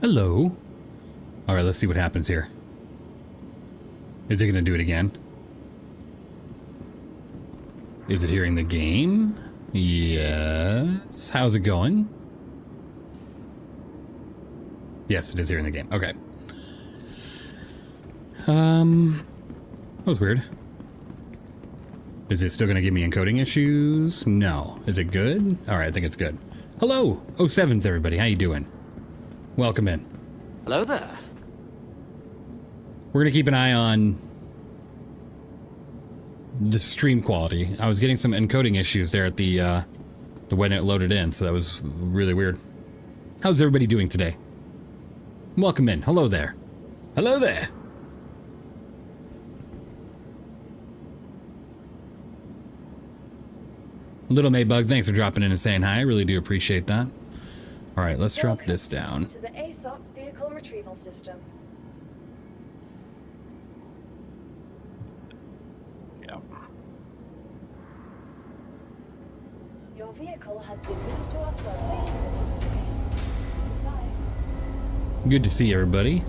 Hello. All right, let's see what happens here. Is it going to do it again? Is it hearing the game? Yes. How's it going? Yes, it is hearing the game. Okay. That was weird. Is it still going to give me encoding issues? No. Is it good? All right, I think it's good. Hello, 07s, everybody. How you doing? Welcome in. Hello there. We're going to keep an eye on the stream quality. I was getting some encoding issues there at the when it loaded in, so that was really weird. How's everybody doing today? Welcome in. Hello there. Hello there. Little Maybug, thanks for dropping in and saying hi. I really do appreciate that. All right, let's drop this down. To the ASOC vehicle retrieval system. Yeah. Your vehicle has been moved to our storage. Goodbye. Good to see everybody.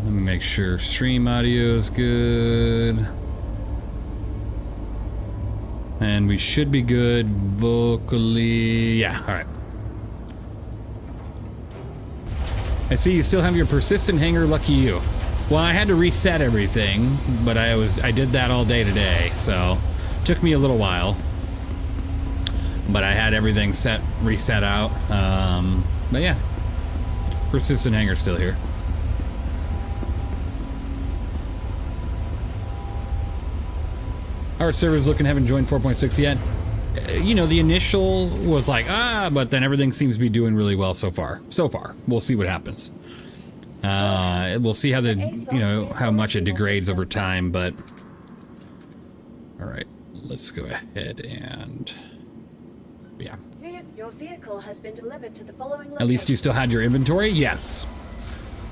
Let me make sure stream audio is good. And we should be good vocally. Yeah, all right. I see you still have your persistent hanger, lucky you. Well, I had to reset everything, but I did that all day today, so it took me a little while. But I had everything reset out. But yeah, persistent hanger still here. Our servers looking, haven't joined 4.6 yet. You know, the initial was like, but then everything seems to be doing really well so far. We'll see what happens. We'll see how how much it degrades over time, but all right, let's go ahead and yeah. Your vehicle has been delivered to the following location. At least you still had your inventory? Yes.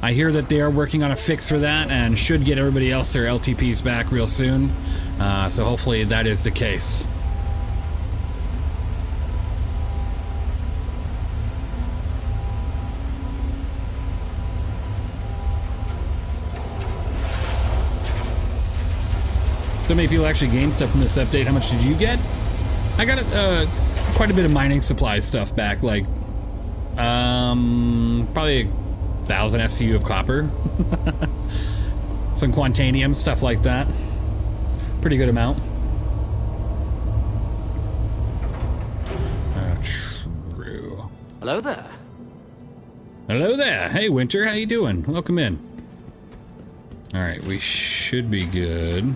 I hear that they are working on a fix for that and should get everybody else their LTPs back real soon. So hopefully that is the case. So many people actually gained stuff from this update. How much did you get? I got quite a bit of mining supplies stuff back, like probably 1,000 SCU of copper. Some Quantanium, stuff like that. Pretty good amount. True. Hello there. Hello there. Hey, Winter, how you doing? Welcome in. All right, we should be good.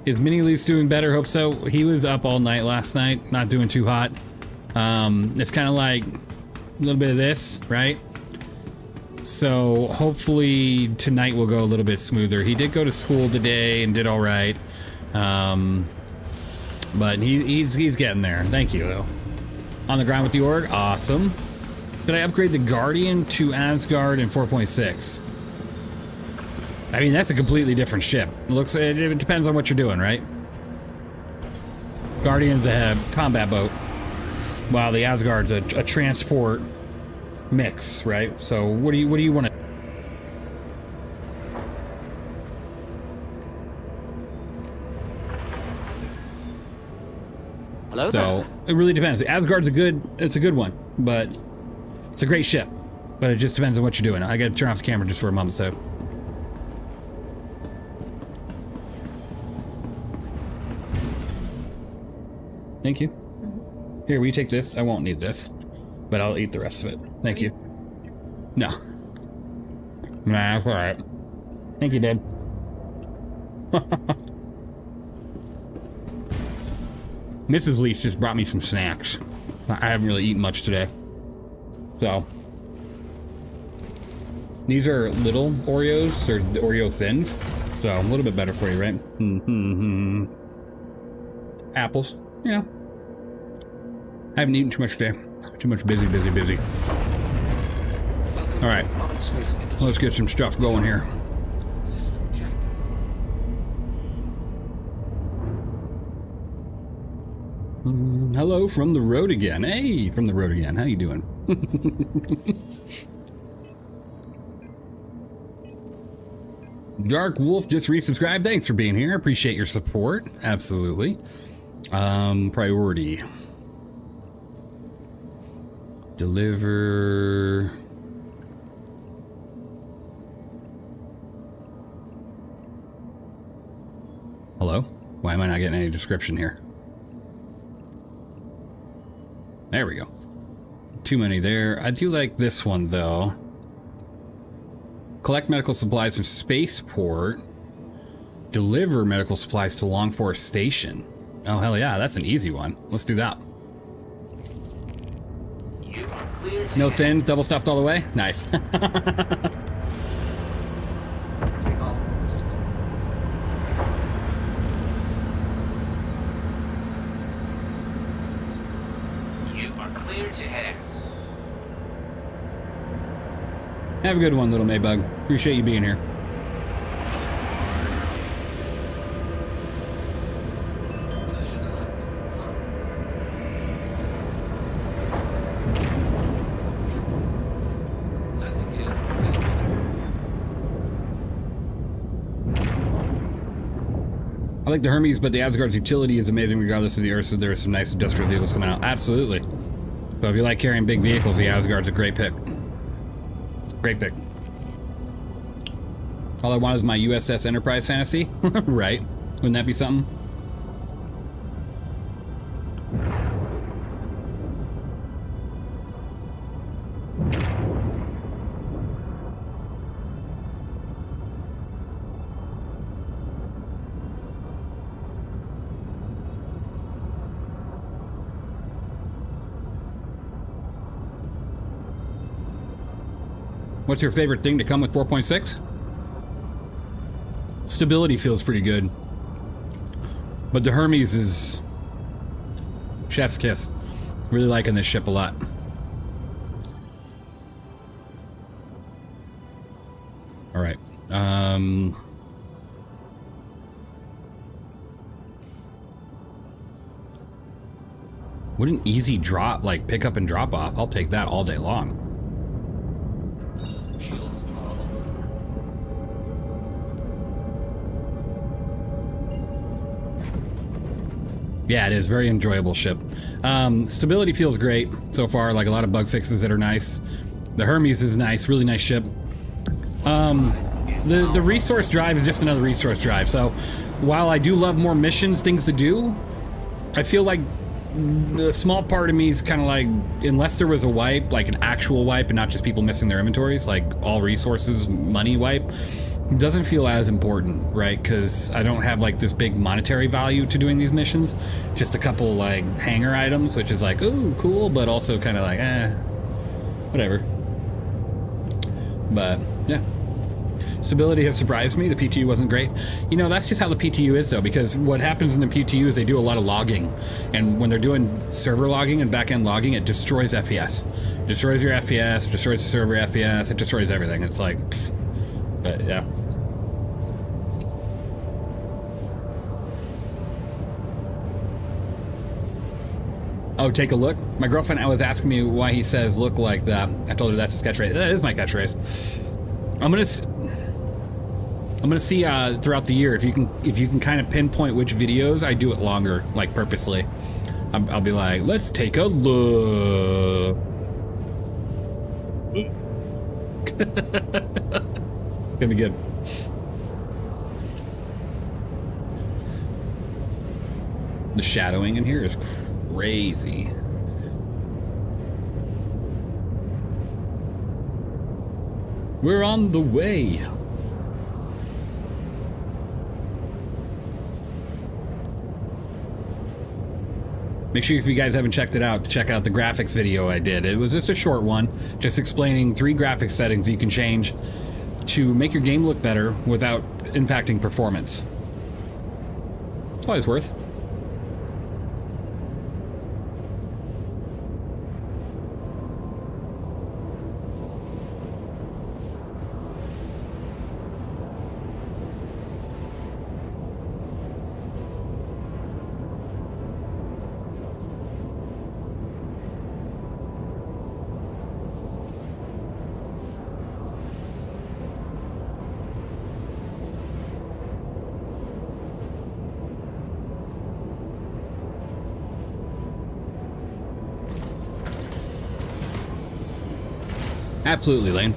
Is Mini Leafs doing better? Hope so. He was up all night last night, not doing too hot. It's kind of like a little bit of this, right? So hopefully tonight will go a little bit smoother. He did go to school today and did all right. But he's getting there. Thank you, though. On the ground with the org, awesome. Did I upgrade the Guardian to Asgard in 4.6? I mean, that's a completely different ship. It depends on what you're doing, right? Guardian's a combat boat, while the Asgard's a transport mix, right? So what do you want to? Hello. So it really depends. Asgard's it's a good one, but it's a great ship. But it just depends on what you're doing. I gotta turn off the camera just for a moment, so. Thank you. Here, will you take this? I won't need this, but I'll eat the rest of it. Thank you. No. Nah, that's all right. Thank you, Dad. Mrs. Leaf just brought me some snacks. I haven't really eaten much today. So. These are little Oreos, or Oreo Thins. So, a little bit better for you, right? Apples. You know, I haven't eaten too much today. Too much busy. All right, let's get some stuff going here. Hello from the road again. Hey, from the road again. How you doing? Dark Wolf just resubscribed. Thanks for being here. Appreciate your support. Absolutely. Priority. Deliver. Hello? Why am I not getting any description here? There we go. Too many there. I do like this one though. Collect medical supplies from Spaceport. Deliver medical supplies to Long Forest Station. Oh, hell yeah, that's an easy one. Let's do that. No thin, double stuffed all the way? Nice. Take off. You are clear to head. Have a good one, little Maybug. Appreciate you being here. I like the Hermes, but the Asgard's utility is amazing regardless of the Earth, so there are some nice industrial vehicles coming out. Absolutely. So if you like carrying big vehicles, the Asgard's a great pick. Great pick. All I want is my USS Enterprise fantasy. Right. Wouldn't that be something? What's your favorite thing to come with 4.6? Stability feels pretty good. But the Hermes is chef's kiss. Really liking this ship a lot. All right. What an easy drop, like pick up and drop off. I'll take that all day long. Yeah, it is very enjoyable ship. Stability feels great so far, like a lot of bug fixes that are nice. The Hermes is nice, really nice ship. The resource drive is just another resource drive. So while I do love more missions, things to do, I feel like the small part of me is kind of like, unless there was a wipe, like an actual wipe and not just people missing their inventories, like all resources, money wipe, doesn't feel as important, right? Because I don't have like this big monetary value to doing these missions. Just a couple like hanger items, which is like, ooh, cool, but also kind of like, whatever. But yeah. Stability has surprised me. The PTU wasn't great. You know, that's just how the PTU is though, because what happens in the PTU is they do a lot of logging. And when they're doing server logging and back-end logging, it destroys FPS. It destroys your FPS, destroys the server FPS, it destroys everything. It's like, pfft. But yeah. Oh, take a look. My girlfriend was asking me why he says look like that. I told her that's his catchphrase. That is my catchphrase. I'm gonna see throughout the year if you can kind of pinpoint which videos I do it longer, like purposely. I'll be like, let's take a look. Gonna be good. The shadowing in here is crazy. We're on the way. Make sure if you guys haven't checked it out, to check out the graphics video I did. It was just a short one, just explaining 3 graphics settings you can change to make your game look better without impacting performance. It's always worth. Absolutely, Lane.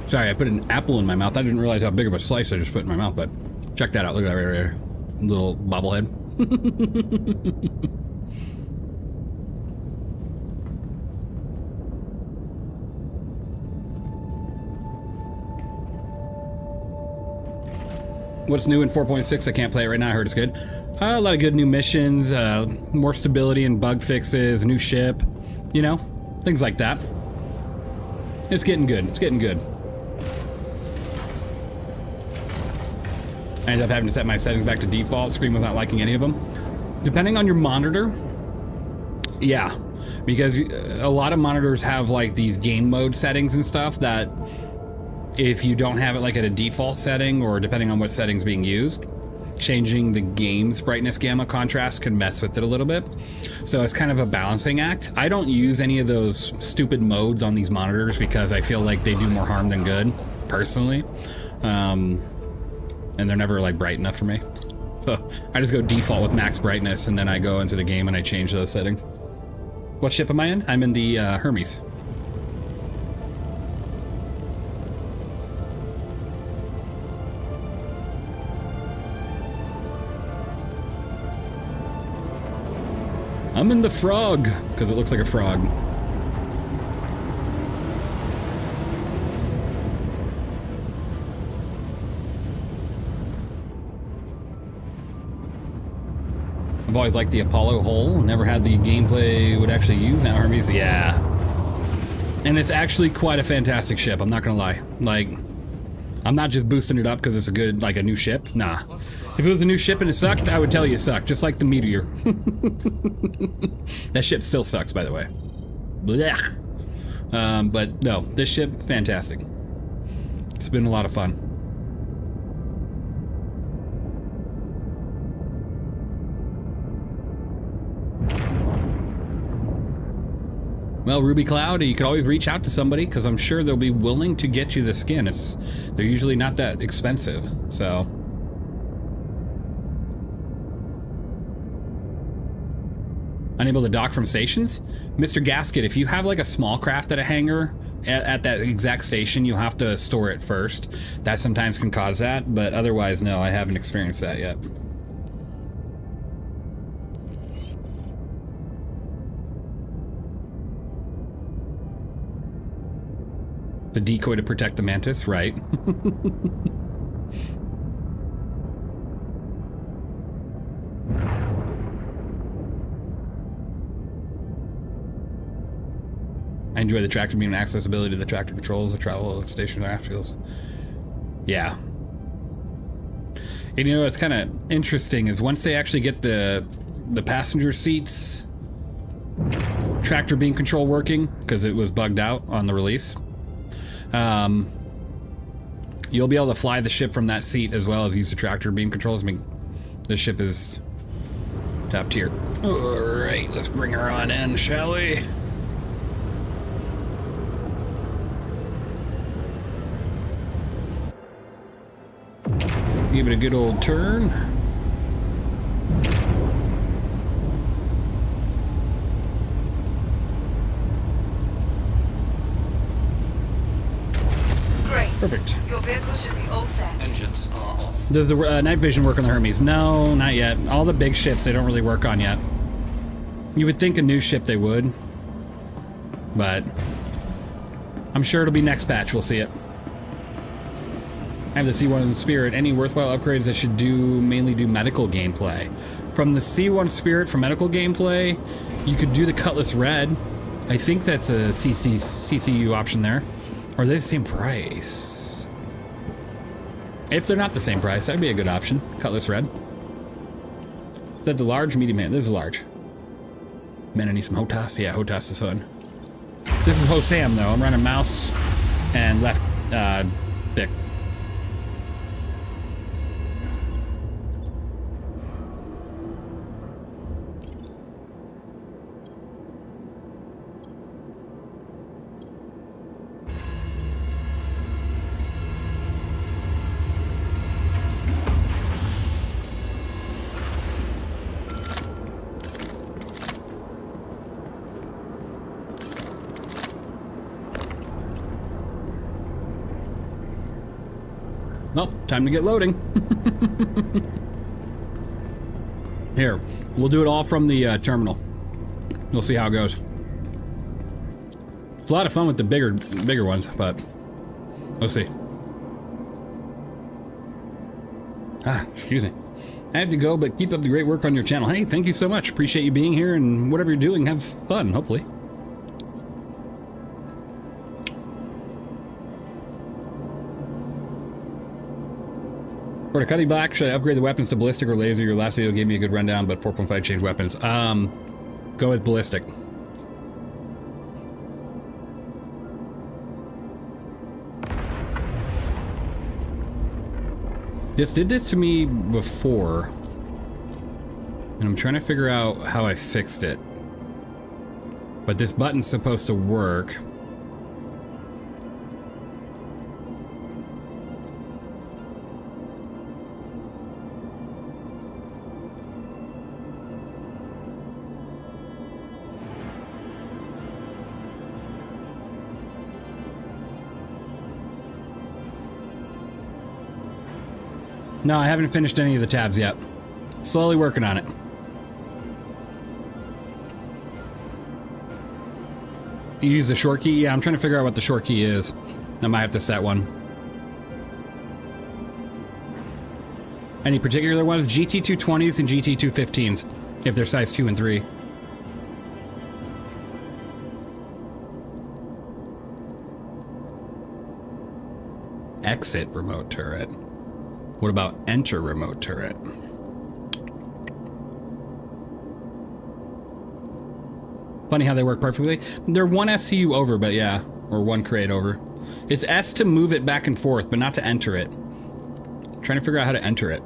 Sorry, I put an apple in my mouth. I didn't realize how big of a slice I just put in my mouth, but check that out. Look at that right there. Little bobblehead. What's new in 4.6? I can't play it right now. I heard it's good. A lot of good new missions, more stability and bug fixes, new ship, you know, things like that. It's getting good. It's getting good. I ended up having to set my settings back to default. Screen was not liking any of them. Depending on your monitor, yeah, because a lot of monitors have like these game mode settings and stuff that if you don't have it like at a default setting or depending on what setting's being used, changing the game's brightness gamma contrast can mess with it a little bit. So it's kind of a balancing act. I don't use any of those stupid modes on these monitors because I feel like they do more harm than good, personally. And they're never like bright enough for me. So I just go default with max brightness and then I go into the game and I change those settings. What ship am I in? I'm in the Hermes. I'm in the frog, because it looks like a frog. I've always liked the Apollo hull. Never had the gameplay would actually use now Hermes. Yeah. And it's actually quite a fantastic ship, I'm not gonna lie. Like, I'm not just boosting it up because it's a good, like a new ship. Nah. If it was a new ship and it sucked, I would tell you it sucked, just like the Meteor. That ship still sucks, by the way. Blech. But no, this ship, fantastic. It's been a lot of fun. Well, Ruby Cloud, you could always reach out to somebody because I'm sure they'll be willing to get you the skin. They're usually not that expensive, so. Unable to dock from stations? Mr. Gasket, if you have like a small craft at a hangar at that exact station, you'll have to store it first. That sometimes can cause that, but otherwise, no, I haven't experienced that yet. The decoy to protect the mantis, right? I enjoy the tractor beam and accessibility to the tractor controls, the travel station afterfields. Yeah. And you know what's kind of interesting is once they actually get the passenger seats tractor beam control working, because it was bugged out on the release, you'll be able to fly the ship from that seat as well as use the tractor beam controls. I mean, this ship is top tier. All right, let's bring her on in, shall we? Give it a good old turn. Great. Perfect. Your vehicle should be all set. Engines are off. Does the night vision work on the Hermes? No, not yet. All the big ships they don't really work on yet. You would think a new ship they would, but I'm sure it'll be next patch. We'll see it. I have the C1 Spirit. Any worthwhile upgrades that should mainly do medical gameplay. From the C1 Spirit for medical gameplay, you could do the Cutlass Red. I think that's a CCU option there. Or are they the same price? If they're not the same price, that'd be a good option. Cutlass Red. Is that the large, medium? This is large. Man, I need some HOTAS. Yeah, HOTAS is fun. This is Hosam though. I'm running mouse and left stick. time to get loading. Here, we'll do it all from the terminal. We'll see how it goes. It's a lot of fun with the bigger ones, but we'll see. Excuse me. I have to go, but keep up the great work on your channel. Hey, thank you so much. Appreciate you being here, and whatever you're doing, have fun, hopefully. For the Cuddy Black, should I upgrade the weapons to ballistic or laser? Your last video gave me a good rundown, but 4.5 changed weapons. Go with ballistic. This did this to me before, and I'm trying to figure out how I fixed it. But this button's supposed to work. No, I haven't finished any of the tabs yet. Slowly working on it. You use the short key? Yeah, I'm trying to figure out what the short key is. I might have to set one. Any particular ones? GT220s and GT215s, if they're size 2 and 3. Exit remote turret. What about enter remote turret? Funny how they work perfectly. They're one SCU over, but yeah, or one crate over. It's S to move it back and forth, but not to enter it. I'm trying to figure out how to enter it.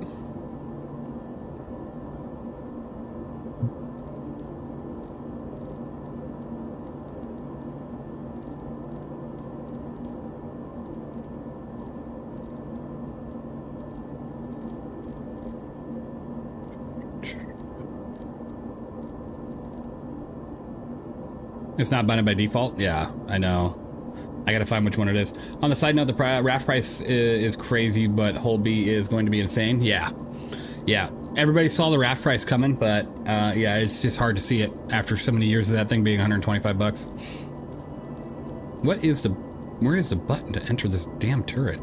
It's not buttoned by default? Yeah, I know. I gotta find which one it is. On the side note, the raft price is crazy, but Holby is going to be insane. Yeah. Yeah. Everybody saw the raft price coming, but yeah, it's just hard to see it after so many years of that thing being 125 bucks. What is the... Where is the button to enter this damn turret?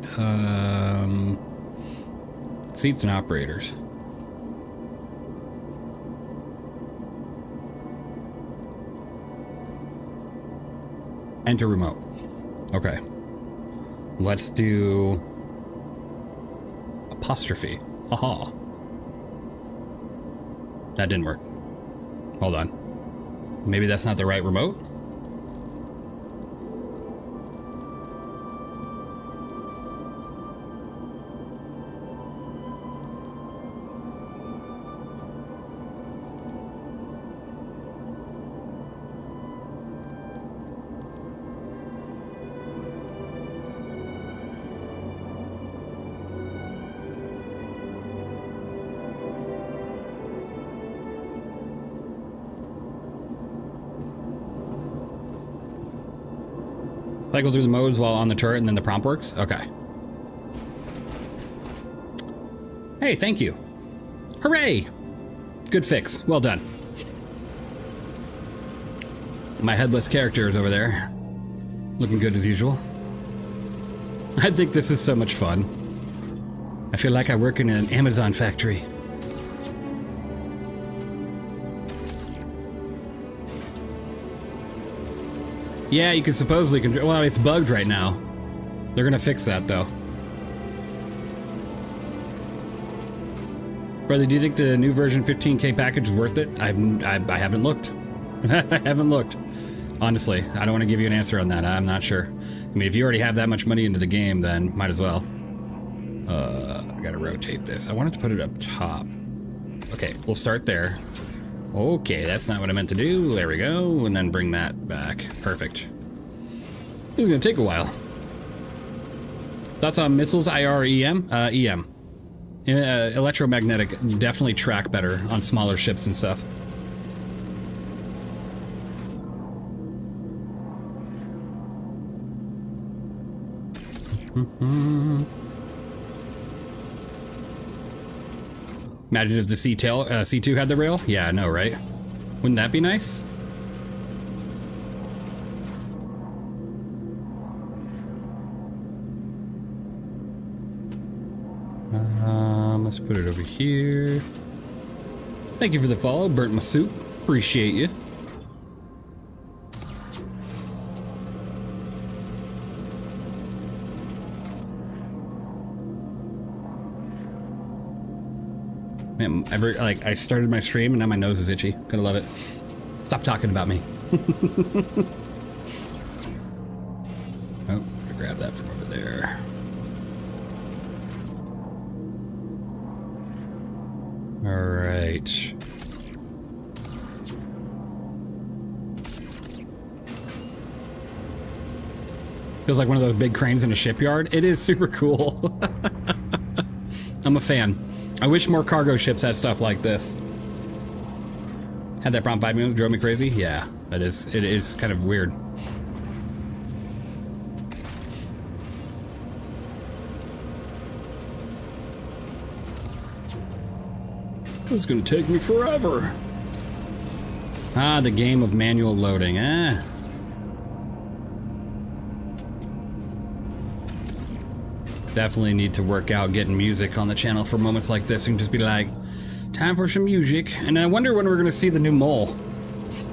Seats and operators. Enter remote. Okay. Let's do apostrophe. Haha. That didn't work. Hold on. Maybe that's not the right remote? Cycle through the modes while on the turret and then the prompt works? Okay. Hey, thank you. Hooray! Good fix. Well done. My headless character is over there. Looking good as usual. I think this is so much fun. I feel like I work in an Amazon factory. Yeah, you can supposedly control. Well, it's bugged right now. They're gonna fix that though. Brother, do you think the new version 15K package is worth it? I haven't looked. I haven't looked. Honestly, I don't want to give you an answer on that. I'm not sure. I mean, if you already have that much money into the game, then might as well. I gotta rotate this. I wanted to put it up top. Okay, we'll start there. Okay, that's not what I meant to do. There we go. And then bring that back. Perfect. This is gonna take a while. Thoughts on missiles, IR, EM? EM. Electromagnetic definitely track better on smaller ships and stuff. Imagine if the C2 had the rail. Yeah, I know, right? Wouldn't that be nice? Let's put it over here. Thank you for the follow, Burnt My Soup. Appreciate you. Man, I started my stream and now my nose is itchy. Gonna love it. Stop talking about me. Oh, grab that from over there. All right. Feels like one of those big cranes in a shipyard. It is super cool. I'm a fan. I wish more cargo ships had stuff like this. Had that prompt 5 minutes, drove me crazy. Yeah, it is kind of weird. It's gonna take me forever. Ah, the game of manual loading. Definitely need to work out getting music on the channel for moments like this and just be like, time for some music. And I wonder when we're gonna see the new mole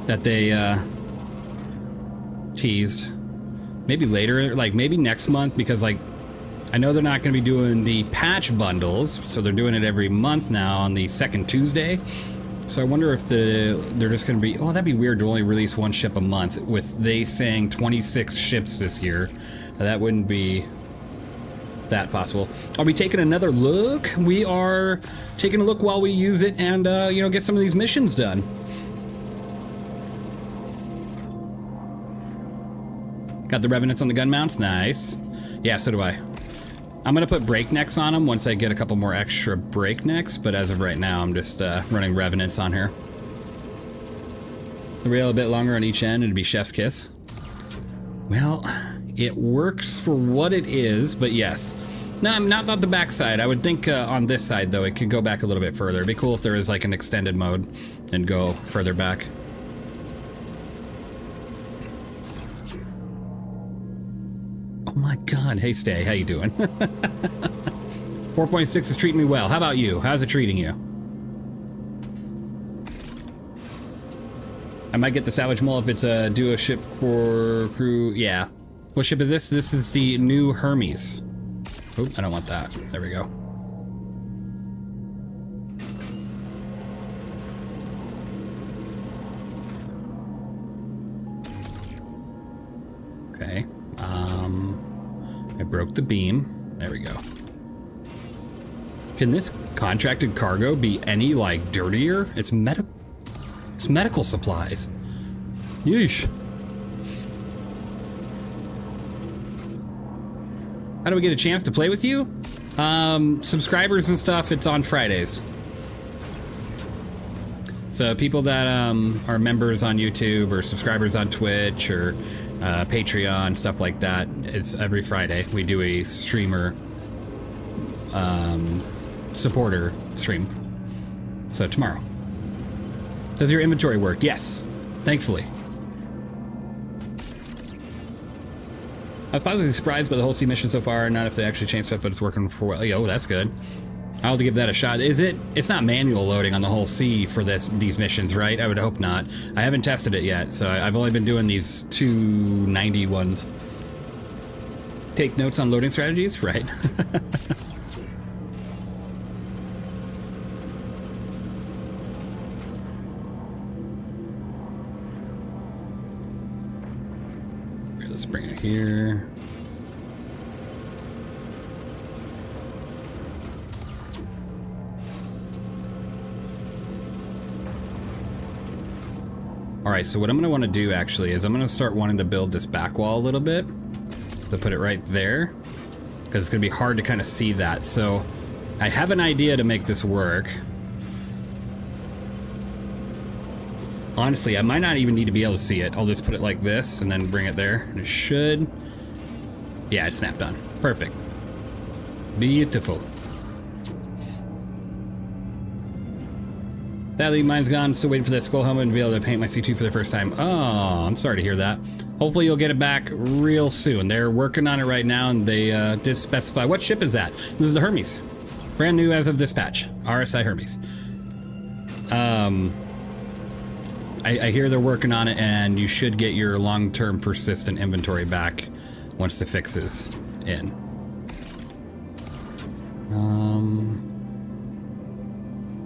that they teased. Maybe later, like maybe next month, because like I know they're not going to be doing the patch bundles, so they're doing it every month now on the second Tuesday. So I wonder if they're just going to be, oh, that'd be weird to only release one ship a month with they saying 26 ships this year. That wouldn't be that possible. Are we taking another look? We are taking a look while we use it and, you know, get some of these missions done. Got the revenants on the gun mounts, nice. Yeah, so do I. I'm gonna put breaknecks on them once I get a couple more extra breaknecks, but as of right now, I'm just running revenants on here. The rail a bit longer on each end, it'd be chef's kiss. Well, it works for what it is, but yes. No, I'm not on the back side. I would think on this side, though, it could go back a little bit further. It'd be cool if there was like an extended mode and go further back. Oh my god, hey Stay, how you doing? 4.6 is treating me well. How about you? How's it treating you? I might get the salvage mole if it's a duo ship for crew. Yeah. What ship is this? This is the new Hermes. Oh, I don't want that. There we go. Okay. I broke the beam. There we go. Can this contracted cargo be any, like, dirtier? It's medical supplies. Yeesh. How do we get a chance to play with you? Subscribers and stuff, it's on Fridays. So people that are members on YouTube or subscribers on Twitch or Patreon, stuff like that, it's every Friday. We do a streamer supporter stream. So tomorrow. Does your inventory work? Yes, thankfully. I was positively surprised by the whole sea mission so far. Not if they actually changed stuff, but it's working for well. Oh, that's good. I'll have to give that a shot. Is it? It's not manual loading on the whole sea for these missions, right? I would hope not. I haven't tested it yet, so I've only been doing these 290 ones. Take notes on loading strategies, right? Let's bring it here. All right, so what I'm gonna want to do actually is I'm gonna start wanting to build this back wall a little bit. To put it right there, because it's gonna be hard to kind of see that. So I have an idea to make this work. Honestly, I might not even need to be able to see it. I'll just put it like this and then bring it there. And it should... Yeah, it snapped on. Perfect. Beautiful. Sadly, mine's gone. Still waiting for that skull helmet to be able to paint my C2 for the first time. Oh, I'm sorry to hear that. Hopefully you'll get it back real soon. They're working on it right now, and they did specify. What ship is that? This is the Hermes. Brand new as of this patch. RSI Hermes. I hear they're working on it, and you should get your long-term persistent inventory back once the fix is in.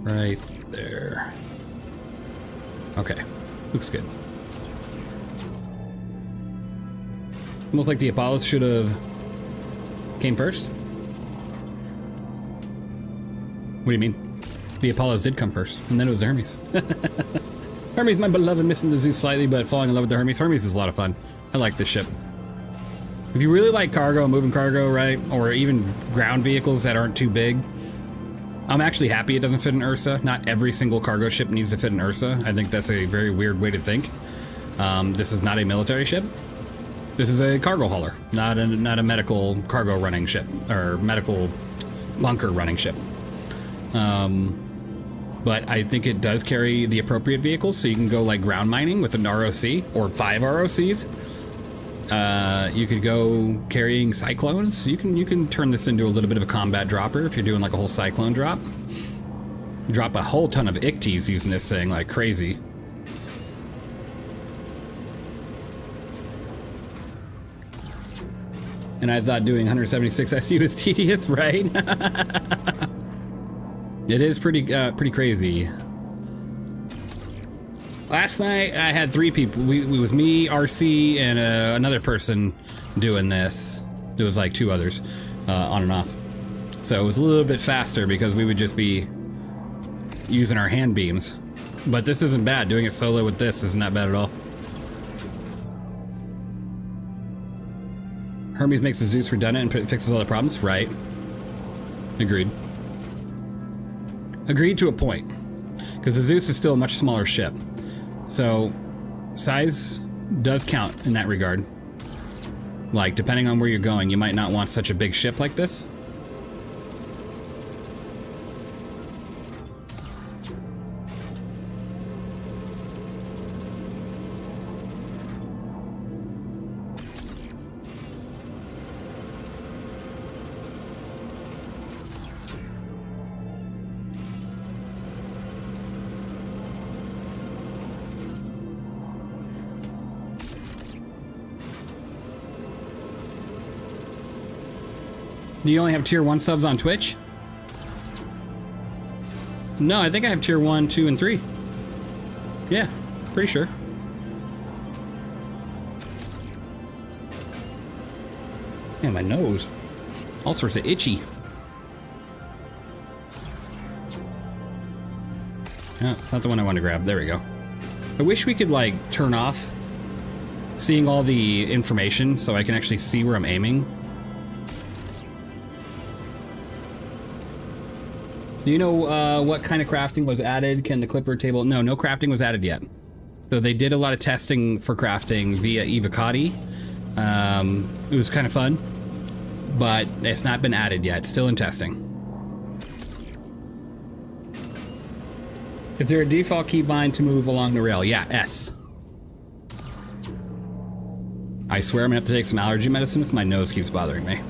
Right there. Okay, looks good. Almost like the Apollos should have came first. What do you mean? The Apollos did come first, and then it was the Hermes. Hermes, my beloved, missing the Zeus slightly, but falling in love with the Hermes. Hermes is a lot of fun. I like this ship. If you really like cargo, moving cargo, right, or even ground vehicles that aren't too big, I'm actually happy it doesn't fit in Ursa. Not every single cargo ship needs to fit in Ursa. I think that's a very weird way to think. This is not a military ship. This is a cargo hauler, not a medical cargo running ship, or medical bunker running ship. But I think it does carry the appropriate vehicles, so you can go like ground mining with an ROC, or 5 ROCs. You could go carrying cyclones. You can turn this into a little bit of a combat dropper if you're doing like a whole cyclone drop. Drop a whole ton of icties using this thing like crazy. And I thought doing 176 SU is tedious, right? It is pretty crazy. Last night I had 3 people. It was me, RC, and another person doing this. There was like 2 others, on and off. So it was a little bit faster because we would just be using our hand beams. But this isn't bad. Doing it solo with this is not bad at all. Hermes makes the Zeus redundant and fixes all the problems. Right. Agreed. Agreed to a point. Because the Zeus is still a much smaller ship. So, size does count in that regard. Like, depending on where you're going, you might not want such a big ship like this. Do you only have tier 1 subs on Twitch? No, I think I have tier 1, 2, and 3. Yeah, pretty sure. Man, my nose. All sorts of itchy. No, it's not the one I wanted to grab. There we go. I wish we could, like, turn off seeing all the information so I can actually see where I'm aiming. Do you know what kind of crafting was added? Can the Clipper table? No, no crafting was added yet. So they did a lot of testing for crafting via Evocati. It was kind of fun, but it's not been added yet. Still in testing. Is there a default keybind to move along the rail? Yeah, S. I swear I'm gonna have to take some allergy medicine if my nose keeps bothering me.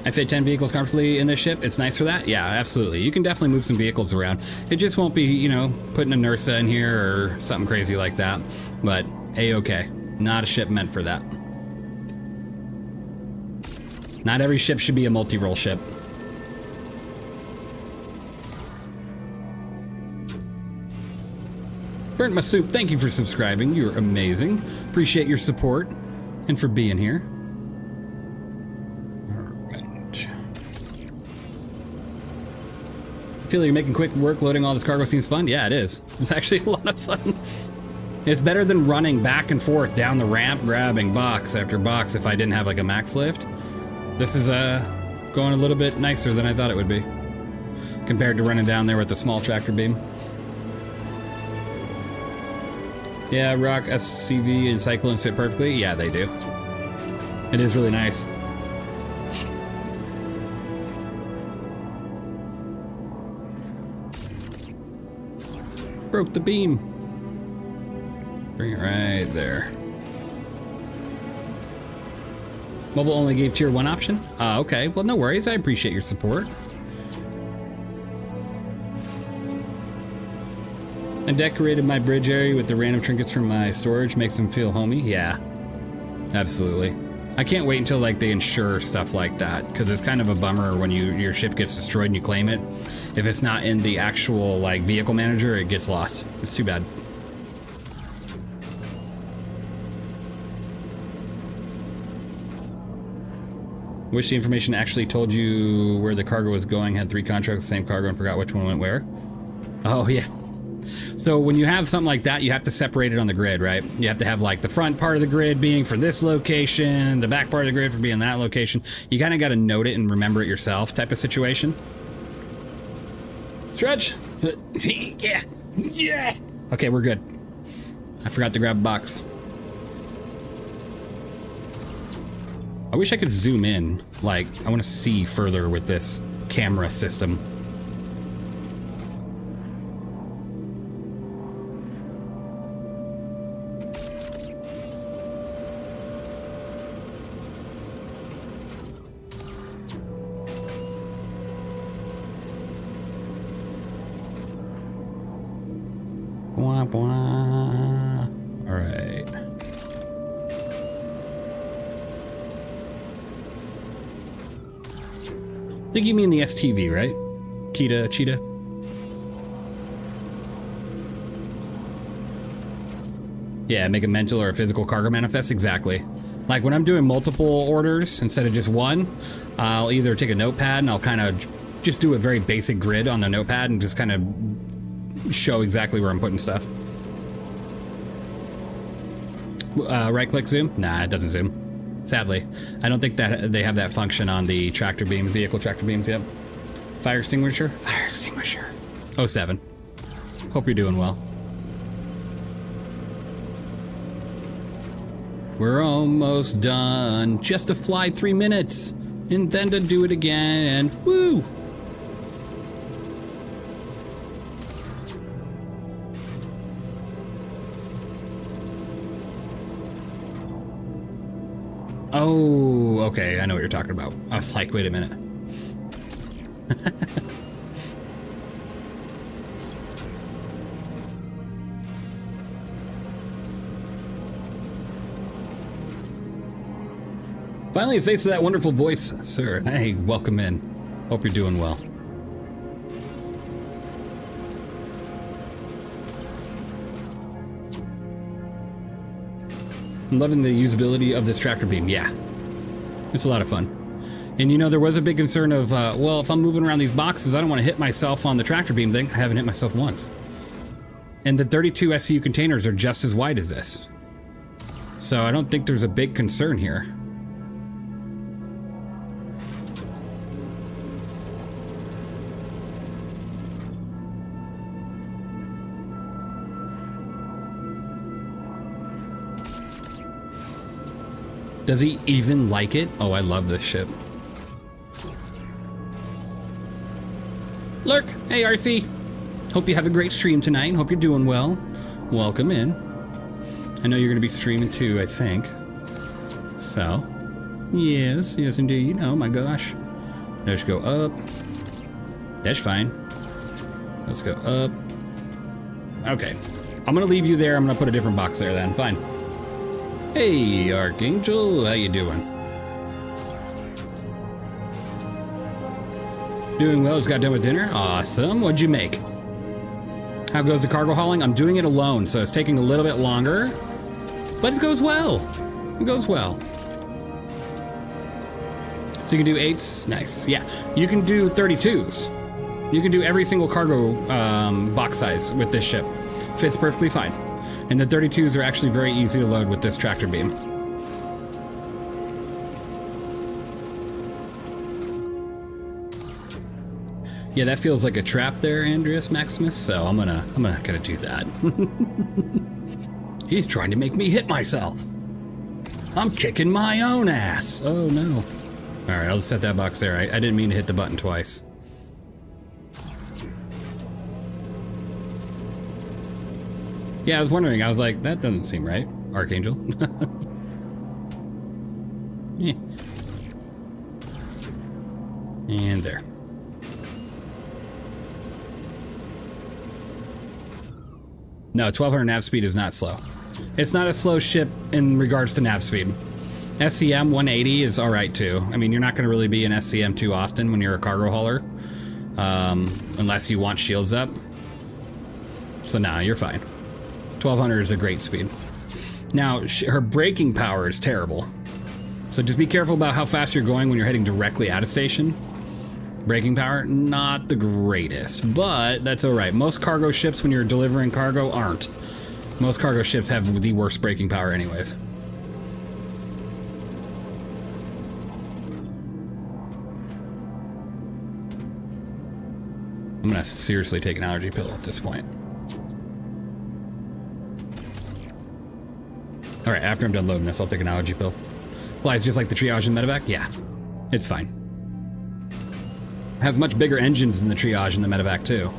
I fit 10 vehicles comfortably in this ship. It's nice for that. Yeah, absolutely. You can definitely move some vehicles around. It just won't be, you know, putting a Nursa in here or something crazy like that. But A-okay. Not a ship meant for that. Not every ship should be a multi-role ship. Burnt My Soup, thank you for subscribing. You're amazing. Appreciate your support and for being here. Alright. I feel like you're making quick work loading all this cargo. Seems fun. Yeah, it is. It's actually a lot of fun. It's better than running back and forth down the ramp, grabbing box after box if I didn't have like a max lift. This is going a little bit nicer than I thought it would be, compared to running down there with the small tractor beam. Yeah, Rock, SCV, and Cyclone sit perfectly. Yeah, they do. It is really nice. Broke the beam. Bring it right there. Mobile only gave tier 1 option? Okay, well, no worries. I appreciate your support. I decorated my bridge area with the random trinkets from my storage. Makes them feel homey. Yeah, absolutely. I can't wait until like they insure stuff like that, because it's kind of a bummer when your ship gets destroyed and you claim it. If it's not in the actual like vehicle manager, it gets lost. It's too bad. Wish the information actually told you where the cargo was going. Had 3 contracts, the same cargo, and forgot which one went where. Oh yeah. So when you have something like that, you have to separate it on the grid, right? You have to have like the front part of the grid being for this location, the back part of the grid for being that location. You kind of got to note it and remember it yourself type of situation. Stretch. Yeah. Yeah. Okay, we're good. I forgot to grab a box. I wish I could zoom in. Like, I want to see further with this camera system. Blah, blah. All right. I think you mean the STV, right? Cheetah. Yeah, make a mental or a physical cargo manifest, exactly. Like when I'm doing multiple orders instead of just one, I'll either take a notepad and I'll kind of just do a very basic grid on the notepad and just kind of show exactly where I'm putting stuff. Right click zoom? Nah, it doesn't zoom. Sadly, I don't think that they have that function on the tractor beam, vehicle tractor beams yet. Fire extinguisher? Fire extinguisher. 07. Hope you're doing well. We're almost done. Just to fly 3 minutes. And then to do it again. Woo! Oh, okay, I know what you're talking about. I was like, wait a minute. Finally, a face of that wonderful voice, sir. Hey, welcome in. Hope you're doing well. I'm loving the usability of this tractor beam. Yeah, it's a lot of fun. And you know, there was a big concern of, well, if I'm moving around these boxes, I don't want to hit myself on the tractor beam thing. I haven't hit myself once. And the 32 SCU containers are just as wide as this. So I don't think there's a big concern here. Does he even like it? Oh, I love this ship. Lurk! Hey, RC! Hope you have a great stream tonight. Hope you're doing well. Welcome in. I know you're gonna be streaming too, I think. So, yes indeed. Oh my gosh. Let's go up. That's fine. Let's go up. Okay. I'm gonna leave you there. I'm gonna put a different box there then. Fine. Hey, Archangel, how you doing? Doing well, just got done with dinner. Awesome, what'd you make? How goes the cargo hauling? I'm doing it alone, so it's taking a little bit longer, but it goes well. It goes well. So you can do 8s, nice. Yeah, you can do 32s. You can do every single cargo box size with this ship. Fits perfectly fine. And the 32s are actually very easy to load with this tractor beam. Yeah, that feels like a trap there, Andreas Maximus, so I'm gonna do that. He's trying to make me hit myself. I'm kicking my own ass. Oh no. Alright, I'll just set that box there. I didn't mean to hit the button twice. Yeah, I was wondering, I was like, that doesn't seem right, Archangel. Yeah. And there. No, 1200 nav speed is not slow. It's not a slow ship in regards to nav speed. SCM 180 is alright too. I mean, you're not going to really be in SCM too often when you're a cargo hauler. Unless you want shields up. So nah, you're fine. 1200 is a great speed. Now, her braking power is terrible. So just be careful about how fast you're going when you're heading directly out of station. Braking power, not the greatest, but that's alright. Most cargo ships, when you're delivering cargo, aren't. Most cargo ships have the worst braking power anyways. I'm gonna seriously take an allergy pill at this point. Alright, after I'm done loading this, I'll take an allergy pill. Flies just like the triage and medevac? Yeah, it's fine. Has much bigger engines than the triage and the medevac too.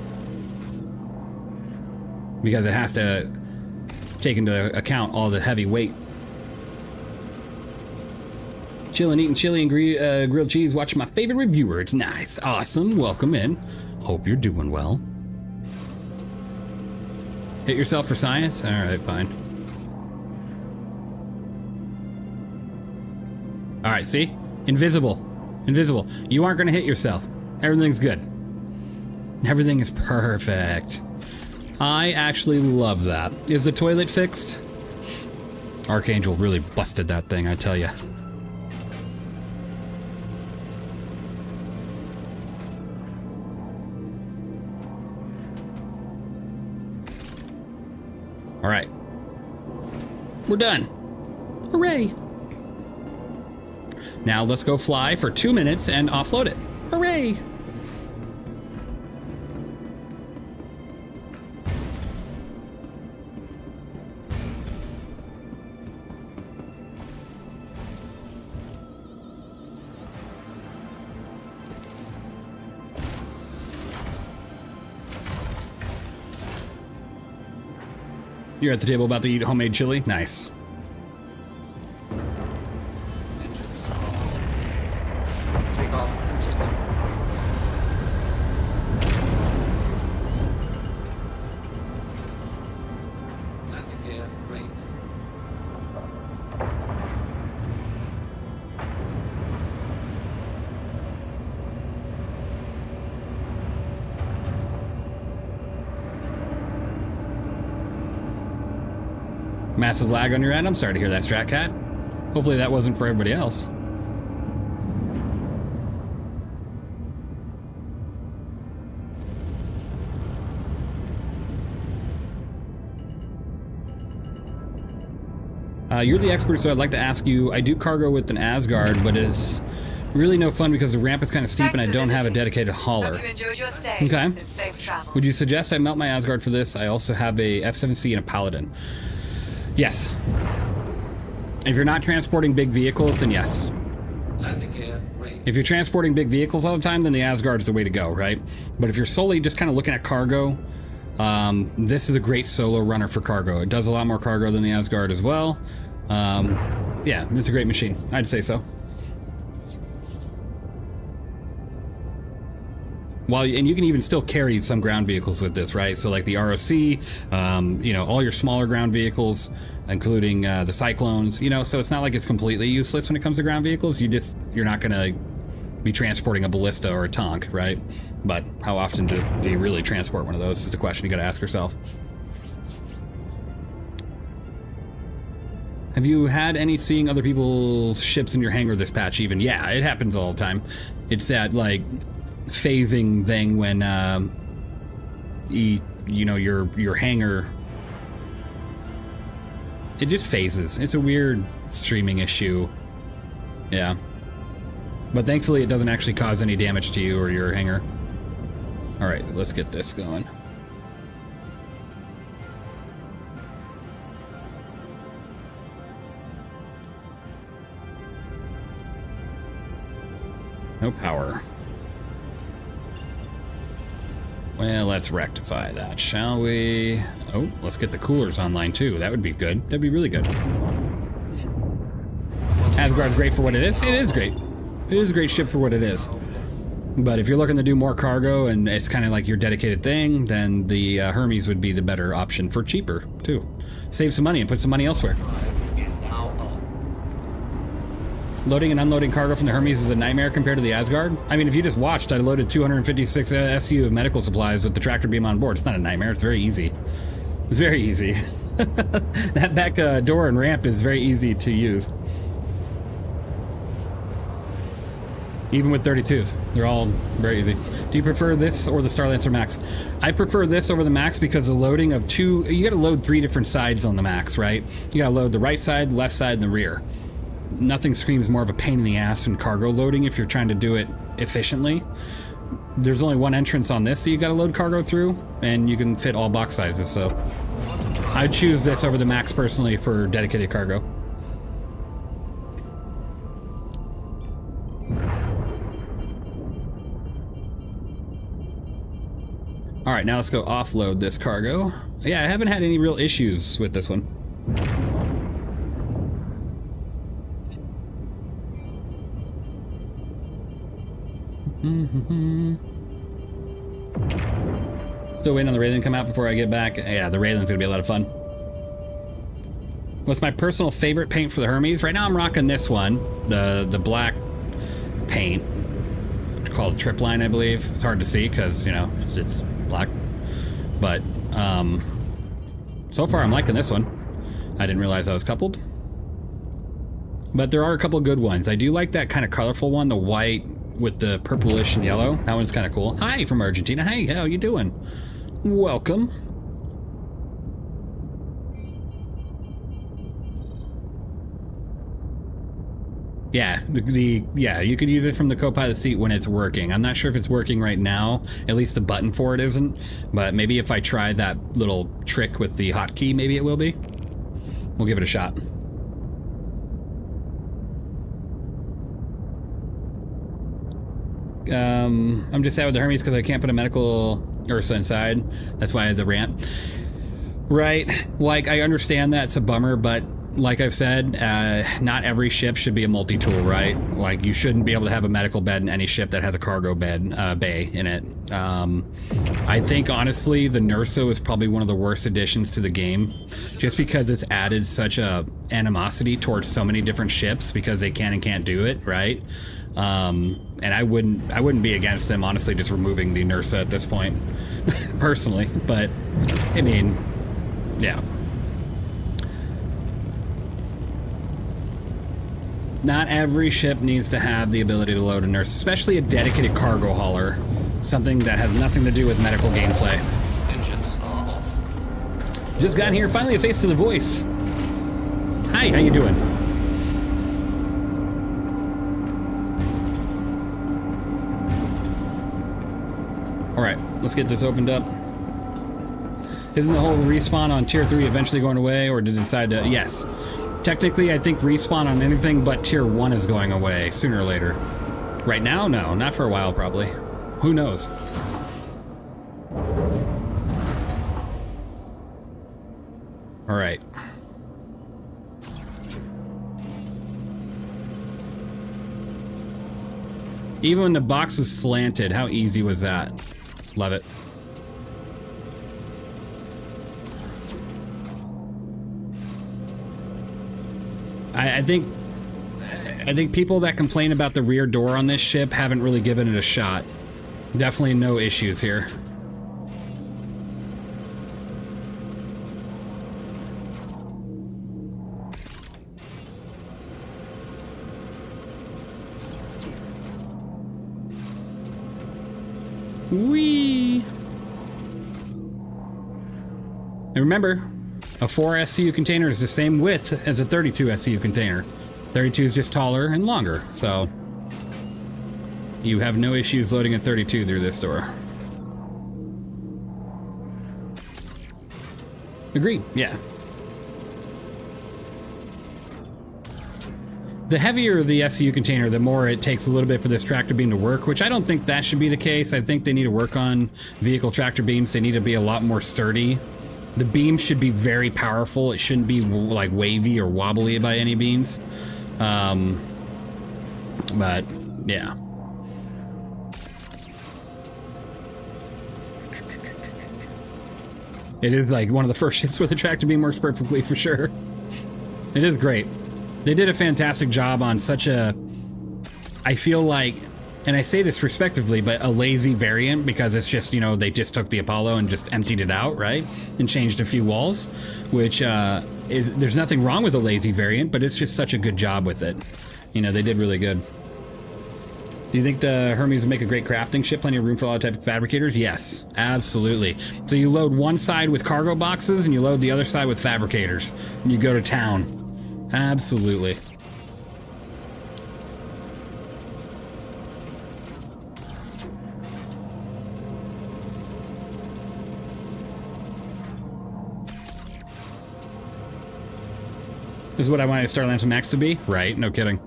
Because it has to take into account all the heavy weight. Chillin', eating chili and grilled cheese, watching my favorite reviewer. It's nice. Awesome. Welcome in. Hope you're doing well. Hit yourself for science? Alright, fine. Alright, see? Invisible. Invisible. You aren't gonna hit yourself. Everything's good. Everything is perfect. I actually love that. Is the toilet fixed? Archangel really busted that thing, I tell ya. All right. We're done. Hooray. Now let's go fly for 2 minutes and offload it. Hooray. You're at the table about to eat homemade chili? Nice. Entrance. Take off complete. Landing gear raised. Massive lag on your end? I'm sorry to hear that, Stratcat. Hopefully that wasn't for everybody else. You're the expert, so I'd like to ask you, I do cargo with an Asgard, but it's really no fun because the ramp is kind of steep and I don't have a dedicated hauler. Hope you enjoyed your stay. Okay. And safe travel. Would you suggest I mount my Asgard for this? I also have a F7C and a Paladin. Yes. If you're not transporting big vehicles, then yes. Landing gear raised. If you're transporting big vehicles all the time, then the Asgard is the way to go, right? But if you're solely just kind of looking at cargo, this is a great solo runner for cargo. It does a lot more cargo than the Asgard as well. Yeah, it's a great machine. I'd say so. Well, and you can even still carry some ground vehicles with this, right? So like the ROC, you know, all your smaller ground vehicles, including the Cyclones, you know, so it's not like it's completely useless when it comes to ground vehicles. You're not gonna be transporting a ballista or a tank, right? But how often do you really transport one of those is the question you gotta ask yourself. Have you had any seeing other people's ships in your hangar this patch even? Yeah, it happens all the time. It's that, like, phasing thing when, you know, your hangar It just phases. It's a weird streaming issue. Yeah. But thankfully it doesn't actually cause any damage to you or your hanger. Alright, let's get this going. No power. Well, let's rectify that, shall we? Oh, let's get the coolers online too. That would be good. That'd be really good. Asgard's great for what it is. It is great. It is a great ship for what it is. But if you're looking to do more cargo and it's kind of like your dedicated thing, then the Hermes would be the better option for cheaper too. Save some money and put some money elsewhere. Loading and unloading cargo from the Hermes is a nightmare compared to the Asgard. I mean, if you just watched, I loaded 256 SU of medical supplies with the tractor beam on board. It's not a nightmare. It's very easy. It's very easy. That back door and ramp is very easy to use. Even with 32s, they're all very easy. Do you prefer this or the Starlancer Max? I prefer this over the Max because the loading of you gotta load 3 different sides on the Max, right? You gotta load the right side, left side, and the rear. Nothing screams more of a pain in the ass in cargo loading if you're trying to do it efficiently. There's only one entrance on this that you gotta load cargo through, and you can fit all box sizes, so I'd choose this over the Max personally for dedicated cargo. All right, now let's go offload this cargo. Yeah, I haven't had any real issues with this one. Still waiting on the Raylan to come out before I get back. Yeah, the Raylan's gonna be a lot of fun. What's my personal favorite paint for the Hermes? Right now I'm rocking this one, the black paint. It's called Tripline, I believe. It's hard to see because, you know, it's black. But so far I'm liking this one. I didn't realize I was coupled. But there are a couple good ones. I do like that kind of colorful one, the white with the purplish and yellow. That one's kind of cool. Hi from Argentina. Hey, how you doing? Welcome. Yeah, yeah, you could use it from the co-pilot seat when it's working. I'm not sure if it's working right now. At least the button for it isn't. But maybe if I try that little trick with the hotkey, maybe it will be. We'll give it a shot. I'm just sad with the Hermes because I can't put a medical Ursa inside. That's why I had the ramp. Right, like I understand that it's a bummer, but like I've said, not every ship should be a multi-tool, right? Like you shouldn't be able to have a medical bed in any ship that has a cargo bed bay in it. I think honestly the Nurso is probably one of the worst additions to the game, just because it's added such a animosity towards so many different ships because they can and can't do it, right? And I wouldn't be against them honestly just removing the Nursa at this point, personally. But I mean, yeah. Not every ship needs to have the ability to load a nurse, especially a dedicated cargo hauler. Something that has nothing to do with medical gameplay. Engines are off. Just got here, finally a face to the voice. Hi, how you doing? All right, let's get this opened up. Isn't the whole respawn on tier 3 eventually going away, or did it decide to? Yes. Technically, I think respawn on anything but tier 1 is going away sooner or later. Right now, no. Not for a while, probably. Who knows? All right. Even when the box was slanted, how easy was that? Love it. I think people that complain about the rear door on this ship haven't really given it a shot. Definitely no issues here. Whee! And remember, A 4 SCU container is the same width as a 32 SCU container. 32 is just taller and longer, so you have no issues loading a 32 through this door. Agreed, yeah. The heavier the SCU container, the more it takes a little bit for this tractor beam to work, which I don't think that should be the case. I think they need to work on vehicle tractor beams. They need to be a lot more sturdy. The beam should be very powerful. It shouldn't be like wavy or wobbly by any means. But yeah. It is like one of the first ships where the tractor beam works perfectly for sure. It is great. They did a fantastic job on such a, I feel like, and I say this respectively, but a lazy variant because it's just, you know, they just took the Apollo and just emptied it out, right? And changed a few walls, which there's nothing wrong with a lazy variant, but it's just such a good job with it. You know, they did really good. Do you think the Hermes would make a great crafting ship? Plenty of room for a lot of type of fabricators? Yes, absolutely. So you load one side with cargo boxes and you load the other side with fabricators. And you go to town. Absolutely. This is what I wanted Starlamps Max to be? Right, no kidding.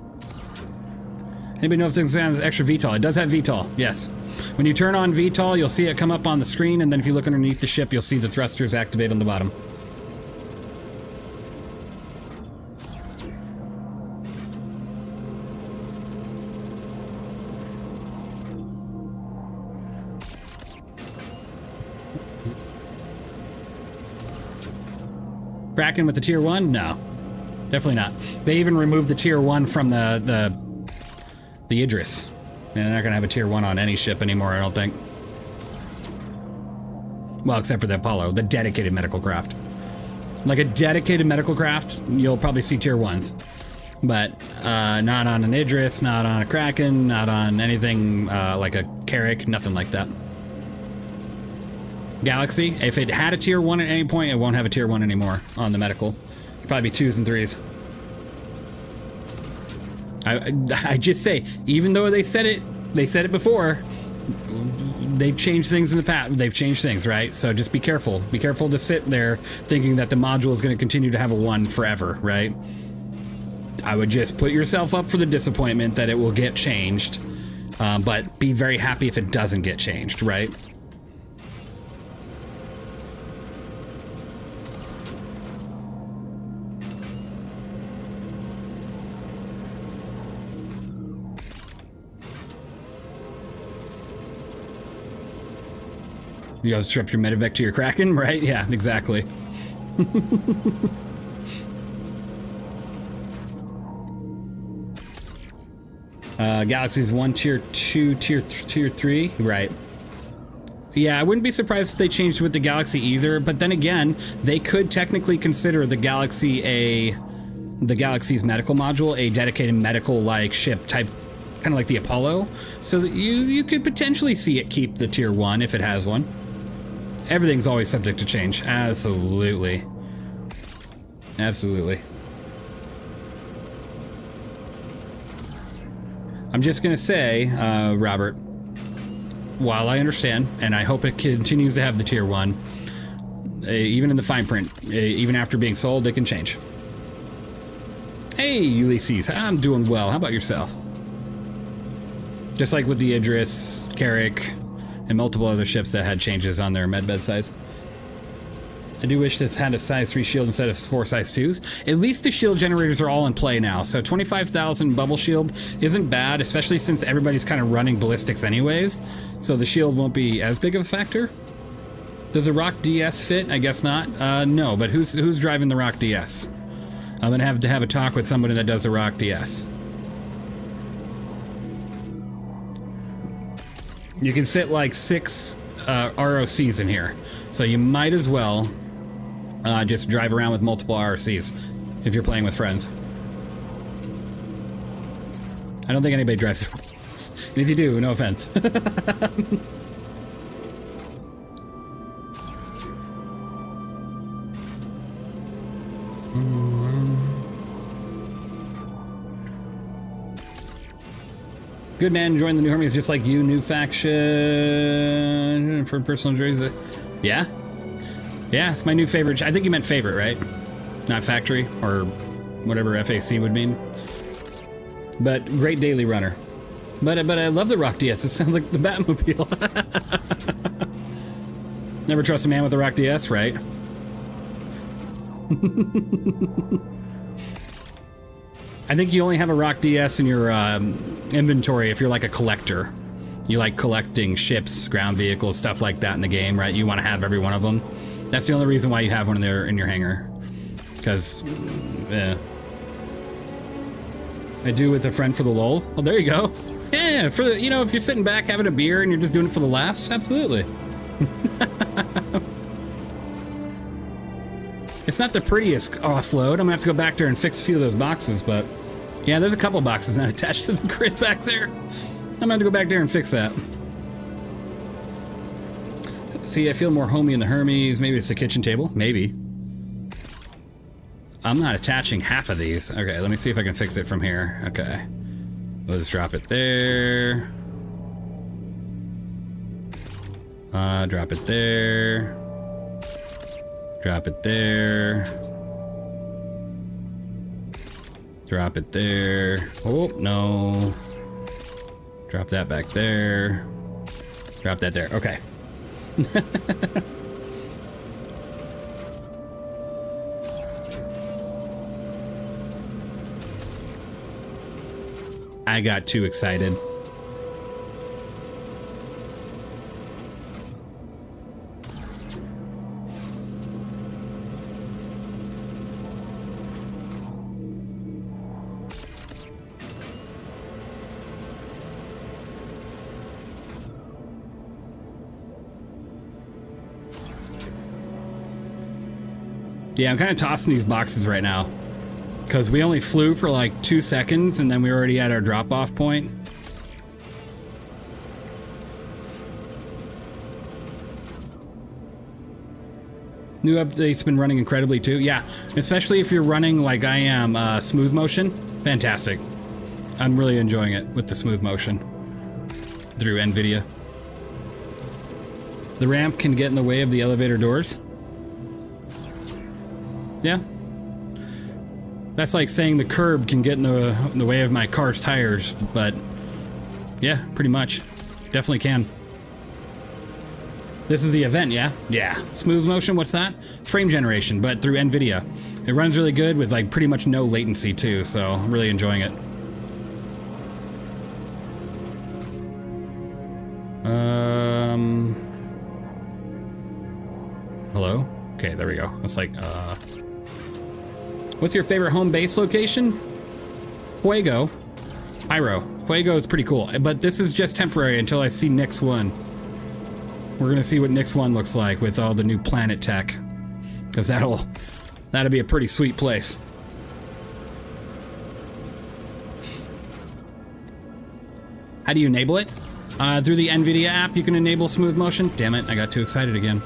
Anybody know if this has extra VTOL? It does have VTOL, yes. When you turn on VTOL, you'll see it come up on the screen, and then if you look underneath the ship, you'll see the thrusters activate on the bottom. Kraken with the tier 1? No. Definitely not. They even removed the tier 1 from the Idris. And they're not gonna have a tier 1 on any ship anymore, I don't think. Well, except for the Apollo, the dedicated medical craft. Like a dedicated medical craft, you'll probably see tier 1s. But not on an Idris, not on a Kraken, not on anything like a Carrick, nothing like that. Galaxy, if it had a tier 1 at any point, it won't have a tier 1 anymore on the medical. It'll probably be 2s and 3s. I just say, even though they said it before, they've changed things in the past. They've changed things, right? So just be careful. Be careful to sit there thinking that the module is going to continue to have a 1 forever, right? I would just put yourself up for the disappointment that it will get changed, but be very happy if it doesn't get changed, right? You guys strip your medevac to your Kraken, right? Yeah, exactly. Galaxy's 1, tier 2, tier 3, right? Yeah, I wouldn't be surprised if they changed with the Galaxy either, but then again, they could technically consider the Galaxy the Galaxy's medical module a dedicated medical-like ship type, kind of like the Apollo, so that you could potentially see it keep the tier 1 if it has one. Everything's always subject to change. Absolutely. Absolutely. I'm just gonna say, Robert, while I understand, and I hope it continues to have the tier 1, even in the fine print, even after being sold, they can change. Hey, Ulysses, I'm doing well. How about yourself? Just like with the Idris, Carrick, and multiple other ships that had changes on their medbed size. I do wish this had a size 3 shield instead of 4 size 2s. At least the shield generators are all in play now, so 25,000 bubble shield isn't bad, especially since everybody's kind of running ballistics anyways, so the shield won't be as big of a factor. Does the Rock DS fit? I guess not. No, but who's driving the Rock DS? I'm gonna have to have a talk with somebody that does the Rock DS. You can fit like 6 ROCs in here, so you might as well just drive around with multiple ROCs if you're playing with friends. I don't think anybody drives friends. And if you do, no offense. Good man, joined the new Hermes just like you. New faction for personal injuries. Yeah? Yeah, it's my new favorite. I think you meant favorite, right? Not factory or whatever FAC would mean. But great daily runner. But I love the Rock DS. It sounds like the Batmobile. Never trust a man with a Rock DS, right? I think you only have a Rock DS in your inventory if you're like a collector. You like collecting ships, ground vehicles, stuff like that in the game, right? You want to have every one of them. That's the only reason why you have one there in your hangar. Because, yeah. I do with a friend for the lol. Oh, there you go. Yeah, for the, you know, if you're sitting back having a beer and you're just doing it for the laughs, absolutely. It's not the prettiest offload. I'm gonna have to go back there and fix a few of those boxes, but yeah, there's a couple boxes not attached to the grid back there. I'm gonna have to go back there and fix that. See, I feel more homey in the Hermes. Maybe it's the kitchen table. Maybe. I'm not attaching half of these. Okay, let me see if I can fix it from here. Okay. Let's drop it there. Drop it there. Drop it there. Drop it there. Oh, no. Drop that back there. Drop that there. Okay. I got too excited. Yeah, I'm kind of tossing these boxes right now because we only flew for like 2 seconds and then we already had our drop-off point. New update's been running incredibly too. Yeah, especially if you're running like I am, smooth motion. Fantastic. I'm really enjoying it with the smooth motion through NVIDIA. The ramp can get in the way of the elevator doors. Yeah. That's like saying the curb can get in the way of my car's tires, but yeah, pretty much. Definitely can. This is the event, yeah? Yeah. Smooth motion, what's that? Frame generation, but through NVIDIA. It runs really good with like pretty much no latency too, so I'm really enjoying it. Hello? Okay, there we go. It's like, what's your favorite home base location? Fuego. Pyro. Fuego is pretty cool, but this is just temporary until I see Nyx 1. We're gonna see what Nyx 1 looks like with all the new planet tech. Because that'll be a pretty sweet place. How do you enable it? Through the NVIDIA app, you can enable smooth motion. Damn it, I got too excited again.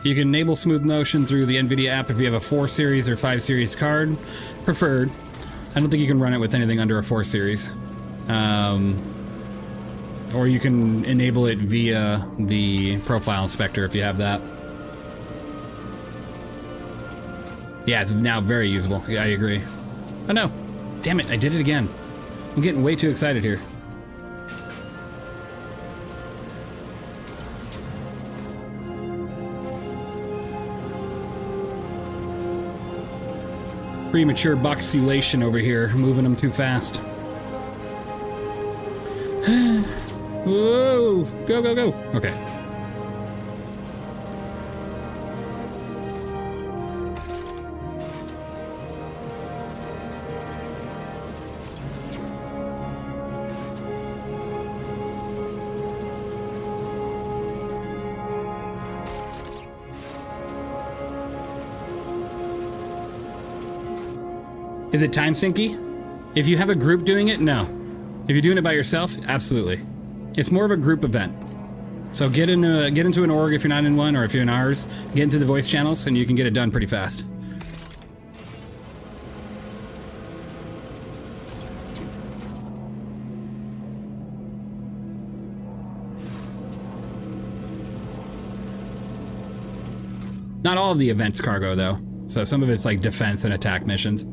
You can enable smooth motion through the NVIDIA app if you have a 4 series or 5 series card. Preferred. I don't think you can run it with anything under a 4 series. Or you can enable it via the profile inspector if you have that. Yeah, it's now very usable. Yeah, I agree. Oh no. Damn it, I did it again. I'm getting way too excited here. Premature boxulation over here, moving them too fast. Whoa! Go, go, go! Okay. Is it time syncy? If you have a group doing it, no. If you're doing it by yourself, absolutely. It's more of a group event. So get into an org if you're not in one, or if you're in ours, get into the voice channels and you can get it done pretty fast. Not all of the events cargo, though. So some of it's like defense and attack missions.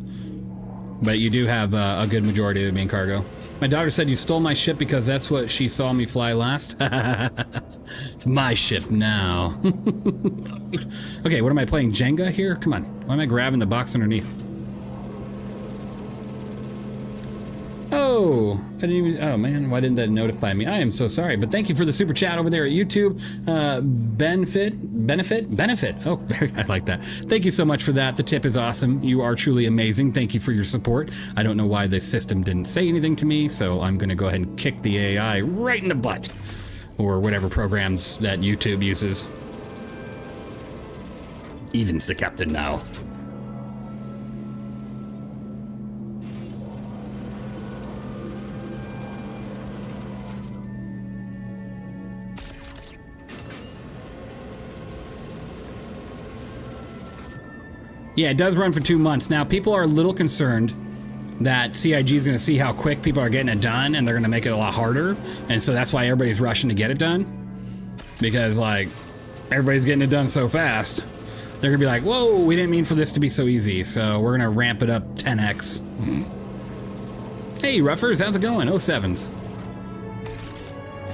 But you do have a good majority of it being cargo. My daughter said you stole my ship because that's what she saw me fly last. It's my ship now. Okay, what am I playing? Jenga here? Come on. Why am I grabbing the box underneath? Oh, I didn't even, oh man, why didn't that notify me? I am so sorry, but thank you for the super chat over there at YouTube. Benefit. Oh, very, I like that. Thank you so much for that. The tip is awesome. You are truly amazing. Thank you for your support. I don't know why the system didn't say anything to me, so I'm gonna go ahead and kick the AI right in the butt, or whatever programs that YouTube uses. Even's the captain now. Yeah, it does run for 2 months. Now, people are a little concerned that CIG is going to see how quick people are getting it done, and they're going to make it a lot harder. And so that's why everybody's rushing to get it done. Because, like, everybody's getting it done so fast. They're going to be like, whoa, we didn't mean for this to be so easy. So we're going to ramp it up 10x. Hey, Ruffers, how's it going? 07s.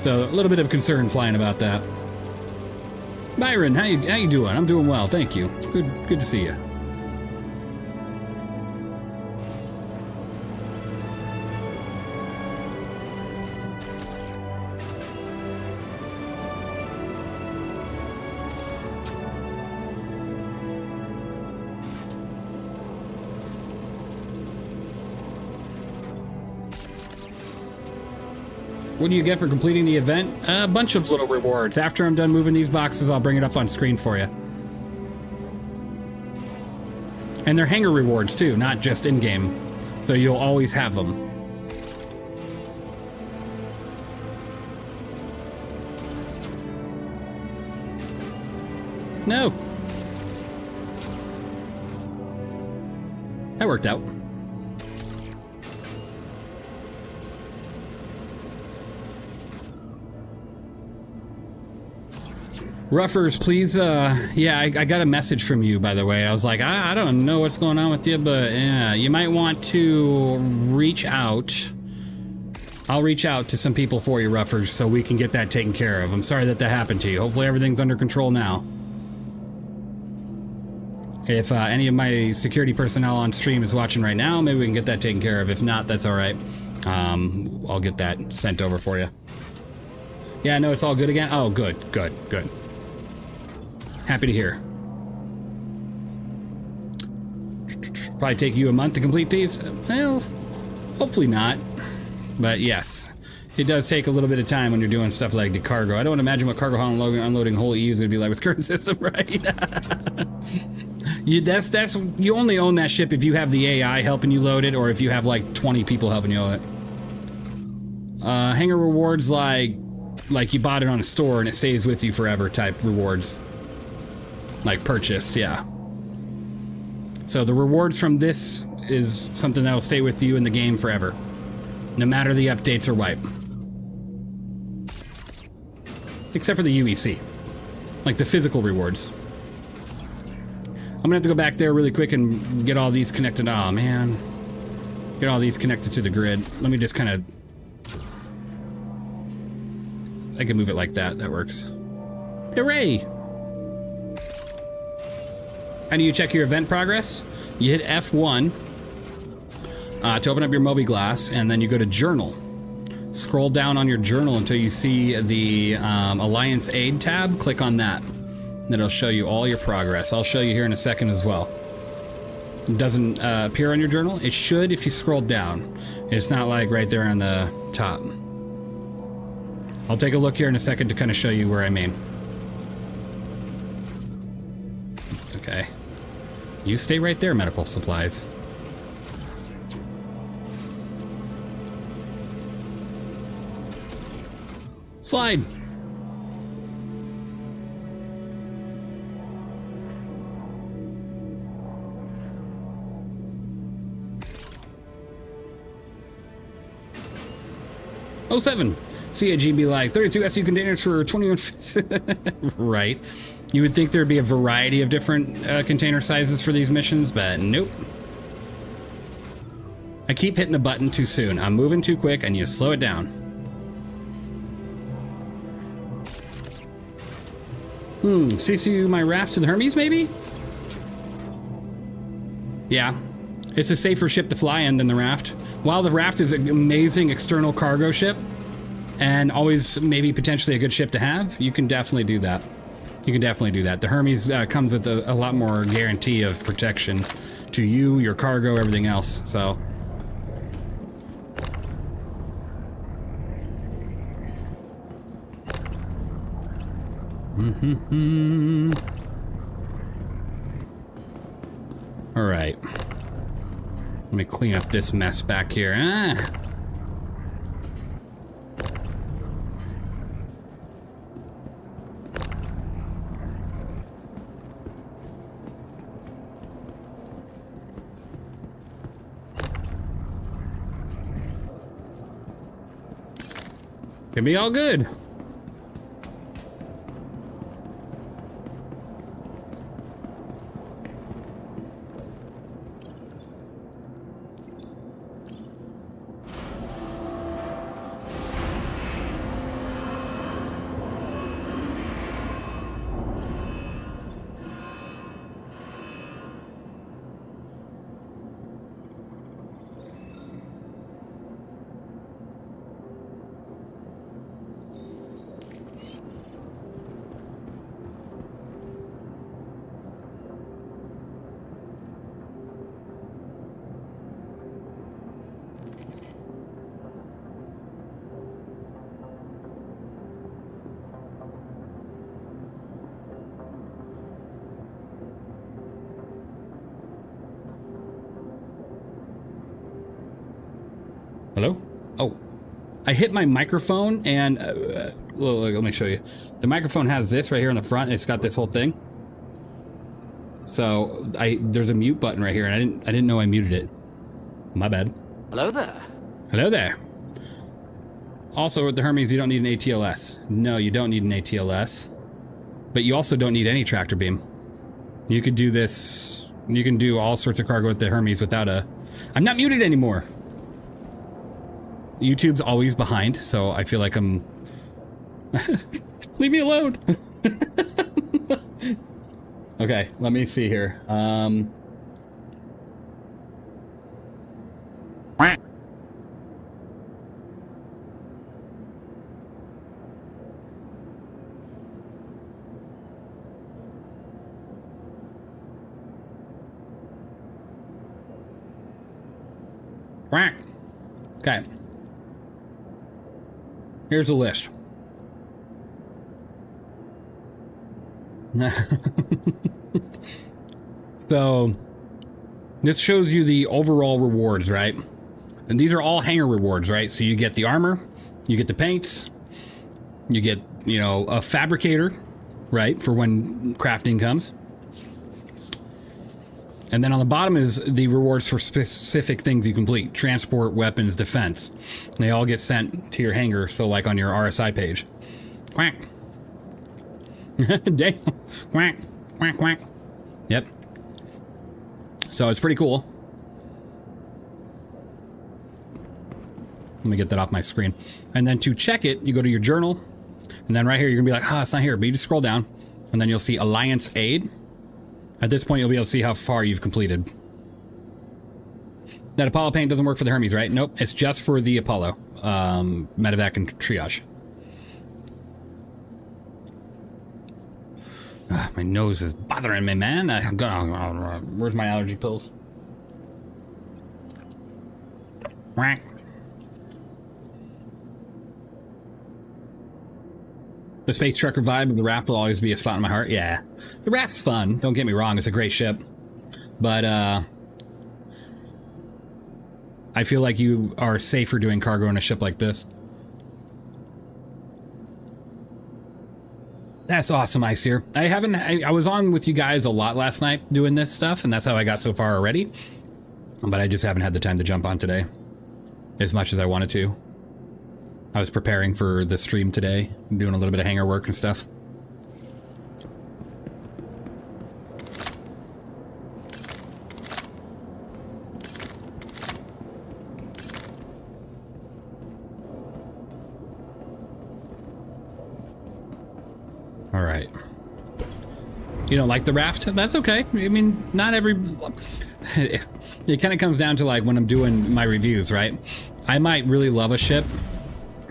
So a little bit of concern flying about that. Byron, how you doing? I'm doing well, thank you. Good to see you. What do you get for completing the event? A bunch of little rewards. After I'm done moving these boxes, I'll bring it up on screen for you. And they're hanger rewards too, not just in-game. So you'll always have them. No. That worked out. Ruffers, please, yeah, I got a message from you, by the way. I was like, I don't know what's going on with you, but yeah, you might want to reach out. I'll reach out to some people for you, Ruffers, so we can get that taken care of. I'm sorry that happened to you. Hopefully everything's under control now. If any of my security personnel on stream is watching right now, maybe we can get that taken care of. If not, that's all right. I'll get that sent over for you. Yeah, no, it's all good again? Oh, good. Happy to hear. Probably take you a month to complete these? Well, hopefully not. But yes, it does take a little bit of time when you're doing stuff like the cargo. I don't imagine what cargo unloading whole EU is going to be like with current system, right? You only own that ship if you have the AI helping you load it, or if you have like 20 people helping you load it. Hanger rewards like you bought it on a store and it stays with you forever type rewards. Like purchased, yeah. So the rewards from this is something that will stay with you in the game forever. No matter the updates or wipe. Except for the UEC. Like the physical rewards. I'm gonna have to go back there really quick and get all these connected. Oh man. Get all these connected to the grid. Let me just kind of... I can move it like that. That works. Hooray! How do you check your event progress? You hit F1 to open up your Moby Glass, and then you go to Journal. Scroll down on your journal until you see the Alliance Aid tab. Click on that. And it'll show you all your progress. I'll show you here in a second as well. It doesn't appear on your journal. It should if you scroll down. It's not like right there on the top. I'll take a look here in a second to kind of show you where I mean. Okay. You stay right there, medical supplies. Slide. Oh, 07. CAG like 32 SU containers for 21. Right. You would think there'd be a variety of different container sizes for these missions, but nope. I keep hitting the button too soon. I'm moving too quick. I need to slow it down. CCU my raft to the Hermes, maybe? Yeah. It's a safer ship to fly in than the raft. While the raft is an amazing external cargo ship, and always maybe potentially a good ship to have, you can definitely do that. You can definitely do that. The Hermes comes with a lot more guarantee of protection to you, your cargo, everything else, so... All right. Let me clean up this mess back here. Can be all good. Hello? Oh, I hit my microphone and look, let me show you. The microphone has this right here in the front. It's got this whole thing. So there's a mute button right here, and I didn't know I muted it. My bad. Hello there. Hello there. Also, with the Hermes, you don't need an ATLS. No, you don't need an ATLS. But you also don't need any tractor beam. You could do this. You can do all sorts of cargo with the Hermes without a... I'm not muted anymore. YouTube's always behind, so I feel like I'm... Leave me alone! Okay, let me see here. Okay. Here's a list. So, this shows you the overall rewards, right? And these are all hanger rewards, right? So you get the armor, you get the paints, you get, you know, a fabricator, right? For when crafting comes. And then on the bottom is the rewards for specific things you complete. Transport, weapons, defense. And they all get sent to your hangar, so like on your RSI page. Quack. Damn. Quack. Quack, quack. Yep. So it's pretty cool. Let me get that off my screen. And then to check it, you go to your journal. And then right here, you're gonna be like, it's not here. But you just scroll down. And then you'll see Alliance Aid. At this point, you'll be able to see how far you've completed. That Apollo paint doesn't work for the Hermes, right? Nope, it's just for the Apollo. Medevac and triage. My nose is bothering me, man. I'm gonna... where's my allergy pills? Quack. The space trucker vibe of the raft will always be a spot in my heart. Yeah. The raft's fun. Don't get me wrong. It's a great ship. But, I feel like you are safer doing cargo in a ship like this. That's awesome, icear. I was on with you guys a lot last night doing this stuff, and that's how I got so far already. But I just haven't had the time to jump on today as much as I wanted to. I was preparing for the stream today, doing a little bit of hangar work and stuff. All right. You don't like the raft? That's okay. I mean, not every... It kind of comes down to like when I'm doing my reviews, right? I might really love a ship,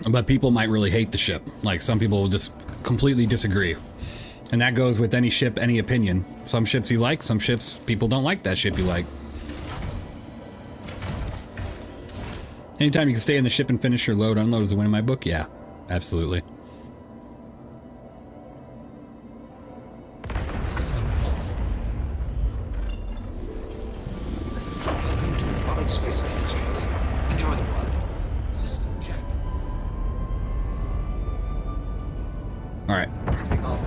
but people might really hate the ship. Like some people will just completely disagree. And that goes with any ship, any opinion. Some ships you like, some ships people don't like that ship you like. Anytime you can stay in the ship and finish your load, unload is a win in my book. Yeah, absolutely. System off. Welcome to Robert Space Industries. Enjoy the ride. System check. All right. Take off.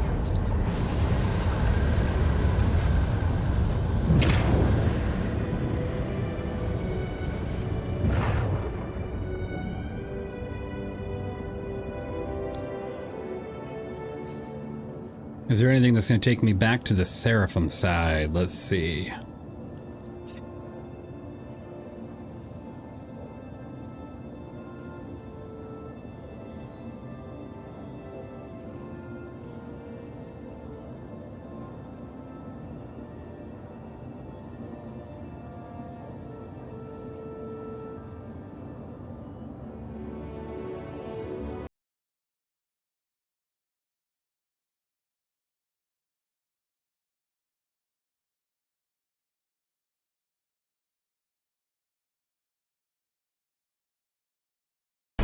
Is there anything that's going to take me back to the Seraphim side? Let's see.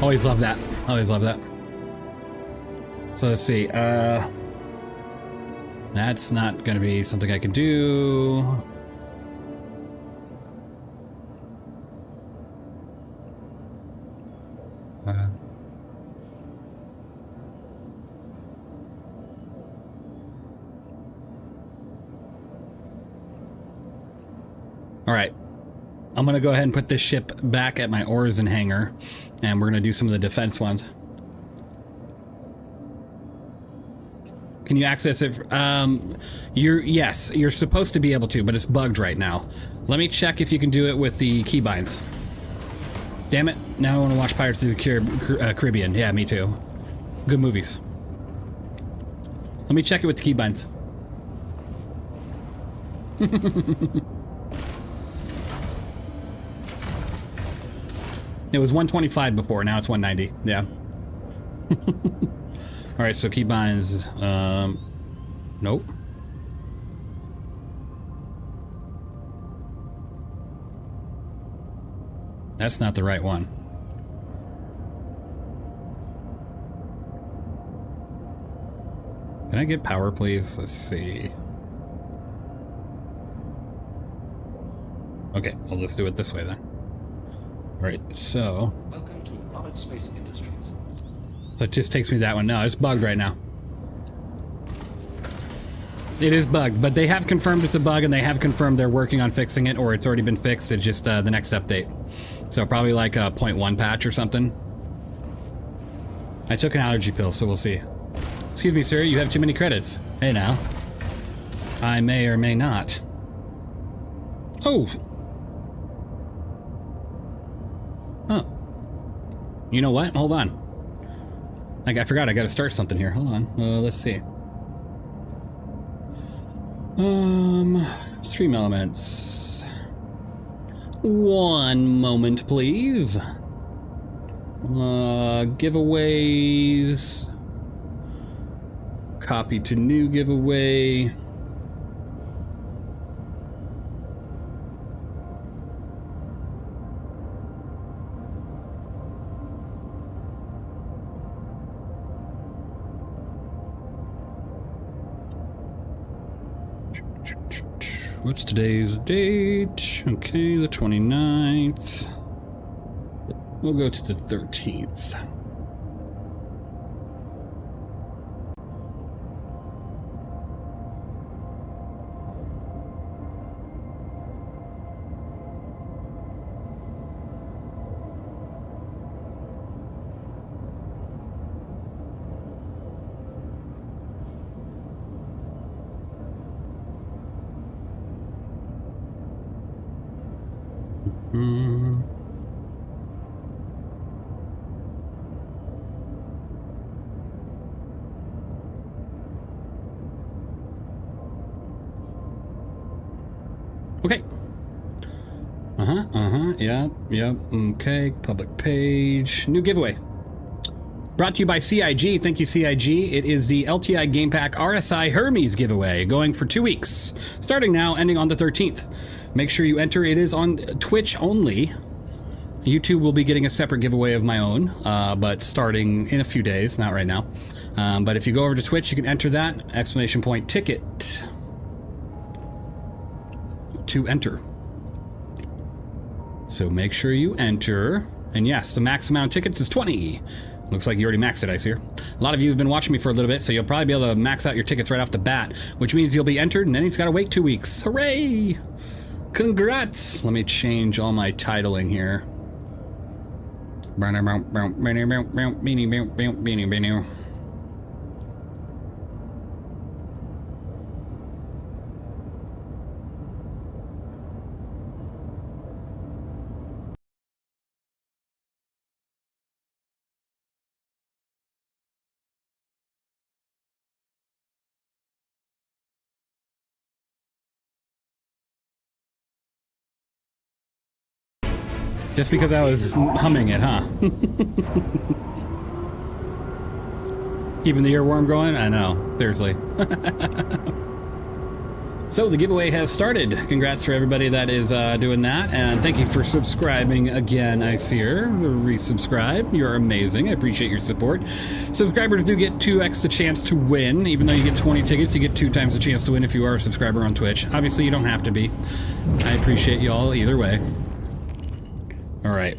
Always love that. Always love that. So let's see. That's not going to be something I can do. All right. I'm going to go ahead and put this ship back at my Orzen hangar, and we're going to do some of the defense ones. Can you access it? Yes, you're supposed to be able to, but it's bugged right now. Let me check if you can do it with the keybinds. Damn it, now I want to watch Pirates of the Caribbean. Yeah, me too. Good movies. Let me check it with the keybinds. It was 125 before, now it's 190. Yeah. All right, so keybinds. Nope. That's not the right one. Can I get power, please? Let's see. Okay, well, let's do it this way then. Right, so... Welcome to Robert Space Industries. So it just takes me that one. No, it's bugged right now. It is bugged, but they have confirmed it's a bug, and they have confirmed they're working on fixing it, or it's already been fixed. It's just the next update. So probably like a 0.1 patch or something. I took an allergy pill, so we'll see. Excuse me, sir, you have too many credits. Hey now. I may or may not. Oh! Oh. You know what? Hold on. I forgot, I gotta start something here. Hold on. Let's see. Stream elements. One moment, please. Giveaways. Copy to new giveaway. What's today's date? Okay, the 29th. We'll go to the 13th. Okay. Yep. Okay. Public page. New giveaway. Brought to you by CIG. Thank you, CIG. It is the LTI Game Pack RSI Hermes giveaway, going for 2 weeks, starting now, ending on the 13th. Make sure you enter. It is on Twitch only. YouTube will be getting a separate giveaway of my own, but starting in a few days, not right now. But if you go over to Twitch, you can enter that, exclamation point ticket, to enter. So make sure you enter. And yes, the max amount of tickets is 20. Looks like you already maxed it, icear. A lot of you have been watching me for a little bit, so you'll probably be able to max out your tickets right off the bat, which means you'll be entered, and then you've got to wait 2 weeks. Hooray! Congrats! Let me change all my titling here. Just because I was humming it, huh? Keeping the earworm going? I know, seriously. So the giveaway has started. Congrats for everybody that is doing that, and thank you for subscribing again, icear. Resubscribe. You're amazing. I appreciate your support. Subscribers do get 2x the chance to win. Even though you get 20 tickets, you get 2 times the chance to win if you are a subscriber on Twitch. Obviously, you don't have to be. I appreciate y'all either way. All right.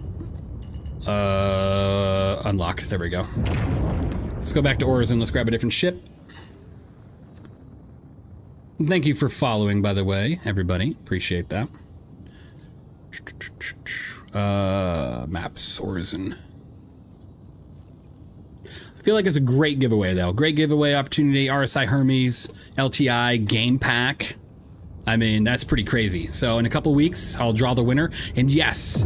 Unlock. There we go. Let's go back to Origin. Let's grab a different ship. Thank you for following, by the way, everybody. Appreciate that. Maps, Origin. I feel like it's a great giveaway, though. Great giveaway opportunity. RSI Hermes, LTI, Game Pack. I mean, that's pretty crazy. So in a couple weeks, I'll draw the winner. And yes,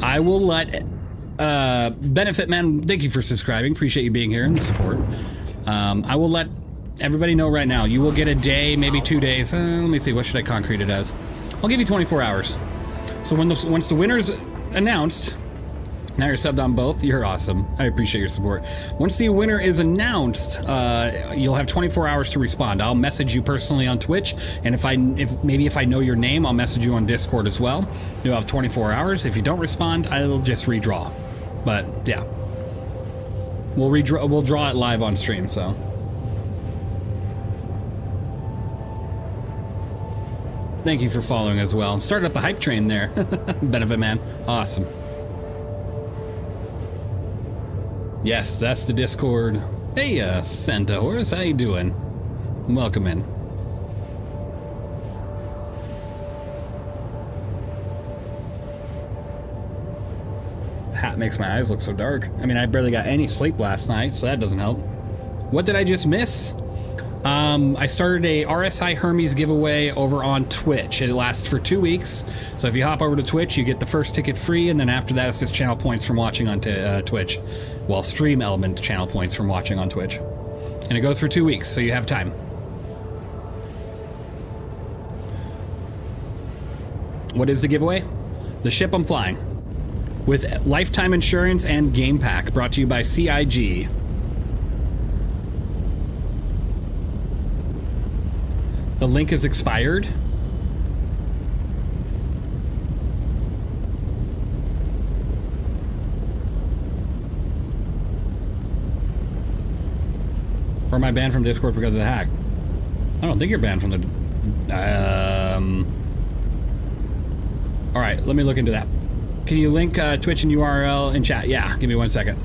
I will let Benefit Man, thank you for subscribing. Appreciate you being here and the support. I will let everybody know right now. You will get a day, maybe 2 days. Let me see, what should I concrete it as? I'll give you 24 hours. So once the winner's announced, now you're subbed on both, you're awesome. I appreciate your support. Once the winner is announced, you'll have 24 hours to respond. I'll message you personally on Twitch, and if I know your name, I'll message you on Discord as well. You'll have 24 hours. If you don't respond, I'll just redraw. But yeah, we'll draw it live on stream. So thank you for following as well. Started up a hype train there. Benefit Man, awesome. Yes, that's the Discord. Hey, Santa Horse, how you doing? Welcome in. Hat makes my eyes look so dark. I mean, I barely got any sleep last night, so that doesn't help. What did I just miss? I started a RSI Hermes giveaway over on Twitch. It lasts for 2 weeks. So if you hop over to Twitch, you get the first ticket free, and then after that, it's just channel points from watching on Twitch. Well, stream element channel points from watching on Twitch. And it goes for 2 weeks, so you have time. What is the giveaway? The ship I'm flying. With lifetime insurance and game pack, brought to you by CIG. The link is expired. Or am I banned from Discord because of the hack? I don't think you're banned from the... Alright, let me look into that. Can you link Twitch and URL in chat? Yeah, give me 1 second.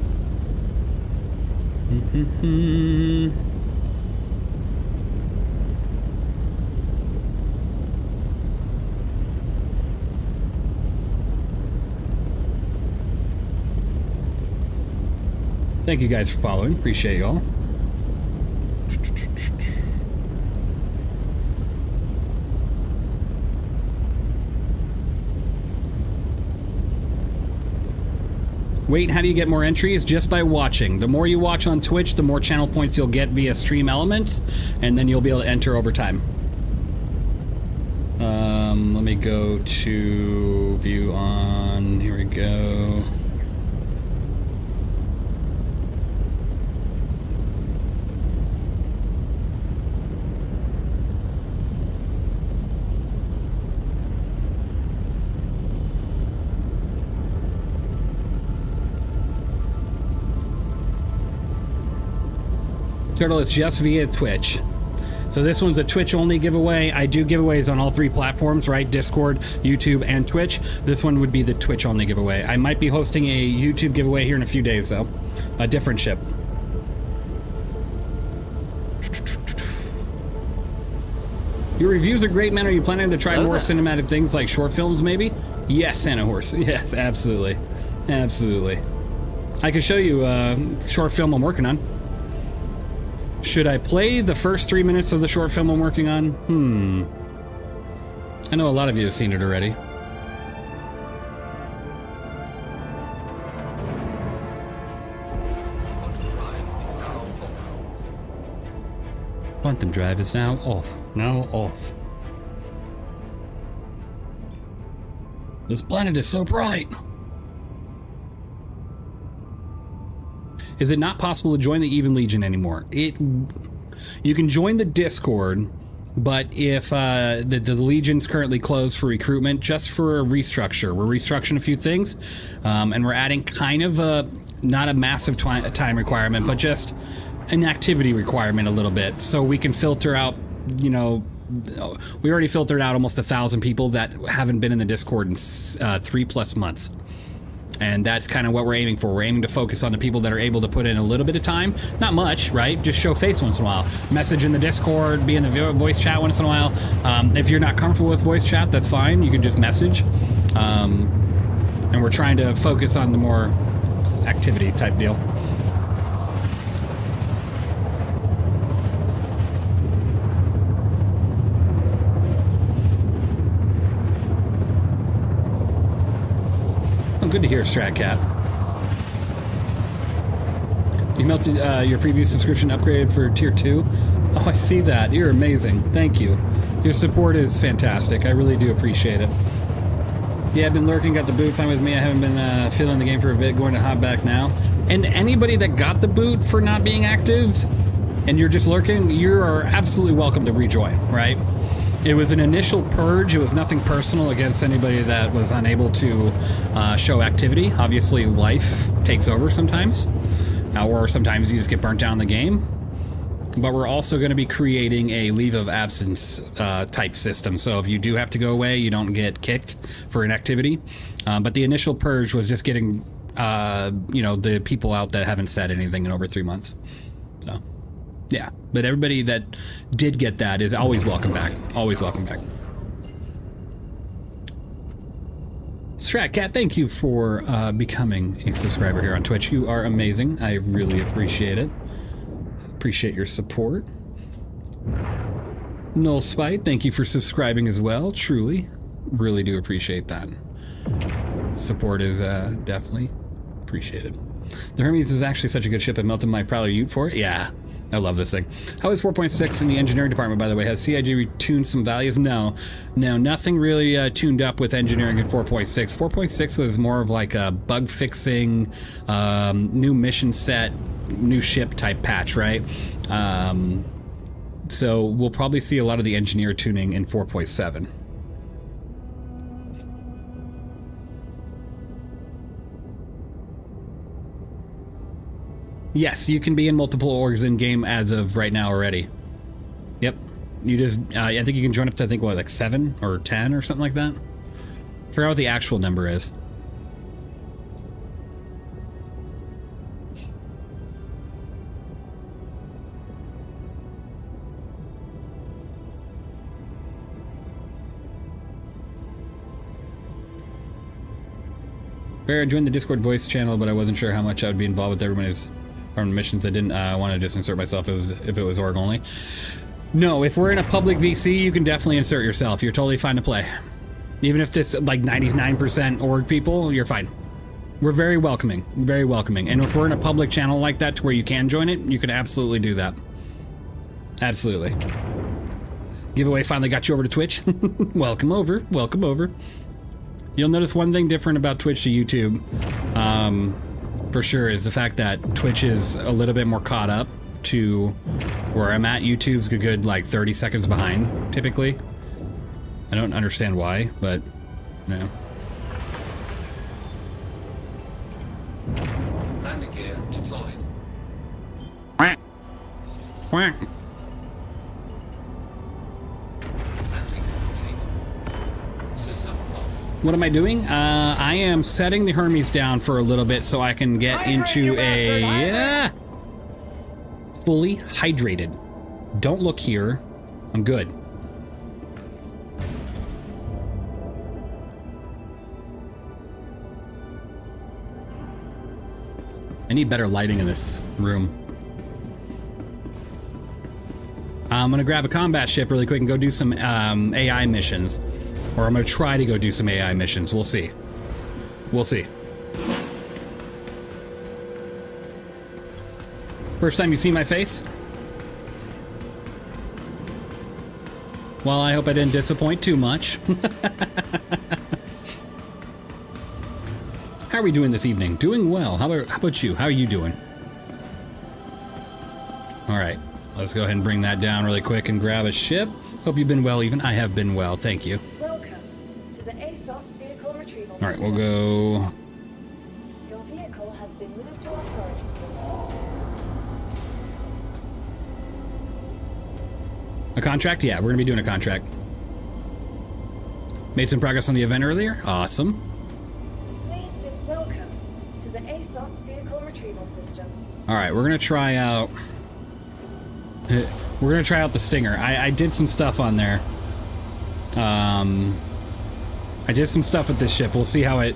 Thank you guys for following. Appreciate y'all. Wait, how do you get more entries? Just by watching. The more you watch on Twitch, the more channel points you'll get via stream elements, and then you'll be able to enter over time. Let me go to view on. Here we go. Turtle, it's just via Twitch. So this one's a Twitch-only giveaway. I do giveaways on all 3 platforms, right? Discord, YouTube, and Twitch. This one would be the Twitch-only giveaway. I might be hosting a YouTube giveaway here in a few days, though. A different ship. Your reviews are great, man. Are you planning to try more cinematic things like short films, maybe? Yes, Santa Horse. Yes, absolutely. Absolutely. I can show you a short film I'm working on. Should I play the first 3 minutes of the short film I'm working on? I know a lot of you have seen it already. Quantum drive is now off. Now off. This planet is so bright. Is it not possible to join the Even Legion anymore? You can join the Discord, but if the Legion's currently closed for recruitment, just for a restructure. We're restructuring a few things, and we're adding kind of a, not a massive time requirement, but just an activity requirement a little bit, so we can filter out, you know, we already filtered out almost 1,000 people that haven't been in the Discord in 3+ months. And that's kind of what we're aiming for. We're aiming to focus on the people that are able to put in a little bit of time. Not much, right? Just show face once in a while. Message in the Discord, be in the voice chat once in a while. If you're not comfortable with voice chat, that's fine. You can just message. And we're trying to focus on the more activity type deal. Good to hear, Stratcat. You melted your previous subscription upgraded for tier 2. Oh, I see that. You're amazing. Thank you. Your support is fantastic. I really do appreciate it. Yeah, I've been lurking, got the boot, fine with me. I haven't been feeling the game for a bit, going to hop back now. And anybody that got the boot for not being active, and you're just lurking, you are absolutely welcome to rejoin, right? It was an initial purge. It was nothing personal against anybody that was unable to show activity. Obviously, life takes over sometimes, or sometimes you just get burnt down in the game. But we're also going to be creating a leave of absence type system. So if you do have to go away, you don't get kicked for inactivity. But the initial purge was just getting, you know, the people out that haven't said anything in over 3 months. So. Yeah, but everybody that did get that is always welcome back. Always welcome back. Stratcat, thank you for becoming a subscriber here on Twitch. You are amazing. I really appreciate it. Appreciate your support. Null Spite, thank you for subscribing as well. Truly, really do appreciate that. Support is definitely appreciated. The Hermes is actually such a good ship. I melted my Prowler Ute for it. Yeah. I love this thing. How is 4.6 in the engineering department, by the way? Has CIG retuned some values? No, nothing really tuned up with engineering at 4.6. 4.6 was more of like a bug fixing, new mission set, new ship type patch, right? So we'll probably see a lot of the engineer tuning in 4.7. Yes, you can be in multiple orgs in game as of right now already. Yep. You just, I think you can join up to, I think, what, like 7 or 10 or something like that? I forgot what the actual number is. I joined the Discord voice channel, but I wasn't sure how much I would be involved with everybody's missions. I didn't want to just insert myself if it was org only. No, if we're in a public VC, you can definitely insert yourself. You're totally fine to play. Even if it's like 99% org people, you're fine. We're very welcoming, very welcoming. And if we're in a public channel like that to where you can join it, you can absolutely do that. Absolutely. Giveaway finally got you over to Twitch. Welcome over, welcome over. You'll notice one thing different about Twitch to YouTube, for sure, is the fact that Twitch is a little bit more caught up to where I'm at. YouTube's a good like 30 seconds behind, typically. I don't understand why, but yeah. Landing gear deployed. Quack. Quack. Landing complete. System off. What am I doing? I am setting the Hermes down for a little bit so I can get into a fully hydrated. Don't look here. I'm good. I need better lighting in this room. I'm gonna grab a combat ship really quick and go do some AI missions. Or I'm gonna try to go do some AI missions. We'll see. We'll see. First time you see my face? Well, I hope I didn't disappoint too much. How are we doing this evening? Doing well. How about you? How are you doing? All right, let's go ahead and bring that down really quick and grab a ship. Hope you've been well, even. I have been well, thank you. Welcome to the ASOC vehicle retrieval All right, system. we'll go. Your vehicle has been moved to our storage facility. A contract? Yeah, we're gonna be doing a contract. Made some progress on the event earlier. Awesome. Please welcome to the ASOC vehicle retrieval system. All right, we're gonna try out. We're gonna try out the Stinger. I did some stuff on there. I did some stuff with this ship. We'll see how it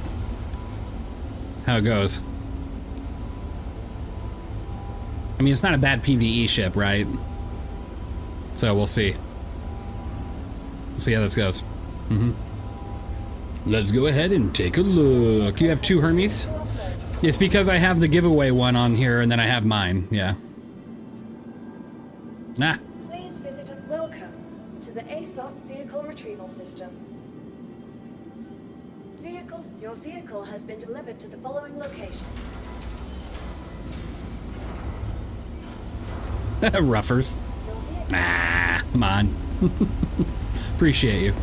goes. I mean, it's not a bad PvE ship, right? So we'll see. We'll see how this goes. Let's go ahead and take a look. You have 2 Hermes? To our storage facility. It's because I have the giveaway one on here and then I have mine. Yeah. Nah. Please visit us. Welcome to the ASOC vehicle retrieval system. Your vehicle has been delivered to the following location. Ruffers. Your vehicle Ah, come on. Appreciate you.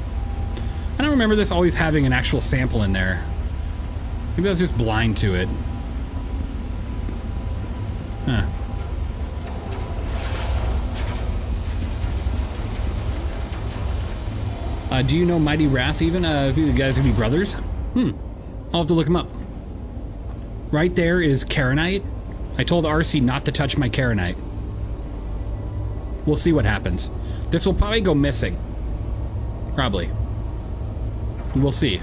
I don't remember this always having an actual sample in there. Maybe I was just blind to it. Huh. Do you know Mighty Wrath even? If you guys could be brothers? I'll have to look him up. Right there is Karenite. I told RC not to touch my Karenite. We'll see what happens. This will probably go missing. Probably. We'll see.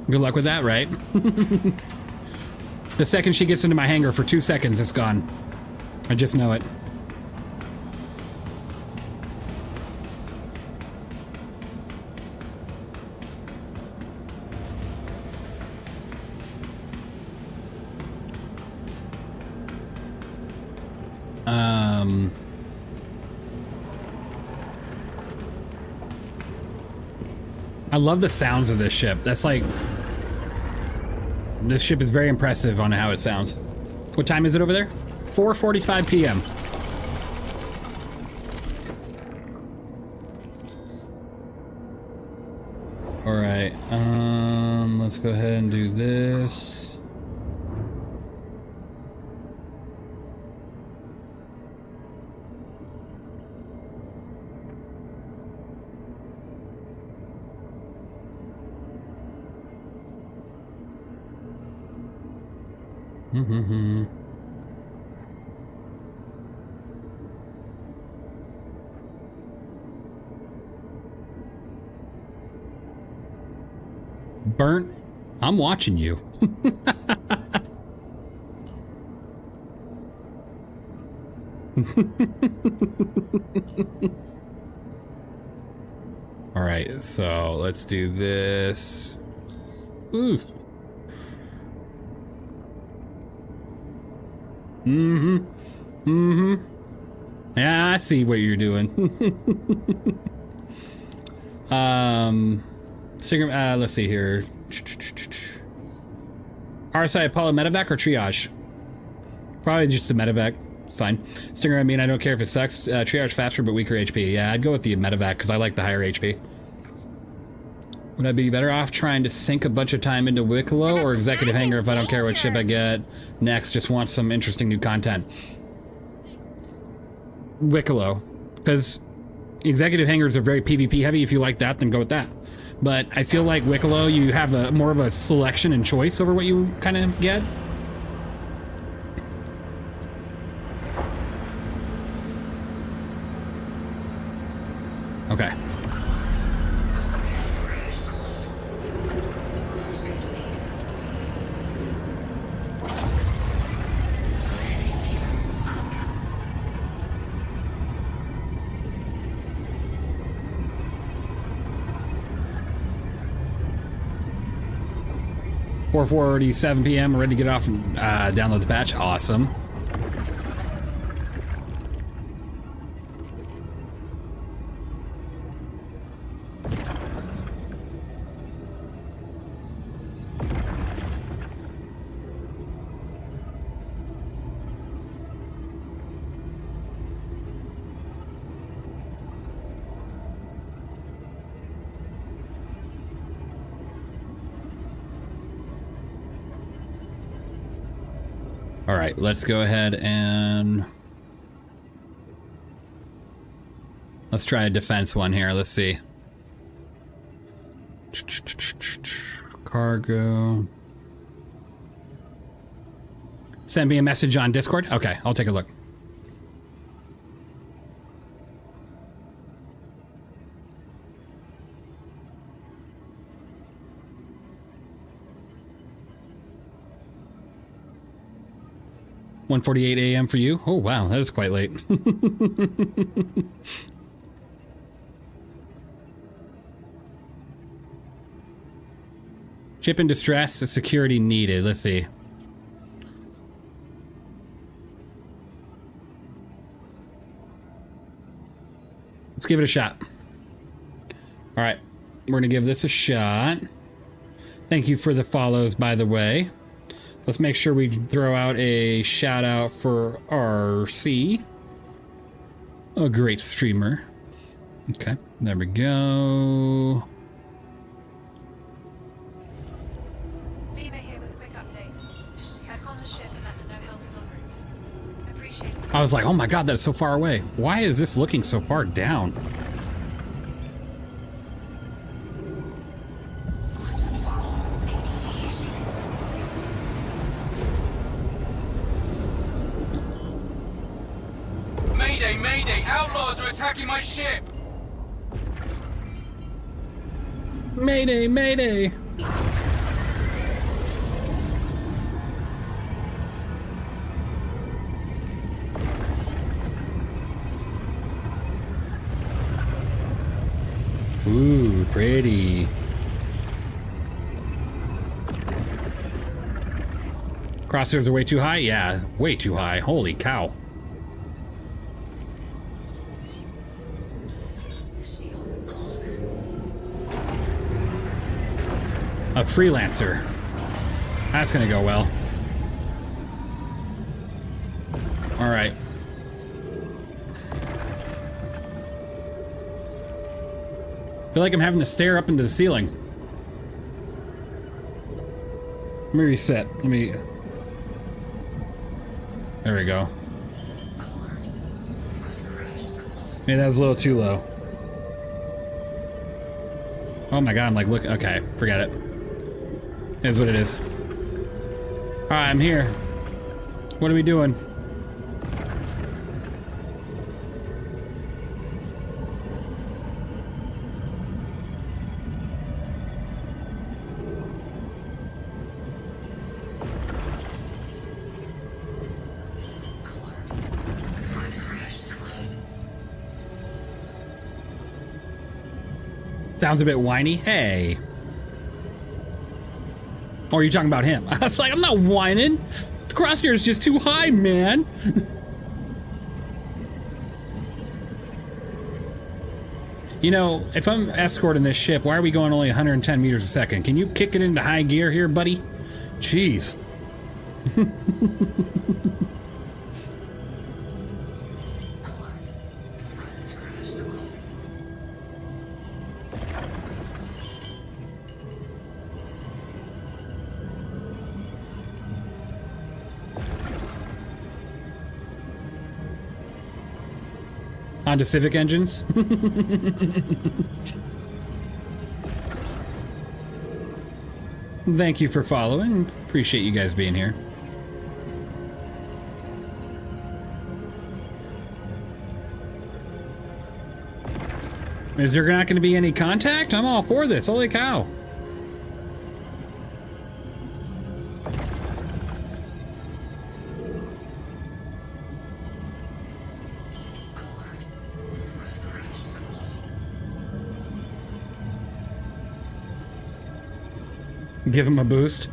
Good luck with that, right? The second she gets into my hangar for 2 seconds, it's gone. I just know it. I love the sounds of this ship. That's like... This ship is very impressive on how it sounds. What time is it over there? 4:45 p.m. All right, let's go ahead and do this. Burnt, I'm watching you. All right, so let's do this. Ooh. Mm-hmm. Mm-hmm. Yeah, I see what you're doing. Let's see here. RSI Apollo medevac or triage? Probably just a medevac. It's fine. Stinger, I mean, I don't care if it sucks. Triage faster but weaker HP. Yeah, I'd go with the medevac because I like the higher HP. Would I be better off trying to sink a bunch of time into Wicklow or Executive Hangar if I don't care what ship I get next? Just want some interesting new content. Wicklow, because Executive Hangars are very PvP heavy. If you like that, then go with that. But I feel like Wicklow, you have more of a selection and choice over what you kind of get. Okay. Or 4:47 p.m. Ready to get off and download the patch. Awesome. All right, let's go ahead and let's try a defense one here. Let's see. Cargo. Send me a message on Discord. Okay, I'll take a look. (1:48 a.m. for you. Oh wow, that is quite late. Ship in distress, security needed. Let's see. Let's give it a shot. All right, we're gonna give this a shot. Thank you for the follows, by the way. Let's make sure we throw out a shout out for RC. A great streamer. Okay, there we go. Lima here with a quick update. Back on the ship and that no help is en route. Appreciate it. I was like, oh my god, that's so far away. Why is this looking so far down? Mayday! Outlaws are attacking my ship! Mayday, mayday! Ooh, pretty. Crosshairs are way too high? Yeah, way too high. Holy cow. A freelancer. That's gonna go well. All right. I feel like I'm having to stare up into the ceiling. Let me reset. Let me... There we go. Maybe that was a little too low. Oh my god, I'm like, look, okay, forget it. It is what it is. Alright, I'm here. What are we doing? Sounds a bit whiny. Hey. Or are you talking about him? I was like, I'm not whining. The crosshair is just too high, man. You know, if I'm escorting this ship, why are we going only 110 meters a second? Can you kick it into high gear here, buddy? Jeez. Honda Civic engines. Thank you for following. Appreciate you guys being here. Is there not going to be any contact? I'm all for this. Holy cow. Give him a boost.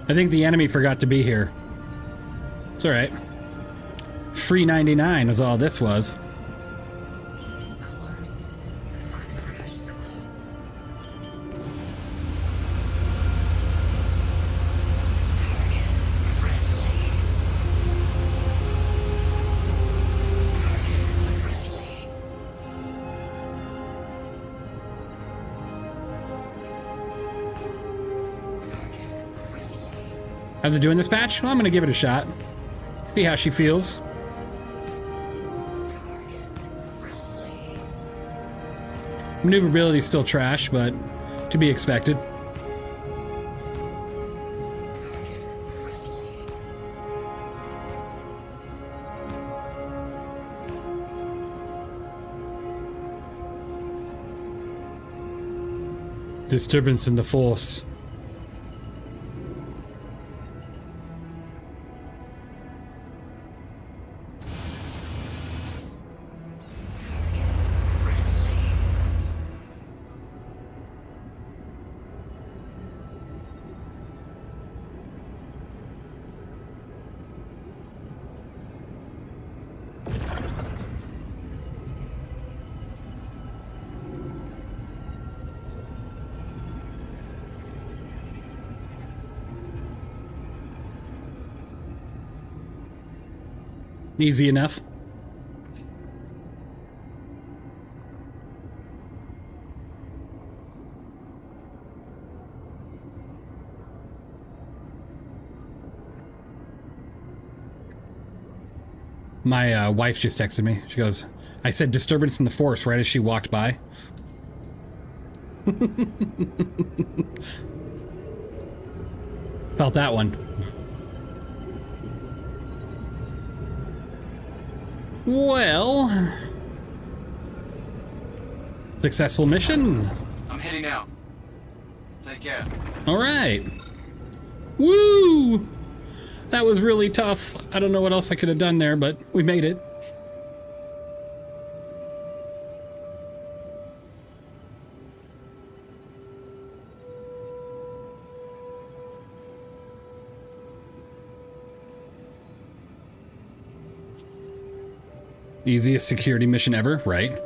I think the enemy forgot to be here. It's all right. Free 99 is all this was. How's it doing this patch? Well, I'm gonna give it a shot. See how she feels. Maneuverability is still trash, but to be expected. Disturbance in the force. Easy enough. My wife just texted me. She goes, I said disturbance in the force right as she walked by. Felt that one. Well, successful mission. I'm heading out. Take care. All right. Woo! That was really tough. I don't know what else I could have done there, but we made it. Easiest security mission ever, right?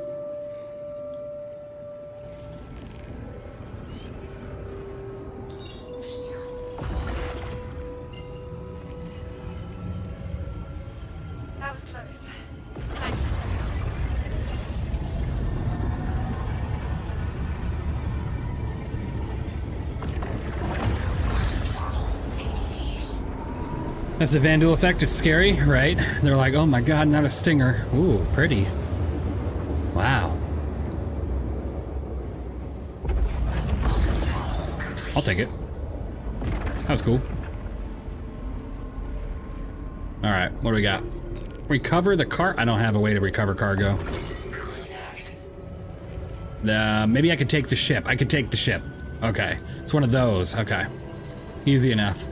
That was close. Thanks for stepping up. That's the Vandal effect. It's scary, right? They're like, oh my god, not a stinger. Ooh, pretty. Wow. I'll take it. That was cool. Alright, what do we got? Recover the car. I don't have a way to recover cargo. Maybe I could take the ship. I could take the ship. Okay. It's one of those. Okay. Easy enough.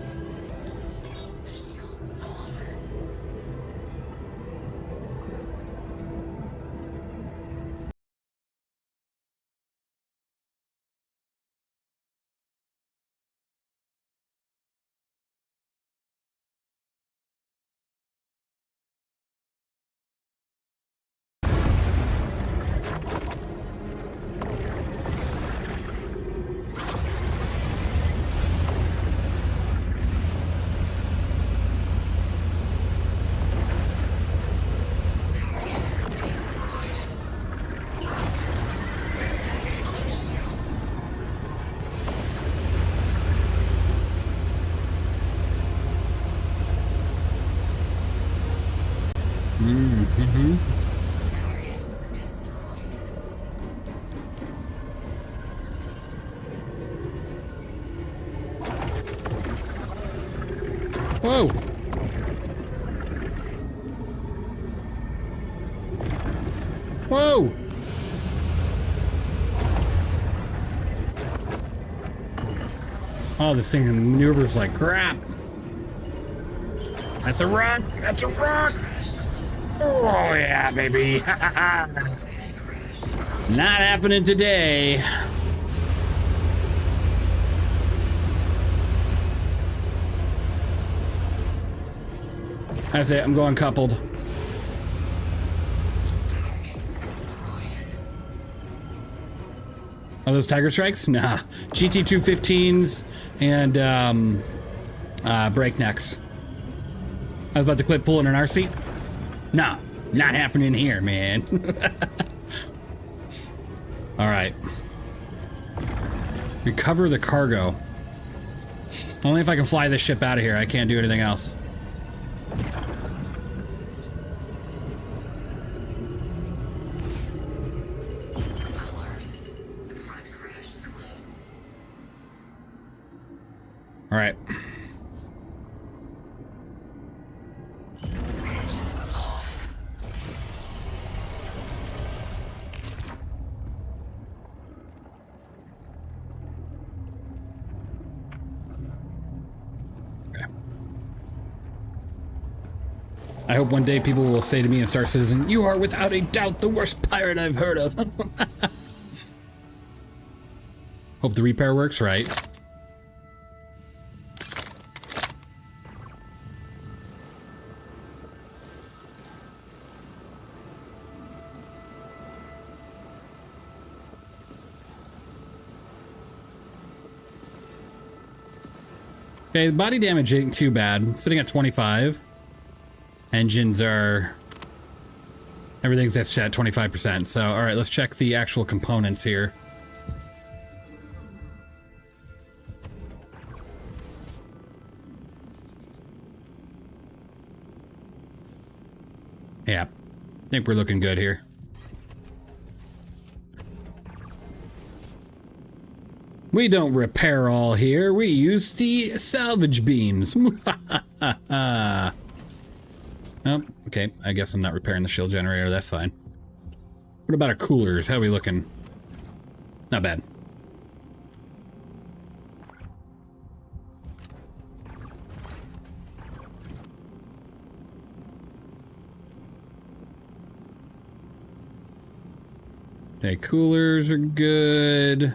Whoa! Whoa! Oh, this thing maneuvers like crap. That's a rock! That's a rock! Oh yeah, baby! Not happening today. That's it, I'm going coupled. Are those Tiger Strikes? Nah. GT215s and breaknecks. I was about to quit pulling an RC. No, not happening here, man. All right. Recover the cargo. Only if I can fly this ship out of here. I can't do anything else. All right. I hope one day people will say to me in Star Citizen, "You are without a doubt the worst pirate I've heard of." Hope the repair works right. Okay, the body damage ain't too bad. Sitting at 25. Engines are... Everything's at 25%. So, alright, let's check the actual components here. Yeah, I think we're looking good here. We don't repair all here. We use the salvage beams. Oh, okay. I guess I'm not repairing the shield generator. That's fine. What about our coolers? How are we looking? Not bad. Okay, coolers are good.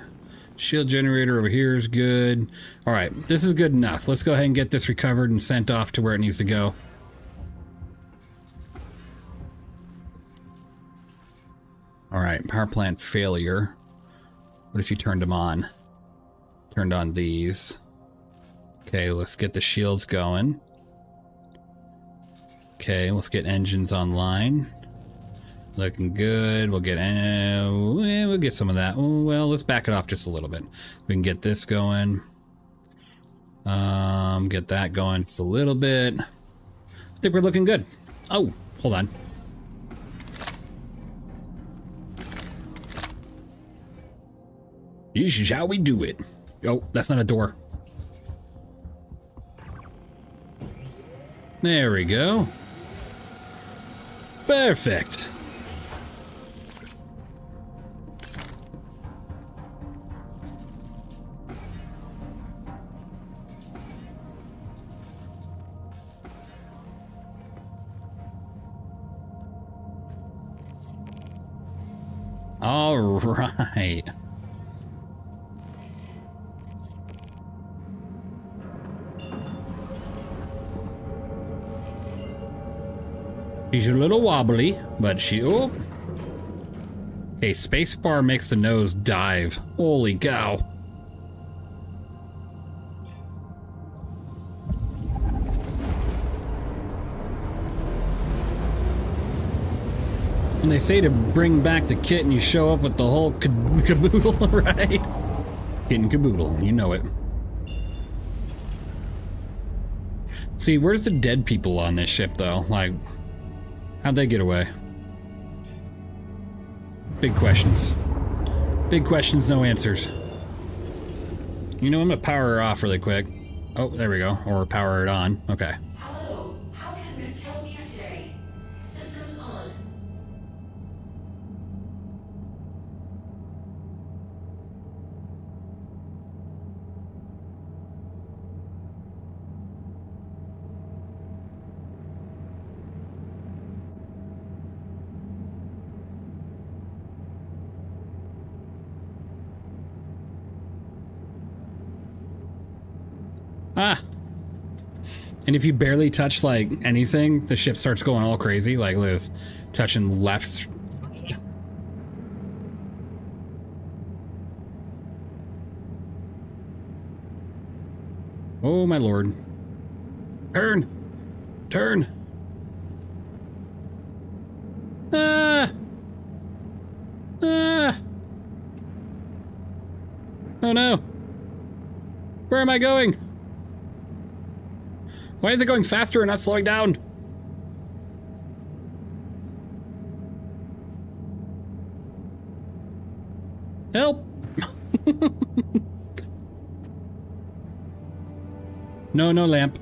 Shield generator over here is good. All right, this is good enough. Let's go ahead and get this recovered and sent off to where it needs to go. All right, power plant failure. What if you turned them on? Turned on these. Okay, let's get the shields going. Okay, let's get engines online. Looking good. We'll get some of that. Oh, well, let's back it off just a little bit. We can get this going. Get that going just a little bit. I think we're looking good. Oh, hold on. This is how we do it. Oh, that's not a door. There we go. Perfect. All right. She's a little wobbly, but she... Oh! Okay, spacebar makes the nose dive. Holy cow. And they say to bring back the kit and you show up with the whole caboodle, right? Kit and caboodle, you know it. See, where's the dead people on this ship, though? Like, how'd they get away? Big questions. Big questions, no answers. You know, I'm gonna power her off really quick. Oh, there we go. Or power it on. Okay. Hello, how can Miss help you today? Systems on. Ah! And if you barely touch, like, anything, the ship starts going all crazy. Like, look at this. Touching left. Oh, my lord. Turn! Turn! Ah! Ah! Oh no! Where am I going? Why is it going faster and not slowing down? Help! No, no lamp.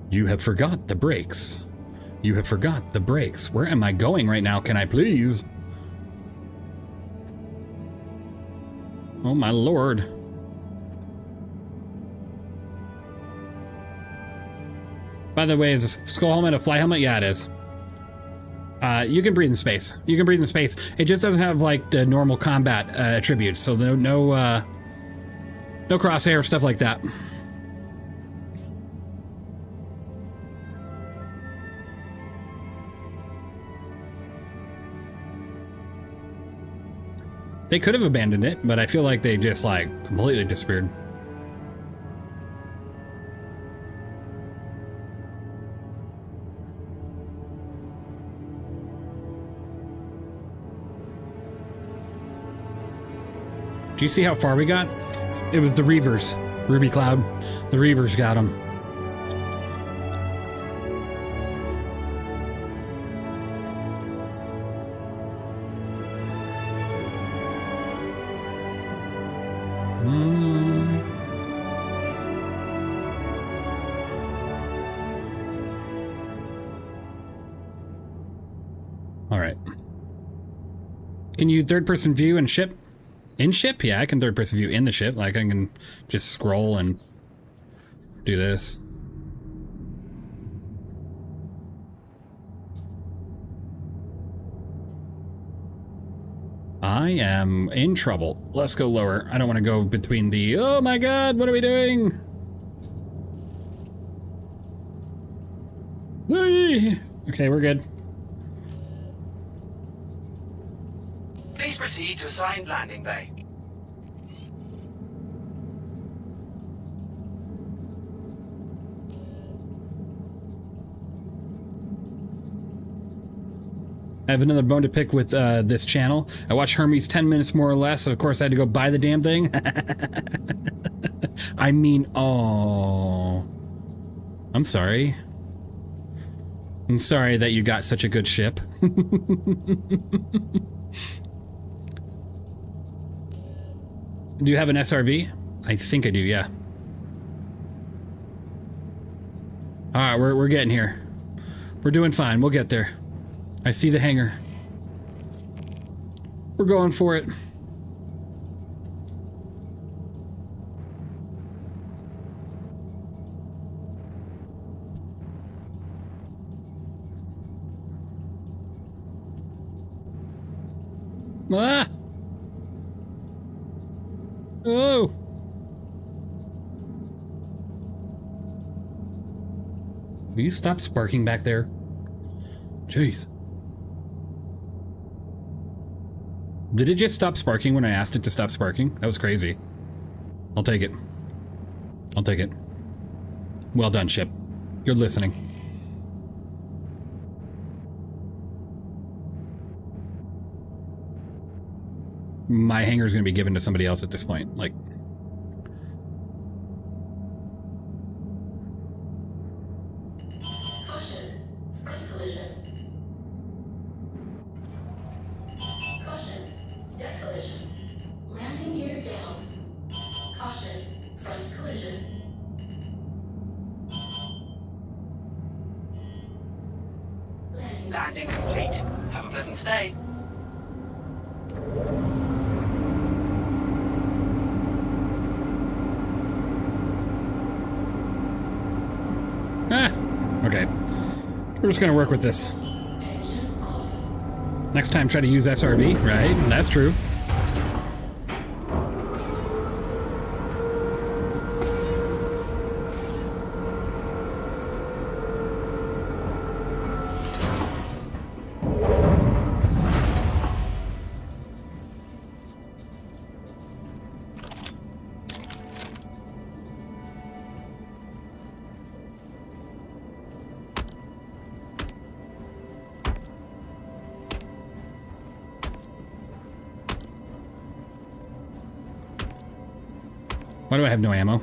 You have forgot the brakes. You have forgot the brakes. Where am I going right now? Can I please? Oh my lord. By the way, is a skull helmet a fly helmet? Yeah, it is. You can breathe in space. You can breathe in space. It just doesn't have like the normal combat attributes, so no crosshair, stuff like that. They could have abandoned it, but I feel like they just like completely disappeared. Do you see how far we got? It was the Reavers. Ruby Cloud. The Reavers got them. All right. Can you third-person view in ship? In ship? Yeah, I can third-person view in the ship. Like, I can just scroll and do this. I am in trouble. Let's go lower. I don't want to go between the... Oh my god, what are we doing? Whee! Okay, we're good. Please proceed to assigned landing bay. I have another bone to pick with this channel. I watched Hermes 10 minutes more or less, so of course I had to go buy the damn thing. I mean, oh. I'm sorry. I'm sorry that you got such a good ship. Do you have an SRV? I think I do, yeah. Alright, we're getting here. We're doing fine, we'll get there. I see the hangar. We're going for it. Ah! Oh! Will you stop sparking back there? Jeez. Did it just stop sparking when I asked it to stop sparking? That was crazy. I'll take it. I'll take it. Well done, ship. You're listening. My hangar's gonna be given to somebody else at this point. Like... Caution, front collision. Caution, deck collision. Landing gear down. Caution, front collision. Landing complete. Have a pleasant stay. Ah, okay. We're just gonna work with this. Engines off. Next time, try to use SRV, right? That's true. Why do I have no ammo?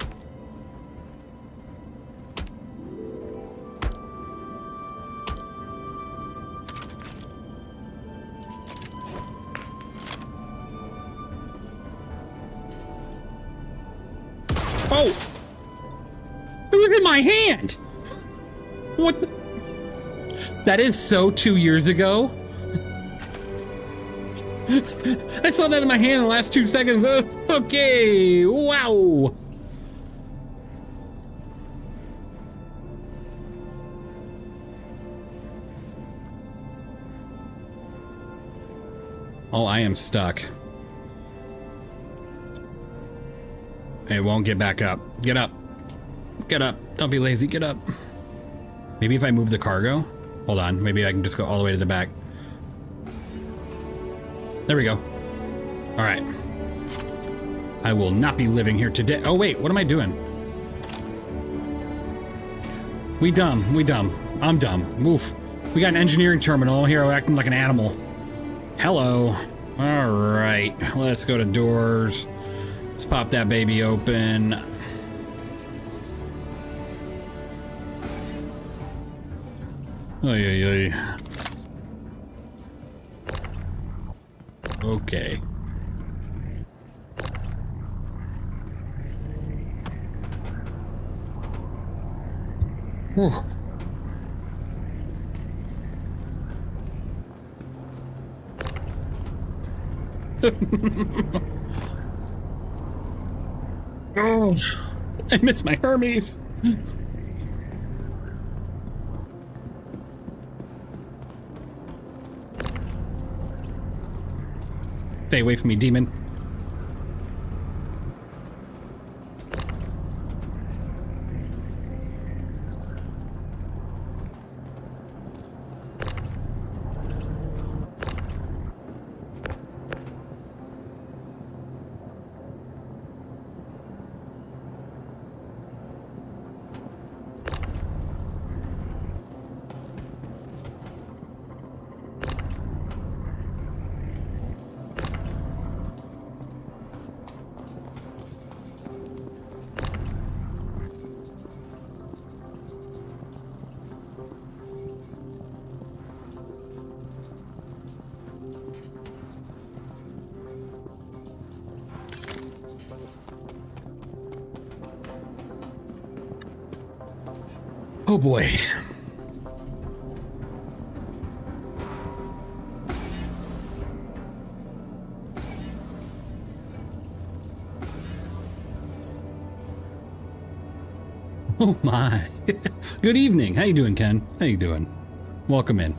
Oh! It was in my hand! What the? That is so 2 years ago. I saw that in my hand in the last 2 seconds. Okay, wow. Oh, I am stuck. It won't get back up. Get up. Get up. Don't be lazy. Get up. Maybe if I move the cargo? Hold on. Maybe I can just go all the way to the back. There we go. All right. I will not be living here today. Oh, wait. What am I doing? We dumb. We dumb. I'm dumb. Oof. We got an engineering terminal here acting like an animal. Hello. All right. Let's go to doors. Let's pop that baby open. Oy, oy, oy. Okay. Whew. Oh, I miss my Hermes. Stay away from me, demon. Oh boy. Oh my. Good evening. How you doing, Ken? How you doing? Welcome in.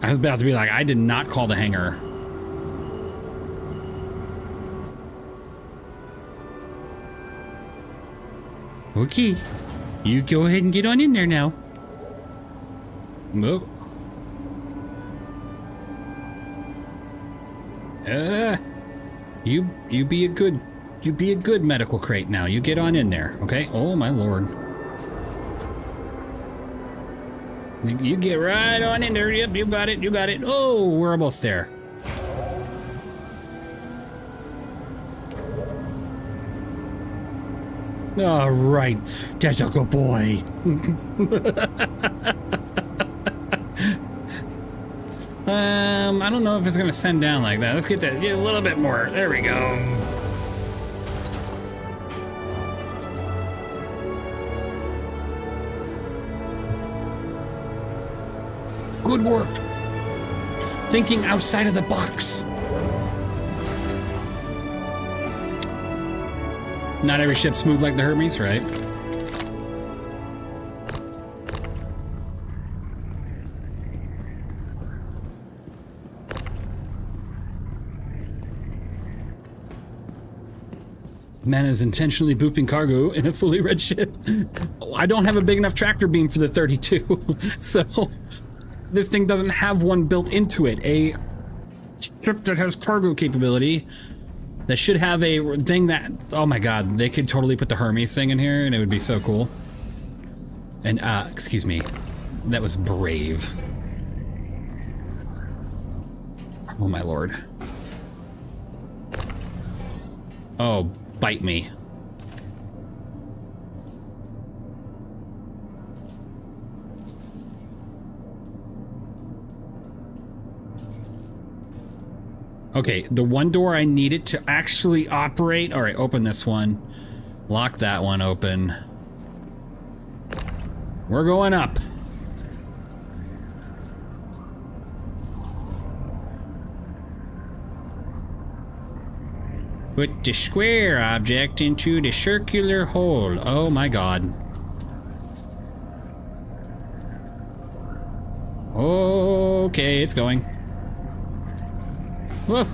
I was about to be like, I did not call the hangar. Okay. You go ahead and get on in there now. Whoa. You be a good medical crate now. You get on in there, okay? Oh my lord. You get right on in there. Yep, you got it. You got it. Oh, we're almost there. All right, that's a good boy. I don't know if it's gonna send down like that. Let's get that a little bit more. There we go. Good work. Thinking outside of the box. Not every ship's smooth like the Hermes, right? Man is intentionally booping cargo in a fully red ship. I don't have a big enough tractor beam for the 32, so this thing doesn't have one built into it. A ship that has cargo capability that should have a thing that, oh my god, they could totally put the Hermes thing in here and it would be so cool. And, excuse me, that was brave. Oh my lord. Oh, bite me. Okay, the one door I needed to actually operate. All right, open this one. Lock that one open. We're going up. Put the square object into the circular hole. Oh my god. Okay, it's going. Whoa.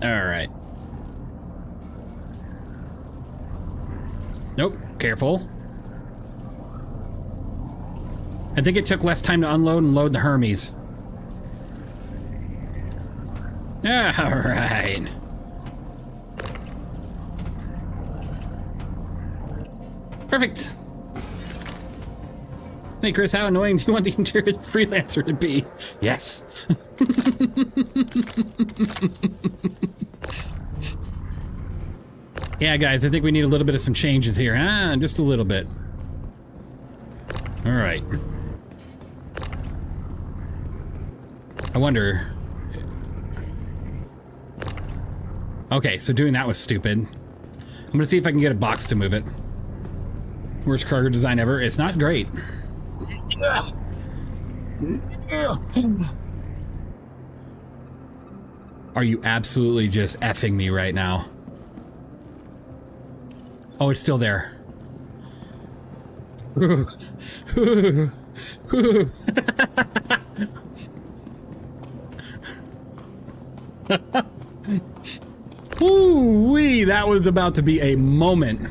All right. Nope, careful. I think it took less time to unload and load the Hermes. All right. Perfect. Hey Chris, how annoying do you want the interior freelancer to be? Yes. Yeah, guys, I think we need a little bit of some changes here. Just a little bit. All right. I wonder. Okay, so doing that was stupid. I'm gonna see if I can get a box to move it. Worst cargo design ever. It's not great. Are you absolutely just effing me right now? Oh, it's still there. Ooh-wee, that was about to be a moment.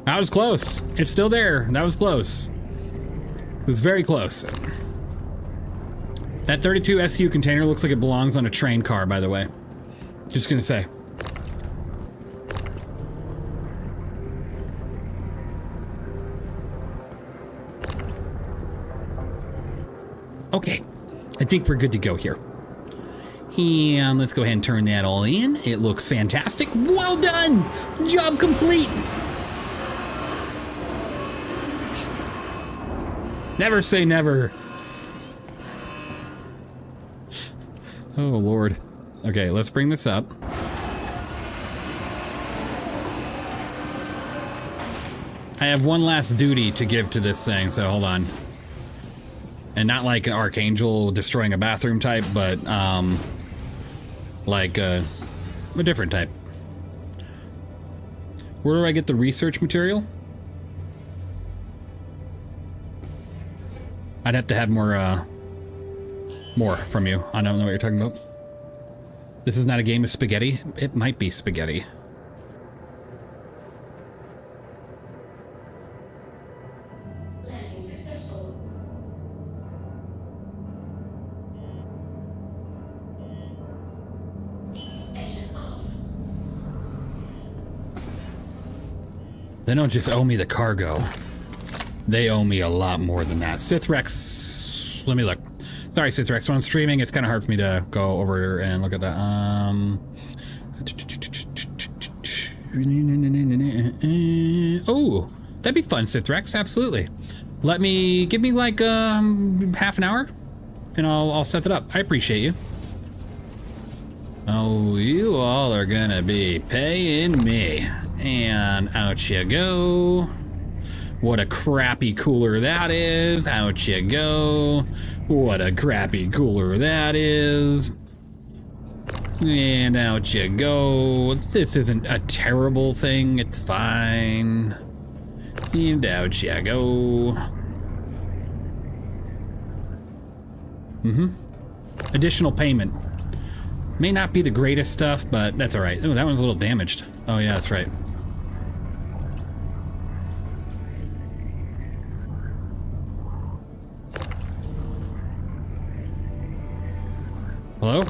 That was close. It's still there. That was close. It was very close. That 32 SU container looks like it belongs on a train car, by the way. Just gonna say. Okay, I think we're good to go here. And let's go ahead and turn that all in. It looks fantastic. Well done! Job complete! Never say never. Oh, Lord. Okay, let's bring this up. I have one last duty to give to this thing, so hold on. And not like an Archangel destroying a bathroom type, but like a different type. Where do I get the research material? I'd have to have more from you. I don't know what you're talking about. This is not a game of spaghetti. It might be spaghetti. Landing successful. Engines off. They don't just owe me the cargo. They owe me a lot more than that. Sithrex, let me look. Sorry, Sithrex, when I'm streaming, it's kind of hard for me to go over and look at that. Oh, that'd be fun, Sithrex, absolutely. Give me like half an hour, and I'll set it up. I appreciate you. Oh, you all are gonna be paying me. And out you go. What a crappy cooler that is. Out you go. What a crappy cooler that is. And out you go. This isn't a terrible thing. It's fine. And out you go. Additional payment. May not be the greatest stuff, but that's all right. Oh, that one's a little damaged. Oh yeah, that's right. Hello?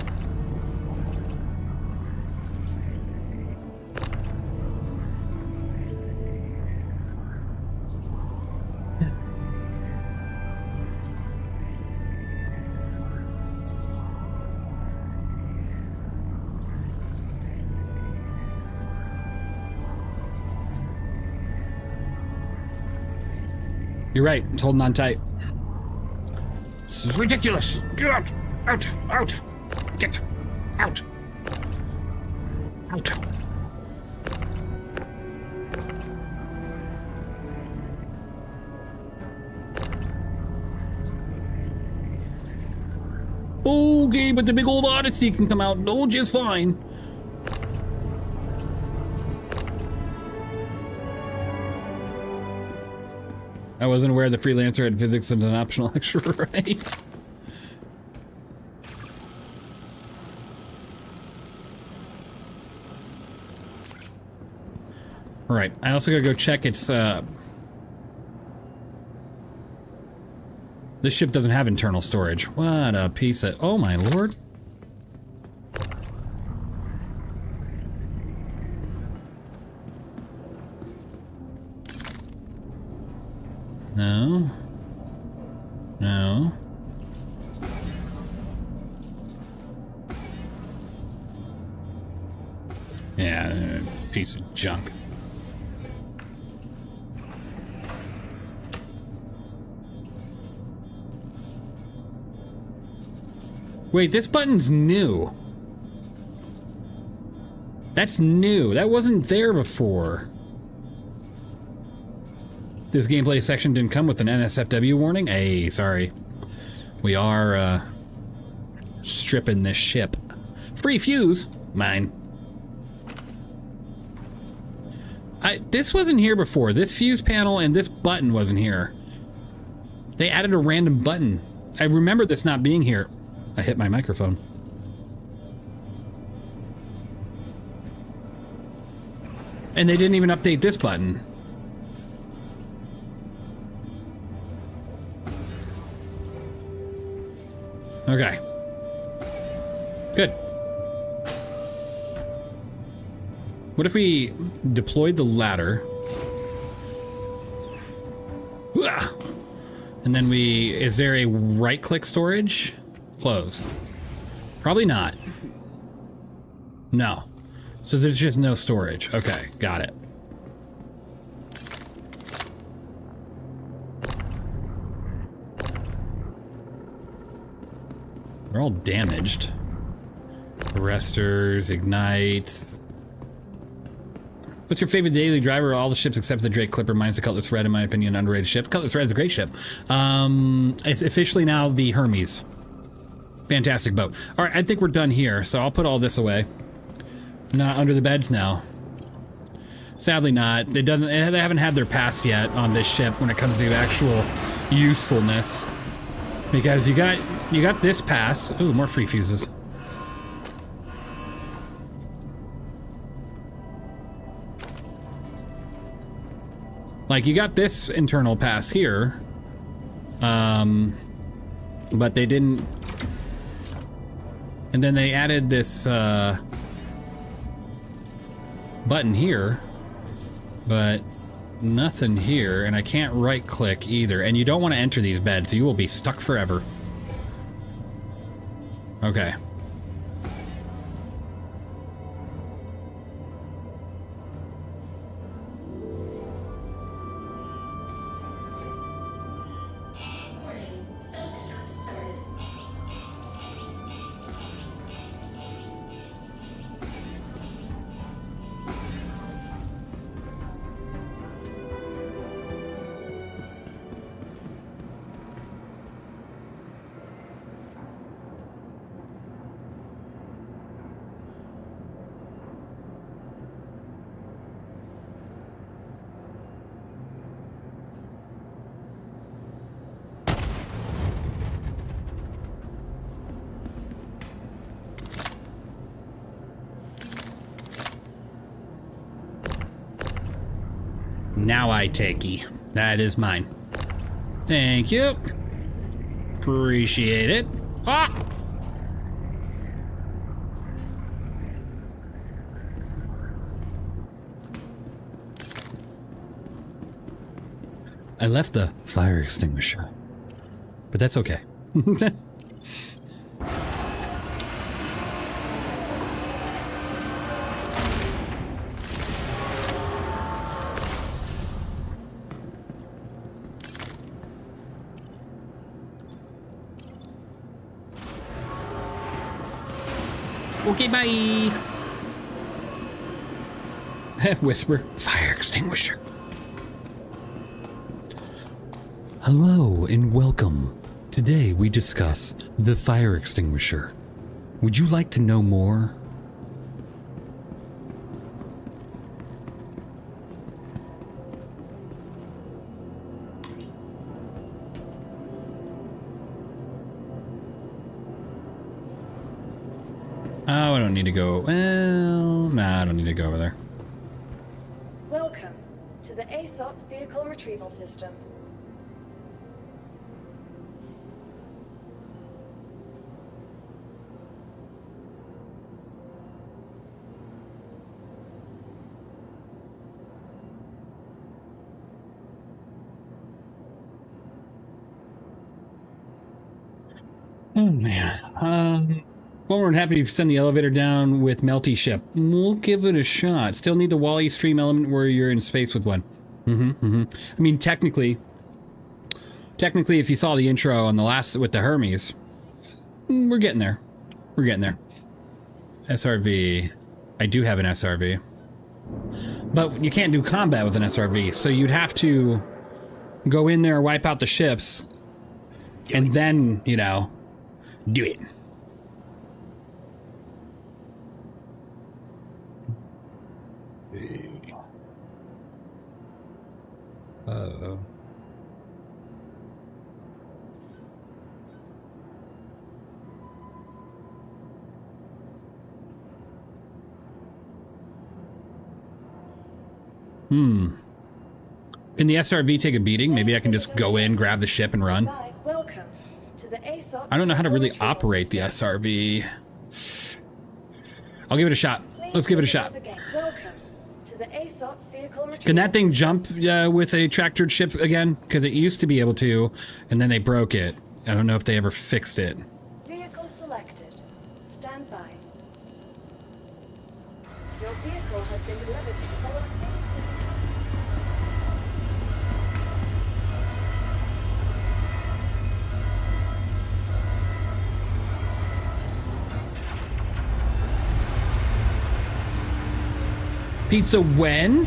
You're right, it's holding on tight. This is ridiculous. Get out! Out! Out! Get out! Out! Okay, but the big old Odyssey can come out just fine. I wasn't aware the freelancer had physics as an optional extra, right? Alright, I also gotta go check its, this ship doesn't have internal storage. What a piece of, oh my lord. No. No. Yeah, piece of junk. Wait, this button's new. That's new. That wasn't there before. This gameplay section didn't come with an NSFW warning? Hey, sorry. We are, stripping this ship. Free fuse. Mine. This wasn't here before. This fuse panel and this button wasn't here. They added a random button. I remember this not being here. I hit my microphone. And they didn't even update this button. Okay. Good. What if we deployed the ladder? And then is there a right-click storage? Close. Probably not. No. So there's just no storage. Okay, got it. They're all damaged. Arresters, ignites. What's your favorite daily driver? All the ships except the Drake Clipper, minus the Cutlass Red, in my opinion, underrated ship. Cutlass Red is a great ship. It's officially now the Hermes. Fantastic boat. All right, I think we're done here, so I'll put all this away. Not under the beds now. Sadly not. They haven't had their pass yet on this ship when it comes to actual usefulness. Because you got this pass. Ooh, more free fuses. Like, you got this internal pass here, but they didn't, and then they added this button here, but nothing here, and I can't right click either, and you don't want to enter these beds, you will be stuck forever. Okay. Now I take ye. That is mine. Thank you. Appreciate it. Ah! I left the fire extinguisher, but that's okay. Okay, bye. Whisper, fire extinguisher. Hello and welcome. Today we discuss the fire extinguisher. Would you like to know more? Oh, I don't need to go. Well, nah, I don't need to go over there. Welcome to the ASOP Vehicle Retrieval System. Oh man. Well, we're happy to send the elevator down with Melty ship. We'll give it a shot. Still need the Wall-E stream element where you're in space with one. I mean, technically, if you saw the intro on the last with the Hermes, we're getting there. We're getting there. SRV. I do have an SRV. But you can't do combat with an SRV, so you'd have to go in there, wipe out the ships, and then, you know, do it. Uh-oh. Can the SRV take a beating? Maybe I can just go in, grab the ship, and run. Welcome to the ASOP. I don't know how to really operate the SRV. I'll give it a shot. Let's give it a shot. Can that thing jump with a tractored ship again? Because it used to be able to, and then they broke it. I don't know if they ever fixed it. Vehicle selected. Stand by. Your vehicle has been delivered to the following base. Pizza when?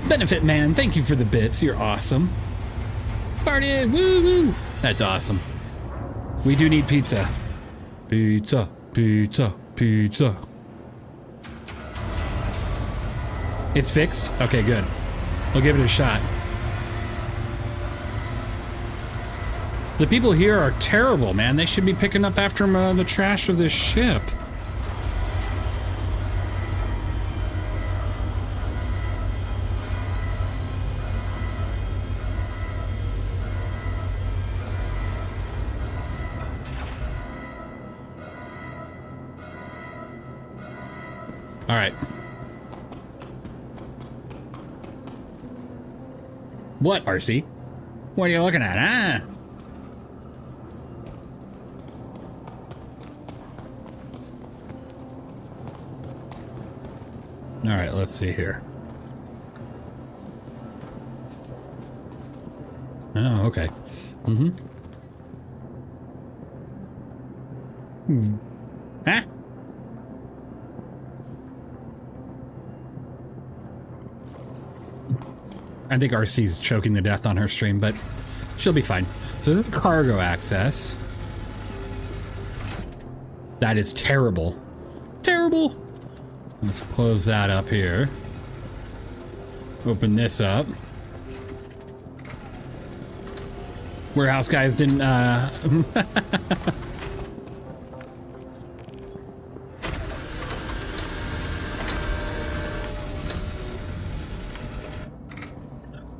Benefit man, thank you for the bits. You're awesome. Party, woo woo. That's awesome. We do need pizza. Pizza, pizza, pizza. It's fixed? Okay, good. We'll give it a shot. The people here are terrible, man. They should be picking up after the trash of this ship. All right. What, RC? What are you looking at, huh? All right, let's see here. Oh, okay. Mm-hmm. Huh? I think RC's choking to death on her stream, but she'll be fine. So cargo access. That is terrible. Terrible. Let's close that up here. Open this up. Warehouse guys didn't,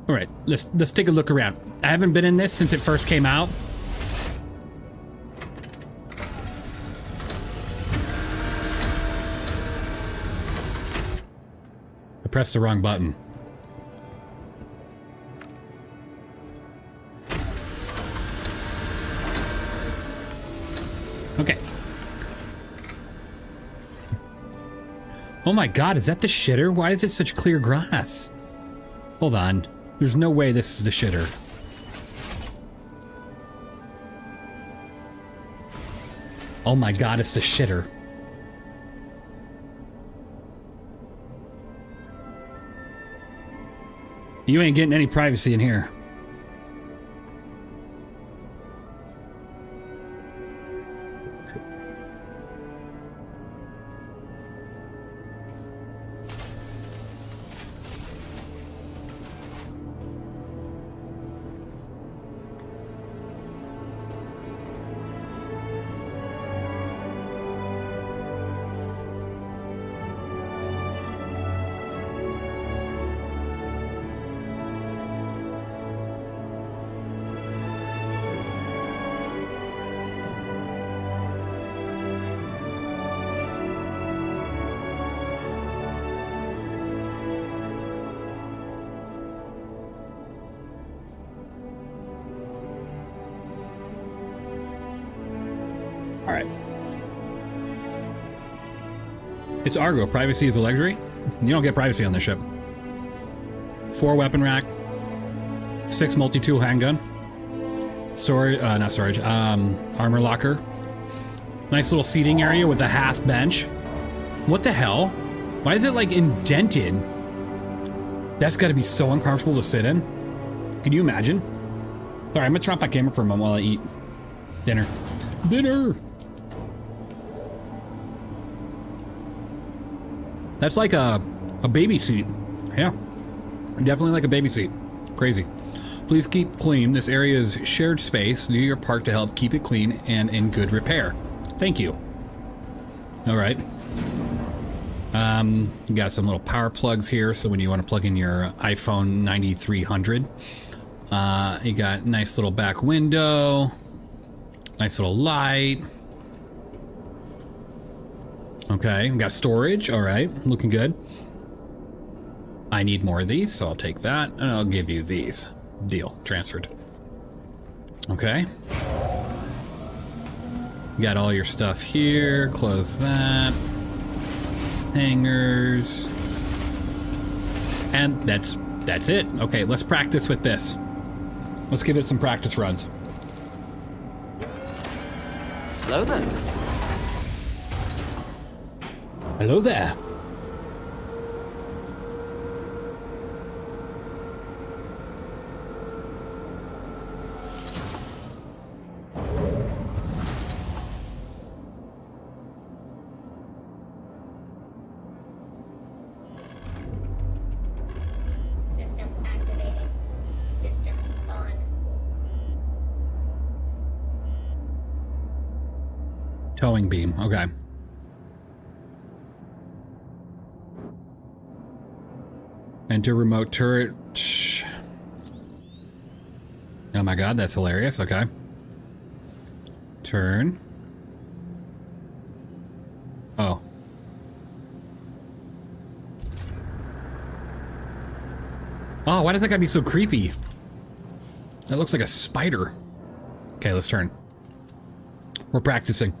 All right, let's take a look around. I haven't been in this since it first came out. I pressed the wrong button. Okay. Oh my God, is that the shitter? Why is it such clear glass? Hold on. There's no way this is the shitter. Oh my God, it's the shitter. You ain't getting any privacy in here. It's Argo. Privacy is a luxury. You don't get privacy on this ship. 4 weapon rack. 6 multi-tool handgun. Storage, not storage, armor locker. Nice little seating area with a half bench. What the hell? Why is it like indented? That's gotta be so uncomfortable to sit in. Can you imagine? Sorry, I'm gonna turn off my camera for a moment while I eat dinner. Dinner! That's like a baby seat. Yeah, definitely like a baby seat. Crazy. Please keep clean. This area is shared space. Do your part to help keep it clean and in good repair. Thank you. All right. You got some little power plugs here, so when you want to plug in your iPhone 9300. You got nice little back window. Nice little light. Okay, we got storage. All right, looking good. I need more of these, so I'll take that, and I'll give you these. Deal, transferred. Okay. Got all your stuff here. Close that. Hangers. And that's it. Okay, let's practice with this. Let's give it some practice runs. Hello there. Hello there. Towing beam, okay. Enter remote turret. Oh my god, that's hilarious, okay. Turn. Oh. Oh, why does that gotta be so creepy? That looks like a spider. Okay, let's turn. We're practicing.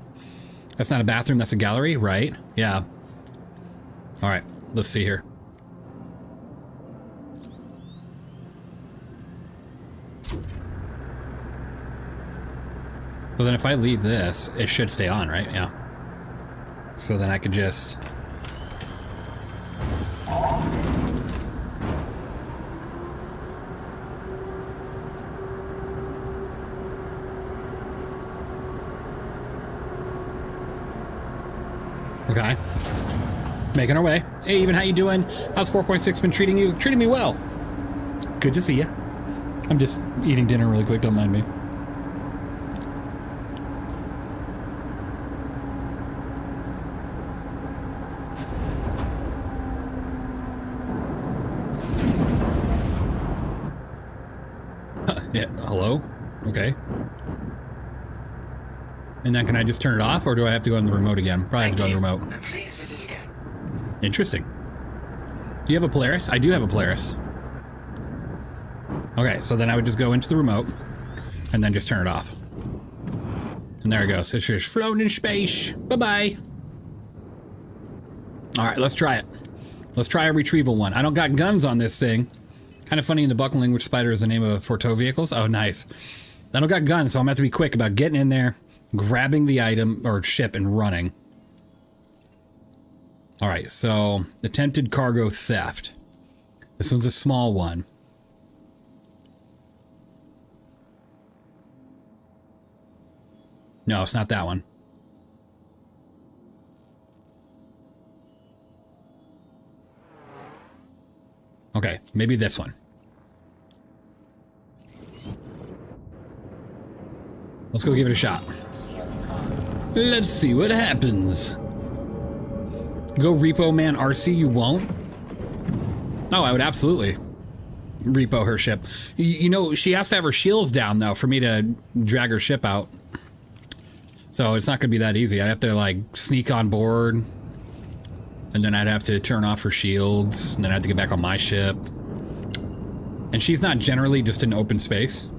That's not a bathroom, that's a gallery, right? Yeah. Alright, let's see here. So then if I leave this, it should stay on, right? Yeah. So then I could just... Okay. Making our way. Hey, Even, how you doing? How's 4.6 been treating you? Treating me well. Good to see you. I'm just eating dinner really quick, don't mind me. Yeah, hello? Okay. And then can I just turn it off, or do I have to go on the remote again? Probably have to go on the remote. Please visit again. Interesting. Do you have a Polaris? I do have a Polaris. Okay, so then I would just go into the remote, and then just turn it off. And there it goes. It's just floating in space. Bye-bye. Alright, let's try it. Let's try a retrieval one. I don't got guns on this thing. Kind of funny in the book language, spider is the name for tow vehicles. Oh, nice. I don't got guns, so I'm going to have to be quick about getting in there, grabbing the item or ship, and running. Alright, so attempted cargo theft. This one's a small one. No, it's not that one. Okay, maybe this one. Let's go give it a shot. Let's see what happens. Go repo man RC, you won't? Oh, I would absolutely repo her ship. You know, she has to have her shields down, though, for me to drag her ship out. So it's not going to be that easy. I'd have to, like, sneak on board. And then I'd have to turn off her shields. And then I'd have to get back on my ship. And she's not generally just in open space.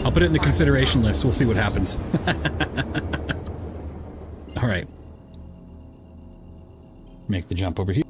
I'll put it in the consideration list. We'll see what happens. All right. Make the jump over here.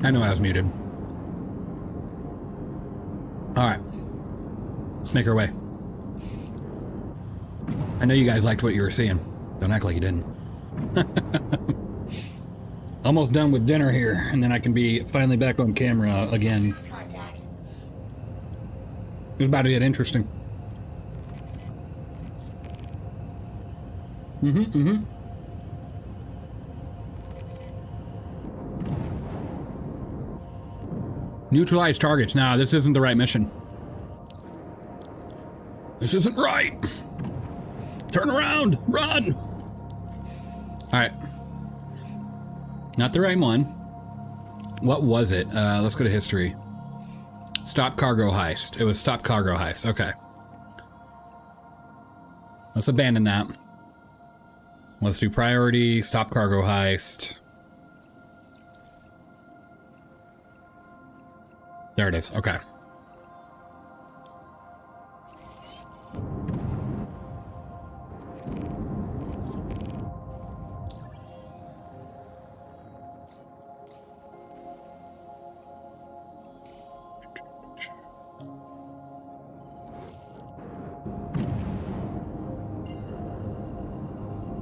I know I was muted. Alright. Let's make our way. I know you guys liked what you were seeing. Don't act like you didn't. Almost done with dinner here, and then I can be finally back on camera again. Contact. It's about to get interesting. Neutralize targets. Nah, this isn't the right mission. This isn't right. Turn around. Run. All right. Not the right one. What was it? Let's go to history. Stop cargo heist. It was stop cargo heist. Okay. Let's abandon that. Let's do priority, stop cargo heist. There it is. Okay.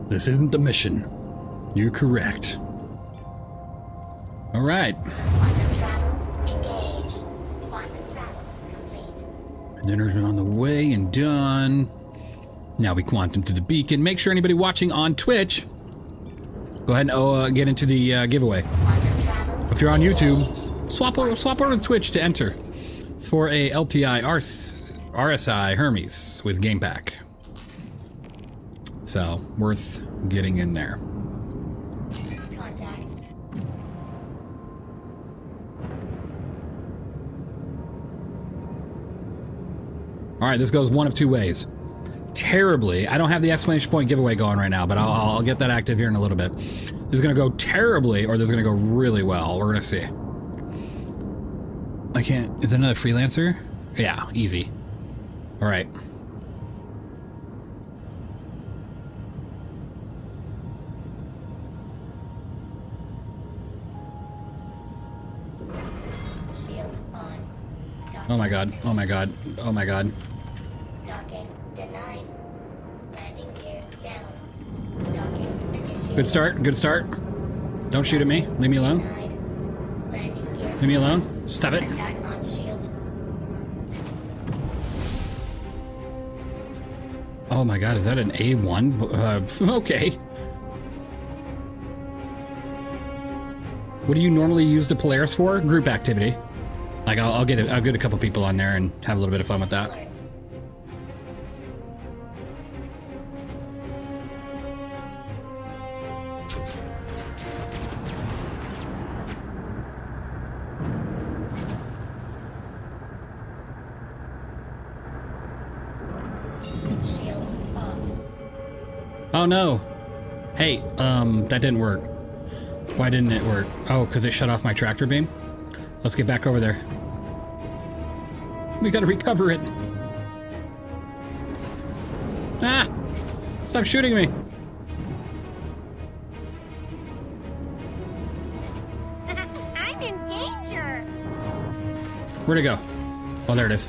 This isn't the mission. You're correct. All right. Quantum travel engaged. Quantum travel complete. Dinners are on the way and done. Now we quantum to the beacon. Make sure anybody watching on Twitch, go ahead and get into the giveaway. Quantum travel. If you're on YouTube, swap over to Twitch to enter. It's for a LTI RSI Hermes with Game Pack. So, worth getting in there. Contact. Alright, this goes one of two ways. Terribly. I don't have the exclamation point giveaway going right now, but I'll get that active here in a little bit. This is going to go terribly, or this is going to go really well. We're going to see. I can't... Is that another freelancer? Yeah, easy. Alright. Shields on. Oh my god, oh my god, oh my god. Docking denied. Landing gear down. Docking initiated. Good start, good start. Don't shoot at me. Leave me alone. Denied. Landing gear. Leave me alone. Stop it. Attack on shields. Oh my god, is that an A1? Okay. What do you normally use the Polaris for? Group activity. Like, I'll get a couple people on there and have a little bit of fun with that. Alert. Shields off. Oh no. Hey, that didn't work. Why didn't it work? Oh, because it shut off my tractor beam? Let's get back over there. We gotta recover it. Ah! Stop shooting me. I'm in danger. Where'd it go? Oh, there it is.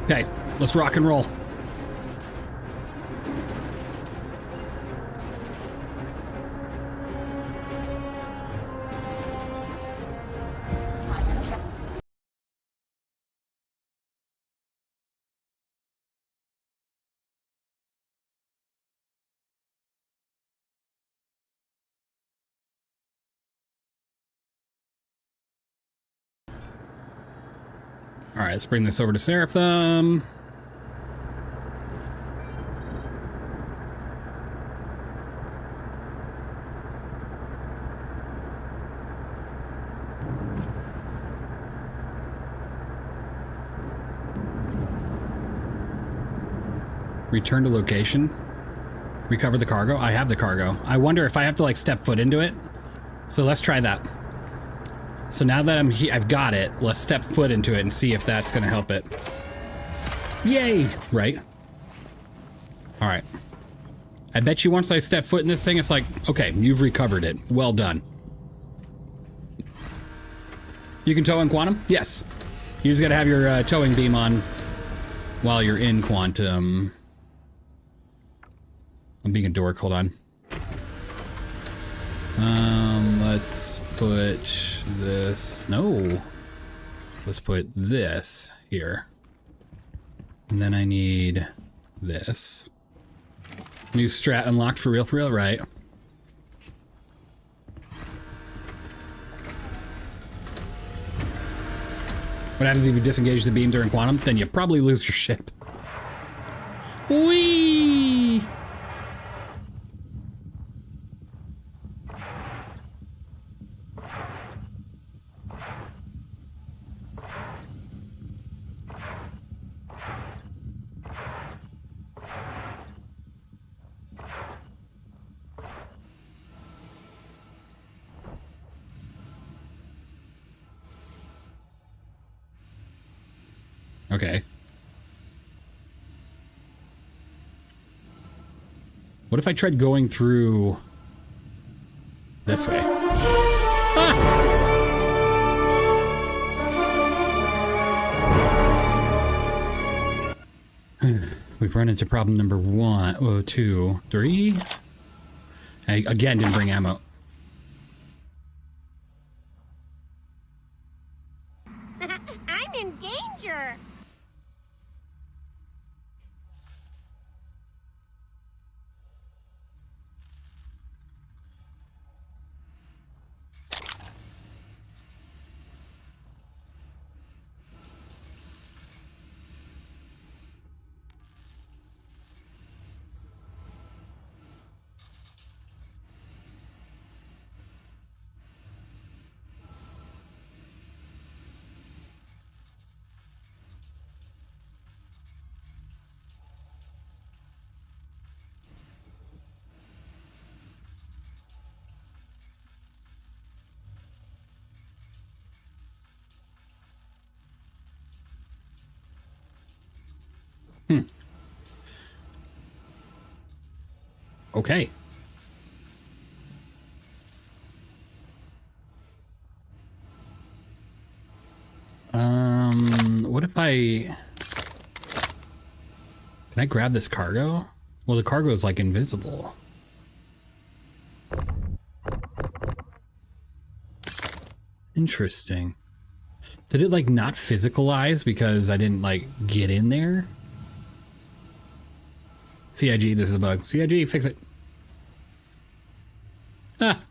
Okay, let's rock and roll. All right, let's bring this over to Seraphim. Return to location. Recover the cargo. I have the cargo. I wonder if I have to like step foot into it. So let's try that. So now that I've got it, let's step foot into it and see if that's gonna help it. Yay! Right? Alright. I bet you once I step foot in this thing, it's like, okay, you've recovered it. Well done. You can tow in quantum? Yes. You just gotta have your towing beam on while you're in quantum. I'm being a dork, hold on. Let's put this, no. Let's put this here. And then I need this. New strat unlocked for real, right? What happens if you disengage the beam during quantum? Then you probably lose your ship. Whee! Okay. What if I tried going through this way? Ah! We've run into problem number 1, oh, 2, 3. I again didn't bring ammo. I'm in danger. Okay. What if I... Can I grab this cargo? Well, the cargo is like invisible. Interesting. Did it like not physicalize because I didn't like get in there? CIG, this is a bug. CIG, fix it. Ah.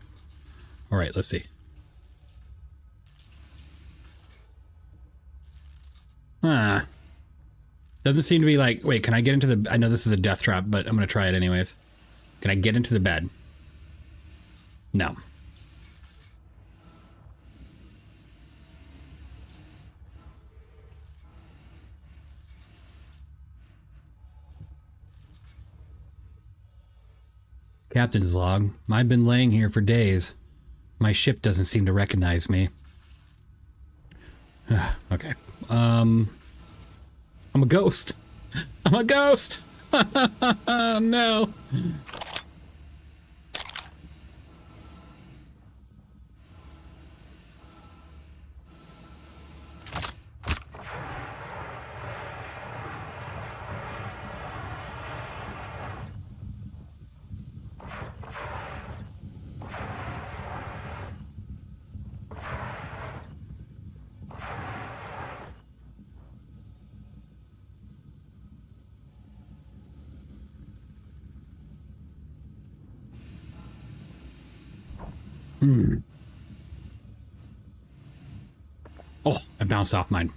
All right, let's see. Ah. Doesn't seem to be like, wait, can I get into the, I know this is a death trap, but I'm going to try it anyways. Can I get into the bed? No. Captain's log. I've been laying here for days. My ship doesn't seem to recognize me. Okay. I'm a ghost. I'm a ghost. No. Oh, I bounced off mine.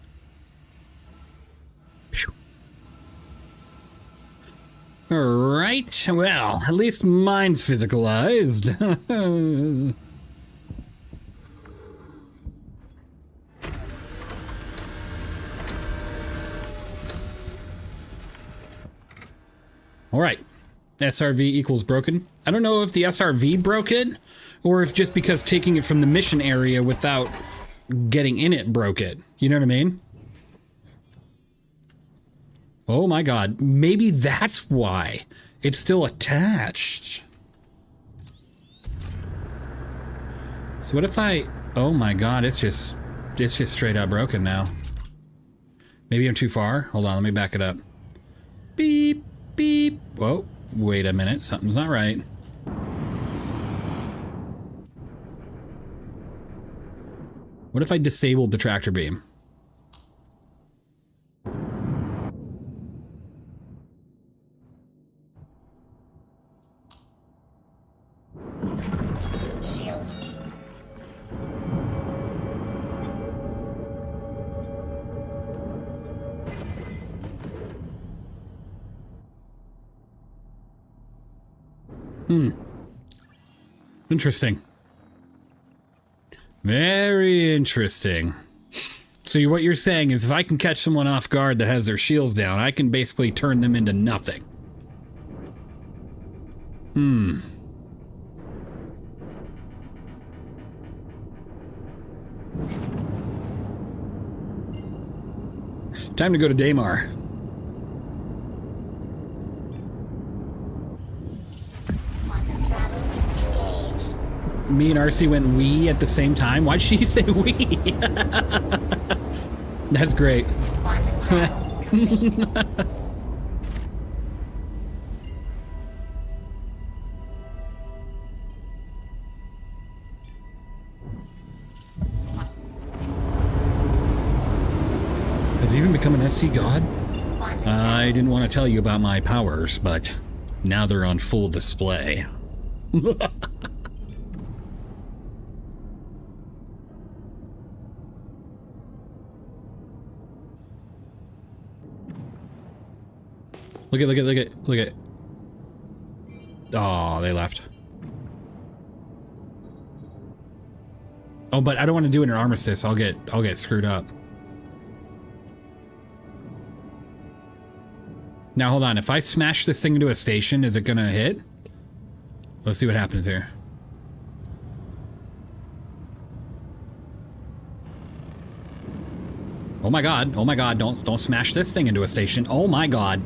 All right. Well, at least mine's physicalized. All right. SRV equals broken. I don't know if the SRV broke it or if just because taking it from the mission area without getting in it broke it. You know what I mean? Oh my god. Maybe that's why it's still attached. So what if I... Oh my god, it's just straight up broken now. Maybe I'm too far. Hold on, let me back it up. Beep, beep. Whoa, wait a minute. Something's not right. What if I disabled the tractor beam? Shields. Interesting. Very interesting. So what you're saying is if I can catch someone off guard that has their shields down, I can basically turn them into nothing. Time to go to Daymar. Me and RC went we at the same time. Why'd she say we? That's great. Has he even become an SC god? I didn't want to tell you about my powers, but now they're on full display. Look at. Oh, they left. Oh, but I don't want to do it in an armistice. I'll get screwed up. Now hold on. If I smash this thing into a station, is it gonna hit? Let's see what happens here. Oh my god! Oh my god! Don't smash this thing into a station! Oh my god!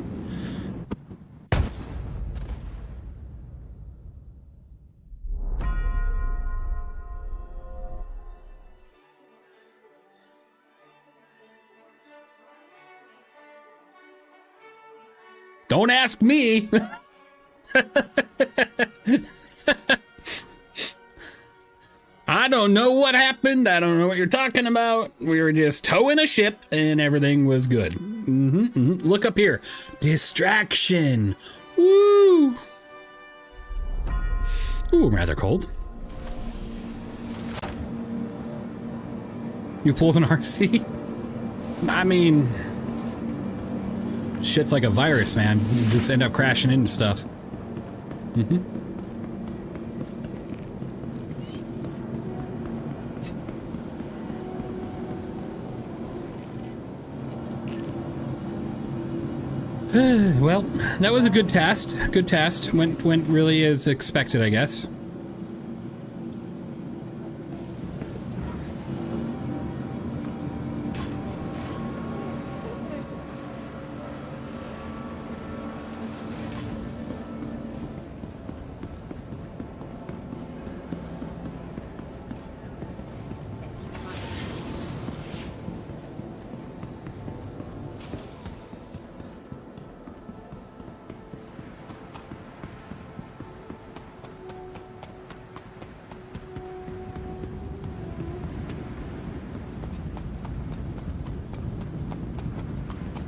Don't ask me! I don't know what happened. I don't know what you're talking about. We were just towing a ship and everything was good. Look up here. Distraction. Woo! Ooh, I'm rather cold. You pulled an RC? I mean... shit's like a virus, man. You just end up crashing into stuff. Well, that was a good test. Good test. Went really as expected, I guess.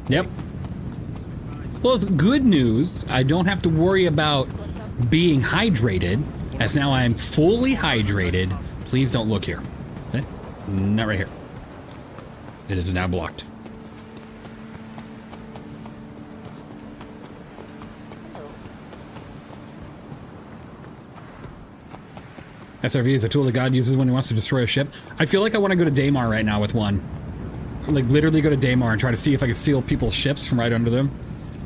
Yep. Well, it's good news. I don't have to worry about being hydrated, as now I'm fully hydrated. Please don't look here. Okay? Not right here. It is now blocked. SRV is a tool that God uses when he wants to destroy a ship. I feel like I want to go to Daymar right now with one. Like, literally go to Daymar and try to see if I can steal people's ships from right under them.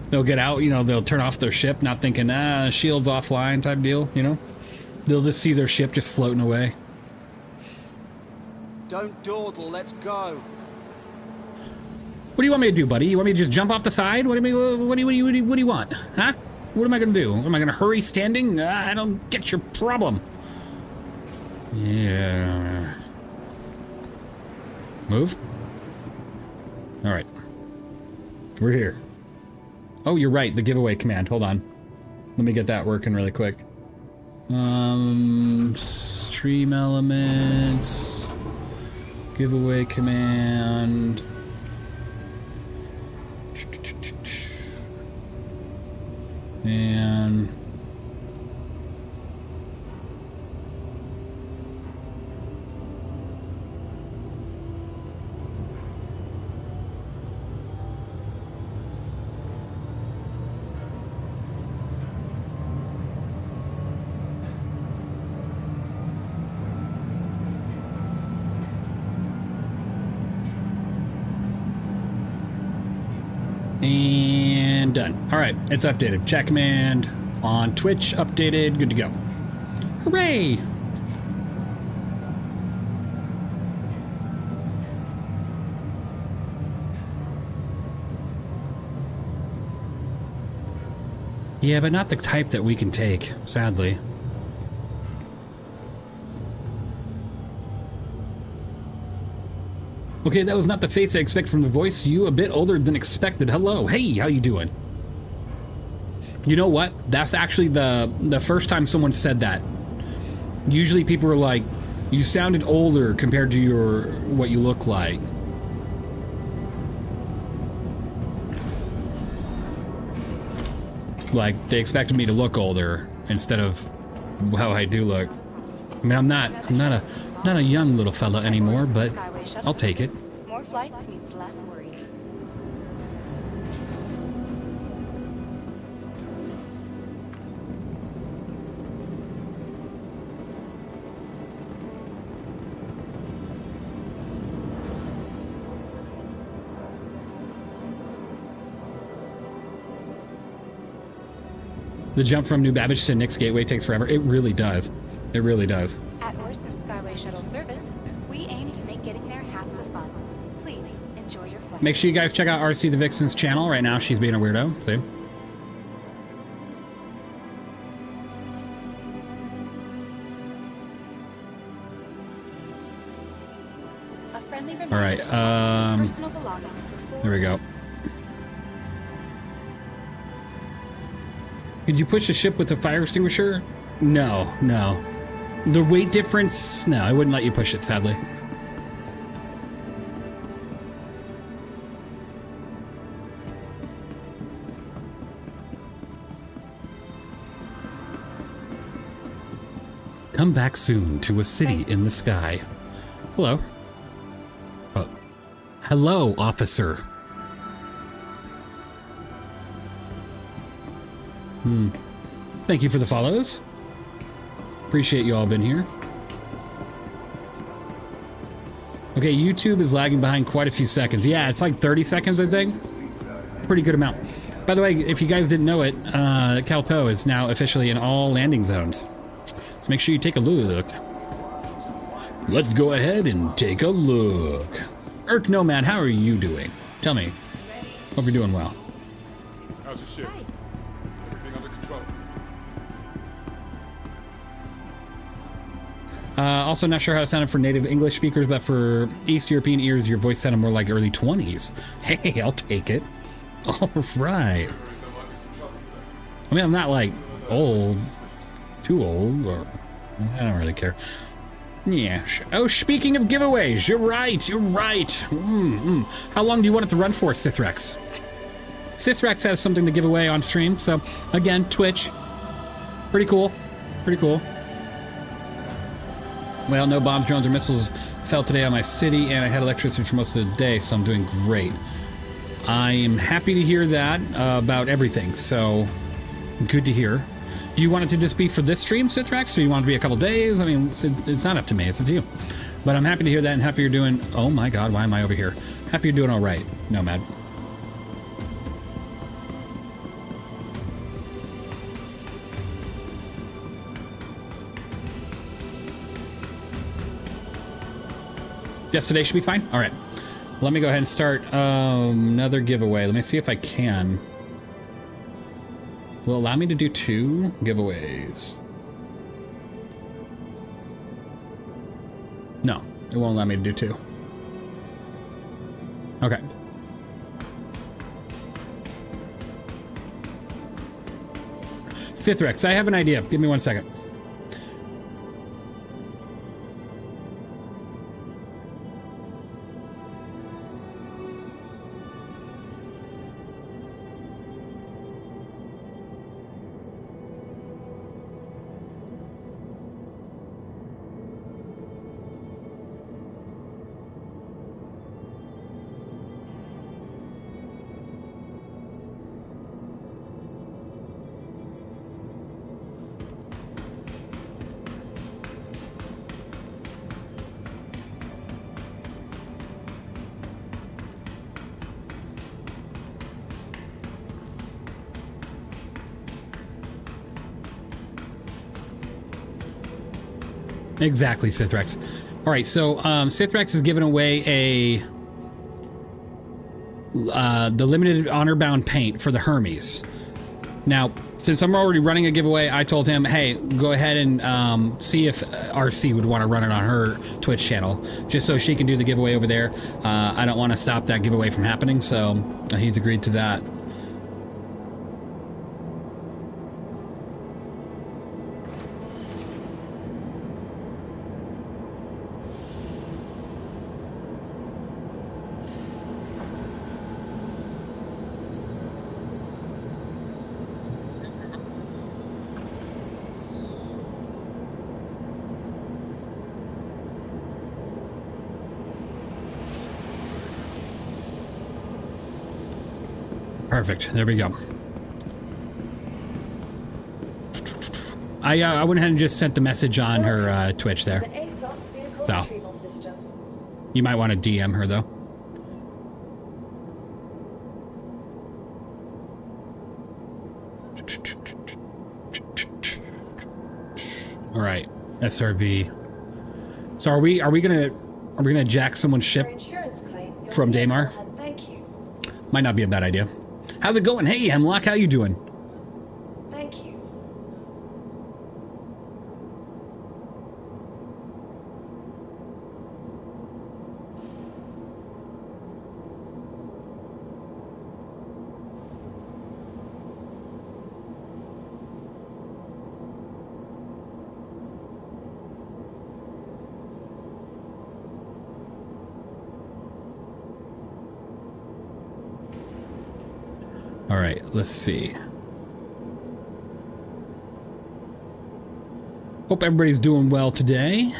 They'll get out, you know, they'll turn off their ship, not thinking, shield's offline type deal, you know? They'll just see their ship just floating away. Don't dawdle, let's go. What do you want me to do, buddy? You want me to just jump off the side? What do you want? Huh? What am I gonna do? Am I gonna hurry standing? I don't get your problem. Yeah. Move. All right. We're here. Oh, you're right. The giveaway command. Hold on. Let me get that working really quick. Stream elements. Giveaway command. And... And done. All right, it's updated. Chat command on Twitch updated. Good to go. Hooray! Yeah, but not the type that we can take, sadly. Okay, that was not the face I expect from the voice. You a bit older than expected. Hello. Hey, how you doing? You know what? That's actually the first time someone said that. Usually people are like, you sounded older compared to what you look like. Like, they expected me to look older instead of how I do look. I mean, I'm not a young little fella anymore, but I'll take it. More flights means less worries. The jump from New Babbage to Nick's Gateway takes forever. It really does. It really does. At Orson Skyway Shuttle Service, we aim to make getting there half the fun. Please enjoy your flight. Make sure you guys check out RC the Vixen's channel. Right now, she's being a weirdo. See? A friendly All right. personal belongings before. There we go. Could you push a ship with a fire extinguisher? No, no. The weight difference? No, I wouldn't let you push it, sadly. Come back soon to a city in the sky. Hello. Oh. Hello, officer. Thank you for the follows. Appreciate you all being here. Okay, YouTube is lagging behind quite a few seconds. Yeah, it's like 30 seconds, I think. Pretty good amount. By the way, if you guys didn't know it, Calto is now officially in all landing zones. So make sure you take a look. Let's go ahead and take a look. MrOldMaan, how are you doing? Tell me. Hope you're doing well. How's the ship? Everything under control? Also not sure how it sounded for native English speakers, but for East European ears, your voice sounded more like early 20s. Hey, I'll take it. All right. I mean, I'm not like old, too old, or I don't really care. Yeah. Oh, speaking of giveaways, you're right. You're right. How long do you want it to run for, Sithrex? Sithrex has something to give away on stream, so again, Twitch. Pretty cool. Pretty cool. Well, no bombs, drones, or missiles fell today on my city, and I had electricity for most of the day, so I'm doing great. I am happy to hear that about everything, so good to hear. Do you want it to just be for this stream, Sithrex, or you want it to be a couple days? I mean, it's not up to me, it's up to you. But I'm happy to hear that, and happy you're doing... Oh my god, why am I over here? Happy you're doing all right, Nomad. Yes, today should be fine? All right. Let me go ahead and start another giveaway. Let me see if I can. Will allow me to do 2 giveaways. No, it won't allow me to do 2. Okay. Sithrex, I have an idea. Give me 1 second. Exactly, Sithrex. All right, so Sithrex is giving away the limited honor bound paint for the Hermes. Now, since I'm already running a giveaway, I told him, hey, go ahead and see if RC would want to run it on her Twitch channel, just so she can do the giveaway over there. I don't want to stop that giveaway from happening, so he's agreed to that. Perfect. There we go. I went ahead and just sent the message on her Twitch there. So you might want to DM her though. All right, SRV. So are we gonna jack someone's ship from Daymar? Might not be a bad idea. How's it going? Hey, Hemlock, how you doing? Thank you. All right, let's see. Hope everybody's doing well today.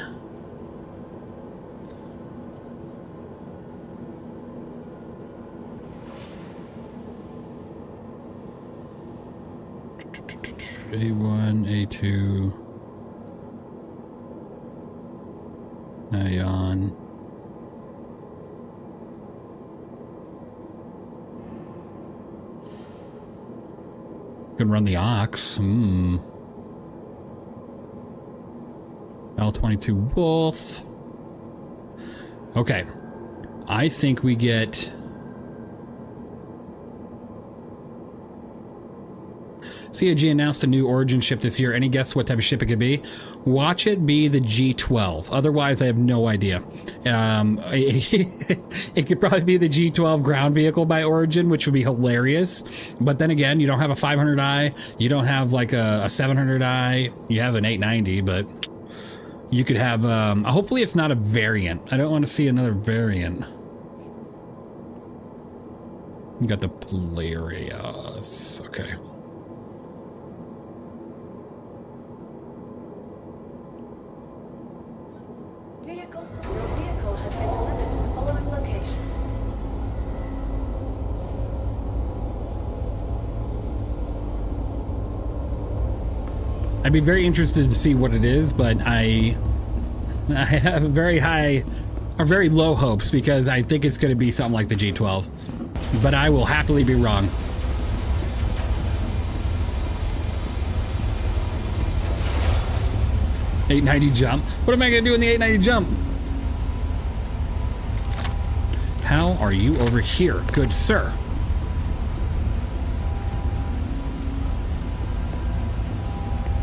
A1, A2, Ion. Could run the Ox. L22 Wolf. Okay. I think we get... CAG announced a new Origin ship this year. Any guess what type of ship it could be? Watch it be the G12. Otherwise, I have no idea. It could probably be the G12 ground vehicle by Origin, which would be hilarious. But then again, you don't have a 500i. You don't have like a 700i. You have an 890, but you could have... hopefully it's not a variant. I don't want to see another variant. You got the Polaris. Okay. Your vehicle has been delivered to the following location. I'd be very interested to see what it is, but I have very low hopes because I think it's going to be something like the G12. But I will happily be wrong. $890 jump. What am I going to do in the $890 jump? How are you over here, good sir?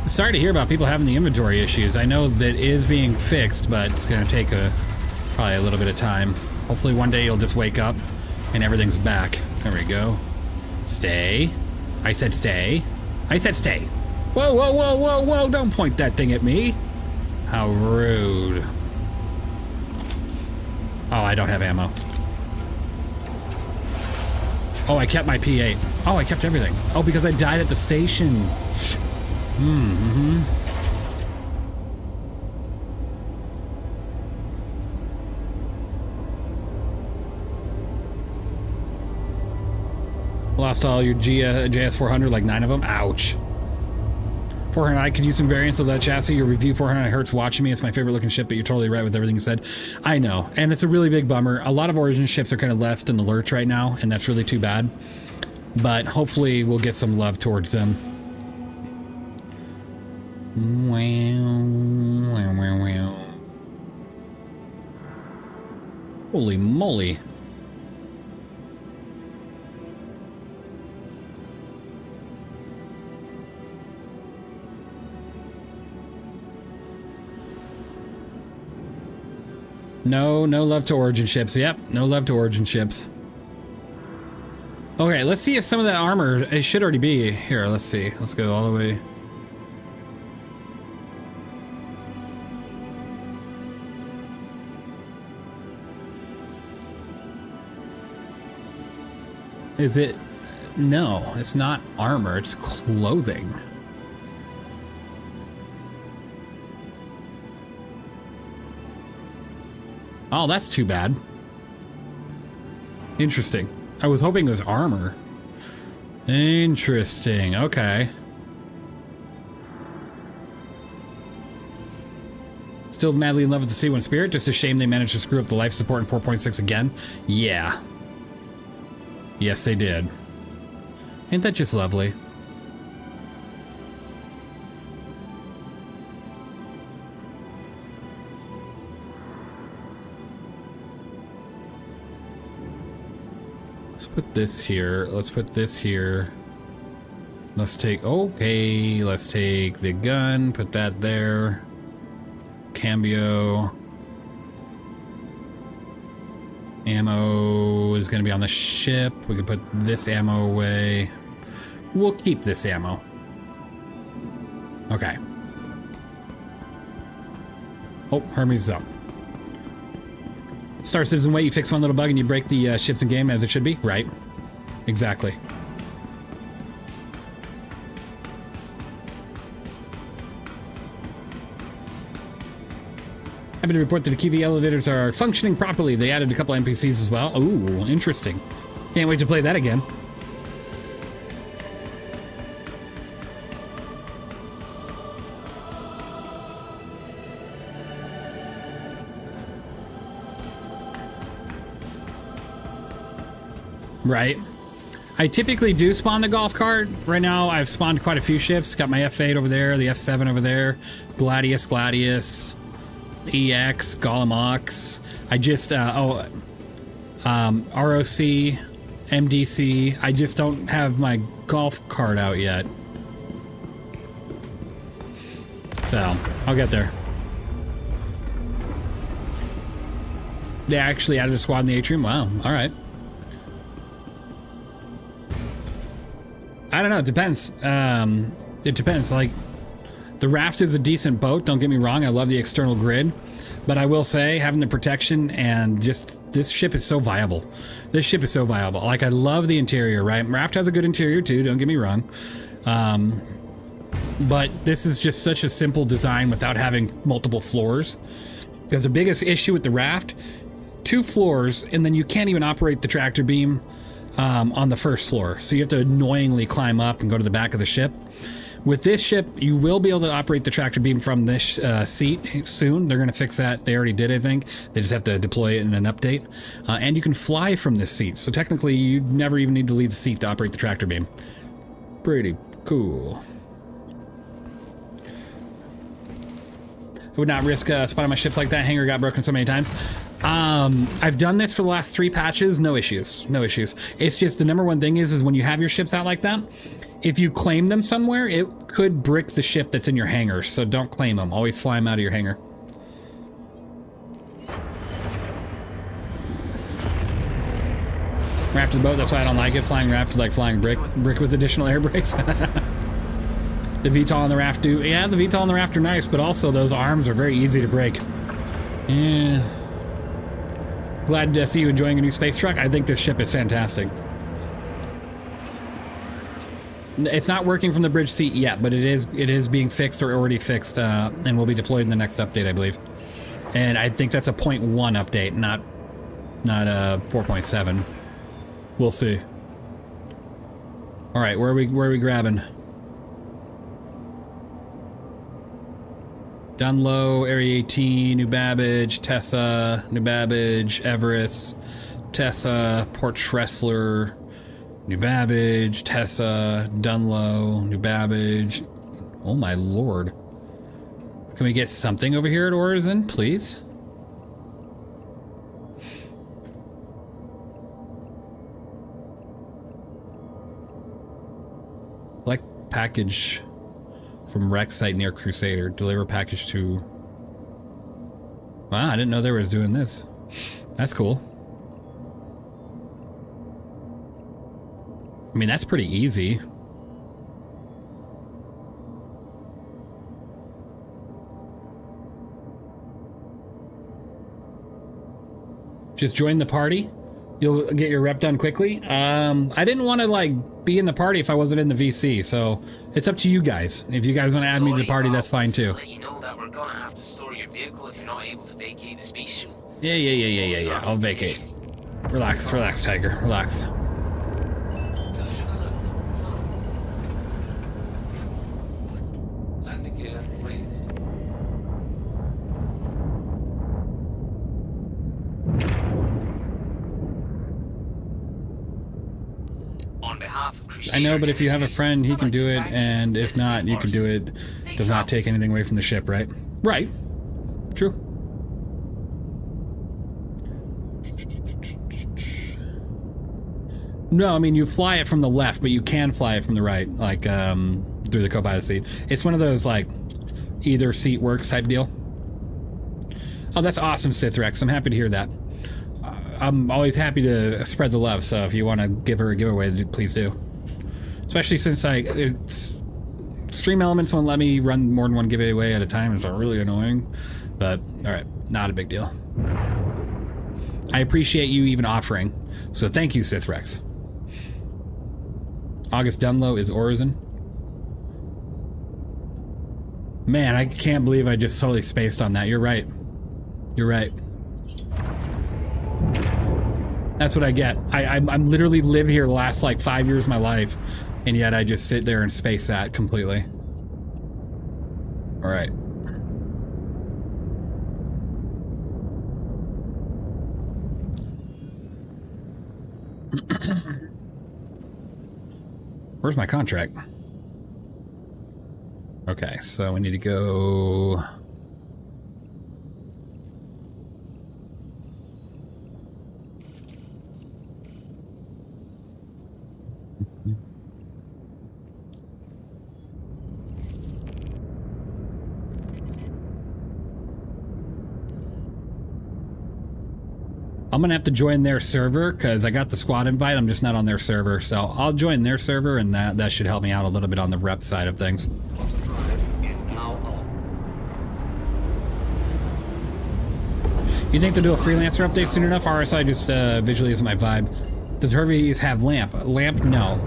Sorry to hear about people having the inventory issues. I know that is being fixed, but it's going to take probably a little bit of time. Hopefully one day you'll just wake up and everything's back. There we go. Stay. I said stay. I said stay. Whoa, whoa, whoa, whoa, whoa. Don't point that thing at me. How rude. Oh, I don't have ammo. Oh, I kept my P8. Oh, I kept everything. Oh, because I died at the station. Lost all your JS400, like 9 of them. Ouch. 400i could use some variants of that chassis. Your review 400 hurts watching me. It's my favorite looking ship, but you're totally right with everything you said. I know, and it's a really big bummer. A lot of Origin ships are kind of left in the lurch right now, and that's really too bad. But hopefully we'll get some love towards them. Wow. Holy moly. No love to origin ships. Yep, no love to origin ships. Okay, let's see if some of that armor, it should already be here. Let's see. Let's go all the way. Is it? No, it's not armor, it's clothing. Oh, that's too bad. Interesting. I was hoping it was armor. Interesting, okay. Still madly in love with the C1 Spirit, just a shame they managed to screw up the life support in 4.6 again. Yeah. Yes, they did. Ain't that just lovely? Let's put this here. Let's put this here. Let's take, okay, let's take the gun, put that there. Cambio. Ammo is going to be on the ship. We can put this ammo away. We'll keep this ammo. Okay. Oh, Hermes is up. Star Citizen, wait, you fix one little bug and you break the ships in game as it should be? Right. Exactly. Happy to report that the QV elevators are functioning properly. They added a couple NPCs as well. Ooh, interesting. Can't wait to play that again. Right. I typically do spawn the golf cart. Right now, I've spawned quite a few ships. Got my F8 over there, the F7 over there, Gladius, EX, Golemox. I just, ROC, MDC. I just don't have my golf cart out yet. So, I'll get there. They actually added a squad in the atrium? Wow, alright. I don't know, it depends. It depends, like, the Raft is a decent boat, don't get me wrong, I love the external grid, but I will say, having the protection and just, this ship is so viable. This ship is so viable. Like, I love the interior, right? Raft has a good interior too, don't get me wrong. But this is just such a simple design without having multiple floors. Because the biggest issue with the Raft, 2 floors, and then you can't even operate the tractor beam on the first floor. So you have to annoyingly climb up and go to the back of the ship. With this ship, you will be able to operate the tractor beam from this seat soon. They're going to fix that. They already did, I think. They just have to deploy it in an update. And you can fly from this seat. So technically, you never even need to leave the seat to operate the tractor beam. Pretty cool. I would not risk spotting my ships like that. Hangar got broken so many times. I've done this for the last 3 patches. No issues. No issues. It's just the number one thing is when you have your ships out like that, if you claim them somewhere, it could brick the ship that's in your hangar. So don't claim them. Always fly them out of your hangar. Raft to the boat. That's why I don't like it. Flying Raft is like flying brick with additional air brakes. The VTOL on the Raft do. Yeah, the VTOL on the Raft are nice, but also those arms are very easy to break. Yeah. Glad to see you enjoying a new space truck. I think this ship is fantastic. It's not working from the bridge seat yet, but it is being fixed or already fixed, and will be deployed in the next update, I believe. And I think that's a 0.1 update, not a 4.7. We'll see. All right, where are we grabbing? Dunlow, Area 18, New Babbage, Tessa, New Babbage, Everest, Tessa, Port Shressler, New Babbage, Tessa, Dunlow, New Babbage. Oh my lord. Can we get something over here at Orison, please? Collect package from wreck site near Crusader. Deliver package to... Wow, I didn't know they were doing this. That's cool. I mean, that's pretty easy. Just join the party. You'll get your rep done quickly. I didn't want to like be in the party if I wasn't in the VC, so it's up to you guys. If you guys want to add me to the party, that's fine too. Let you know that we're gonna have to store your vehicle if you're not able to vacate the space shuttle. Yeah. I'll vacate. Relax, Tiger. Relax. Collision alert. Landing gear raised. On behalf of Crusader I know, but if you have a friend, he can do it, Industries, and if not, you can do it. Does not take anything away from the ship, right? Right. True. No, I mean, you fly it from the left, but you can fly it from the right, like, through the co-pilot seat. It's one of those, like, either seat works type deal. Oh, that's awesome, Sithrex. I'm happy to hear that. I'm always happy to spread the love, so if you want to give her a giveaway, please do. Especially since Stream Elements won't let me run more than one giveaway at a time. It's really annoying. But, alright, not a big deal. I appreciate you even offering. So thank you, Sithrex. August Dunlow is Orison. Man, I can't believe I just totally spaced on that. You're right. You're right. That's what I get. I'm literally live here the last like 5 years of my life, and yet I just sit there and space that completely. All right. Where's my contract? Okay, so we need to go... I'm gonna have to join their server because I got the squad invite. I'm just not on their server, so I'll join their server, and that should help me out a little bit on the rep side of things. Drive is now on. You think they'll do a freelancer update soon enough? RSI just visually isn't my vibe. Does Hermes have lamp? Lamp? No.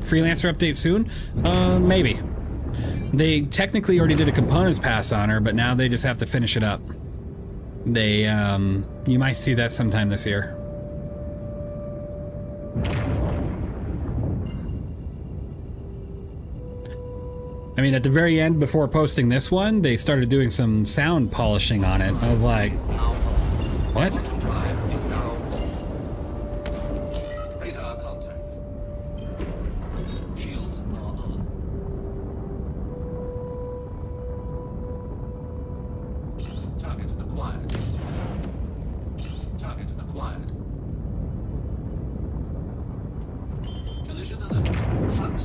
Freelancer update soon? Maybe. They technically already did a components pass on her, but now they just have to finish it up. They, you might see that sometime this year. I mean, at the very end, before posting this one, they started doing some sound polishing on it. I was like, what? Drive is now off. Radar contact. Shields are on. Target acquired. Target acquired. Collision alert. Front.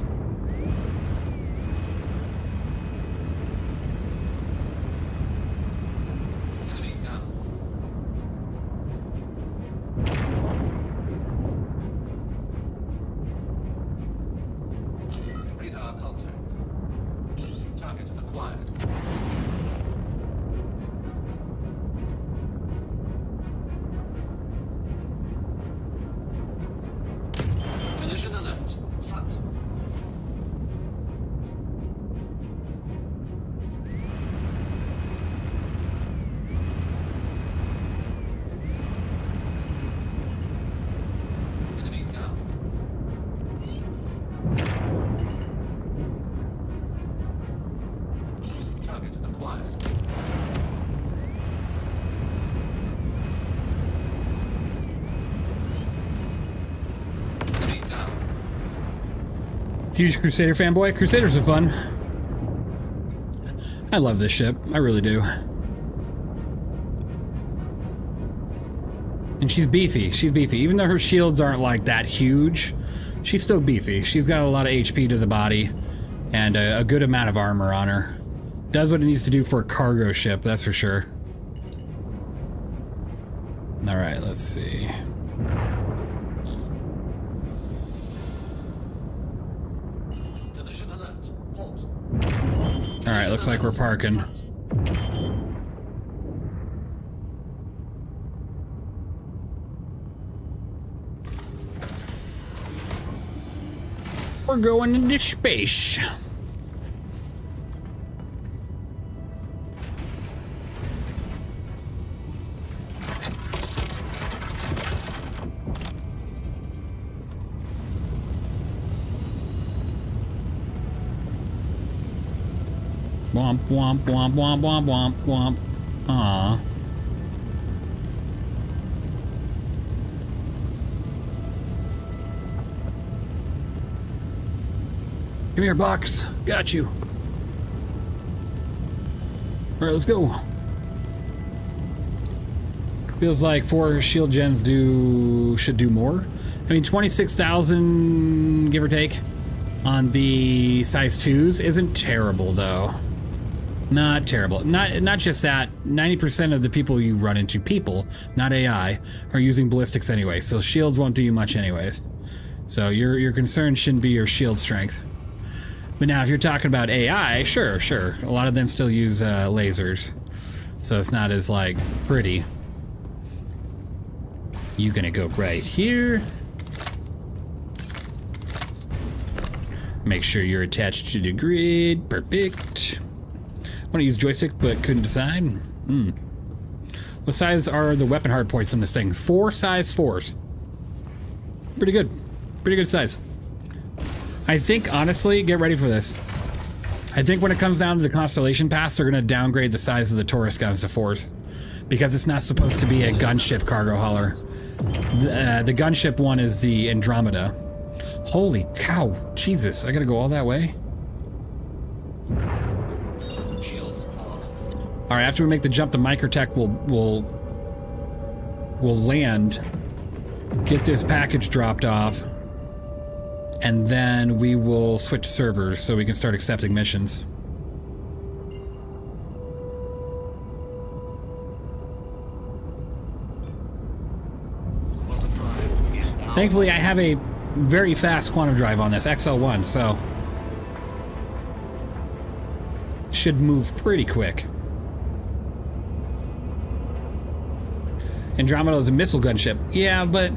Enemy down. Radar contact. Target acquired. Collision alert. Front. Enemy down. Target acquired. Enemy down. Huge Crusader fanboy. Crusaders are fun. I love this ship. I really do. And she's beefy. She's beefy. Even though her shields aren't like that huge, she's still beefy. She's got a lot of HP to the body and a good amount of armor on her. Does what it needs to do for a cargo ship, that's for sure. All right, let's see. All right, looks like we're parking. We're going into space. Womp, womp, womp, womp, womp, womp, womp. Aww. Come here, box. Got you. All right, let's go. Feels like 4 shield gens should do more. I mean, 26,000, give or take, on the size 2s isn't terrible, though. Not terrible. Not just that. 90% of the people you run into, people, not AI, are using ballistics anyway. So shields won't do you much anyways. So your concern shouldn't be your shield strength. But now, if you're talking about AI, sure. A lot of them still use lasers, so it's not as like pretty. You're gonna go right here. Make sure you're attached to the grid. Perfect. Want to use joystick, but couldn't decide. What size are the weapon hard points on this thing? 4 size 4s. Pretty good. Pretty good size. I think, honestly, get ready for this. I think when it comes down to the Constellation Pass, they're going to downgrade the size of the Taurus guns to 4s. Because it's not supposed to be a gunship cargo hauler. The gunship one is the Andromeda. Holy cow. Jesus, I got to go all that way? Alright, after we make the jump, the Microtech will land, get this package dropped off, and then we will switch servers so we can start accepting missions. Thankfully, I have a very fast quantum drive on this, XL1, so should move pretty quick. Andromeda is a missile gunship. Yeah, but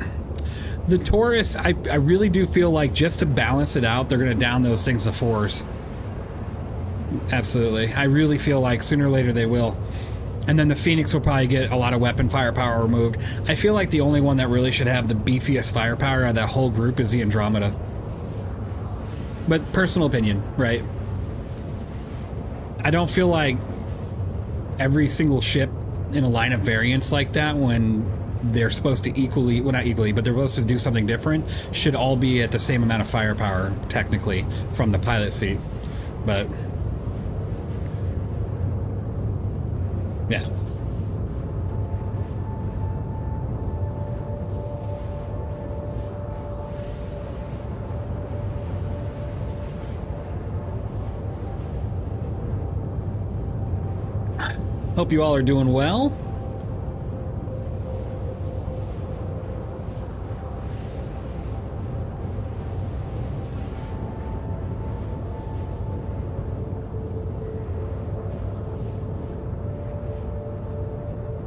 the Taurus, I really do feel like just to balance it out, they're going to down those things to 4s. Absolutely. I really feel like sooner or later they will. And then the Phoenix will probably get a lot of weapon firepower removed. I feel like the only one that really should have the beefiest firepower out of that whole group is the Andromeda. But personal opinion, right? I don't feel like every single ship in a line of variants like that, when they're supposed to equally, well, not equally, but they're supposed to do something different, should all be at the same amount of firepower, technically, from the pilot seat. But yeah. Hope you all are doing well.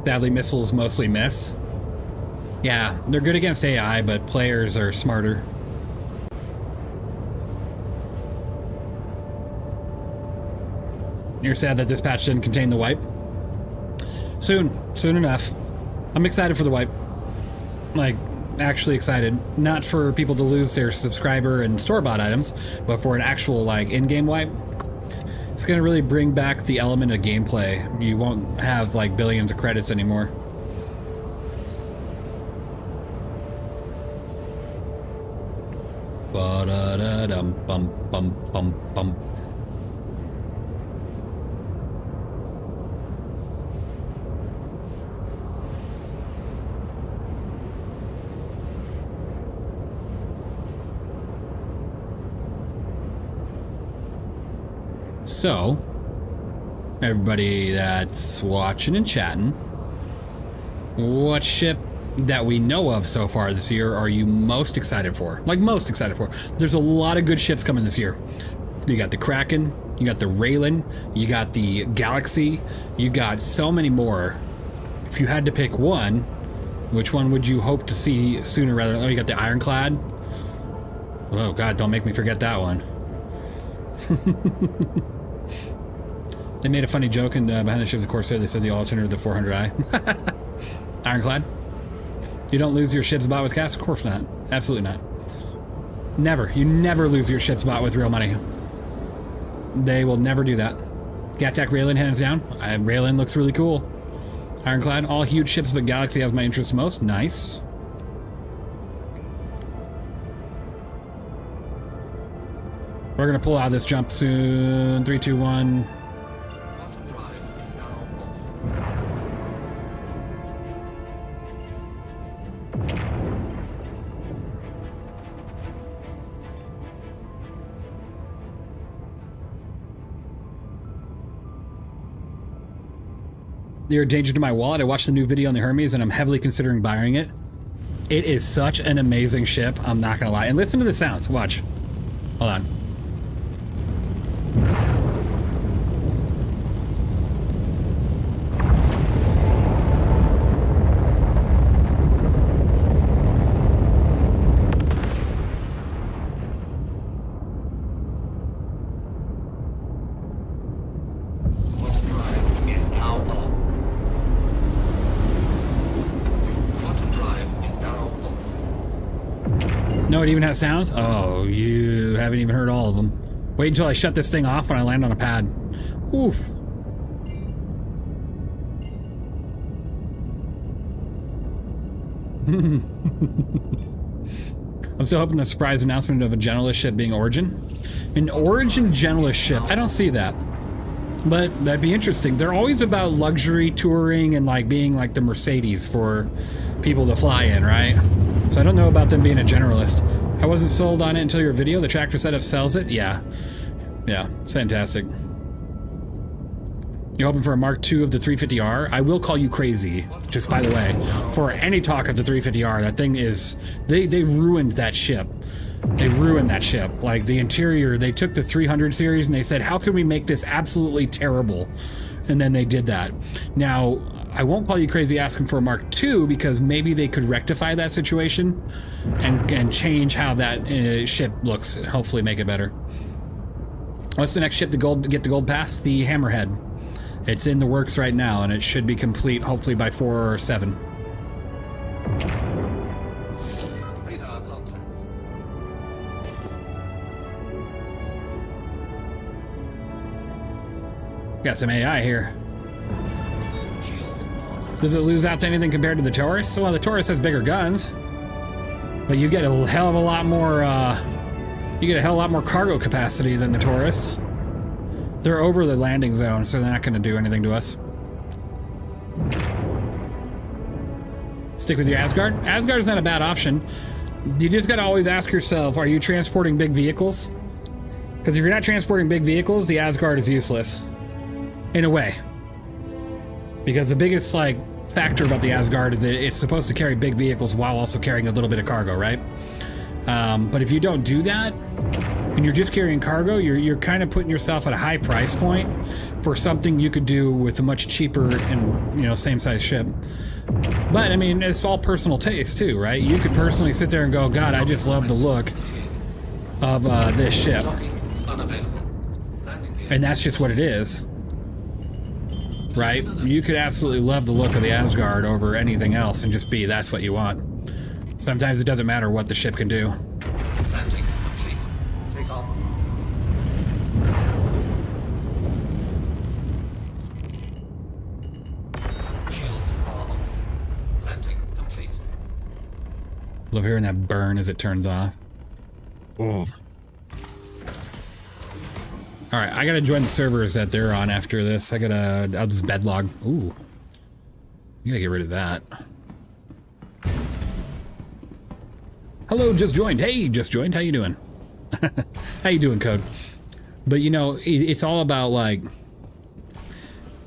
Sadly, missiles mostly miss. Yeah, they're good against AI, but players are smarter. You're sad that this patch didn't contain the wipe? Soon enough. I'm excited for the wipe. Like, actually excited. Not for people to lose their subscriber and store-bought items, but for an actual, like, in-game wipe. It's gonna really bring back the element of gameplay. You won't have, like, billions of credits anymore. Ba-da-da-dum-bum-bum-bum-bum. So, everybody that's watching and chatting, what ship that we know of so far this year are you most excited for? Like, most excited for? There's a lot of good ships coming this year. You got the Kraken, you got the Raylan, you got the Galaxy, you got so many more. If you had to pick one, which one would you hope to see sooner rather than... Oh, you got the Ironclad. Oh, God, don't make me forget that one. They made a funny joke in Behind the Ships of Corsair. They said the alternate of the 400i. Ironclad. You don't lose your ship's bought with cash? Of course not. Absolutely not. Never. You never lose your ship's bought with real money. They will never do that. Gattac Raylan, hands down. Raylan looks really cool. Ironclad, all huge ships, but Galaxy has my interest most. Nice. We're gonna pull out of this jump soon. 3, 2, 1. You're a danger to my wallet. I watched the new video on the Hermes and I'm heavily considering buying it. It is such an amazing ship, I'm not gonna lie. And listen to the sounds, watch. Hold on. No, it even has sounds? Oh, you haven't even heard all of them. Wait until I shut this thing off when I land on a pad. Oof. I'm still hoping the surprise announcement of a Generalist ship being Origin. An Origin Generalist ship. I don't see that. But that'd be interesting. They're always about luxury touring and like being like the Mercedes for people to fly in, right? So I don't know about them being a generalist. I wasn't sold on it until your video. The tractor setup sells it. Yeah. Yeah. It's fantastic. You're hoping for a Mark II of the 350R? I will call you crazy, just by the way, for any talk of the 350R. That thing is... They ruined that ship. They ruined that ship. Like, the interior, they took the 300 series and they said, how can we make this absolutely terrible? And then they did that. Now, I won't call you crazy asking for a Mark II because maybe they could rectify that situation and change how that ship looks and hopefully make it better. What's the next ship to get the gold pass? The Hammerhead. It's in the works right now and it should be complete hopefully by 4 or 7. Got some AI here. Does it lose out to anything compared to the Taurus? Well, the Taurus has bigger guns, but you get a hell of a lot more. You get a hell of a lot more cargo capacity than the Taurus. They're over the landing zone, so they're not going to do anything to us. Stick with your Asgard. Asgard's not a bad option. You just got to always ask yourself: are you transporting big vehicles? Because if you're not transporting big vehicles, the Asgard is useless, in a way. Because the biggest factor about the Asgard is that it's supposed to carry big vehicles while also carrying a little bit of cargo, right? But if you don't do that, and you're just carrying cargo, you're kind of putting yourself at a high price point for something you could do with a much cheaper and same size ship. But I mean, it's all personal taste too, right? You could personally sit there and go, God, I just love the look of this ship, and that's just what it is. Right? You could absolutely love the look of the Asgard over anything else and just be, that's what you want. Sometimes it doesn't matter what the ship can do. Landing complete. Take off. Shields are off. Landing complete. Love hearing that burn as it turns off. Ooh. All right, I gotta join the servers that they're on after this. I'll just bedlog. Ooh. You gotta get rid of that. Hello, just joined. Hey, just joined. How you doing? How you doing, Code? But you know, it's all about like,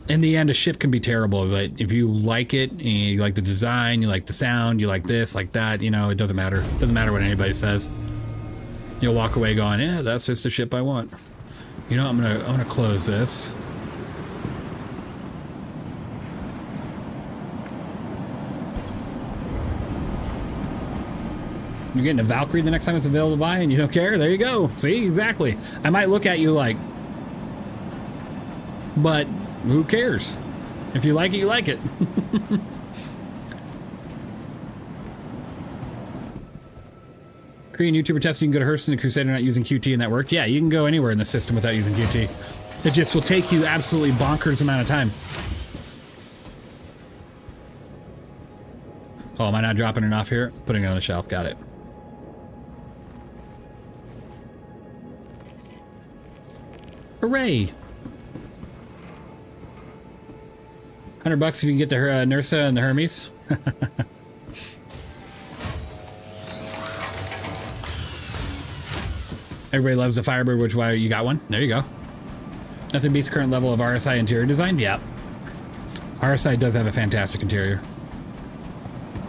in the end, a ship can be terrible, but if you like it, and you like the design, you like the sound, you like this, like that, you know, it doesn't matter. It doesn't matter what anybody says. You'll walk away going, yeah, that's just the ship I want. You know, I'm gonna close this. You're getting a Valkyrie the next time it's available to buy and you don't care? There you go. See, exactly. I might look at you like, but who cares? If you like it, you like it. Korean YouTuber testing, you can go to Hurston and Crusader not using QT and that worked. Yeah, you can go anywhere in the system without using QT. It just will take you absolutely bonkers amount of time. Oh, am I not dropping it off here? Putting it on the shelf, got it. Hooray! $100 if you can get the Nursa and the Hermes. Everybody loves the Firebird, which why you got one. There you go. Nothing beats current level of RSI interior design. Yeah. RSI does have a fantastic interior.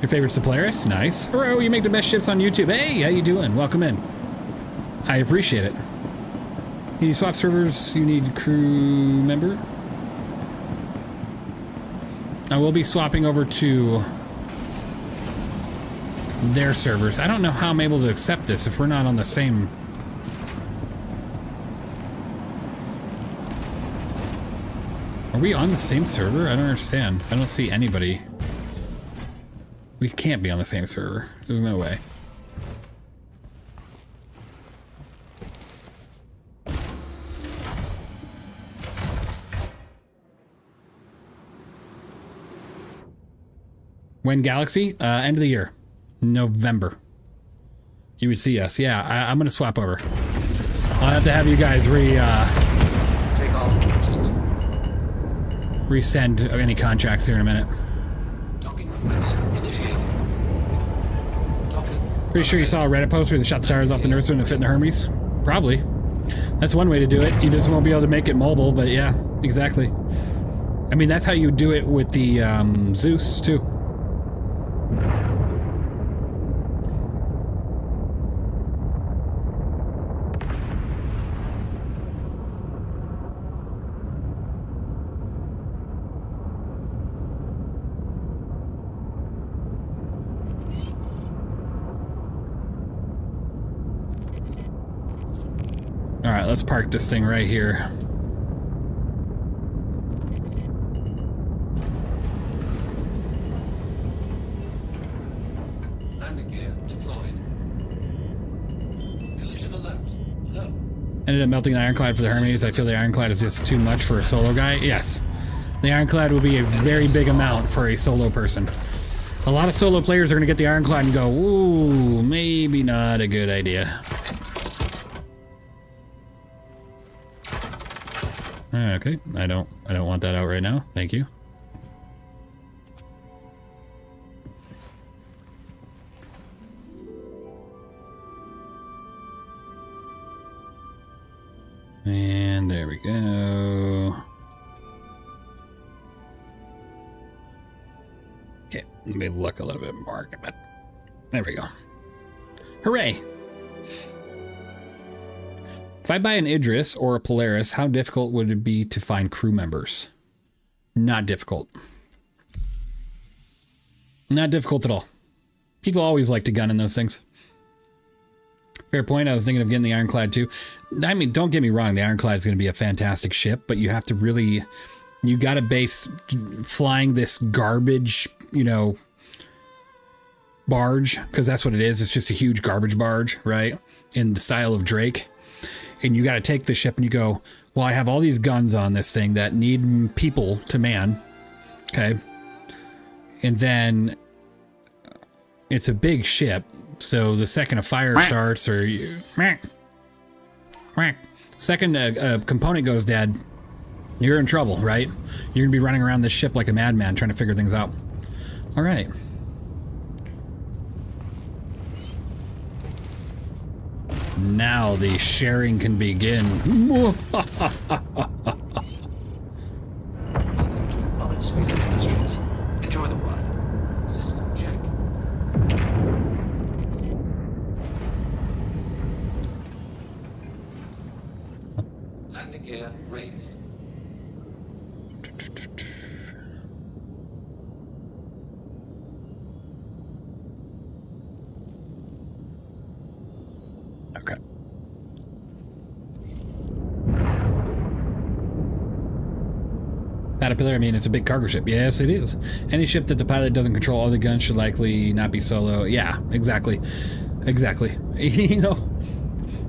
Your favorite's the Polaris? Nice. Hello, you make the best ships on YouTube. Hey, how you doing? Welcome in. I appreciate it. Can you swap servers? You need crew member? I will be swapping over to their servers. I don't know how I'm able to accept this if we're not on the same... Are we on the same server? I don't understand. I don't see anybody. We can't be on the same server. There's no way. When Galaxy? End of the year. November. You would see us. Yeah, I'm gonna swap over. I'll have to have you guys Take off. resend any contracts here in a minute. Docking request initiated. Docking. Pretty sure you saw a Reddit post where they shot the tires off the Nursa and it fit in the Hermes? Probably. That's one way to do it. You just won't be able to make it mobile, but yeah, exactly. I mean, that's how you do it with the Zeus, too. Alright, let's park this thing right here. Landing gear deployed. Collision alert. Low. Ended up melting the Ironclad for the Hermes. I feel the Ironclad is just too much for a solo guy. Yes. The Ironclad will be a very big amount for a solo person. A lot of solo players are going to get the Ironclad and go, ooh, maybe not a good idea. Okay, I don't want that out right now. Thank you. And there we go. Okay, let me look a little bit more. There we go. Hooray! If I buy an Idris or a Polaris, how difficult would it be to find crew members? Not difficult. Not difficult at all. People always like to gun in those things. Fair point. I was thinking of getting the Ironclad too. I mean, don't get me wrong. The Ironclad is going to be a fantastic ship, but you have to really... You got to base flying this garbage, you know, barge, because that's what it is. It's just a huge garbage barge, right? In the style of Drake. And you got to take the ship and you go, well, I have all these guns on this thing that need people to man. Okay. And then it's a big ship. So the second a fire starts or second a component goes dead, you're in trouble, right? You're gonna be running around this ship like a madman trying to figure things out. All right. Now the sharing can begin. Welcome to Aerospace Industries. Enjoy the ride. System check. Landing gear raised. Okay. Caterpillar, I mean, it's a big cargo ship. Yes, it is. Any ship that the pilot doesn't control all the guns should likely not be solo. Yeah, exactly. Exactly. You know,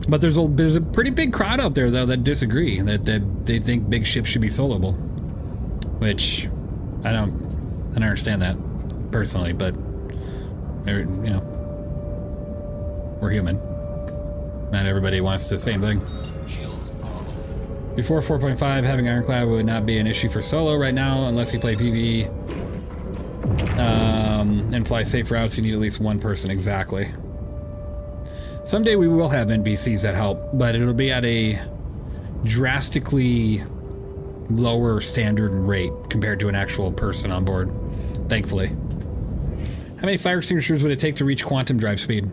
but there's a pretty big crowd out there, though, that disagree, that they think big ships should be soloable. Which, I don't understand that, personally, but, you know, we're human. Not everybody wants the same thing. Before 4.5, having Ironclad would not be an issue for solo right now, unless you play PvE and fly safe routes. You need at least one person, exactly. Someday we will have NPCs that help, but it'll be at a drastically lower standard rate compared to an actual person on board, thankfully. How many fire extinguishers would it take to reach quantum drive speed?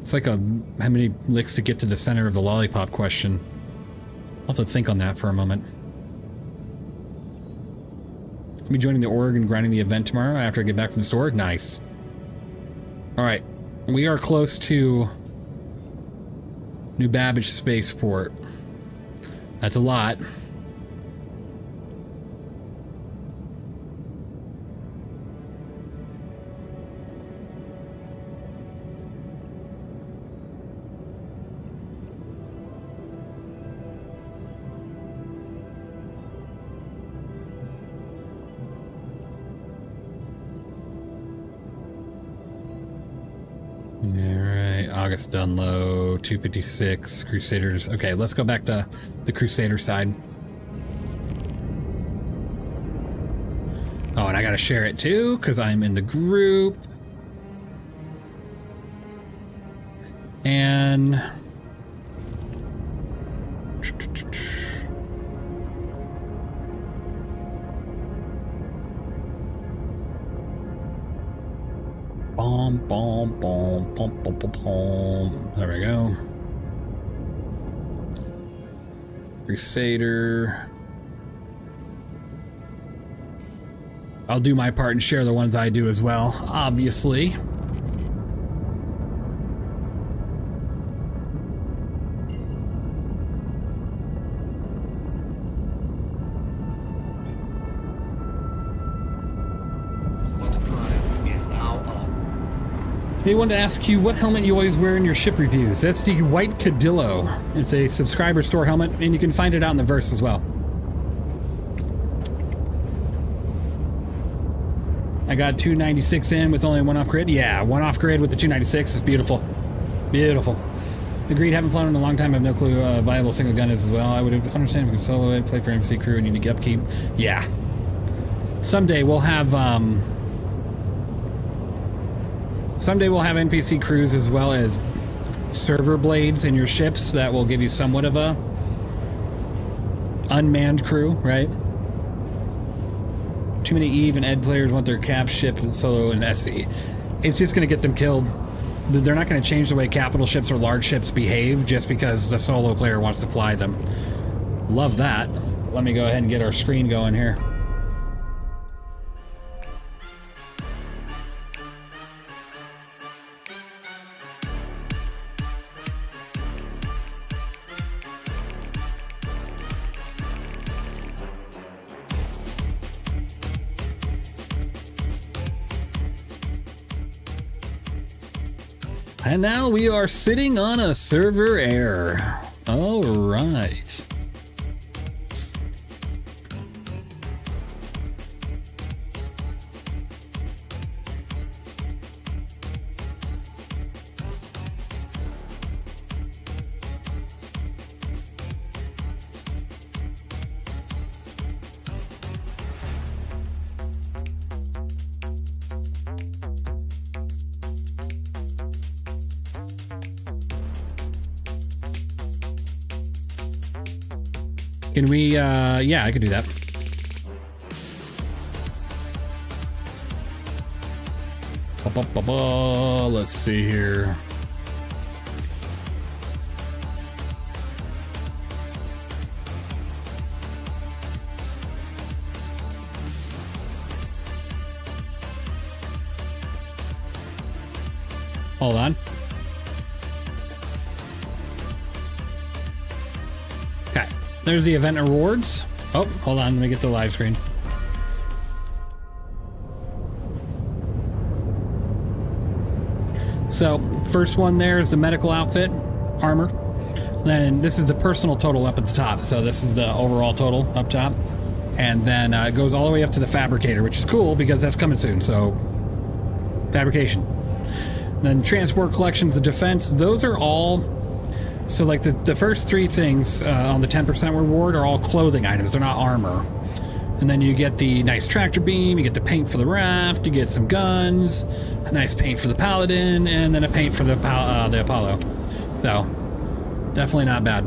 It's like how many licks to get to the center of the lollipop question. I'll have to think on that for a moment. I'll be joining the org and grinding the event tomorrow after I get back from the store. Nice. Alright. We are close to New Babbage Spaceport. That's a lot. August Dunlow, 256, Crusaders. Okay, let's go back to the Crusader side. Oh, and I gotta share it too, because I'm in the group. And... Boom, boom, boom, boom, boom, boom, boom. There we go. Crusader. I'll do my part and share the ones I do as well, obviously. They wanted to ask you what helmet you always wear in your ship reviews. That's the White Cadillo. It's a subscriber store helmet, and you can find it out in the verse as well. I got 296 in with only one off grid. Yeah, one off grid with the 296 is beautiful. Beautiful. Agreed, haven't flown in a long time. I have no clue a viable single gun is as well. I would understand if you could solo it, play for MC crew, and you need to upkeep. Yeah. Someday we'll have, Someday we'll have NPC crews as well as server blades in your ships that will give you somewhat of a unmanned crew, right? Too many Eve and Ed players want their cap ship solo and SE. It's just going to get them killed. They're not going to change the way capital ships or large ships behave just because the solo player wants to fly them. Love that. Let me go ahead and get our screen going here. And now we are sitting on a server error. All right. Can we, yeah, I could do that. Let's see here. Hold on. Okay, there's the event rewards. Oh, hold on, let me get the live screen. So, first one there is the medical outfit, armor. Then this is the personal total up at the top. So this is the overall total up top. And then it goes all the way up to the fabricator, which is cool because that's coming soon. So, fabrication. Then transport, collections, the defense, those are all, so like the first three things on the 10% reward are all clothing items, they're not armor. And then you get the nice tractor beam, you get the paint for the raft, you get some guns, a nice paint for the paladin, and then a paint for the Apollo. So, definitely not bad.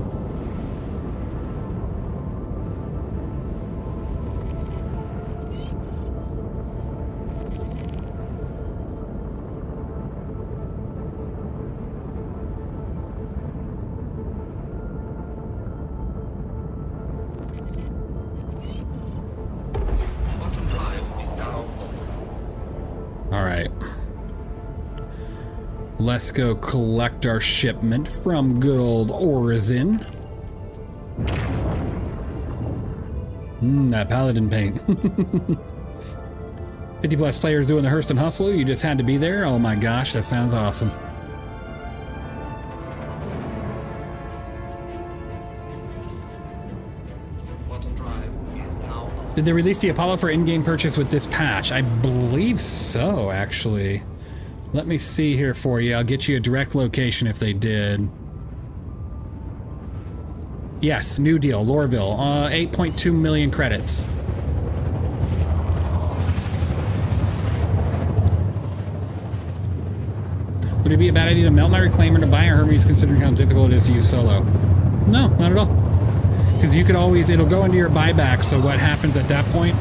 Let's go collect our shipment from good old Orizon. That paladin paint. 50 plus players doing the Hurston Hustle. You just had to be there. Oh my gosh, that sounds awesome. Did they release the Apollo for in-game purchase with this patch? I believe so, actually. Let me see here for you. I'll get you a direct location if they did. Yes, new deal, Loreville. 8.2 million credits. Would it be a bad idea to melt my reclaimer to buy a Hermes considering how difficult it is to use solo? No, not at all. Because you could always, it'll go into your buyback, so what happens at that point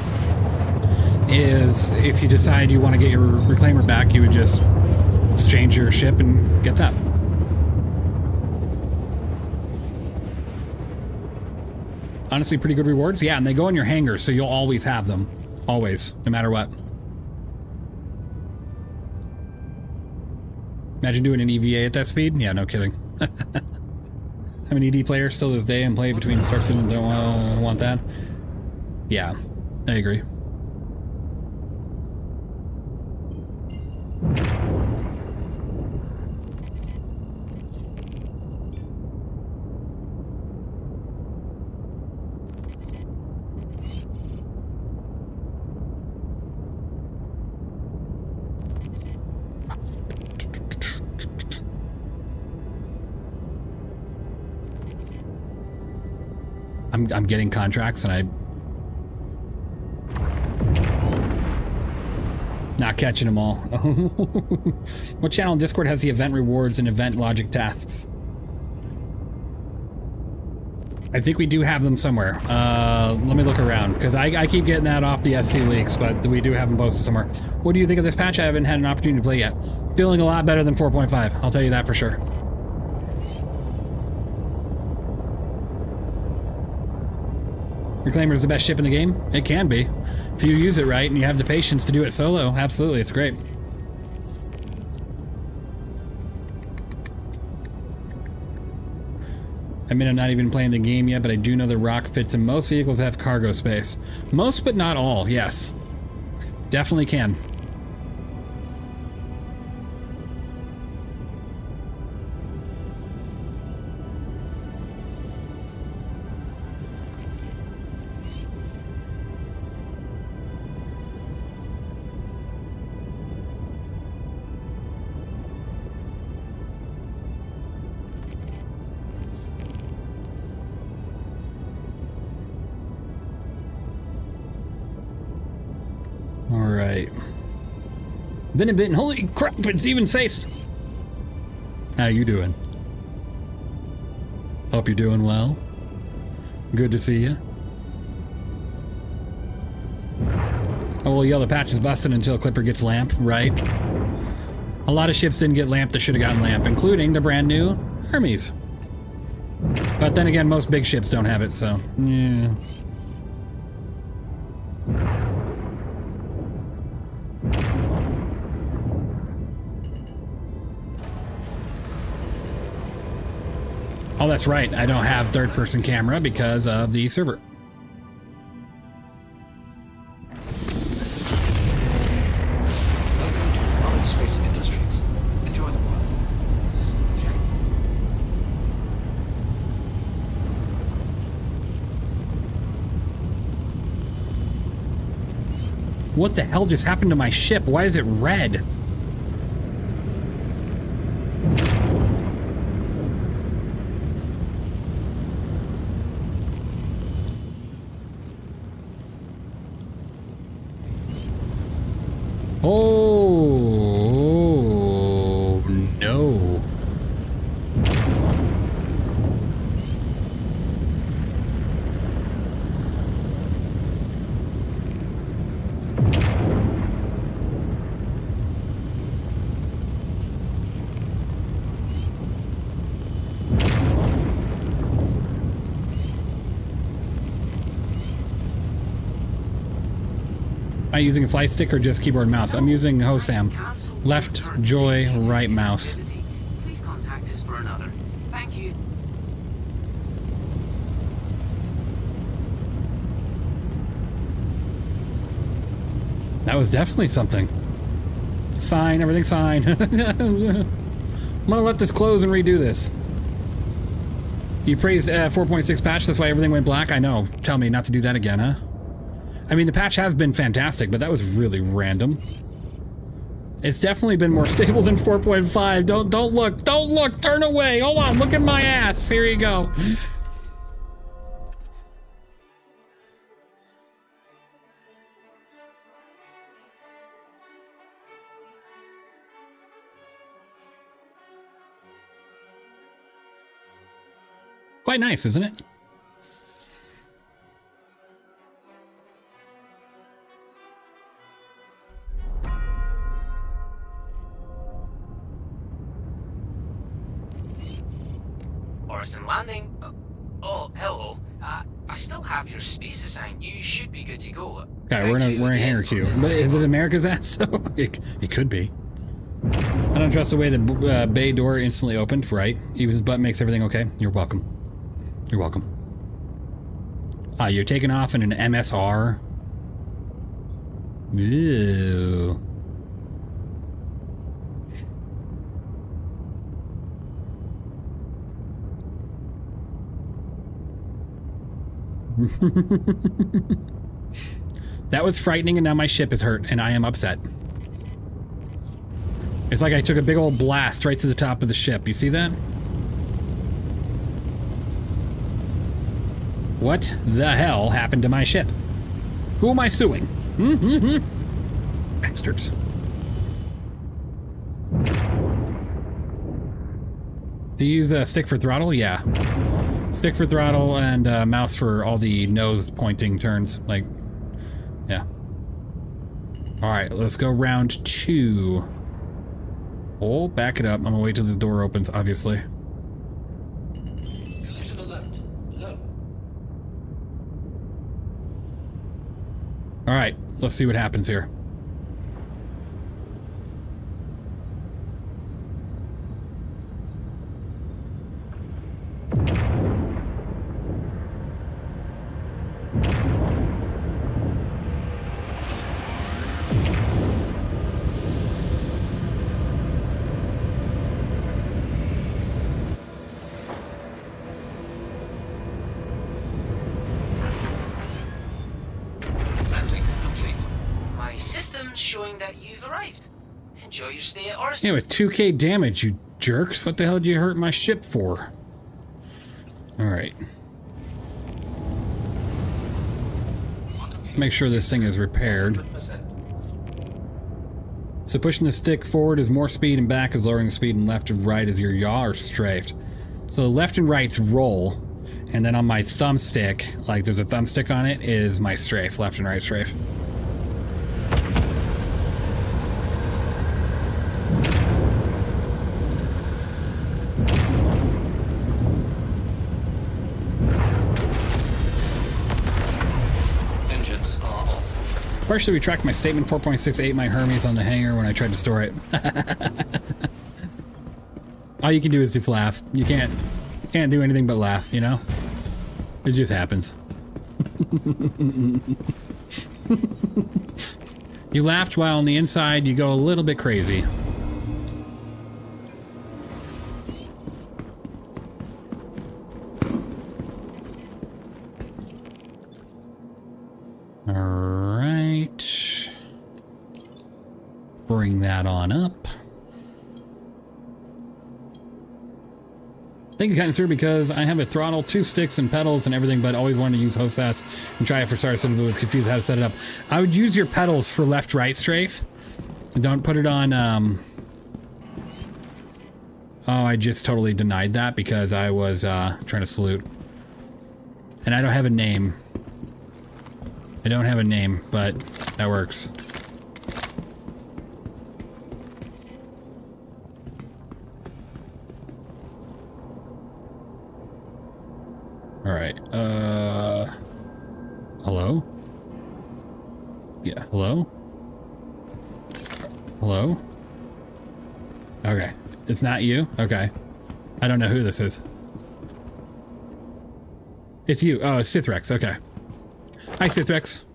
is if you decide you want to get your reclaimer back, you would just exchange your ship and get that. Honestly, pretty good rewards. Yeah, and they go in your hangar, so you'll always have them. Always, no matter what. Imagine doing an EVA at that speed? Yeah, no kidding. I'm an ED player still to this day and play between Star Citizen and don't want that. Yeah, I agree. I'm getting contracts and I'm not catching them all. What channel in Discord has the event rewards and event logic tasks? I think we do have them somewhere. Let me look around because I keep getting that off the SC leaks, but we do have them posted somewhere. What do you think of this patch? I haven't had an opportunity to play yet. Feeling a lot better than 4.5. I'll tell you that for sure. Reclaimer is the best ship in the game? It can be. If you use it right and you have the patience to do it solo, absolutely, it's great. I mean, I'm not even playing the game yet, but I do know the rock fits in most vehicles that have cargo space. Most, but not all, yes. Definitely can. Been a bit, holy crap, it's even safe. How you doing? Hope you're doing well. Good to see you. Oh, well, yeah, the patch is busted until Clipper gets lamp, right? A lot of ships didn't get lamp that should have gotten lamp, including the brand new Hermes. But then again, most big ships don't have it, so yeah. Oh, that's right. I don't have third-person camera because of the server. Welcome to Rocket Space Industries. Enjoy the ride. System check. What the hell just happened to my ship? Why is it red? Oh, no. Am I using a flight stick or just keyboard and mouse? I'm using Hosam. Left joy, right mouse. Please contact us for another. Thank you. That was definitely something. It's fine, everything's fine. I'm gonna let this close and redo this. You praised 4.6 patch, that's why everything went black? I know. Tell me not to do that again, huh? I mean, the patch has been fantastic, but that was really random. It's definitely been more stable than 4.5. Don't look, don't look, turn away. Hold on, look at my ass. Here you go. Quite nice, isn't it? Landing. Oh, hello. I still have your space assigned. You should be good to go. Okay, we're in a hangar queue. But is it America's ass? So it could be. I don't trust the way the bay door instantly opened. Right. Even his butt makes everything okay. You're welcome. You're welcome. You're taking off in an MSR. Ew. That was frightening, and now my ship is hurt, and I am upset. It's like I took a big old blast right to the top of the ship. You see that? What the hell happened to my ship? Who am I suing? Bastards. Do you use a stick for throttle? Yeah. Stick for throttle and mouse for all the nose pointing turns. Like, yeah. Alright, let's go round 2. Oh, back it up. I'm gonna wait till the door opens, obviously. Collision alert. Low. Alright, let's see what happens here. Enjoy your stay at RSI. Yeah, with 2k damage, you jerks. What the hell did you hurt my ship for? Alright. Make sure this thing is repaired. So pushing the stick forward is more speed and back is lowering the speed, and left and right is your yaw or strafed. So left and right's roll, And then on my thumbstick, like there's a thumbstick on it, is my strafe, left and right strafe. Engines are off. Partially retract my statement 4.68 my Hermes on the hangar when I tried to store it. All you can do is just laugh. You can't do anything but laugh, you know? It just happens. You laughed while on the inside you go a little bit crazy. All right. Bring that on up. Thank you, Kind Sir, because I have a throttle, 2 sticks, and pedals and everything, but always wanted to use hostess and try it for starters, but was confused how to set it up. I would use your pedals for left-right strafe. Don't put it on, oh, I just totally denied that because I was trying to salute. And I don't have a name. I don't have a name, but that works. All right, hello? Yeah, hello? Hello? Okay, it's not you? Okay. I don't know who this is. It's you. Oh, it's Sithrex, okay. Hi, Sithrex.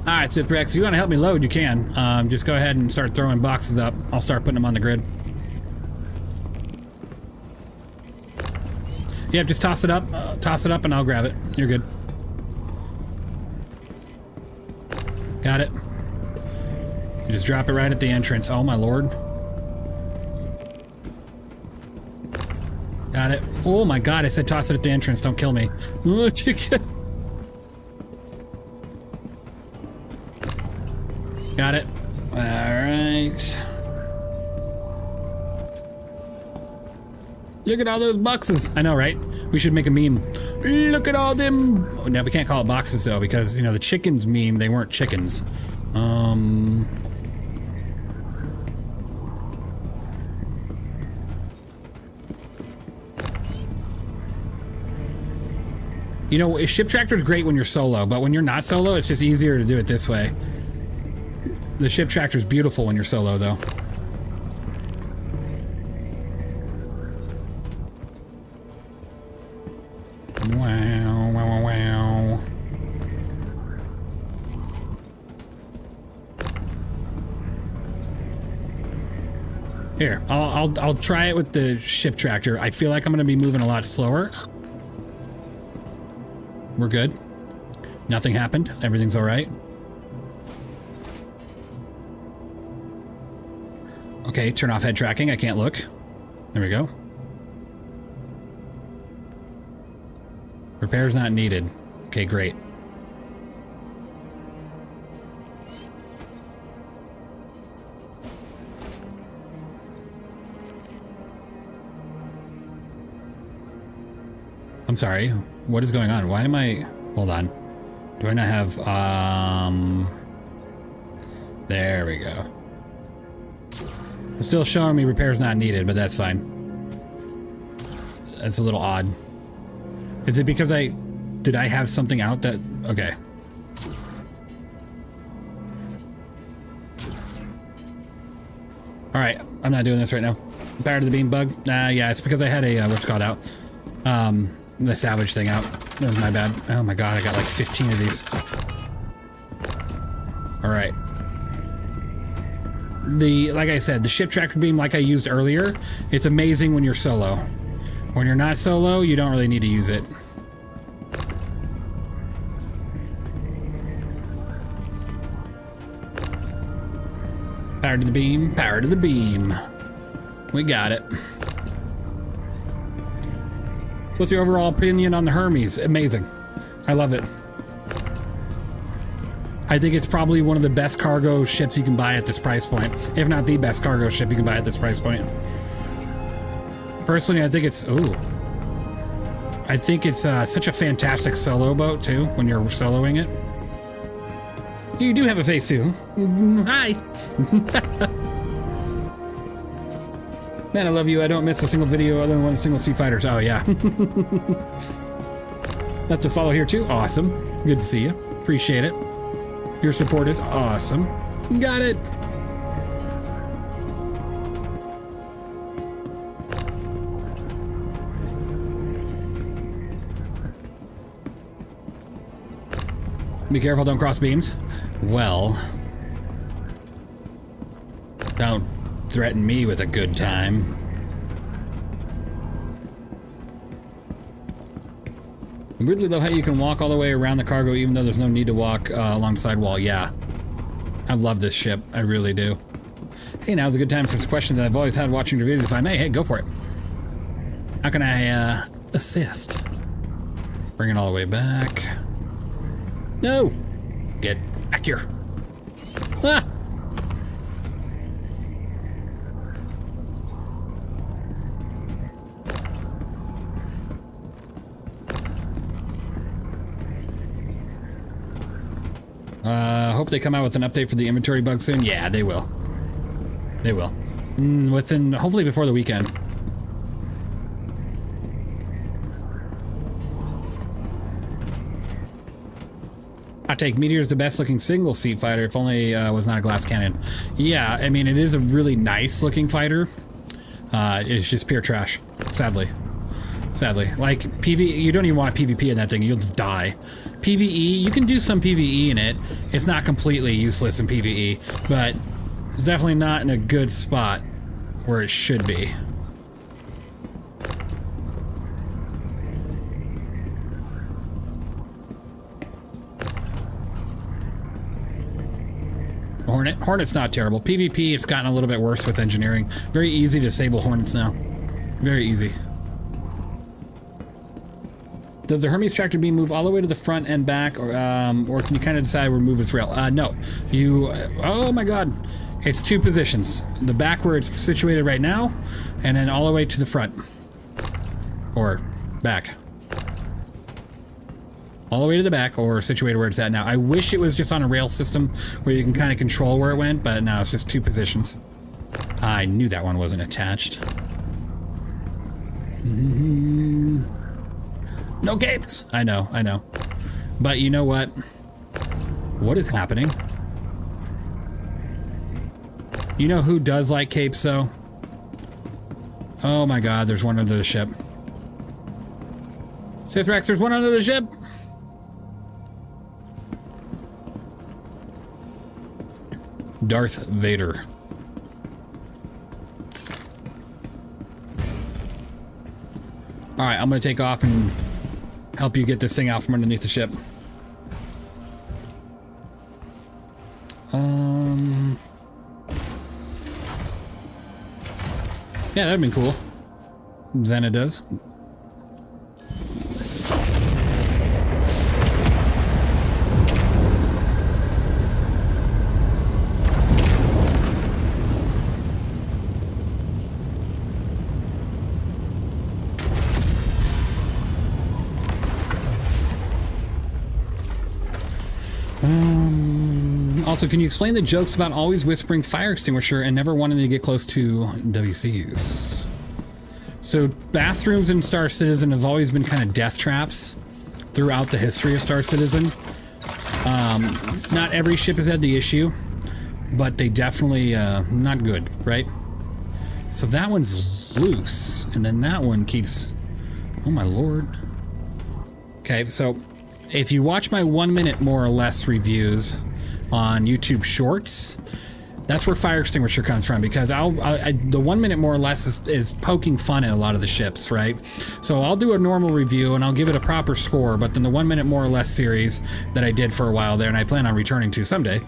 Alright, Sithrex, if you want to help me load, you can. Just go ahead and start throwing boxes up. I'll start putting them on the grid. Yeah, just toss it up and I'll grab it. You're good. Got it. You just drop it right at the entrance. Oh my lord. Got it. Oh my god, I said toss it at the entrance. Don't kill me. Got it. All right. Look at all those boxes. I know, right? We should make a meme. Look at all them. Oh, no, we can't call it boxes though, because you know the chickens meme. They weren't chickens. You know, ship tractor is great when you're solo, but when you're not solo, it's just easier to do it this way. The ship tractor is beautiful when you're solo, though. Wow, wow, wow. Here, I'll try it with the ship tractor. I feel like I'm gonna be moving a lot slower. We're good. Nothing happened. Everything's all right. Okay, turn off head tracking. I can't look. There we go. Repairs not needed. Okay, great. I'm sorry. What is going on? Why am I... Hold on. Do I not have... There we go. It's still showing me repairs not needed, but that's fine. That's a little odd. Is it because did I have something out that... Okay. Alright, I'm not doing this right now. Power to the beam bug? Yeah, it's because I had a, what's it called out? The salvage thing out. That was my bad. Oh my god, I got like 15 of these. Alright. Like I said, the ship tractor beam like I used earlier, it's amazing when you're solo. When you're not solo, you don't really need to use it. Power to the beam, power to the beam. We got it. So what's your overall opinion on the Hermes? Amazing. I love it. I think it's probably one of the best cargo ships you can buy at this price point, if not the best cargo ship you can buy at this price point. Personally, I think it's such a fantastic solo boat too when you're soloing it. You do have a face too. Hi. Man, I love you. I don't miss a single video other than one single Sea Fighters. Oh yeah. Have to follow here too. Awesome. Good to see you. Appreciate it. Your support is awesome. Got it. Be careful, don't cross beams. Well, don't threaten me with a good time. I really love how you can walk all the way around the cargo even though there's no need to walk along the sidewall. Yeah. I love this ship. I really do. Hey, now's a good time for this question that I've always had watching your videos. If I may, hey, go for it. How can I assist? Bring it all the way back. No! Get back here. Ah! Hope they come out with an update for the inventory bug soon. Yeah, they will. They will. Within, hopefully before the weekend. I take Meteor's the best looking single seat fighter, if only was not a glass cannon. Yeah, I mean, it is a really nice looking fighter. It's just pure trash, sadly. Sadly. Like, you don't even want a PvP in that thing, you'll just die. PvE, you can do some PvE in it. It's not completely useless in PvE, but it's definitely not in a good spot where it should be. Hornet's not terrible. PvP, it's gotten a little bit worse with engineering. Very easy to disable Hornets now. Very easy. Does the Hermes tractor beam move all the way to the front and back, or can you kind of decide where to move its rail? No. You, oh my god. It's two positions. The back where it's situated right now, and then all the way to the front. Or back. All the way to the back, or situated where it's at now. I wish it was just on a rail system where you can kind of control where it went, but now it's just two positions. I knew that one wasn't attached. No capes! I know, I know. But you know what? What is happening? You know who does like capes, though? Oh my god, there's one under the ship. Sith Rex, there's one under the ship! Darth Vader. Alright, I'm gonna take off and help you get this thing out from underneath the ship. Yeah, that'd been cool. Xena does. Also, can you explain the jokes about always whispering fire extinguisher and never wanting to get close to WCs? So bathrooms in Star Citizen have always been kind of death traps throughout the history of Star Citizen. Not every ship has had the issue, but they definitely not good, right? So that one's loose, and then that one keeps, oh my lord. Okay, so if you watch my 1 minute more or less reviews on YouTube Shorts, that's where fire extinguisher comes from, because the 1 minute more or less is poking fun at a lot of the ships, right? So I'll do a normal review and I'll give it a proper score, but then the 1 minute more or less series that I did for a while there, and I plan on returning to someday,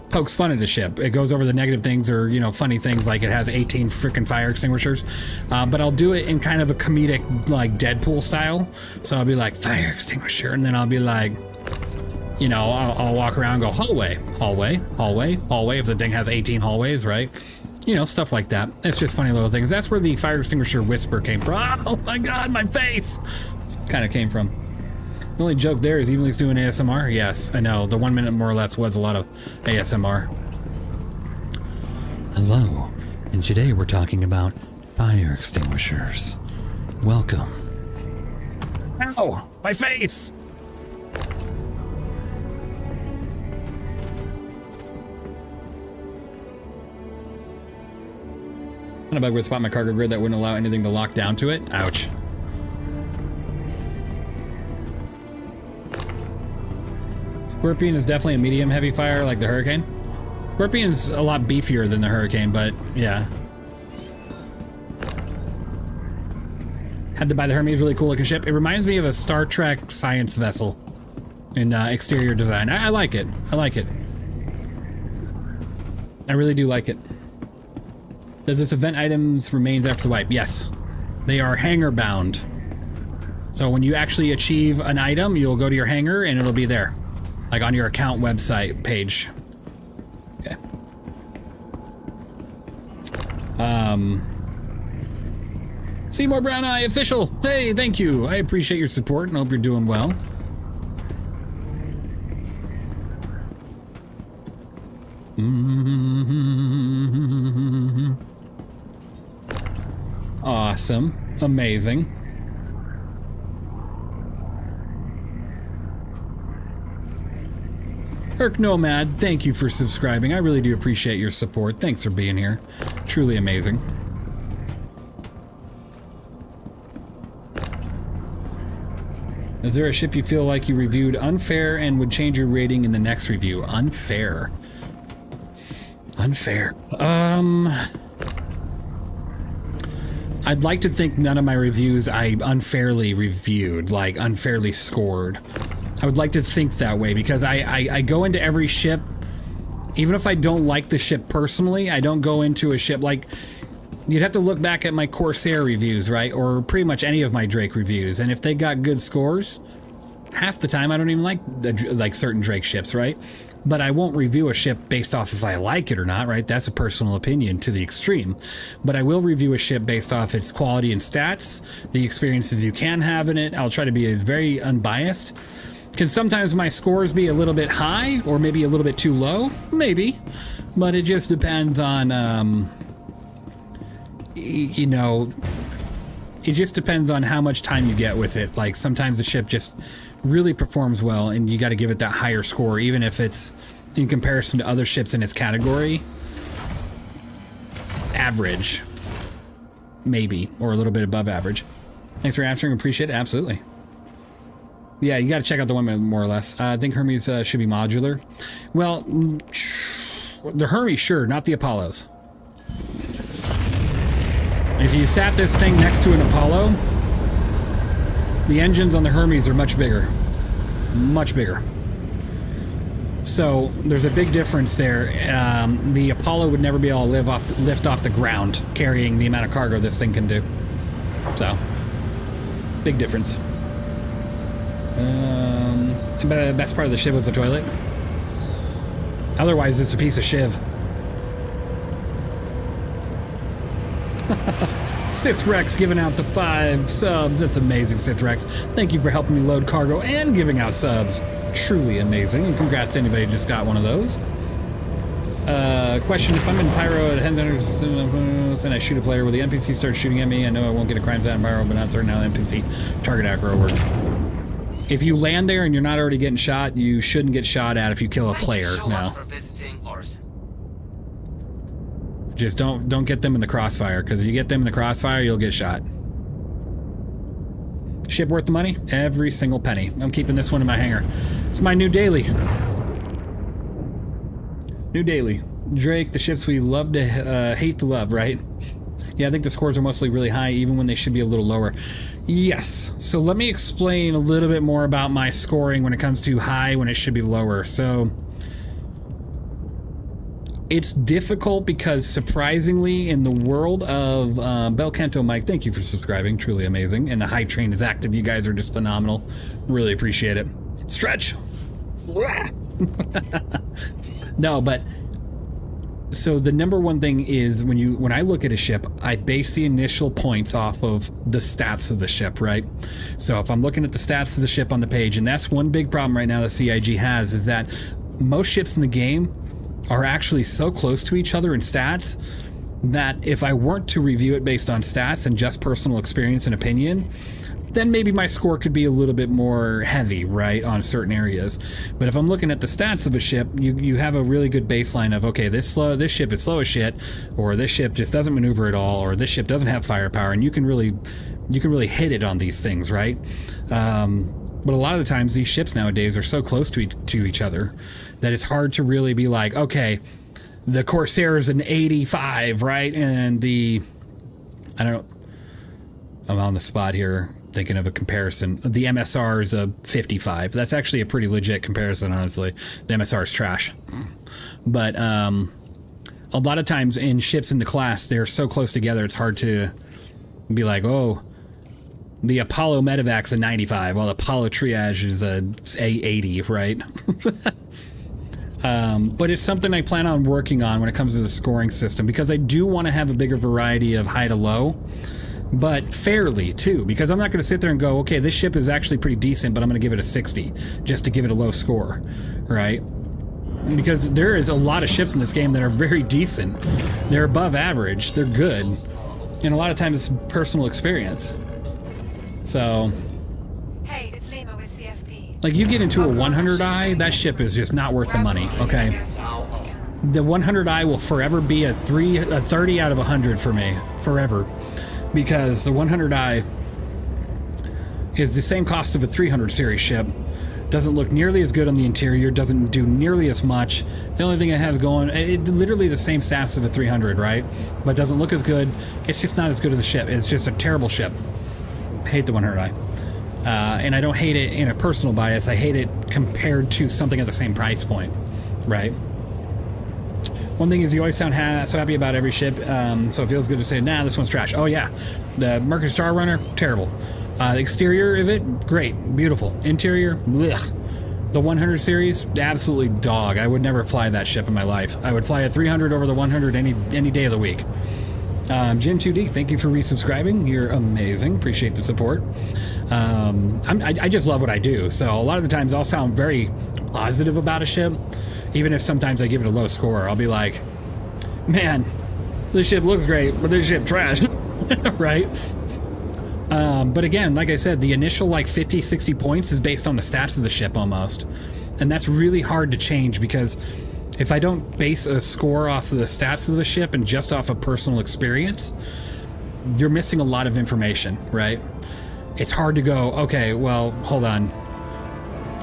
pokes fun at a ship. It goes over the negative things, or, you know, funny things, like it has 18 freaking fire extinguishers, but I'll do it in kind of a comedic, like Deadpool style. So I'll be like, fire extinguisher, and then I'll be like, you know, I'll walk around and go hallway, hallway, hallway, hallway, if the thing has 18 hallways, right? You know, stuff like that. It's just funny little things. That's where the fire extinguisher whisper came from. Oh my god, my face! Kind of came from. The only joke there is Evenlease doing ASMR. Yes, I know. The 1 minute more or less was a lot of ASMR. Hello, and today we're talking about fire extinguishers. Welcome. Ow! My face! And a bug would spot my cargo grid that wouldn't allow anything to lock down to it. Ouch. Scorpion is definitely a medium heavy fire like the Hurricane. Scorpion's a lot beefier than the Hurricane, but yeah. Had to buy the Hermes, really cool looking ship. It reminds me of a Star Trek science vessel in exterior design. I like it. I like it. I really do like it. Does this event items remains after the wipe? Yes. They are hangar bound. So when you actually achieve an item, you'll go to your hangar and it'll be there. Like on your account website page. Okay. Seymour Brown Eye official. Hey, thank you. I appreciate your support and hope you're doing well. Awesome. Amazing. Herc Nomad, thank you for subscribing. I really do appreciate your support. Thanks for being here. Truly amazing. Is there a ship you feel like you reviewed unfair and would change your rating in the next review? Unfair. Unfair. I'd like to think none of my reviews I unfairly reviewed, like unfairly scored. I would like to think that way because I go into every ship, even if I don't like the ship personally, I don't go into a ship like, you'd have to look back at my Corsair reviews, right? Or pretty much any of my Drake reviews. And if they got good scores, half the time I don't even like certain Drake ships, right? But I won't review a ship based off if I like it or not, right? That's a personal opinion to the extreme. But I will review a ship based off its quality and stats, the experiences you can have in it. I'll try to be very unbiased. Can sometimes my scores be a little bit high or maybe a little bit too low? Maybe. But it just depends on, you know, it just depends on how much time you get with it. Like sometimes the ship just really performs well and you got to give it that higher score, even if it's in comparison to other ships in its category. Average. Maybe. Or a little bit above average. Thanks for answering. Appreciate it. Absolutely. Yeah, you got to check out the 1 minute more or less. I think Hermes should be modular. Well, the Hermes, sure, not the Apollos. If you sat this thing next to an Apollo, the engines on the Hermes are much bigger. Much bigger. So there's a big difference there. The Apollo would never be able to lift off the ground carrying the amount of cargo this thing can do. So, big difference. The best part of the shiv was the toilet. Otherwise, it's a piece of shiv. Sith Rex giving out the 5 subs. That's amazing, Sith Rex. Thank you for helping me load cargo and giving out subs. Truly amazing. And congrats to anybody who just got one of those. Question, if I'm in Pyro at Headhunters and I shoot a player, will the NPC start shooting at me? I know I won't get a crime stat in Pyro, but not certain how the NPC target aggro works. If you land there and you're not already getting shot, you shouldn't get shot at if you kill a player. No. Just don't get them in the crossfire, because if you get them in the crossfire, you'll get shot. Ship worth the money? Every single penny. I'm keeping this one in my hangar. It's my new daily. New daily. Drake, the ships we love to hate to love, right? Yeah, I think the scores are mostly really high, even when they should be a little lower. Yes. So let me explain a little bit more about my scoring when it comes to high when it should be lower. So it's difficult because surprisingly in the world of Belcanto Mike, thank you for subscribing, truly amazing. And the hype train is active. You guys are just phenomenal. Really appreciate it. Stretch. No, but so the number one thing is when I look at a ship, I base the initial points off of the stats of the ship, right? So if I'm looking at the stats of the ship on the page, and that's one big problem right now that CIG has, is that most ships in the game are actually so close to each other in stats that if I weren't to review it based on stats and just personal experience and opinion, then maybe my score could be a little bit more heavy, right, on certain areas. But if I'm looking at the stats of a ship, you have a really good baseline of, okay, this ship is slow as shit, or this ship just doesn't maneuver at all, or this ship doesn't have firepower, and you can really hit it on these things, right? But a lot of the times these ships nowadays are so close to each other that it's hard to really be like, okay, the Corsair is an 85, right? And I'm on the spot here thinking of a comparison. The MSR is a 55. That's actually a pretty legit comparison, honestly. The MSR is trash. But a lot of times in ships in the class, they're so close together, it's hard to be like, oh, the Apollo Medevac's a 95, while the Apollo Triage is a 80, right? But it's something I plan on working on when it comes to the scoring system, because I do want to have a bigger variety of high to low, but fairly too, because I'm not going to sit there and go, okay, this ship is actually pretty decent, but I'm going to give it a 60 just to give it a low score, right? Because there is a lot of ships in this game that are very decent. They're above average, they're good, and a lot of times it's personal experience. So, Hey, it's Lima with CFP. like, you get into a 100i, that ship is just not worth the money, okay? The 100i will forever be a 30 out of 100 for me, forever. Because the 100i is the same cost of a 300 series ship. Doesn't look nearly as good on the interior, doesn't do nearly as much. The only thing it has going, it literally the same stats of a 300, right? But doesn't look as good. It's just not as good as a ship. It's just a terrible ship. Hate the 100i. And I don't hate it in a personal bias. I hate it compared to something at the same price point, right? One thing is you always sound so happy about every ship, so it feels good to say, nah, this one's trash. Oh yeah, the Mercury Star Runner, terrible. The exterior of it, great, beautiful. Interior, blech. The 100 series, absolutely dog. I would never fly that ship in my life. I would fly a 300 over the 100 any day of the week. Jim2D, thank you for resubscribing. You're amazing. Appreciate the support. I just love what I do. So a lot of the times I'll sound very positive about a ship, even if sometimes I give it a low score. I'll be like, man, this ship looks great, but this ship trash, right? But again, like I said, the initial like 50, 60 points is based on the stats of the ship almost. And that's really hard to change, because if I don't base a score off of the stats of the ship and just off of personal experience, you're missing a lot of information, right? It's hard to go, okay, well, hold on.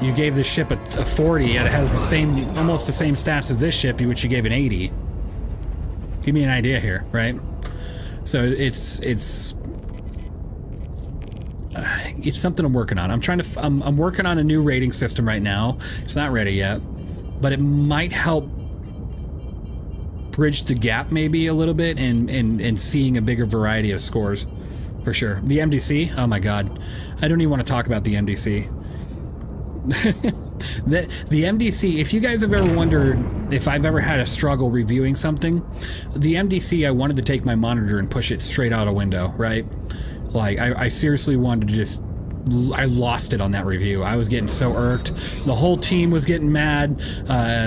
You gave this ship a 40, and it has the same, almost the same stats as this ship, which you gave an 80. Give me an idea here, right? So it's something I'm working on. I'm working on a new rating system right now. It's not ready yet, but it might help bridge the gap maybe a little bit and seeing a bigger variety of scores, for sure. The MDC, oh my god, I don't even want to talk about the MDC. the MDC, if you guys have ever wondered if I've ever had a struggle reviewing something, the MDC, I wanted to take my monitor and push it straight out a window, right? Like, I seriously wanted to just, I lost it on that review. I was getting so irked. The whole team was getting mad.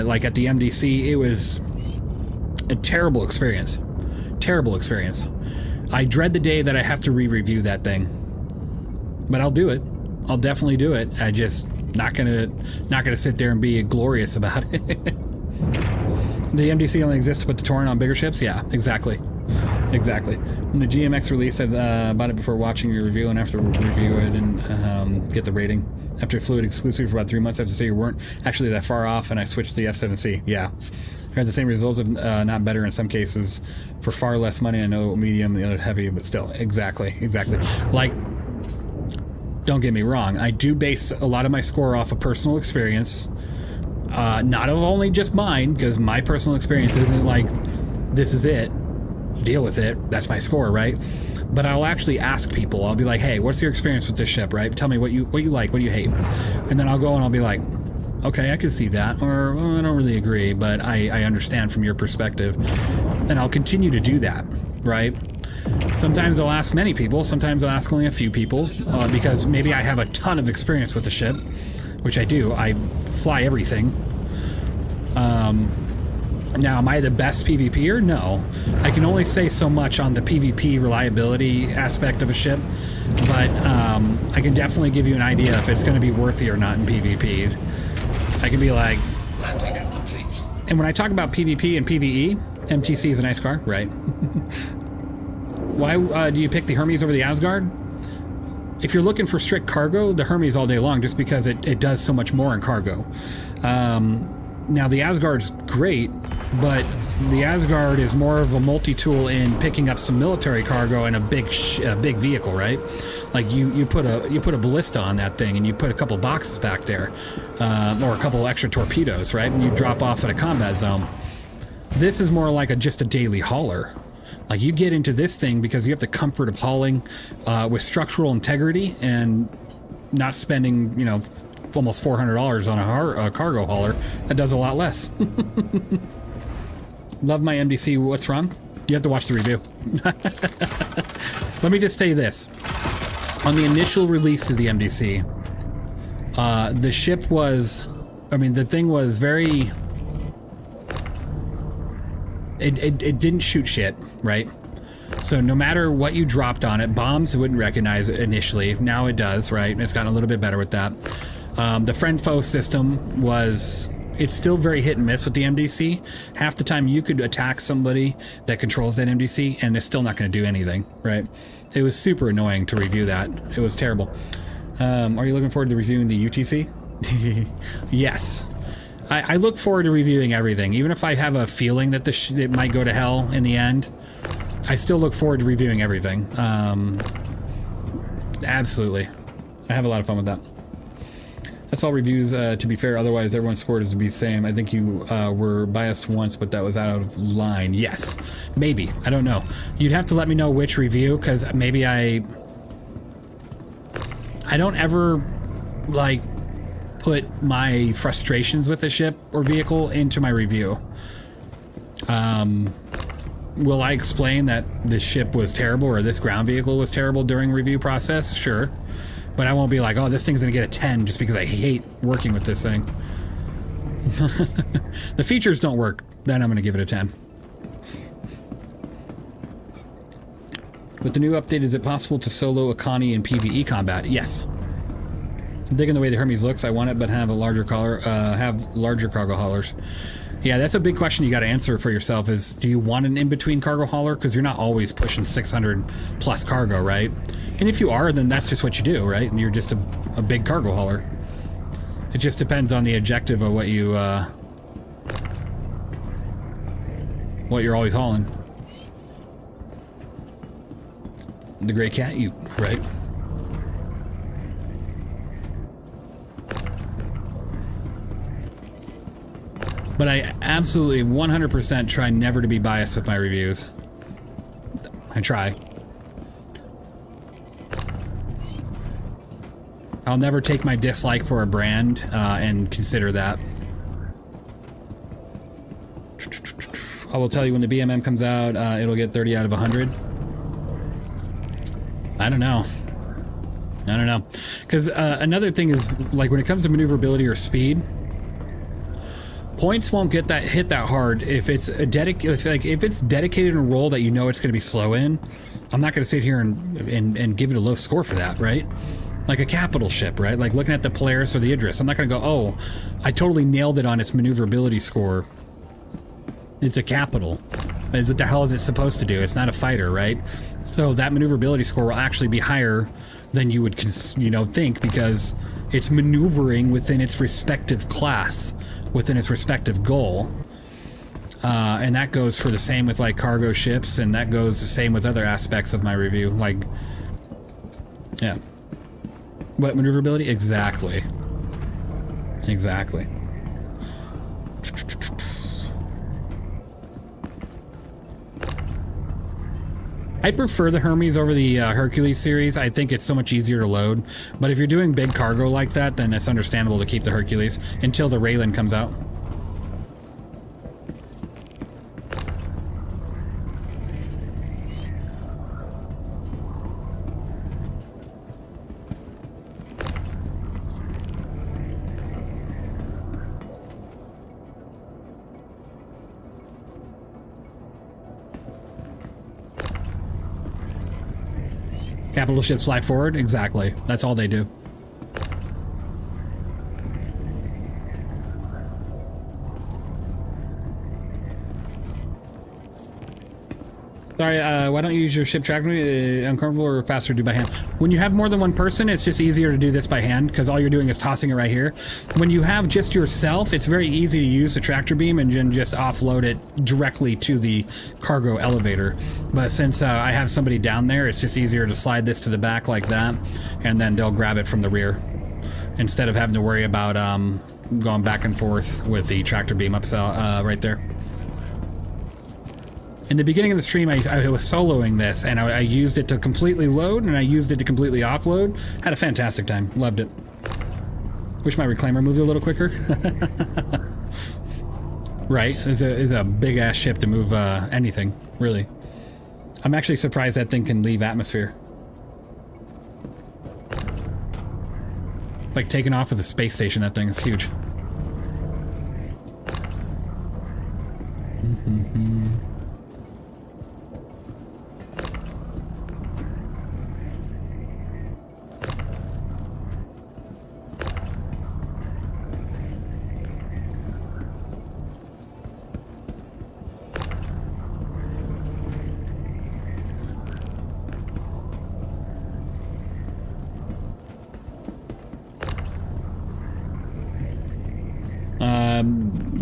Like at the MDC, it was a terrible experience. Terrible experience. I dread the day that I have to re-review that thing. But I'll do it. I'll definitely do it. I just not gonna sit there and be glorious about it. The MDC only exists to put the torrent on bigger ships? Yeah, exactly. Exactly. When the GMX release, I bought it before watching your review, and after review it and get the rating. After Fluid exclusive for about 3 months, I have to say you weren't actually that far off, and I switched to the F7C. Yeah. I had the same results, if not better in some cases, for far less money. I know medium, the other heavy, but still. Exactly. Exactly. Like, don't get me wrong, I do base a lot of my score off of personal experience. Not of only just mine, because my personal experience isn't like, this is it, deal with it, that's my score, right? But I'll actually ask people. I'll be like, hey, what's your experience with this ship, right? Tell me what you like, what do you hate? And then I'll go and I'll be like, okay, I can see that, or well, I don't really agree, but I understand from your perspective, and I'll continue to do that, right? Sometimes I'll ask many people, sometimes I'll ask only a few people, because maybe I have a ton of experience with the ship, which I do. I fly everything. Now, am I the best PvPer? No. I can only say so much on the PvP reliability aspect of a ship, but I can definitely give you an idea if it's going to be worthy or not in PvP. I can be like... Landing complete. And when I talk about PvP and PvE, MTC is a nice car, right? Why do you pick the Hermes over the Asgard? If you're looking for strict cargo, the Hermes all day long, just because it does so much more in cargo. Now, the Asgard's great, but the Asgard is more of a multi-tool in picking up some military cargo and a big vehicle, right? Like you put a ballista on that thing, and you put a couple boxes back there, or a couple extra torpedoes, right? And you drop off at a combat zone. This is more like just a daily hauler. Like, you get into this thing because you have the comfort of hauling with structural integrity and not spending, you know, almost $400 on a cargo hauler. That does a lot less. Love my MDC. What's wrong? You have to watch the review. Let me just say this. On the initial release of the MDC, the ship was... I mean, the thing was very... It didn't shoot shit, right? So no matter what you dropped on it, bombs it wouldn't recognize initially. Now it does, right? It's gotten a little bit better with that. The friend-foe system was... It's still very hit and miss with the MDC. Half the time you could attack somebody that controls that MDC and it's still not going to do anything, right? It was super annoying to review that. It was terrible. Are you looking forward to reviewing the UTC? Yes. I look forward to reviewing everything. Even if I have a feeling that it might go to hell in the end, I still look forward to reviewing everything. Absolutely. I have a lot of fun with that. That's all reviews, to be fair. Otherwise, everyone's score is to be the same. I think you were biased once, but that was out of line. Yes. Maybe. I don't know. You'd have to let me know which review, because maybe I don't ever, like, put my frustrations with the ship or vehicle into my review. Will I explain that this ship was terrible or this ground vehicle was terrible during review process? Sure. But I won't be like, oh, this thing's gonna get a 10 just because I hate working with this thing. The features don't work, then I'm gonna give it a 10. With the new update, is it possible to solo Akani in PvE combat? Yes. I'm digging the way the Hermes looks. I want it, but have a larger larger cargo haulers. Yeah, that's a big question you got to answer for yourself. Is do you want an in-between cargo hauler? Because you're not always pushing 600 plus cargo, right? And if you are, then that's just what you do, right? And you're just a big cargo hauler. It just depends on the objective of what you what you're always hauling. The gray cat, you right? But I absolutely 100% try never to be biased with my reviews. I try. I'll never take my dislike for a brand and consider that. I will tell you when the BMM comes out, it'll get 30 out of 100. I don't know. I don't know. Because another thing is, like, when it comes to maneuverability or speed, points won't hit that hard if it's a if it's dedicated in a role that you know it's going to be slow in. I'm not going to sit here and give it a low score for that, right? Like a capital ship, right? Like looking at the Polaris or the Idris, I'm not going to go, oh, I totally nailed it on its maneuverability score. It's a capital. What the hell is it supposed to do? It's not a fighter, right? So that maneuverability score will actually be higher than you would, think, because it's maneuvering within its respective class, within its respective goal. And that goes for the same with like cargo ships, and that goes the same with other aspects of my review. Like, yeah. What maneuverability? Exactly. Exactly. I prefer the Hermes over the Hercules series. I think it's so much easier to load. But if you're doing big cargo like that, then it's understandable to keep the Hercules until the Raylan comes out. Capital ships fly forward? Exactly. That's all they do. Sorry, why don't you use your ship track? Uncomfortable or faster to do by hand? When you have more than one person, it's just easier to do this by hand because all you're doing is tossing it right here. When you have just yourself, it's very easy to use the tractor beam and then just offload it directly to the cargo elevator. But since I have somebody down there, it's just easier to slide this to the back like that, and then they'll grab it from the rear instead of having to worry about going back and forth with the tractor beam up right there. In the beginning of the stream, I was soloing this, and I used it to completely load, and I used it to completely offload. Had a fantastic time. Loved it. Wish my reclaimer moved a little quicker. Right? It's a big-ass ship to move anything, really. I'm actually surprised that thing can leave atmosphere. Like taking off with a space station, that thing is huge.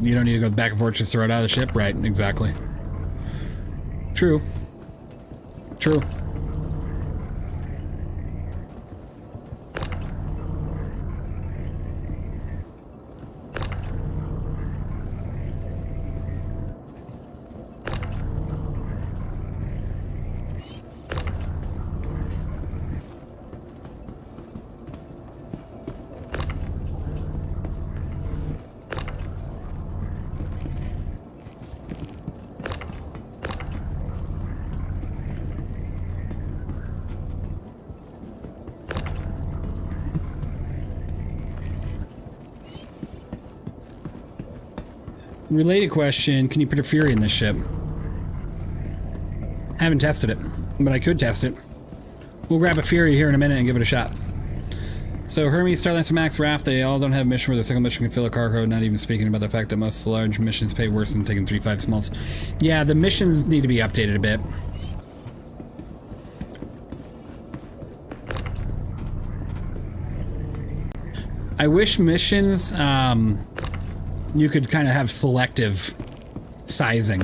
You don't need to go back and forth, just throw it out of the ship. Right, exactly. True. True. Related question, can you put a Fury in this ship? Haven't tested it, but I could test it. We'll grab a Fury here in a minute and give it a shot. So Hermes, Starlancer, Max, Raft, they all don't have a mission where the single mission can fill a cargo, not even speaking about the fact that most large missions pay worse than taking 3-5 smalls. Yeah, the missions need to be updated a bit. I wish missions, you could kind of have selective sizing.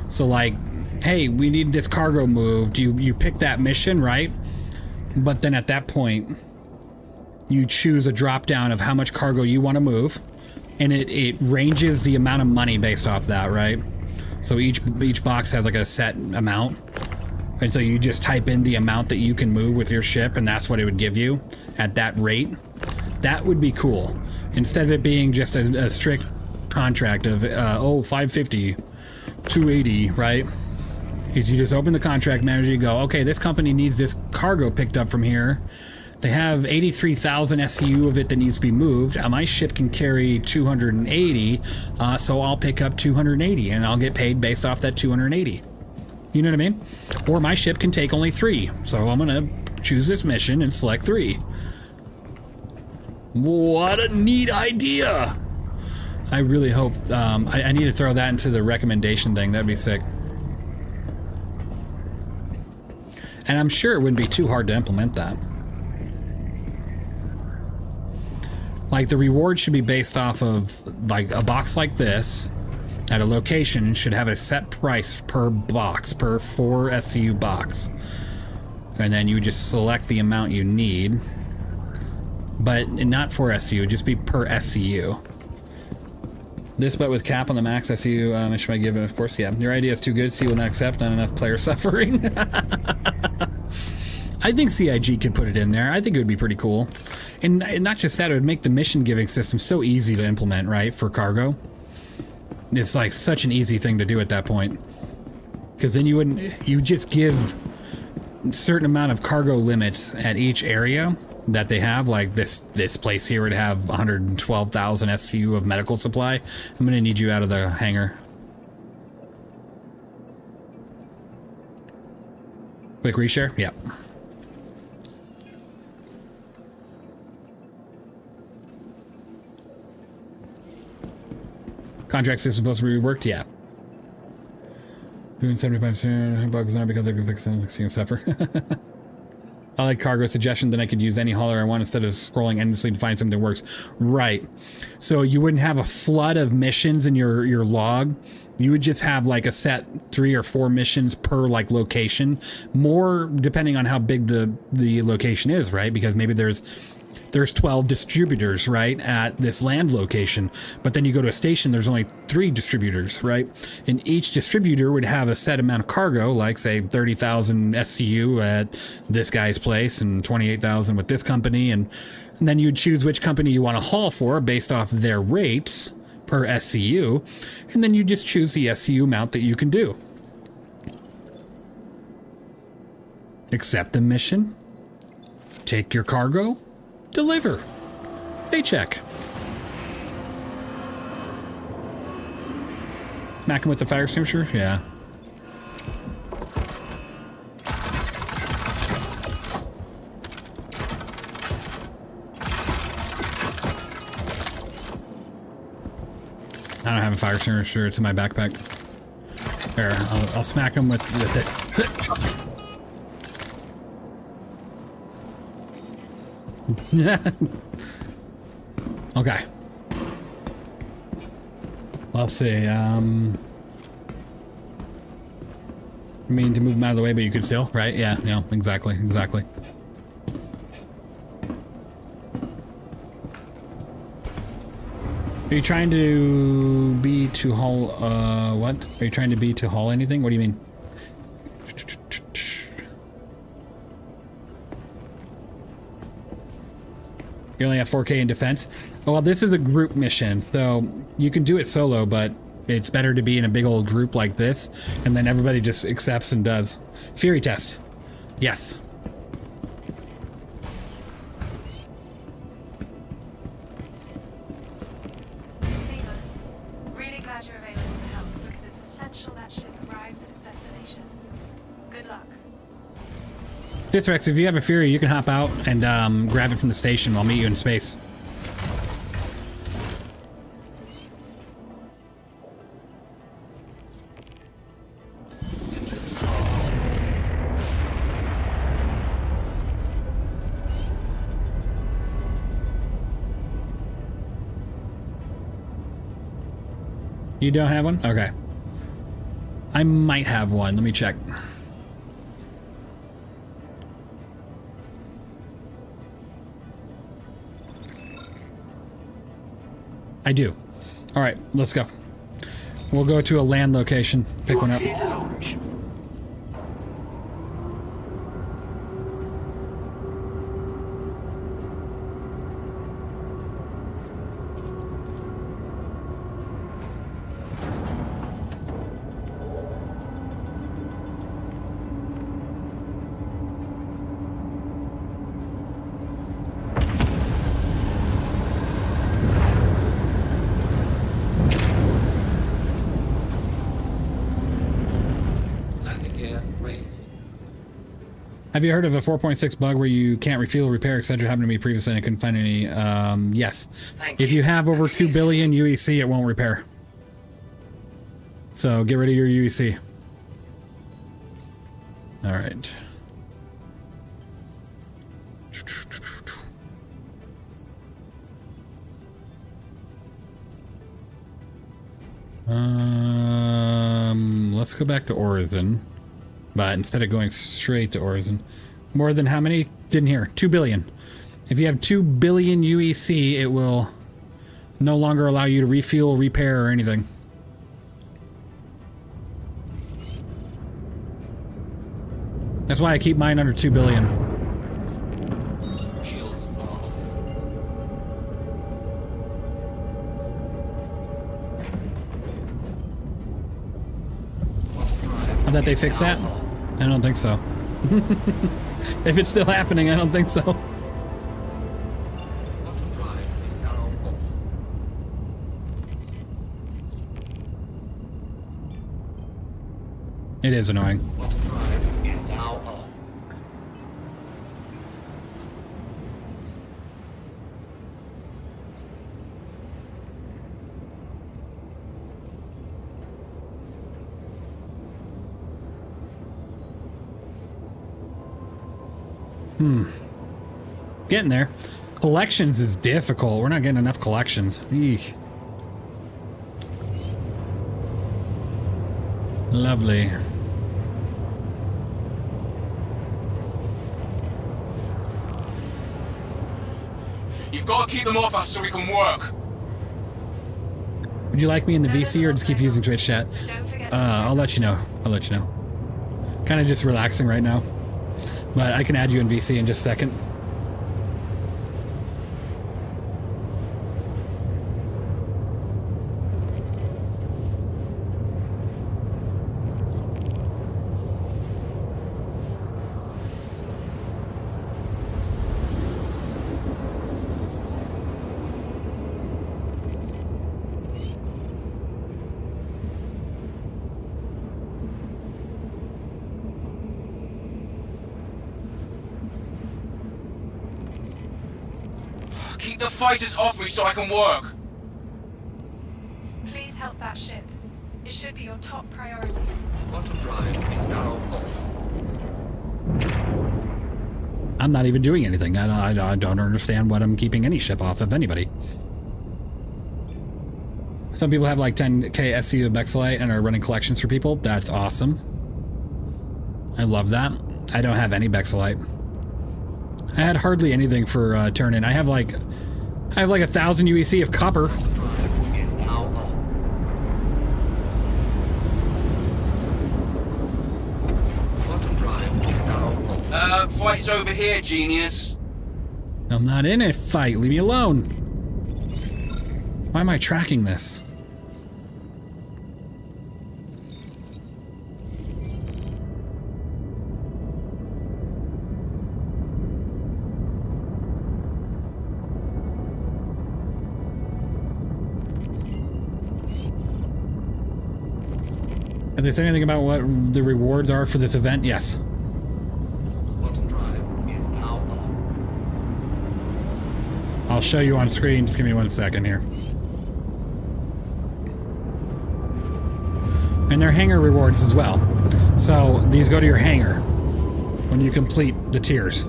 So like, hey, we need this cargo moved. You pick that mission, right? But then at that point, you choose a drop down of how much cargo you want to move, and it ranges the amount of money based off that, right? So each box has like a set amount, and so you just type in the amount that you can move with your ship, and that's what it would give you at that rate. That would be cool. Instead of it being just a strict contract of, 550, 280, right? Is you just open the contract manager, you go, okay, this company needs this cargo picked up from here. They have 83,000 SCU of it that needs to be moved. My ship can carry 280, so I'll pick up 280, and I'll get paid based off that 280. You know what I mean? Or my ship can take only 3, so I'm gonna choose this mission and select 3. What a neat idea! I really hope, I need to throw that into the recommendation thing. That'd be sick. And I'm sure it wouldn't be too hard to implement that. Like, the reward should be based off of, like, a box like this at a location should have a set price per box, per 4 SCU box. And then you just select the amount you need. But not for SCU, just be per SCU. This, but with cap on the max, I see you mission might give it, of course. Yeah, your idea is too good. C will not accept. Not enough player suffering. I think CIG could put it in there. I think it would be pretty cool. And not just that, it would make the mission giving system so easy to implement, right, for cargo. It's like such an easy thing to do at that point. Because then you just give a certain amount of cargo limits at each area that they have. Like this place here would have 112,000 SCU of medical supply. I'm gonna need you out of the hangar. Quick reshare? Yep. Contract system supposed to be reworked? Yeah. Doing 75% bugs now because I can fix them, seeing suffer. I like cargo suggestion, then I could use any hauler I want instead of scrolling endlessly to find something that works. Right. So you wouldn't have a flood of missions in your log. You would just have like a set 3 or 4 missions per like location. More depending on how big the location is, right? Because maybe there's 12 distributors, right, at this land location. But then you go to a station, there's only 3 distributors, right? And each distributor would have a set amount of cargo, like say 30,000 SCU at this guy's place and 28,000 with this company. And then you'd choose which company you want to haul for based off their rates per SCU. And then you just choose the SCU amount that you can do. Accept the mission. Take your cargo. Deliver. Paycheck. Smack him with the fire extinguisher? Yeah. I don't have a fire extinguisher. It's in my backpack. There, I'll smack him with this. Okay. Let's see. I mean to move him out of the way, but you could still, right? Yeah, exactly. Are you trying to be to haul, what? Are you trying to be to haul anything? What do you mean? You only have 4K in defense? Oh, well, this is a group mission, so you can do it solo, but it's better to be in a big old group like this, and then everybody just accepts and does. Fury test. Yes. Really glad you're available to help, because it's essential that ship arrives at its destination. Good luck. Dithrex, if you have a Fury, you can hop out and grab it from the station. I'll meet you in space. You don't have one? Okay. I might have one. Let me check. I do. All right, let's go. We'll go to a land location, pick one up. Have you heard of a 4.6 bug where you can't refuel, repair, etc.? Happened to me previously and I couldn't find any. Yes. If you have over 2 billion UEC, it won't repair. So get rid of your UEC. All right. Let's go back to Orison. But instead of going straight to Orison, more than how many? Didn't hear. 2 billion. If you have 2 billion UEC, it will No longer allow you to refuel, repair, or anything. That's why I keep mine under 2 billion. Shields off. I bet they fix that? I don't think so. If it's still happening, I don't think so. Auto drive is now off. It is annoying. Auto drive is now on. Getting there. Collections is difficult. We're not getting enough collections. Eek. Lovely. You've got to keep them off us so we can work. Would you like me in the VC or just keep using Twitch chat? Don't forget to I'll let you know. I'll let you know. Kind of just relaxing right now. But I can add you in VC in just a second. Keep the fighters off me so I can work. please help that ship. It should be your top priority. Auto drive is now off. I'm not even doing anything. I don't understand what I'm keeping any ship off of anybody. Some people have like 10k SC of Bexelite and are running collections for people. That's awesome. I love that. I don't have any Bexelite. I had hardly anything for turn-in. I have like 1,000 UEC of copper. Drive is now on. Auto drive is now off. Fight's over here, genius. I'm not in a fight. Leave me alone. Why am I tracking this? Have they said anything about what the rewards are for this event? Yes. Auto drive is now on. I'll show you on screen. Just give me 1 second here. And they're hangar rewards as well. So these go to your hangar when you complete the tiers.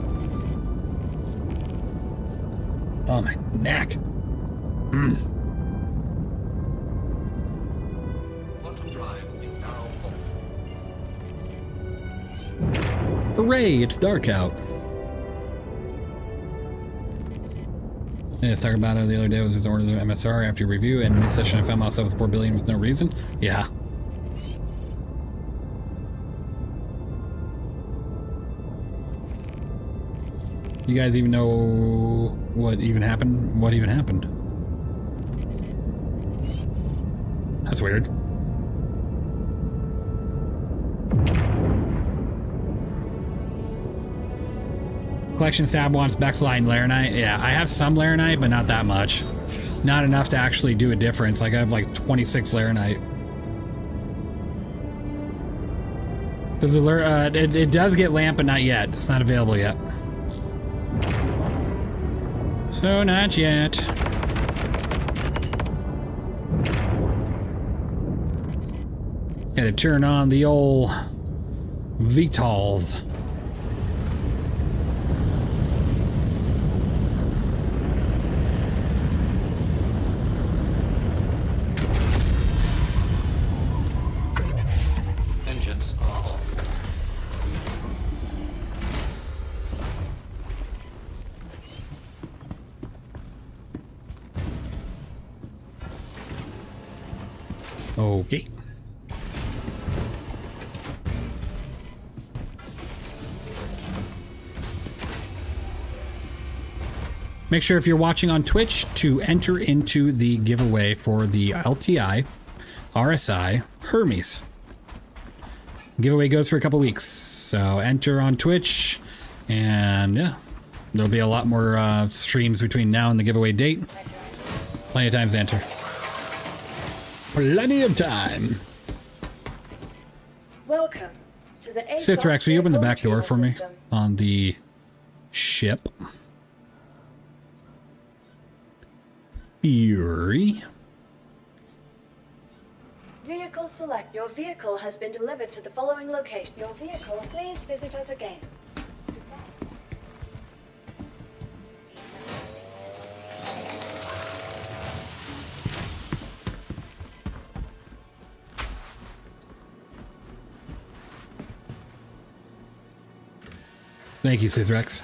Oh, my neck. Auto drive is now off. Hooray, it's dark out. Yeah, I was talking about it the other day. Was his order the MSR after review, and in this session I found myself with 4 billion with no reason. Yeah. You guys even know what even happened? What even happened? That's weird. Collections tab wants Bexelite and Laranite. Yeah, I have some Laranite, but not that much. Not enough to actually do a difference. Like I have like 26 Laranite. Does it does get lamp, but not yet. It's not available yet. So not yet. Gotta turn on the old VTOLs. Engines are off. Okay. Make sure if you're watching on Twitch to enter into the giveaway for the LTI RSI Hermes. Giveaway goes for a couple weeks, so enter on Twitch, and yeah, there'll be a lot more streams between now and the giveaway date. Plenty of times to enter. Plenty of time. Welcome to the Sithrax, will you open the back door for me on the ship? Fury. Vehicle select. Your vehicle has been delivered to the following location. Your vehicle, please visit us again. Thank you, Sithrax.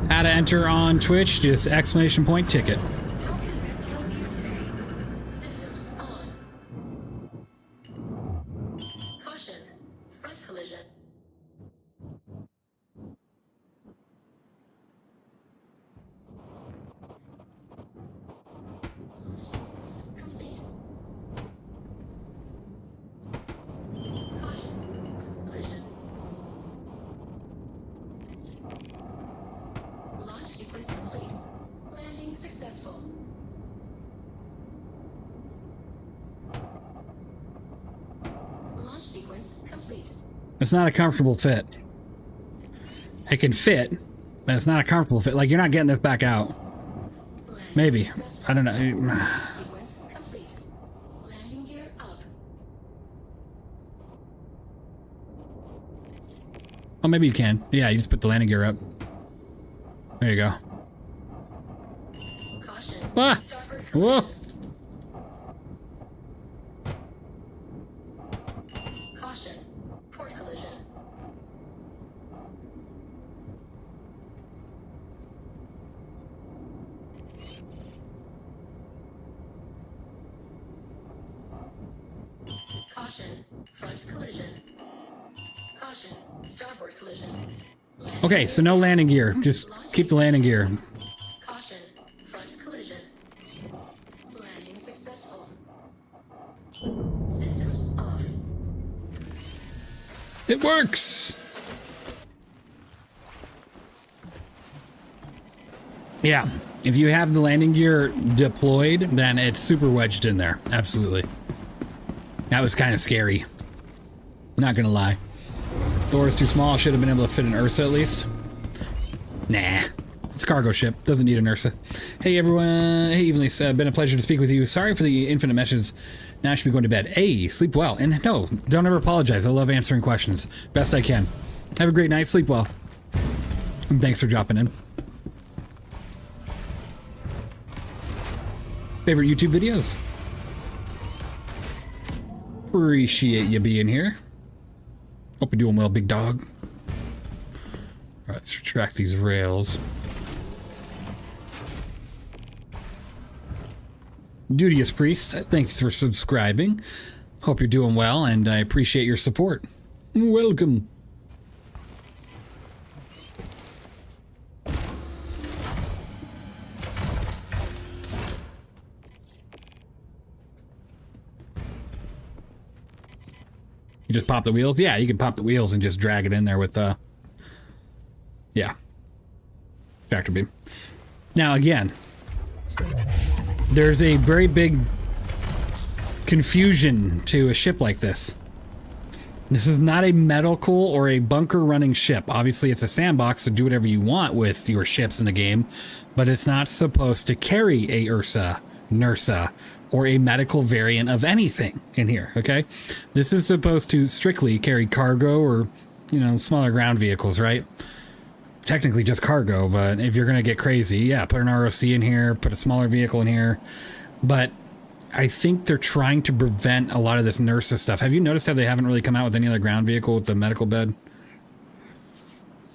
How to enter on Twitch, just exclamation point ticket. How can Miss help you today? Systems on. Caution. Front collision. Complete. Caution. Collision. Launch sequence complete. Landing successful. Launch sequence complete. It's not a comfortable fit. It can fit, but it's not a comfortable fit. Like, you're not getting this back out. Landing Maybe. successful. I don't know. Launch sequence complete. Landing gear up. Oh, maybe you can. Yeah, you just put the landing gear up. There you go. Caution. Ah! Starboard Whoa! collision. Caution. Port collision. Caution. Front collision. Caution. Starboard collision. Okay, so no landing gear. Just keep the landing gear. Caution. Front collision. Landing successful. Systems off. It works! Yeah, if you have the landing gear deployed, then it's super wedged in there. Absolutely. That was kind of scary. Not gonna lie. Door is too small. Should have been able to fit an Ursa at least. Nah. It's a cargo ship. Doesn't need an Ursa. Hey everyone. Hey Evenlease. Been a pleasure to speak with you. Sorry for the infinite messages. Now I should be going to bed. Hey, sleep well. And no, don't ever apologize. I love answering questions. Best I can. Have a great night. Sleep well. And thanks for dropping in. Favorite YouTube videos? Appreciate you being here. Hope you're doing well, big dog. Alright, let's retract these rails. Duteous Priest, thanks for subscribing. Hope you're doing well, and I appreciate your support. Welcome. You just pop the wheels? Yeah, you can pop the wheels and just drag it in there with, yeah. Tractor beam. Now, again, there's a very big confusion to a ship like this. This is not a medical or a bunker running ship. Obviously, it's a sandbox, so do whatever you want with your ships in the game, but it's not supposed to carry a Ursa, Nursa, or a medical variant of anything in here, okay? This is supposed to strictly carry cargo or, you know, smaller ground vehicles, right? Technically just cargo, but if you're gonna get crazy, yeah, put an ROC in here, put a smaller vehicle in here. But I think they're trying to prevent a lot of this Nursa stuff. Have you noticed how they haven't really come out with any other ground vehicle with the medical bed?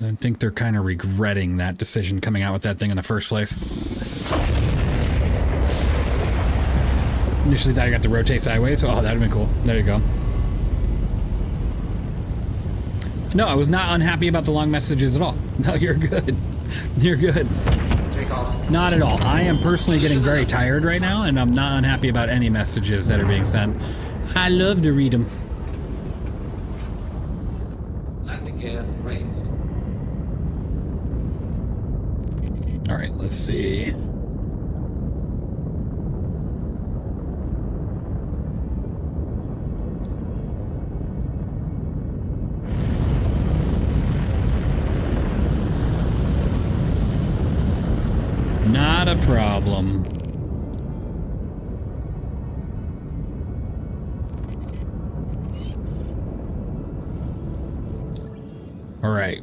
I think they're kind of regretting that decision coming out with that thing in the first place. Initially thought I got to rotate sideways. Oh, that'd have been cool. There you go. No, I was not unhappy about the long messages at all. No, you're good. You're good. Take off. Not at all. I am personally getting very tired right now, and I'm not unhappy about any messages that are being sent. I love to read them. Landing gear raised. All right, let's see. Not a problem. All right.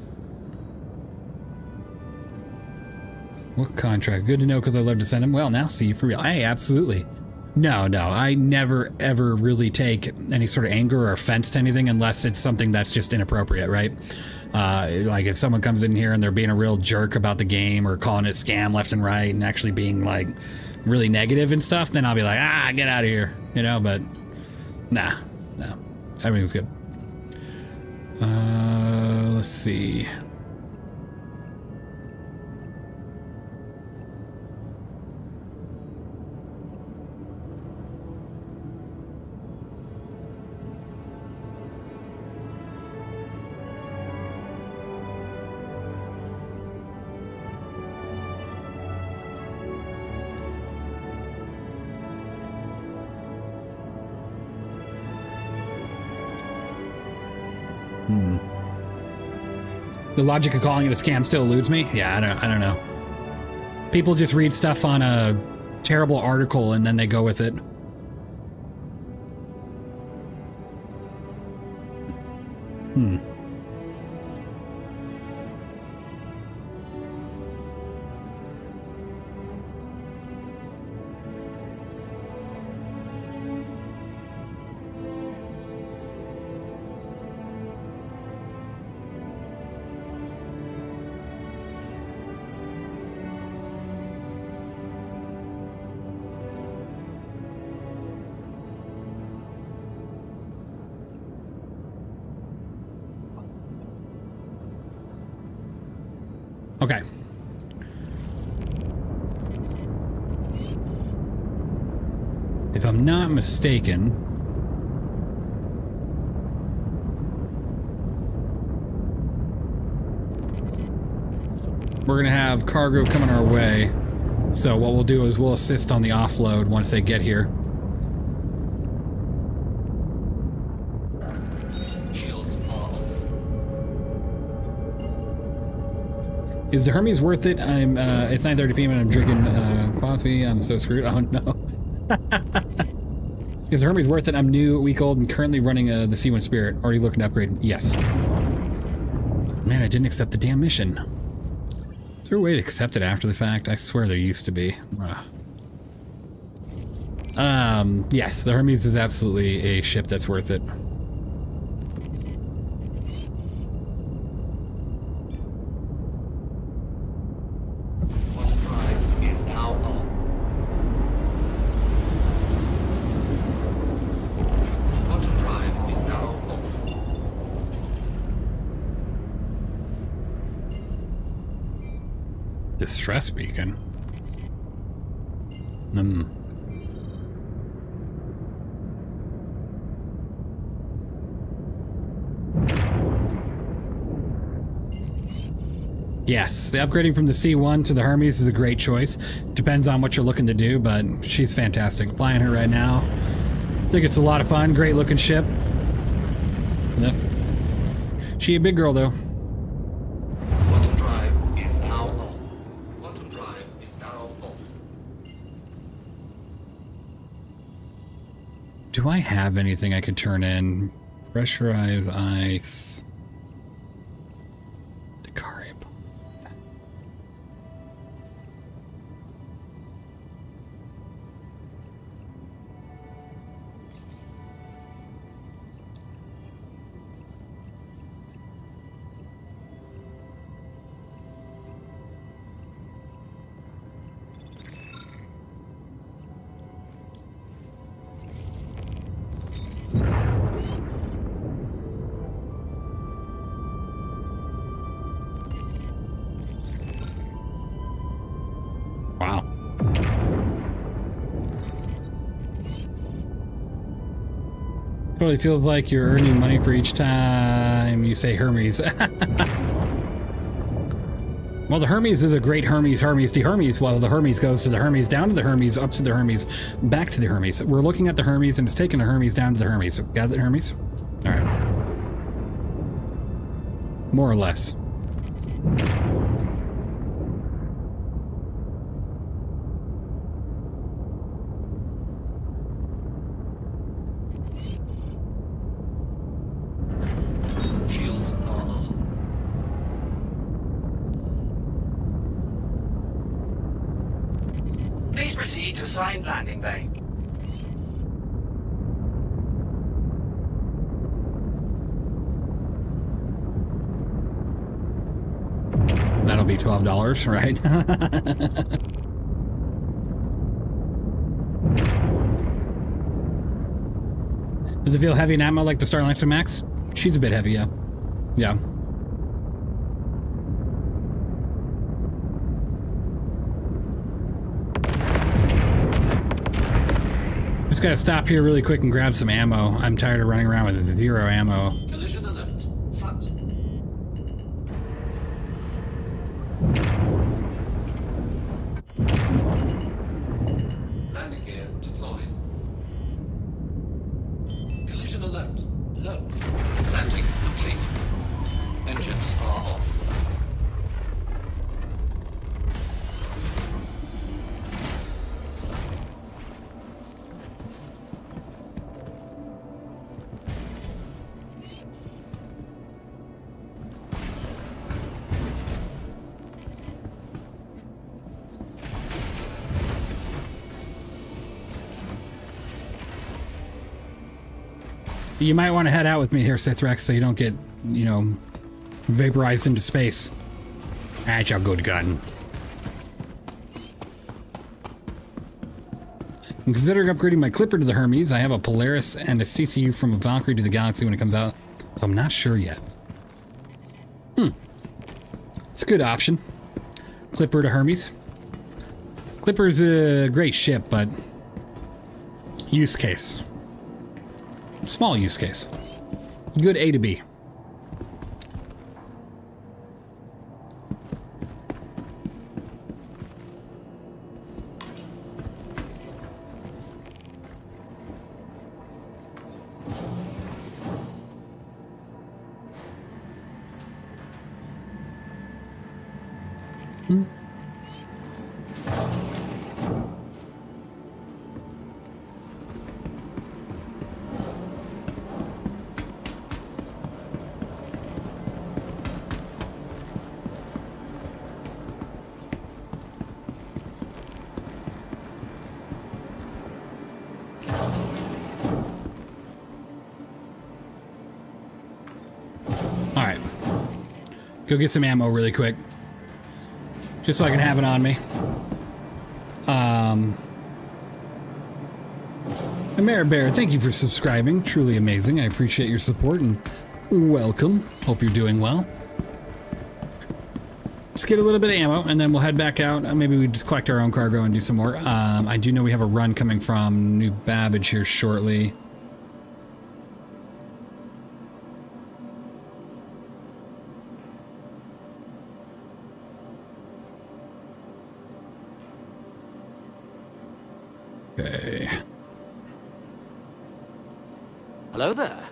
What contract? Good to know because I love to send them. Well, now see you for real. Hey, absolutely. No, I never ever really take any sort of anger or offense to anything unless it's something that's just inappropriate, right? Like if someone comes in here and they're being a real jerk about the game or calling it scam left and right and actually being like really negative and stuff, then I'll be like, get out of here, you know, but no, everything's good. Let's see. The logic of calling it a scam still eludes me. Yeah, I don't know. People just read stuff on a terrible article and then they go with it. Okay. If I'm not mistaken, we're gonna have cargo coming our way. So what we'll do is we'll assist on the offload once they get here. Is the Hermes worth it? It's 9:30 p.m. and I'm drinking coffee. I'm so screwed. Oh no. Is the Hermes worth it? I'm new, a week old, and currently running the C1 Spirit. Already looking to upgrade. Yes. Man, I didn't accept the damn mission. Is there a way to accept it after the fact? I swear there used to be. Yes, the Hermes is absolutely a ship that's worth it. Distress beacon. Yes, the upgrading from the C1 to the Hermes is a great choice. Depends on what you're looking to do, but she's fantastic. Flying her right now. I think it's a lot of fun. Great looking ship. Yep. She a big girl though. Do I have anything I could turn in? Pressurized ice. Decarium. Totally feels like you're earning money for each time you say Hermes. Well, the Hermes is a great Hermes to Hermes. Well, the Hermes goes to the Hermes, down to the Hermes, up to the Hermes, back to the Hermes. We're looking at the Hermes, and it's taking the Hermes down to the Hermes. Got the Hermes? All right. More or less. Shields are on. Please proceed to assigned landing bay. That'll be $12, right? Does it feel heavy in ammo like the Starliner Max? She's a bit heavy, yeah. Yeah. Just gotta stop here really quick and grab some ammo. I'm tired of running around with 0 ammo. Collision alert. Front. Landing gear deployed. Collision alert. Low. Landing complete. Engines are off. You might want to head out with me here, Sithrex, so you don't get, you know, vaporized into space. I shall go to garden. I'm considering upgrading my Clipper to the Hermes. I have a Polaris and a CCU from a Valkyrie to the Galaxy when it comes out, so I'm not sure yet. It's a good option. Clipper to Hermes. Clipper's a great ship, but use case. Small use case. Good A to B. Alright. Go get some ammo really quick. Just so I can have it on me. Mara Bear, thank you for subscribing. Truly amazing. I appreciate your support and welcome. Hope you're doing well. Let's get a little bit of ammo and then we'll head back out. Maybe we just collect our own cargo and do some more. I do know we have a run coming from New Babbage here shortly. Okay. Hello there.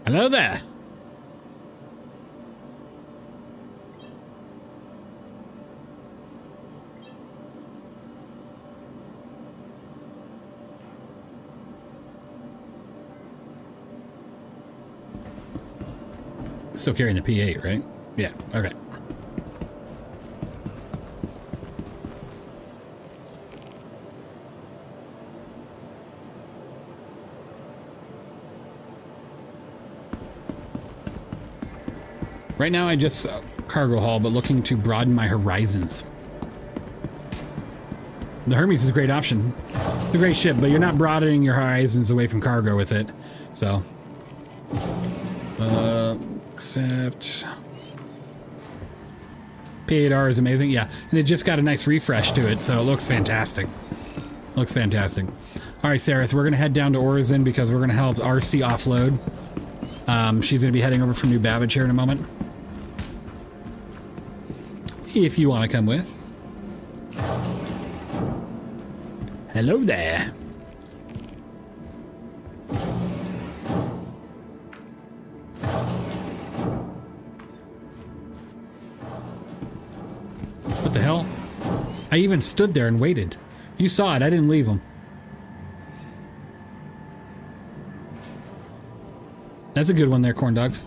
Hello there. Still carrying the P8, right? Yeah, okay. Right now I just cargo haul, but looking to broaden my horizons. The Hermes is a great option. It's a great ship, but you're not broadening your horizons away from cargo with it. So, except P8R is amazing. Yeah, and it just got a nice refresh to it, so it looks fantastic. Looks fantastic. All right, Sarith, we're going to head down to Orizon because we're going to help RC offload. She's going to be heading over from New Babbage here in a moment. If you want to come with. Hello there. What the hell? I even stood there and waited. You saw it. I didn't leave him. That's a good one there, corn dogs.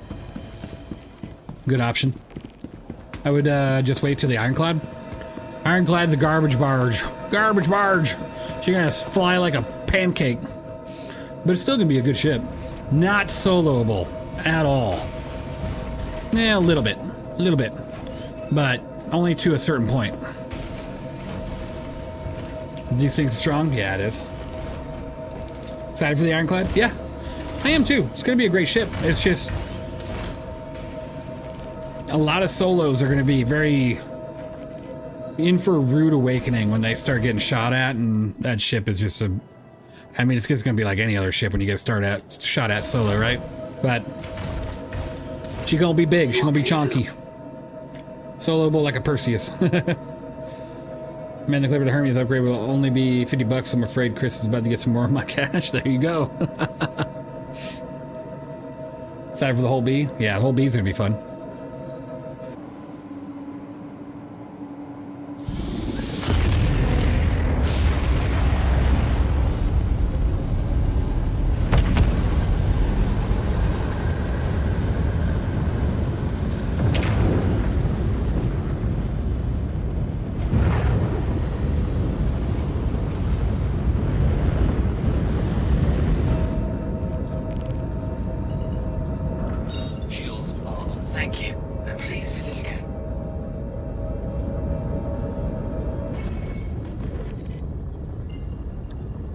Good option. I would just wait till the Ironclad. Ironclad's a garbage barge. Garbage barge! She's gonna fly like a pancake. But it's still gonna be a good ship. Not soloable at all. Yeah, a little bit. A little bit. But only to a certain point. These things strong? Yeah, it is. Excited for the Ironclad? Yeah. I am too. It's gonna be a great ship. It's just a lot of solos are gonna be very in for a rude awakening when they start getting shot at, and that ship is just a. I mean, it's just gonna be like any other ship when you get shot at solo, right? But she gonna be big. She gonna be chonky. Soloable like a Perseus. Man, the Clipper to Hermes upgrade will only be $50. I'm afraid Chris is about to get some more of my cash. There you go. Excited for the whole B? Yeah, the whole B's gonna be fun.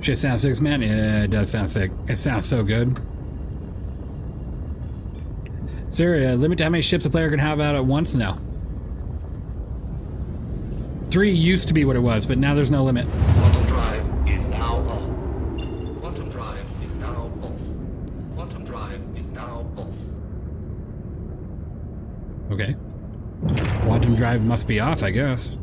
Shit sounds sick, man. Yeah, it does sound sick. It sounds so good. Is there a limit to how many ships a player can have out at once? No. 3 used to be what it was, but now there's no limit. Quantum drive is now on. Quantum drive is now off. Quantum drive is now off. Okay. Quantum drive must be off, I guess.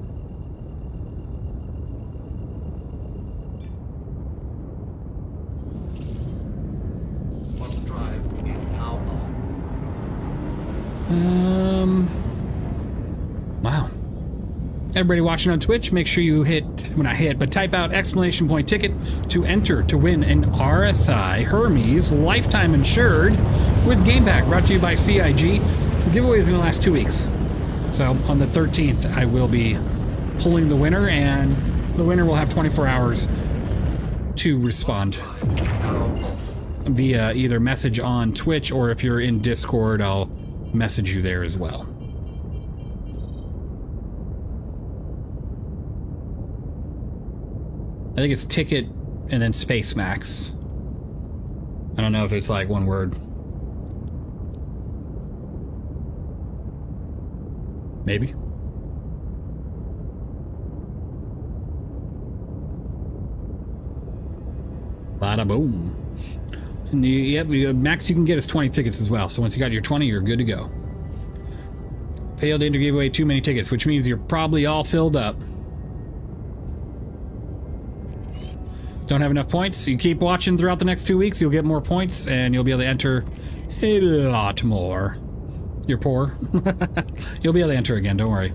Wow. Everybody watching on Twitch, make sure you type out !ticket to enter to win an RSI Hermes lifetime insured with Game Pack, brought to you by CIG. The giveaway is going to last 2 weeks. So on the 13th, I will be pulling the winner, and the winner will have 24 hours to respond via either message on Twitch, or if you're in Discord, I'll message you there as well. I think it's ticket and then space max. I don't know if it's like one word. Maybe. Bada boom. And max you can get is 20 tickets as well. So once you got your 20, you're good to go. Failed to enter giveaway too many tickets, which means you're probably all filled up. Don't have enough points. You keep watching throughout the next 2 weeks, you'll get more points, and you'll be able to enter a lot more. You're poor. You'll be able to enter again, don't worry.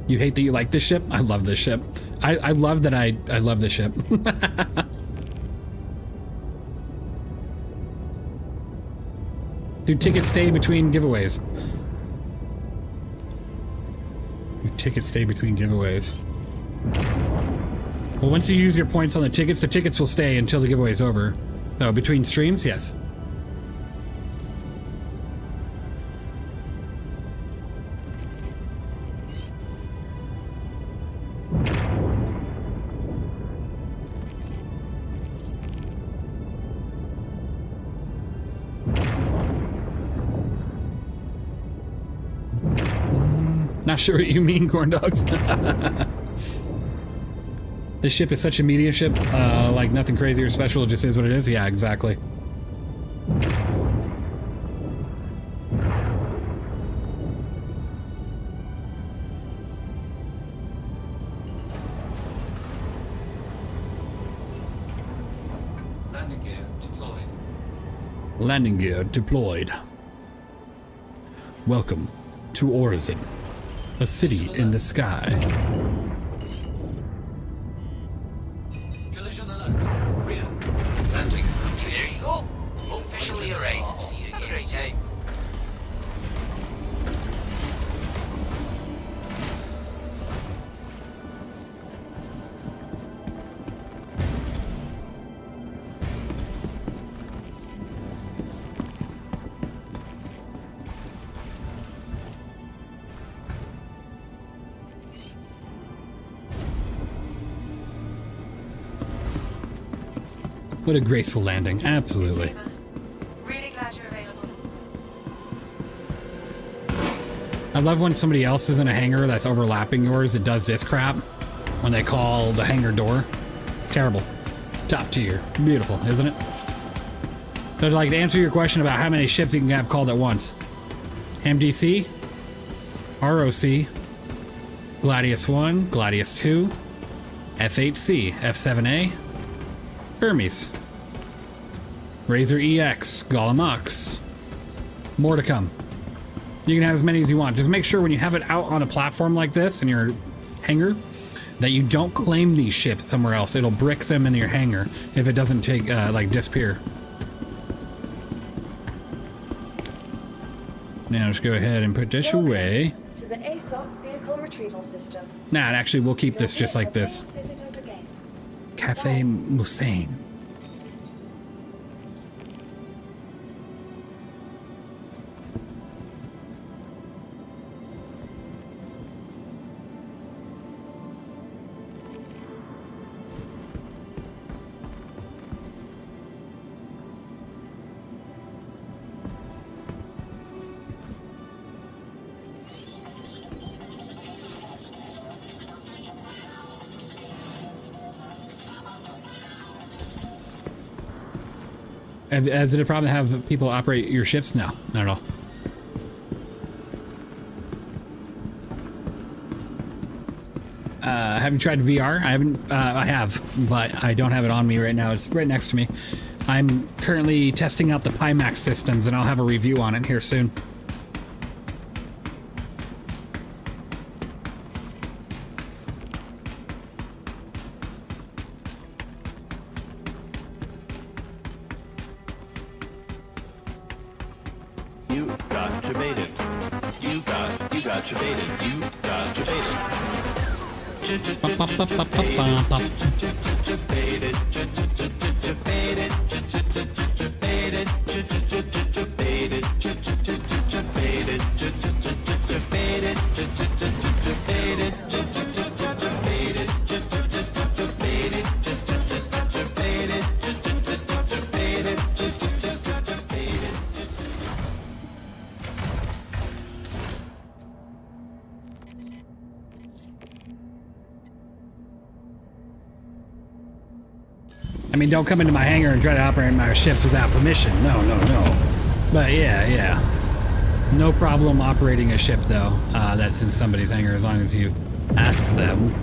You hate that you like this ship? I love this ship. I love that I love this ship. Do tickets stay between giveaways? Do tickets stay between giveaways? Well, once you use your points on the tickets will stay until the giveaway is over. So between streams, yes. Not sure what you mean, corn dogs. This ship is such a medium ship, like nothing crazy or special, it just is what it is. Yeah, exactly. Landing gear deployed. Landing gear deployed. Welcome to Horizon, a city in the sky. Collision alert. Rear. Landing complete. There you go. Officially arrived. See you again right out. What a graceful landing. Absolutely. Really glad you're available. I love when somebody else is in a hangar that's overlapping yours. It does this crap when they call the hangar door. Terrible. Top tier. Beautiful, isn't it? So I'd like to answer your question about how many ships you can have called at once. MDC, ROC, Gladius 1, Gladius 2, F8C, F7A, Hermes, Razor EX, Golemux. More to come. You can have as many as you want. Just make sure when you have it out on a platform like this in your hangar that you don't claim these ships somewhere else. It'll brick them in your hangar if it doesn't take, like, disappear. Now just go ahead and put this away. To the ASOC vehicle retrieval system. Nah, actually, we'll keep this just like this. Visit us again. Cafe Musain. Is it a problem to have people operate your ships? No, not at all. Have you tried VR? I haven't. I have, but I don't have it on me right now. It's right next to me. I'm currently testing out the Pimax systems, and I'll have a review on it here soon. I mean, don't come into my hangar and try to operate my ships without permission. No, no, no. But yeah. No problem operating a ship, though, that's in somebody's hangar, as long as you ask them.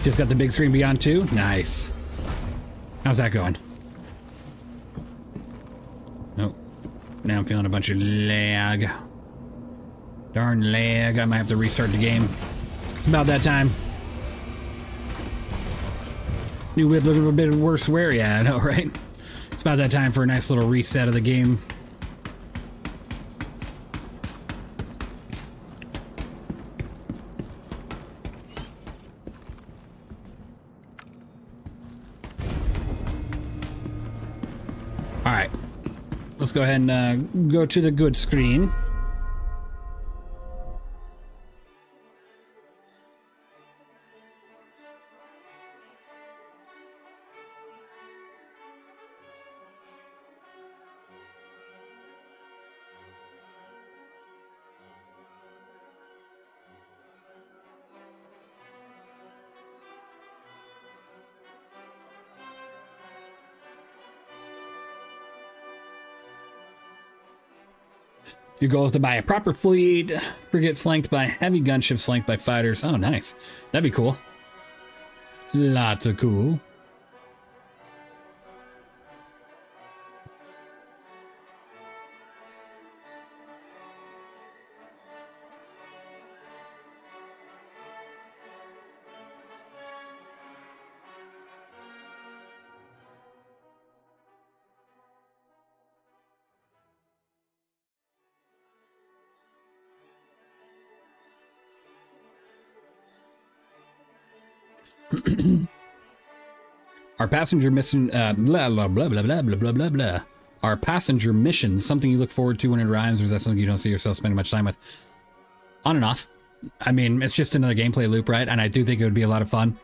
Just got the big screen beyond 2. Nice. How's that going? Nope. Now I'm feeling a bunch of lag. Darn lag. I might have to restart the game. It's about that time. New whip looking for a bit worse wear. Yeah, I know, right? It's about that time for a nice little reset of the game. Let's go ahead and go to the good screen. Your goal is to buy a proper fleet, frigate flanked by heavy gunships flanked by fighters. Oh, nice. That'd be cool. Lots of cool. Our passenger mission, blah, blah, blah, blah, blah, blah, blah, blah, blah. Our passenger mission, something you look forward to when it arrives, or is that something you don't see yourself spending much time with? On and off. I mean, it's just another gameplay loop, right? And I do think it would be a lot of fun.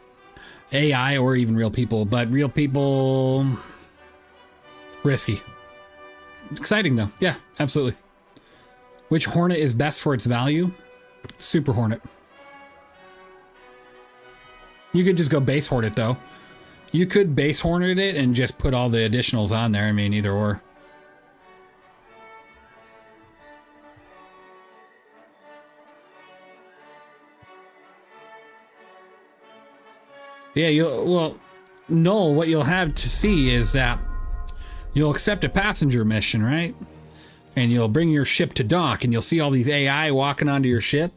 AI or even real people, but real people... risky. Exciting, though. Yeah, absolutely. Which Hornet is best for its value? Super Hornet. You could just go base Hornet, though. You could base Hornet it and just put all the additionals on there. I mean, either or. Yeah, well, Null, what you'll have to see is that you'll accept a passenger mission, right? And you'll bring your ship to dock, and you'll see all these AI walking onto your ship,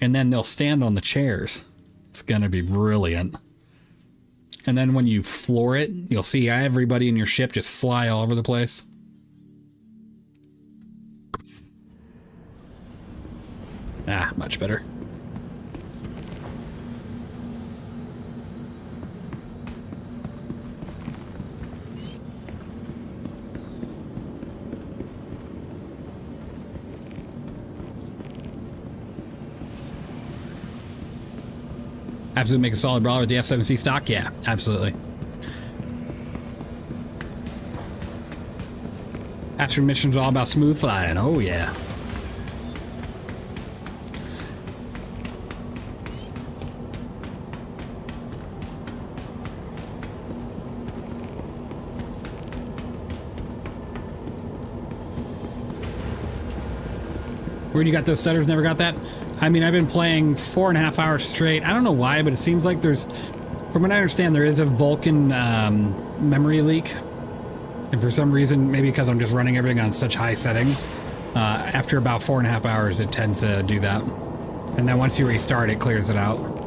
and then they'll stand on the chairs. It's gonna be brilliant. And then when you floor it, you'll see everybody in your ship just fly all over the place. Ah, much better. Absolutely make a solid brawler with the F7C stock? Yeah, absolutely. After missions are all about smooth flying. Oh, yeah. Where do you got those stutters? Never got that? I mean, I've been playing 4.5 hours straight. I don't know why, but it seems like there's, from what I understand, there is a Vulkan memory leak. And for some reason, maybe because I'm just running everything on such high settings, after about 4.5 hours, it tends to do that. And then once you restart, it clears it out.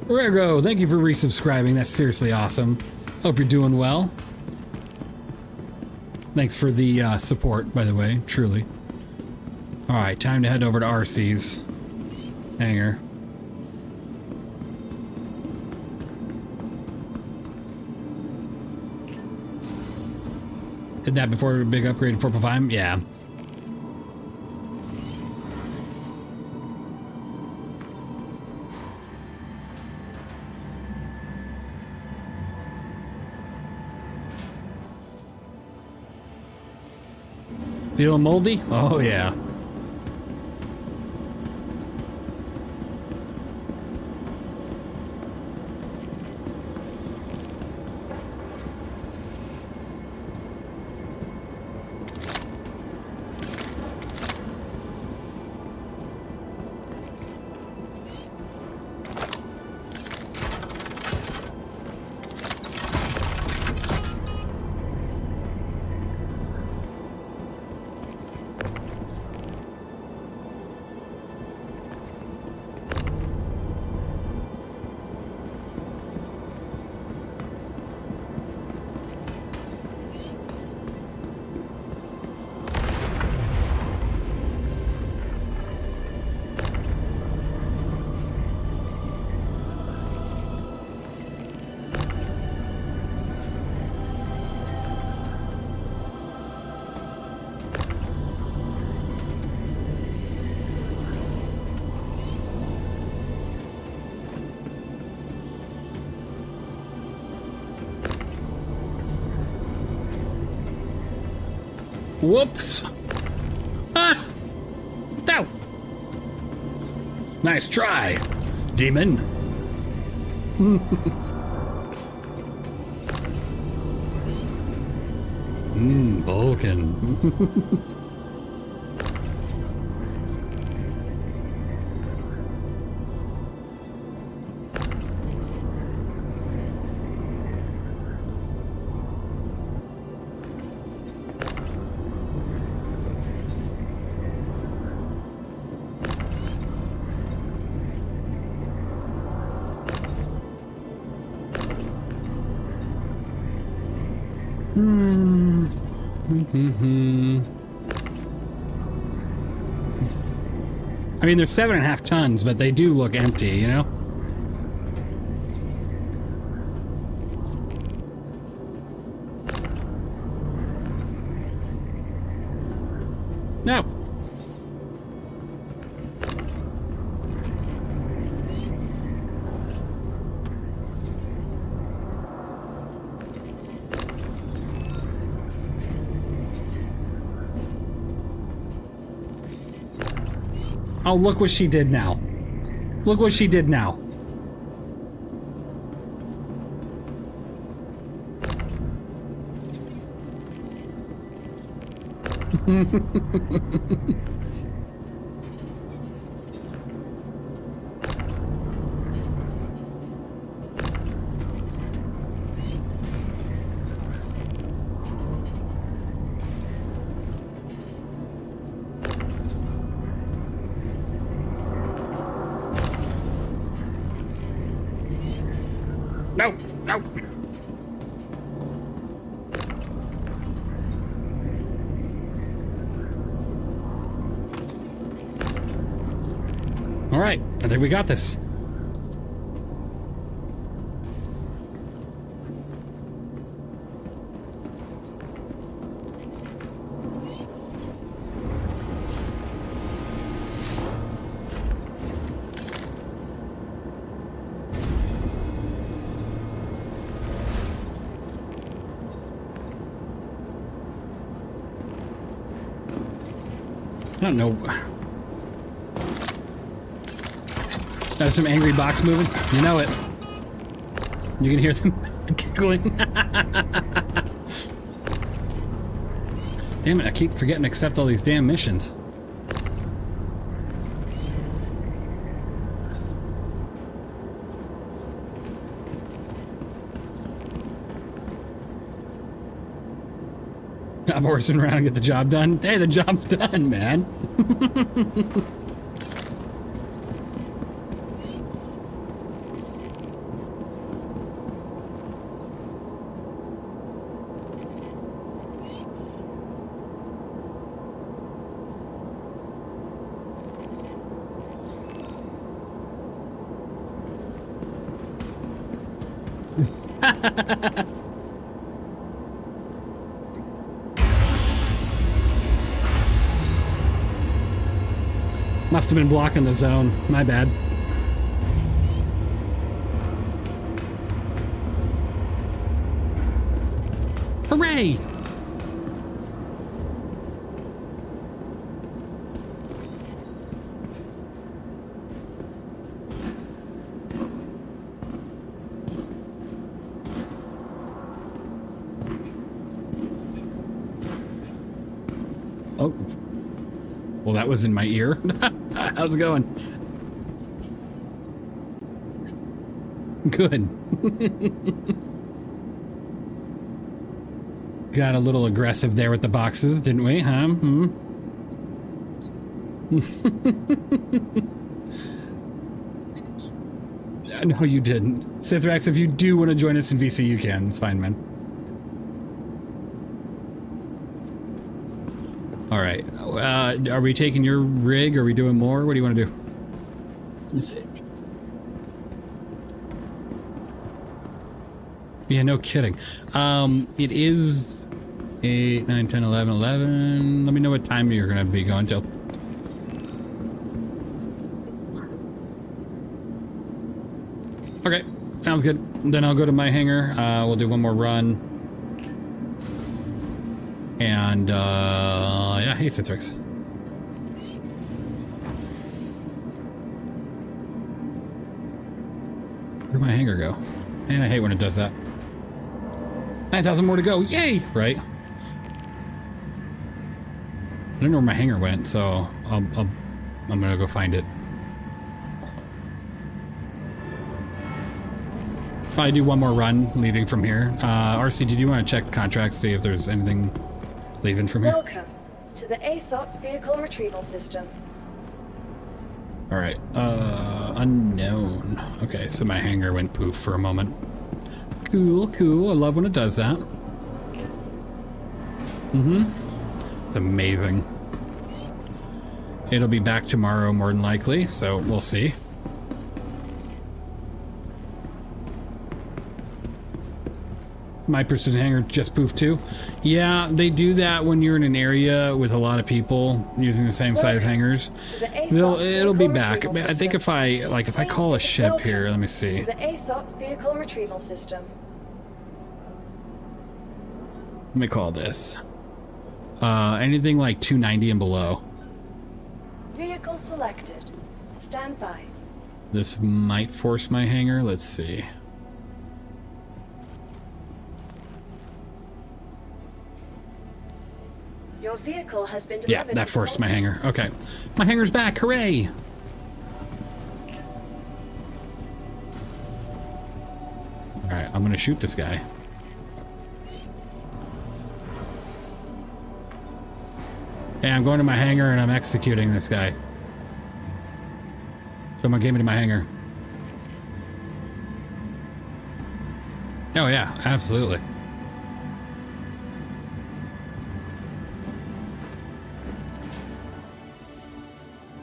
Rego, thank you for resubscribing. That's seriously awesome. Hope you're doing well. Thanks for the support, by the way, truly. Alright, time to head over to RC's hangar. Did that before a big upgrade to 4.5? Yeah. Feeling moldy? Oh, yeah. Whoops. Ah! Ow! Nice try, demon. Vulcan. I mean, they're 7.5 tons, but they do look empty, you know? No. Oh, look what she did now. Look what she did now. No, no. All right, I think we got this. I don't know. That's some angry box moving. You know it. You can hear them giggling. Damn it, I keep forgetting to accept all these damn missions. I'm horsing around and get the job done. Hey, the job's done, man. Must have been blocking the zone. My bad. Hooray! Oh. Well, that was in my ear. How's it going? Good. Got a little aggressive there with the boxes, didn't we, huh? No, you didn't. Sithrax, if you do want to join us in VC, you can. It's fine, man. All right. Are we taking your rig? Are we doing more? What do you want to do? Let's see. Yeah, no kidding. It is 8, 9, 10, 11, 11. Let me know what time you're going to be going till. Okay, sounds good. Then I'll go to my hangar. We'll do one more run. And And, yeah, hey, Citrix. Where'd my hanger go? Man, I hate when it does that. 9,000 more to go. Yay! Right? I don't know where my hanger went, so I'm gonna go find it. Probably do one more run leaving from here. RC, did you want to check the contracts, see if there's anything leaving from here? Welcome to the ASOP vehicle retrieval system. All right. Unknown. Okay, so my hanger went poof for a moment. Cool, cool. I love when it does that. Mm-hmm. It's amazing. It'll be back tomorrow, more than likely, so we'll see. My precision hanger just poofed too. Yeah, they do that when you're in an area with a lot of people using the same size hangers. It'll be back. I think if I call a ship here, let me see. To the ASOP vehicle retrieval system. Let me call this. Anything like 290 and below. Vehicle selected. Stand by. This might force my hanger. Let's see. Your vehicle has been Yeah, delivered. that forced my hanger. Okay. My hanger's back. Hooray! Alright, I'm gonna shoot this guy. Hey, I'm going to my hangar and I'm executing this guy. Someone gave me to my hangar. Oh yeah, absolutely.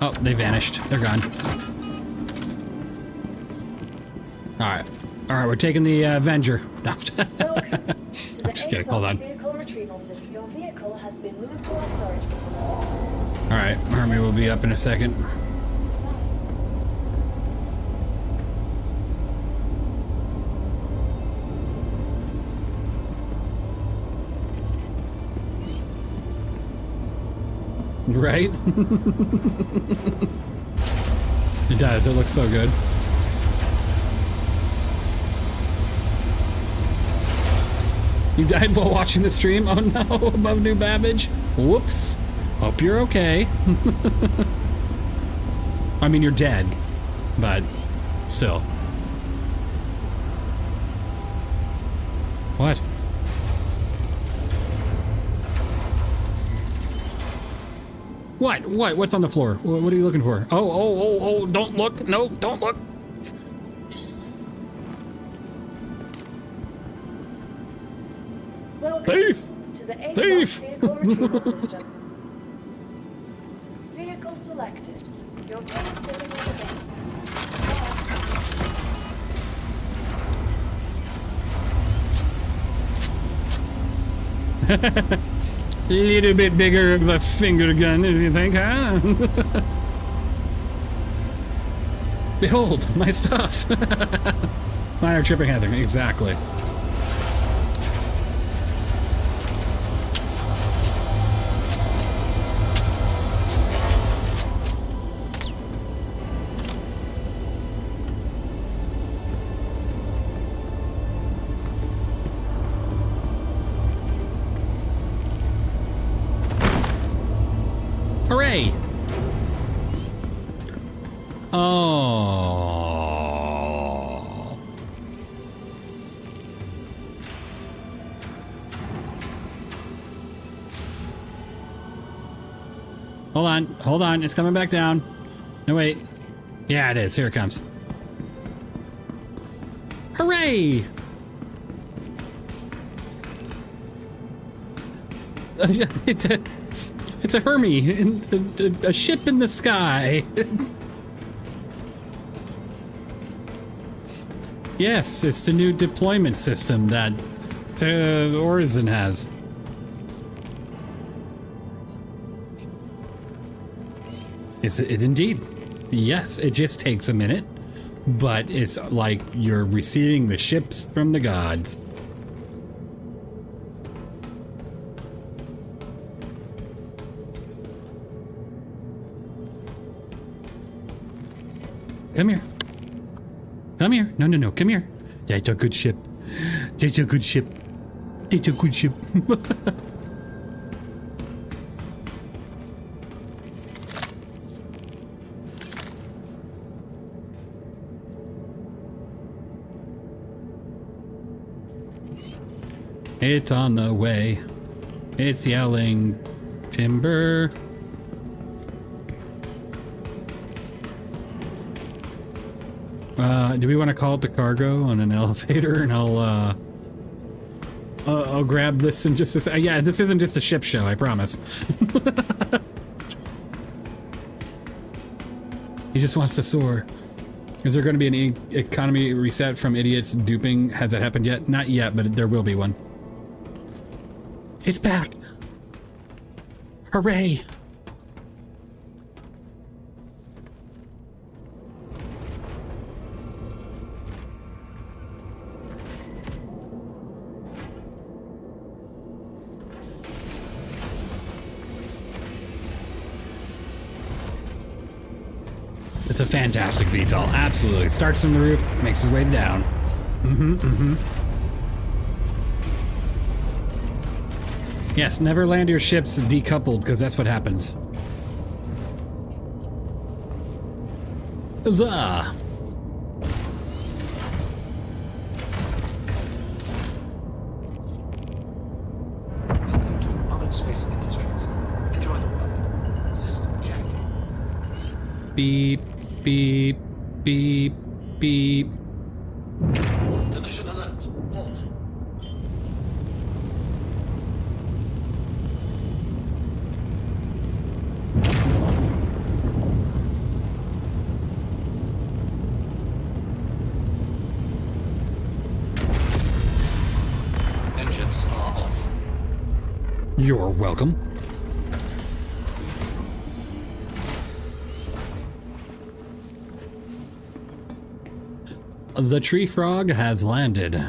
Oh, they vanished. They're gone. Alright. Alright, we're taking the Avenger. I'm just kidding. Hold on. Vehicle retrieval system. Your vehicle has been moved to our storage facility. Alright, Army will be up in a second. Right? It does. It looks so good. You died while watching the stream? Oh no, above New Babbage. Whoops. Hope you're okay. I mean, you're dead, but still. What? What? What? What's on the floor? What are you looking for? Oh, don't look. No, don't look. Welcome Thief! to the ASOP Thief! vehicle retrieval system. Vehicle selected. Your case again. Little bit bigger of a finger gun, if you think, huh? Behold, my stuff. Minor tripping hazard, exactly. Hooray! Oh. Hold on, it's coming back down. No, wait. Yeah, it is. Here it comes. Hooray! It's a Hermes, a ship in the sky. Yes, it's the new deployment system that Horizon has. Is it indeed? Yes, it just takes a minute, but it's like you're receiving the ships from the gods. Come here. Come here. No, no, no. Come here. That's a good ship. That's a good ship. That's a good ship. It's on the way. It's yelling timber. Do we want to call it to cargo on an elevator? And I'll grab this in just a second. Yeah, this isn't just a ship show, I promise. He just wants to soar. Is there going to be an economy reset from idiots duping? Has that happened yet? Not yet, but there will be one. It's back! Hooray! It's a fantastic VTOL, absolutely. Starts from the roof, makes his way down. Yes, never land your ships decoupled, because that's what happens. Huzzah! Welcome to Robert Space Industries. Enjoy the ride. System check. Beep, beep, beep, beep. Collision alert. Port. Engines are off. You're welcome. The tree frog has landed.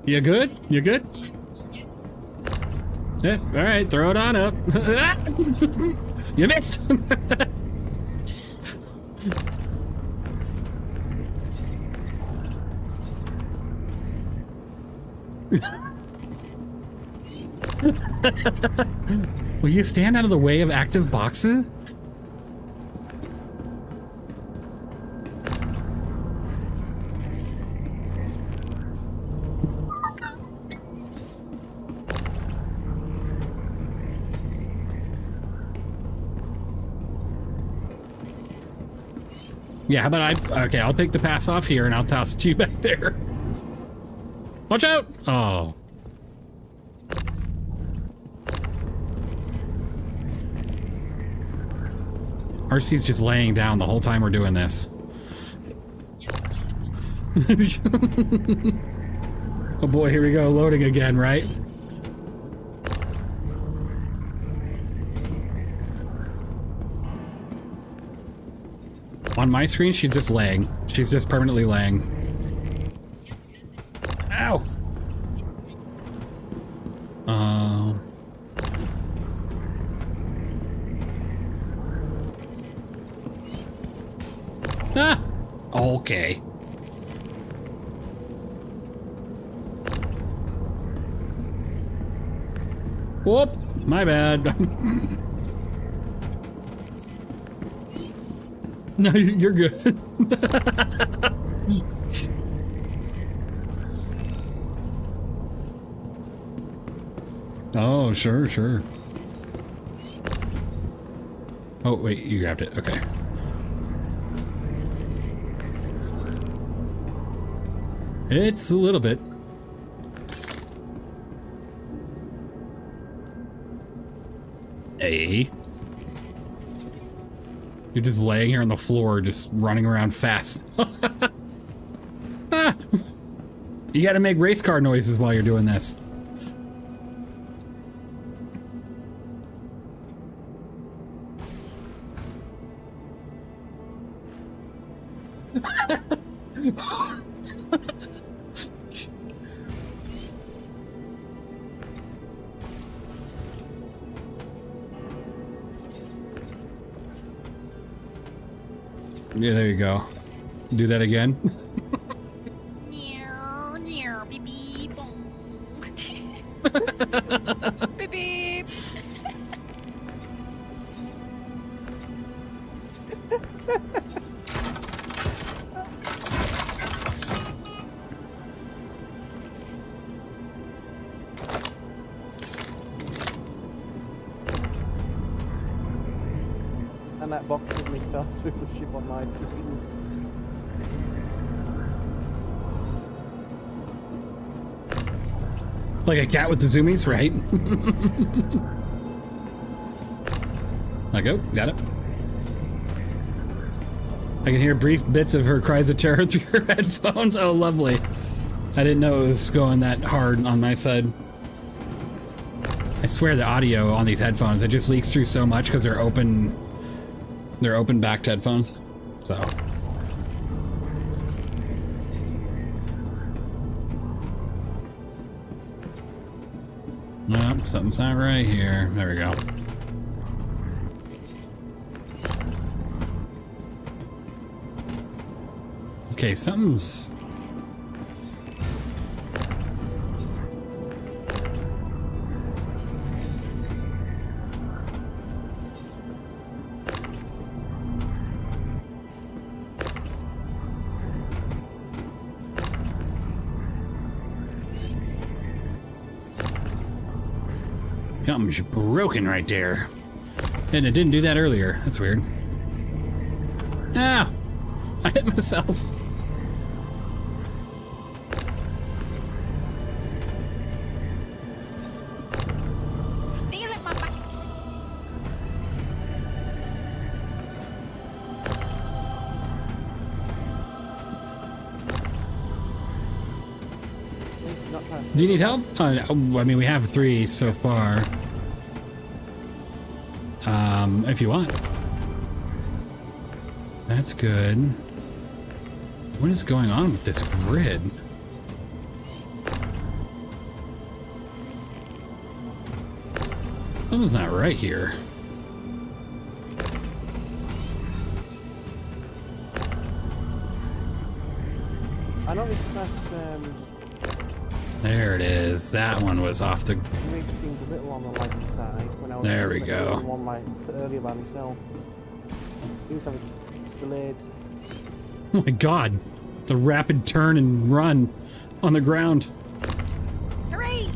You good? You good? Yeah, all right, throw it on up. You missed. Will you stand out of the way of active boxes? Yeah, how about okay, I'll take the pass off here and I'll toss it to you back there. Watch out! Oh. RC's just laying down the whole time we're doing this. Oh boy, here we go, loading again, right? On my screen, she's just laying. She's just permanently laying. Ow! Ah! Okay. Whoop! My bad. No, you're good. Oh, sure, sure. Oh, wait, you grabbed it. Okay. It's a little bit. Hey. You're just laying here on the floor, just running around fast. Ah. You gotta make race car noises while you're doing this. Yeah, there you go. Do that again. Beep beep boom. Beep beep. And that box suddenly fell through the ship on my screen. Like a cat with the zoomies, right? Like, oh, got it. I can hear brief bits of her cries of terror through her headphones. Oh, lovely. I didn't know it was going that hard on my side. I swear the audio on these headphones, it just leaks through so much because they're open backed headphones. So. Nope, something's not right here. There we go. Okay, something's... Something's broken right there. And it didn't do that earlier. That's weird. Ah! I hit myself. Do you need help? I mean, we have 3 so far. If you want. That's good. What is going on with this grid? Something's not right here. I noticed that there it is. That one was off the... rig seems a little on the lighter side when I was there we go. One like earlier by myself. Seems to have delayed. Oh my god. The rapid turn and run on the ground. Hooray!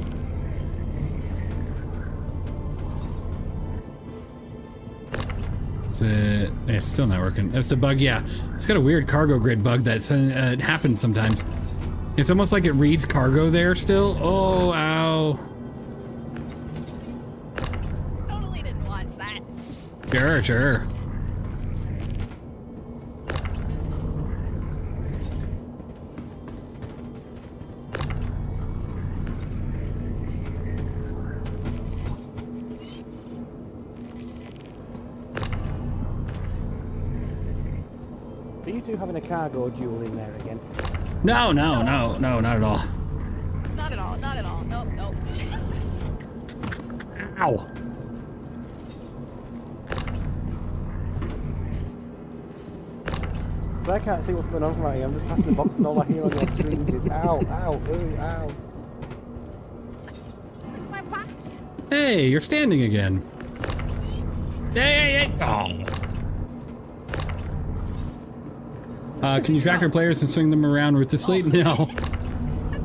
Is it... It's still not working. That's the bug, yeah. It's got a weird cargo grid bug that it happens sometimes. It's almost like it reads cargo there still. Oh, ow. Totally didn't watch that. Sure, sure. Are you two having a cargo duel in there again? No, not at all. Not at all, not at all. Nope, nope. Ow. But I can't see what's going on from out here. I'm just passing the box and all I hear on your streams is ow, ow, ooh, ow. Hey, you're standing again. Hey, oh. Can you tractor players and swing them around with the slate? No.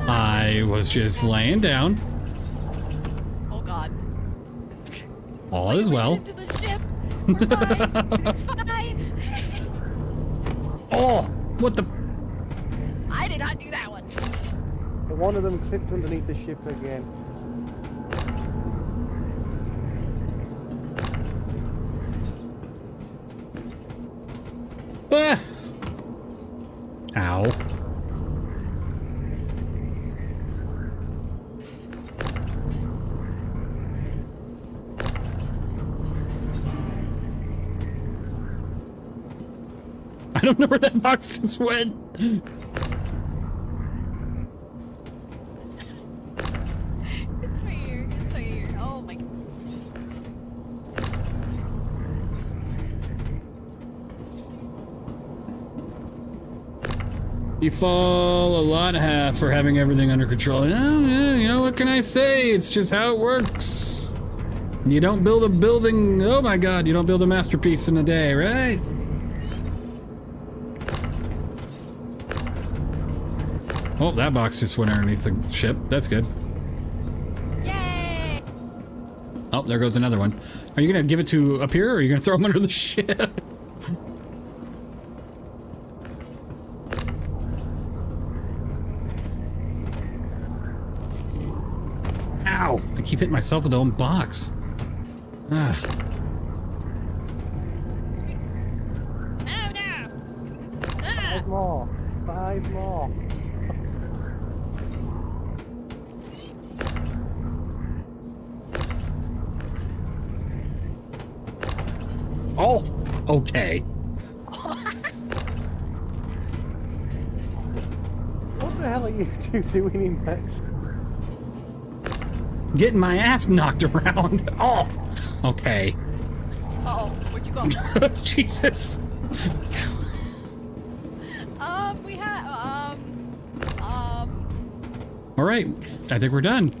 I was just laying down. Oh god. All is well. Into the ship. We're fine. It's fine. Oh, what the? I did not do that one. One of them clipped underneath the ship again. Ah! Ow. I don't know where that box just went. It's right here. It's right here. Oh my. You fall a lot for having everything under control. Yeah, you know, what can I say? It's just how it works. You don't build a building, oh my god, you don't build a masterpiece in a day, right? Oh, that box just went underneath the ship. That's good. Yay! Oh, there goes another one. Are you gonna give it to up here, or are you gonna throw them under the ship? Ow! I keep hitting myself with the own box. Ugh. No, no! Ah! 5 more. 5 more. Oh, okay. What the hell are you two doing in there? Getting my ass knocked around. Oh, okay. Uh-oh, where'd you go? Jesus. We had, All right, I think we're done.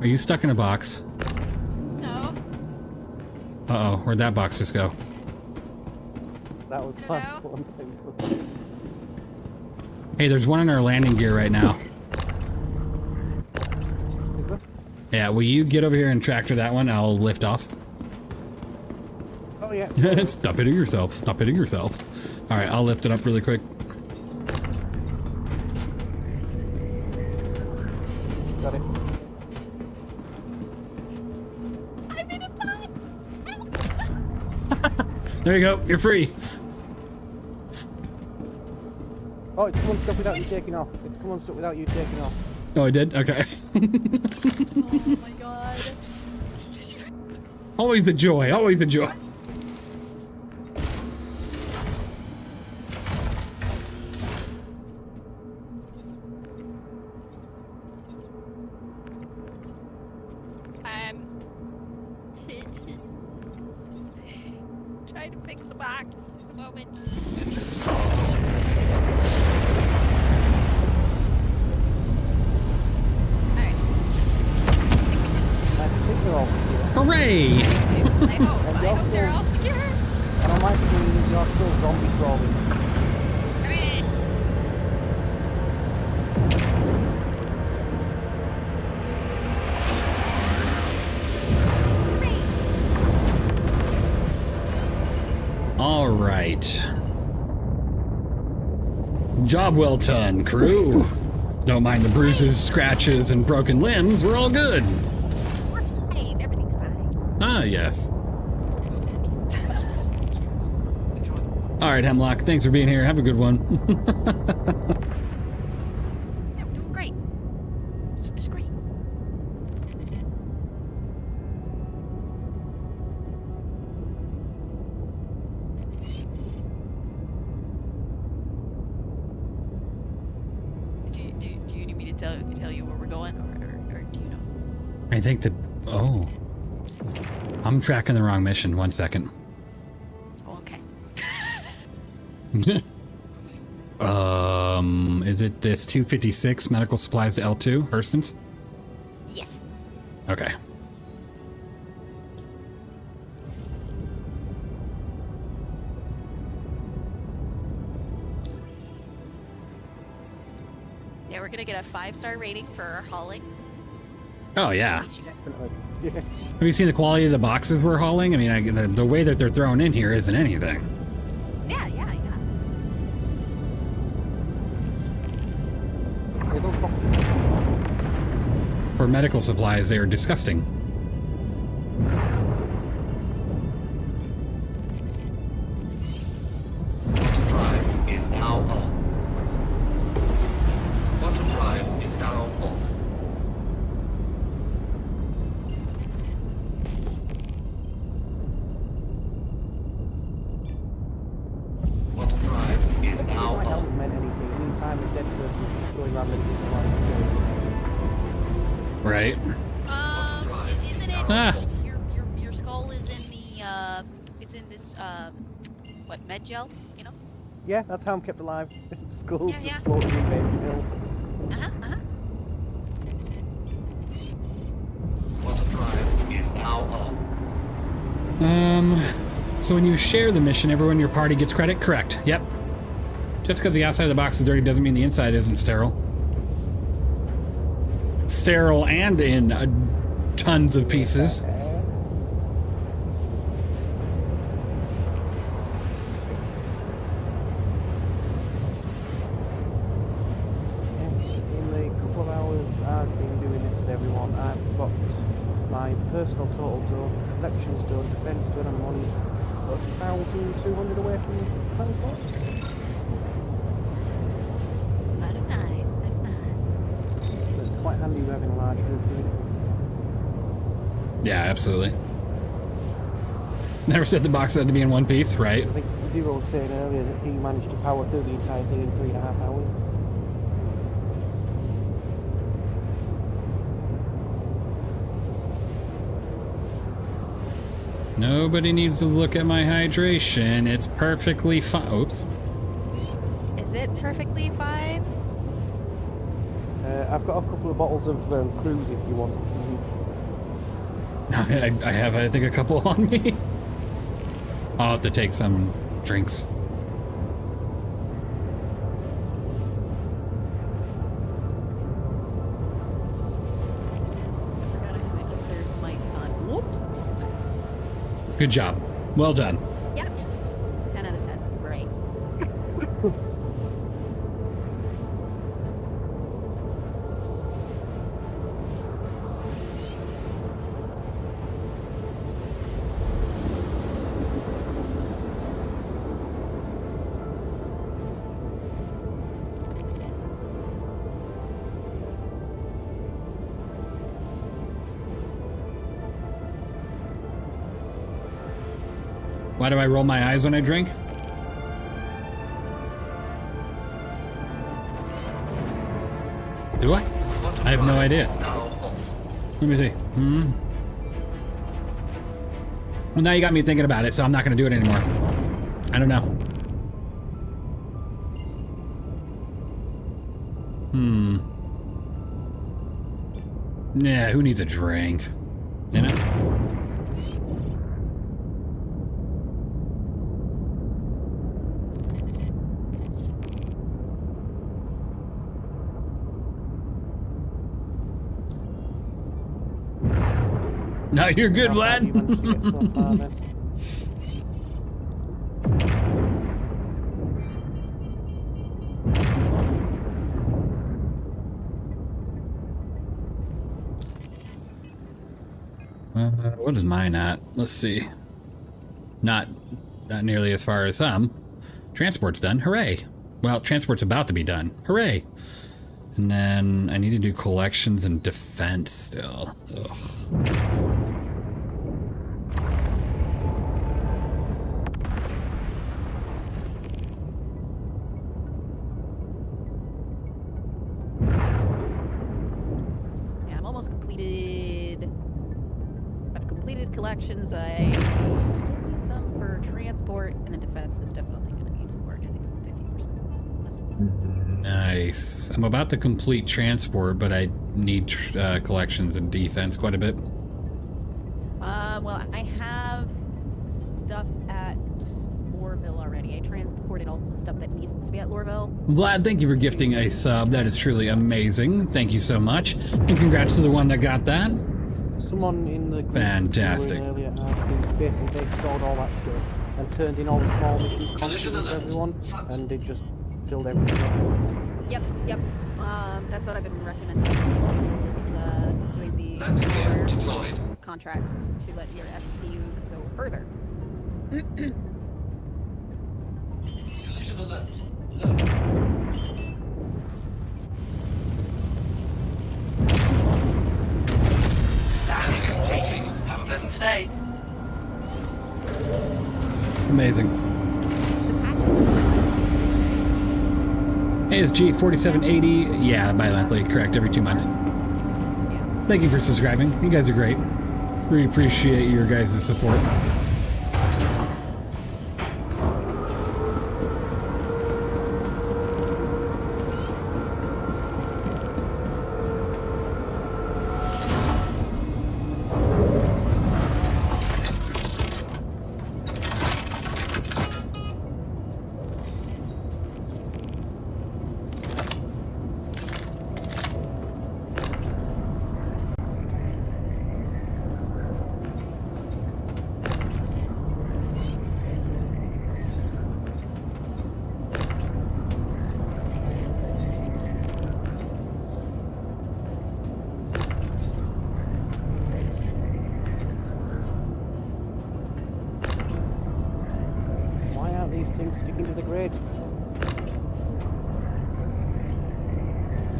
Are you stuck in a box? No. Uh-oh, where'd that box just go? That was the last one. Hey, there's one in our landing gear right now. Is there? Yeah, will you get over here and tractor that one? I'll lift off. Oh yeah. Stop hitting yourself. Stop hitting yourself. All right, I'll lift it up really quick. Got it. I'm in a box! There you go. You're free. Oh, it's come unstuck without you taking off. It's come unstuck without you taking off. Oh, I did? Okay. Oh my god. Always a joy. Always a joy. Trying to fix the box at the moment. Hooray! I hope they're all secure. And on my screen, you're still zombie crawling. All right. Job well done, crew. Don't mind the bruises, scratches, and broken limbs. We're all good. Everything's fine. Ah, yes. All right, Hemlock. Thanks for being here. Have a good one. Yeah, we're doing great. It's great. Do you need me to tell you where we're going, or do you know? I think that. Oh, I'm tracking the wrong mission. 1 second. Okay. Is it this 256 medical supplies to L2, Hurston's? Yes. Okay. Yeah, we're gonna get a 5-star rating for our hauling. Oh yeah. Definitely. Yeah. Have you seen the quality of the boxes we're hauling? I mean, the way that they're thrown in here isn't anything. Yeah. for medical supplies, they are disgusting. Quantum drive is now on. Quantum drive is now off. Quantum drive is now I on. haven't meant anything. It means I'm a dead person throwing around little supplies and tools. Right. Isn't it? Ah. Your skull is in the it's in this what, med gel? You know? Yeah, that's how I'm kept alive. Skulls Yeah, yeah. just floating in baby hill. Quantum drive is now on. So when you share the mission, everyone in your party gets credit? Correct. Yep. Just because the outside of the box is dirty doesn't mean the inside isn't sterile. Sterile and in tons of pieces. In the couple of hours I've been doing this with everyone, I've got my personal total done, collections done, defence done, I'm only 1,200 away from transport. Very nice, very nice. So it's quite handy having a large group doing it. Yeah, absolutely. Never said the box had to be in one piece, right? I think Zero was saying earlier that he managed to power through the entire thing in 3.5 hours. Nobody needs to look at my hydration. It's perfectly fine. Oops. Is it perfectly fine? I've got a couple of bottles of cruise if you want. I have, I think, a couple on me. I'll have to take some drinks. Whoops. Good job. Well done. Yep. 10 out of 10. Great. Why do I roll my eyes when I drink? Do I? I have no idea. Let me see. Well, now you got me thinking about it, so I'm not going to do it anymore. I don't know. Yeah, who needs a drink? You know? No, you're good, Vlad. What is mine at? Let's see. Not nearly as far as some. Transport's done. Hooray. Well, transport's about to be done. Hooray. And then I need to do collections and defense still. Ugh. Yeah, I'm almost completed. I've completed collections. I still need some for transport, and then defense is definitely going to need some work. I think I'm 50%. Nice. I'm about to complete transport, but I need collections and defense quite a bit. Well, I have stuff at Lorville already. I transported all the stuff that needs to be at Lorville. Vlad, thank you for gifting a sub. That is truly amazing. Thank you so much. And congrats to the one that got that. Someone in the group Fantastic. earlier basically they stored all that stuff and turned in all the small missions constantly with everyone, and it just filled everything up. Yep. That's what I've been recommending. is doing the smaller contracts to let your SPU go further. Collision alert. Have a pleasant stay. Amazing. ASG 4780. Yeah, bi-monthly. Correct. Every 2 months. Thank you for subscribing. You guys are great. Really appreciate your guys' support. Things sticking to the grid.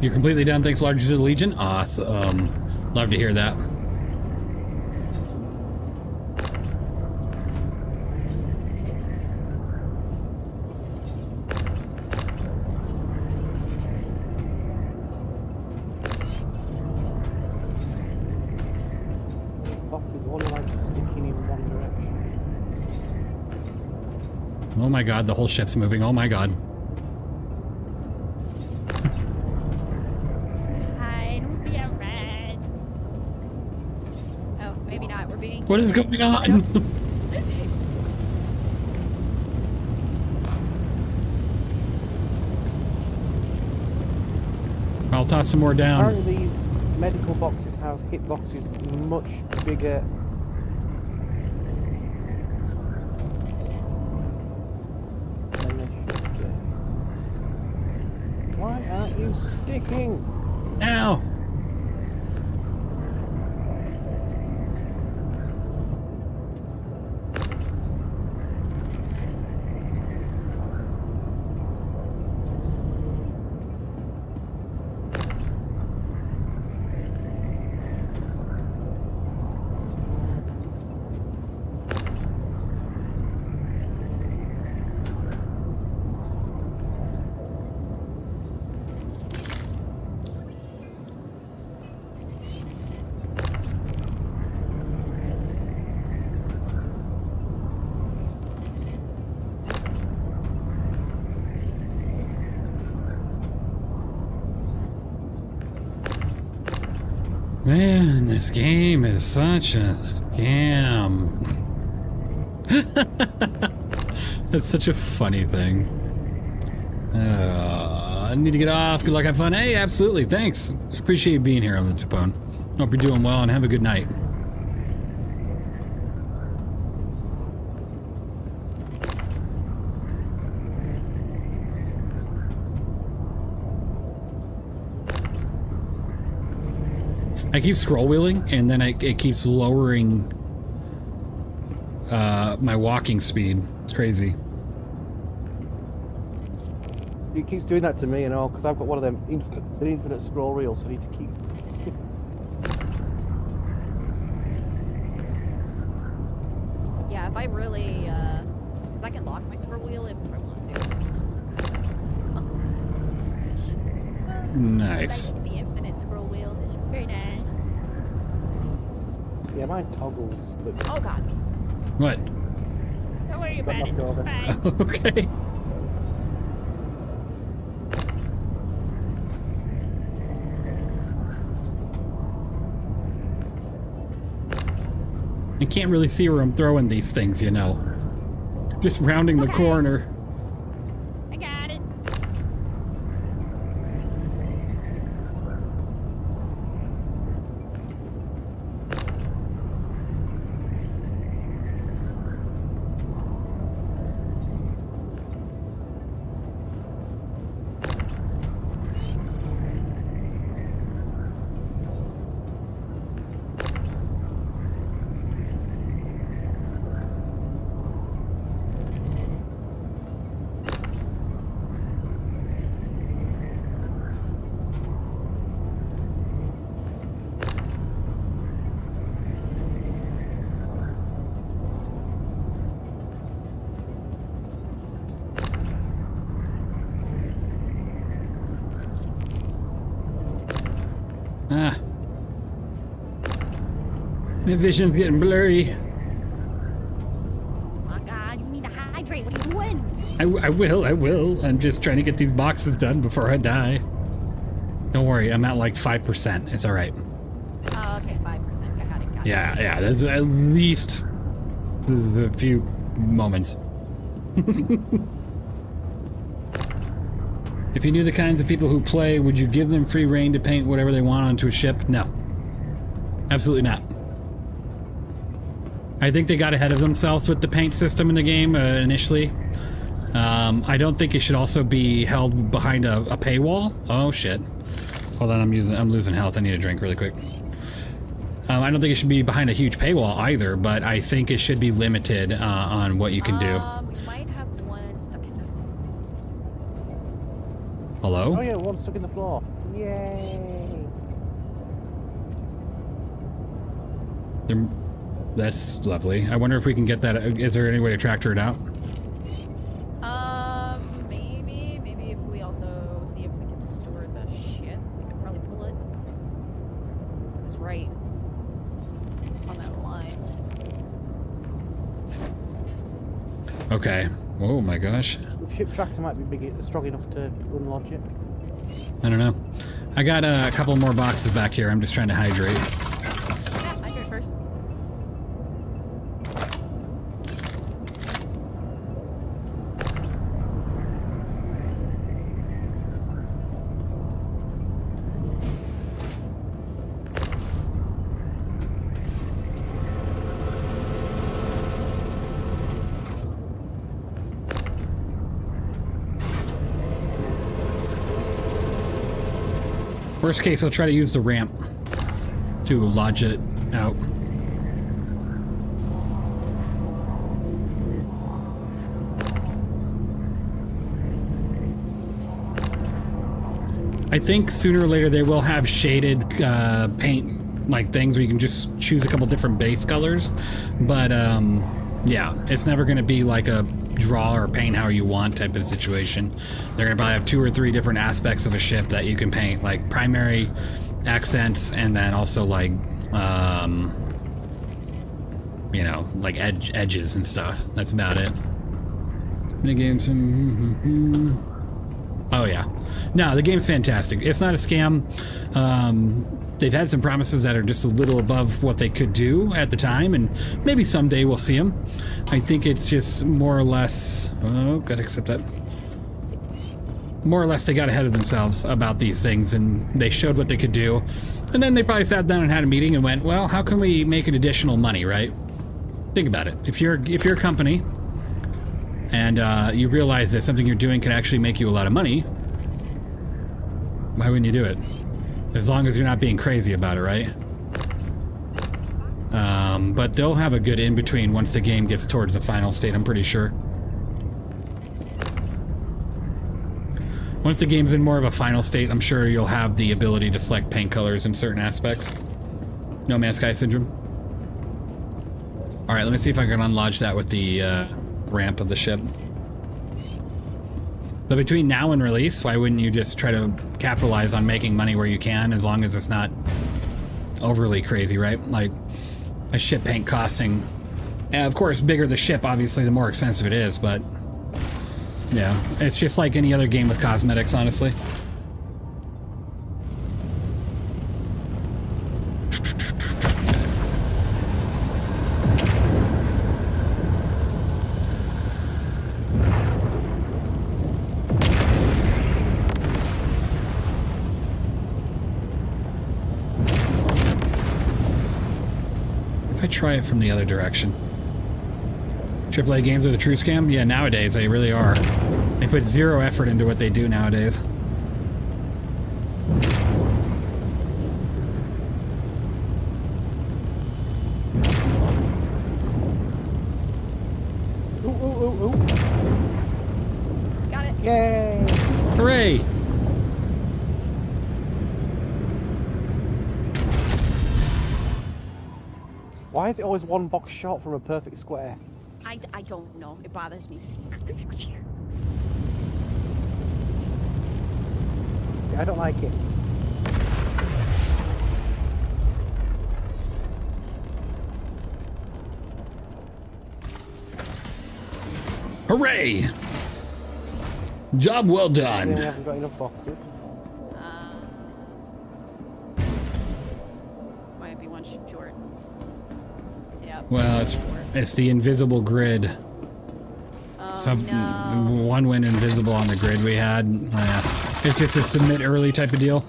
You're completely done. Thanks largely to the Legion. Awesome. Love to hear that. These boxes only like sticking in one direction. Oh my god, the whole ship's moving. Oh my god. It'll be alright. Oh, maybe not. We're being. What is going on? I'll toss some more down. Apparently, medical boxes have hitboxes much bigger. Why aren't you sticking? Ow! Man, this game is such a scam. It's such a funny thing. I need to get off. Good luck, have fun. Hey, absolutely. Thanks. I appreciate you being here on the Tapone. Hope you're doing well and have a good night. I keep scroll wheeling, and then it keeps lowering my walking speed. It's crazy. It keeps doing that to me and all, because I've got one of them infinite scroll reels, so I need to keep. Yeah, if I really, because I can lock my scroll wheel if I want to. Nice. I like the infinite scroll wheel. It's very nice. Yeah, mine toggles, but. Oh god. What? Don't worry about it. It's fine. Okay. I can't really see where I'm throwing these things, you know. Just rounding the corner. I got it. My vision's getting blurry. Oh my god, you need to hydrate. What are you doing? I will. I'm just trying to get these boxes done before I die. Don't worry, I'm at like 5%. It's alright. Oh, okay, 5%. Got it. Yeah, that's at least a few moments. If you knew the kinds of people who play, would you give them free reign to paint whatever they want onto a ship? No. Absolutely not. I think they got ahead of themselves with the paint system in the game initially. I don't think it should also be held behind a paywall. Oh shit. Hold on, I'm losing health. I need a drink really quick. I don't think it should be behind a huge paywall either, but I think it should be limited on what you can do. We might have one stuck in this. Hello? Oh yeah, one stuck in the floor. Yay! That's lovely. I wonder if we can get that. Is there any way to tractor it out? Maybe if we also see if we can store the ship, we could probably pull it. Because it's right on that line. Okay. Oh my gosh. The ship tractor might be strong enough to unlodge it. I don't know. I got a couple more boxes back here. I'm just trying to hydrate. Yeah, hydrate first. Worst case, I'll try to use the ramp to lodge it out. I think sooner or later they will have shaded paint like things where you can just choose a couple different base colors, but yeah, it's never going to be like a draw or paint how you want type of situation. They're going to probably have 2 or 3 different aspects of a ship that you can paint, like primary accents and then also like you know, like edges and stuff. That's about it. Minigames. Oh yeah. No, the game's fantastic. It's not a scam. They've had some promises that are just a little above what they could do at the time, and maybe someday we'll see them. I think it's just more or less... Oh, gotta accept that. More or less they got ahead of themselves about these things, and they showed what they could do. And then they probably sat down and had a meeting and went, well, how can we make an additional money, right? Think about it. If you're a company and you realize that something you're doing can actually make you a lot of money, why wouldn't you do it? As long as you're not being crazy about it, right? But they'll have a good in-between once the game gets towards the final state, I'm pretty sure. Once the game's in more of a final state, I'm sure you'll have the ability to select paint colors in certain aspects. No Man's Sky syndrome. Alright, let me see if I can unlodge that with the ramp of the ship. But between now and release, why wouldn't you just try to capitalize on making money where you can, as long as it's not overly crazy, right? Like, a ship paint costing... And of course, bigger the ship, obviously, the more expensive it is, but... Yeah, it's just like any other game with cosmetics, honestly. Try it from the other direction. AAA games are the true scam? Yeah, nowadays they really are. They put zero effort into what they do nowadays. Ooh, ooh, ooh, ooh. Got it. Yay! Hooray! Why is it always one box short from a perfect square? I don't know. It bothers me. I don't like it. Hooray! Job well done. We haven't got enough boxes. Might be one short. Yeah. Well, it's the invisible grid. Oh, no. One went invisible on the grid we had. It's just a submit early type of deal.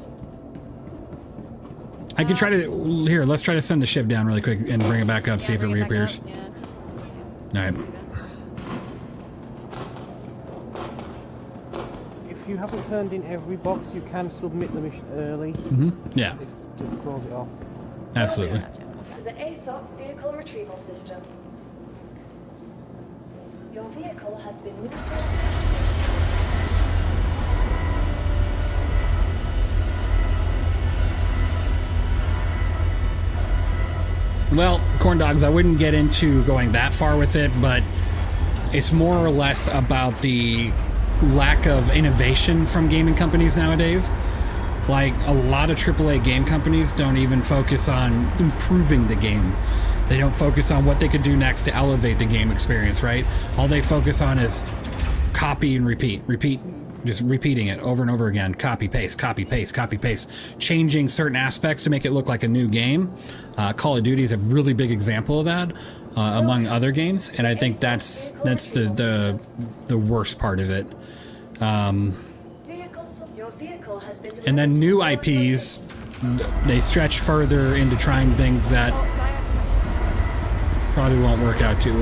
I can try to... Here, let's try to send the ship down really quick and bring it back up, see if it reappears. Alright. If you haven't turned in every box, you can submit the mission early. Yeah. To close it off. Absolutely. To the ASOC vehicle retrieval system. Your vehicle has been moved to... Well, corn dogs, I wouldn't get into going that far with it, but it's more or less about the lack of innovation from gaming companies nowadays. Like, a lot of AAA game companies don't even focus on improving the game. They don't focus on what they could do next to elevate the game experience, right? All they focus on is copy and repeat, just repeating it over and over again. Copy, paste, copy, paste, copy, paste. Changing certain aspects to make it look like a new game. Call of Duty is a really big example of that, among other games, and I think that's the worst part of it. And then new IPs, they stretch further into trying things that probably won't work out too. I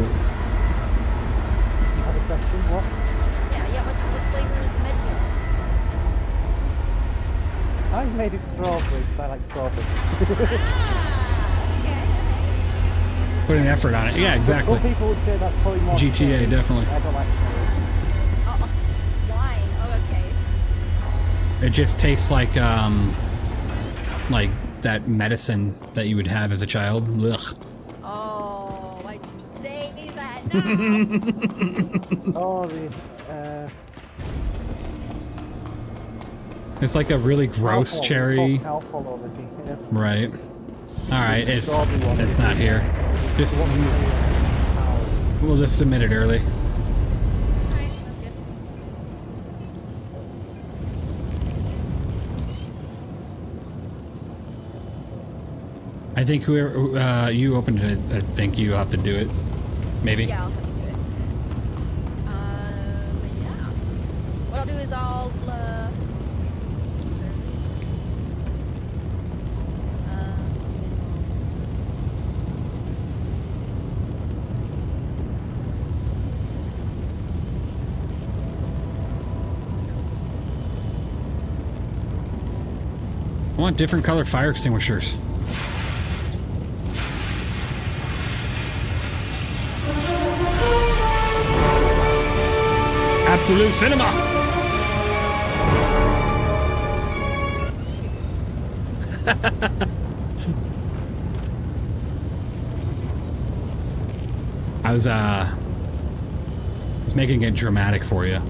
have a question. What? What flavor is the med I made it strawberry because I like strawberry. Putting effort on it. Yeah, exactly. Some people would say that's probably more GTA, definitely. I don't like wine. Oh, okay. It just tastes like that medicine that you would have as a child. Ugh. Oh, why'd you say that? No. Oh, It's like a really gross cherry. Right. Alright, it's not here. We'll just submit it early. I think whoever you opened it, I think you have to do it. Maybe. Yeah, I'll have to do it. Yeah. What I'll do is I'll I want different color fire extinguishers. Absolute cinema! I was making it dramatic for you.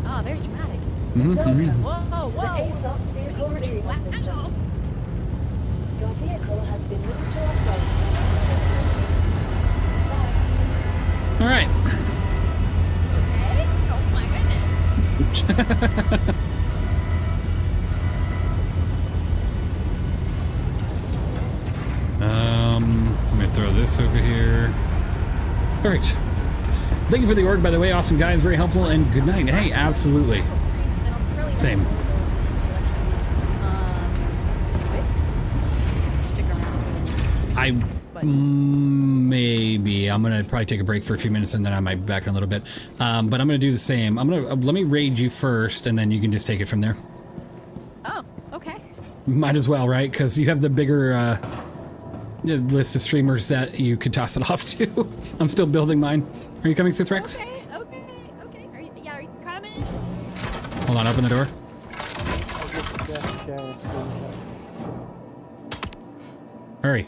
Oh, very dramatic. Whoa. To the ASOC vehicle retrieval system. Your vehicle has been moved to our storage. All right. Okay. Oh my goodness. I'm gonna throw this over here. All right. Thank you for the org, by the way. Awesome guys, very helpful, and good night. Hey, absolutely. Same. Maybe I'm gonna probably take a break for a few minutes and then I might be back in a little bit. But I'm gonna do the same. Let me raid you first, and then you can just take it from there. Oh, okay. Might as well, right? Because you have the bigger list of streamers that you could toss it off to. I'm still building mine. Are you coming, Sithrex? Okay. Are you coming? Hold on, open the door. Hurry.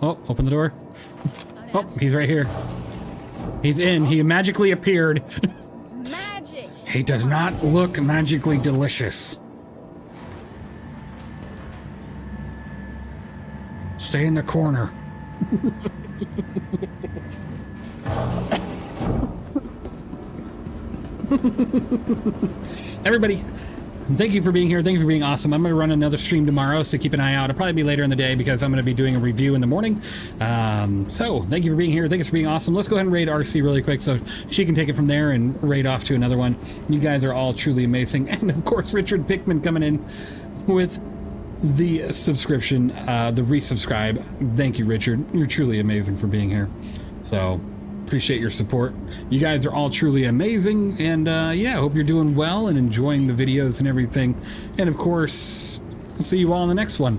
Oh, open the door. Oh, he's right here. He's in. He magically appeared. Magic. He does not look magically delicious. Stay in the corner. Everybody, thank you for being here. Thank you for being awesome. I'm going to run another stream tomorrow, so keep an eye out. It'll probably be later in the day because I'm going to be doing a review in the morning. So thank you for being here. Thank you for being awesome. Let's go ahead and raid RC really quick so she can take it from there and raid off to another one. You guys are all truly amazing. And of course, Richard Pickman coming in with the subscription, the resubscribe. Thank you, Richard. You're truly amazing for being here. So appreciate your support. You guys are all truly amazing, and yeah, I hope you're doing well and enjoying the videos and everything. And of course, I'll see you all in the next one.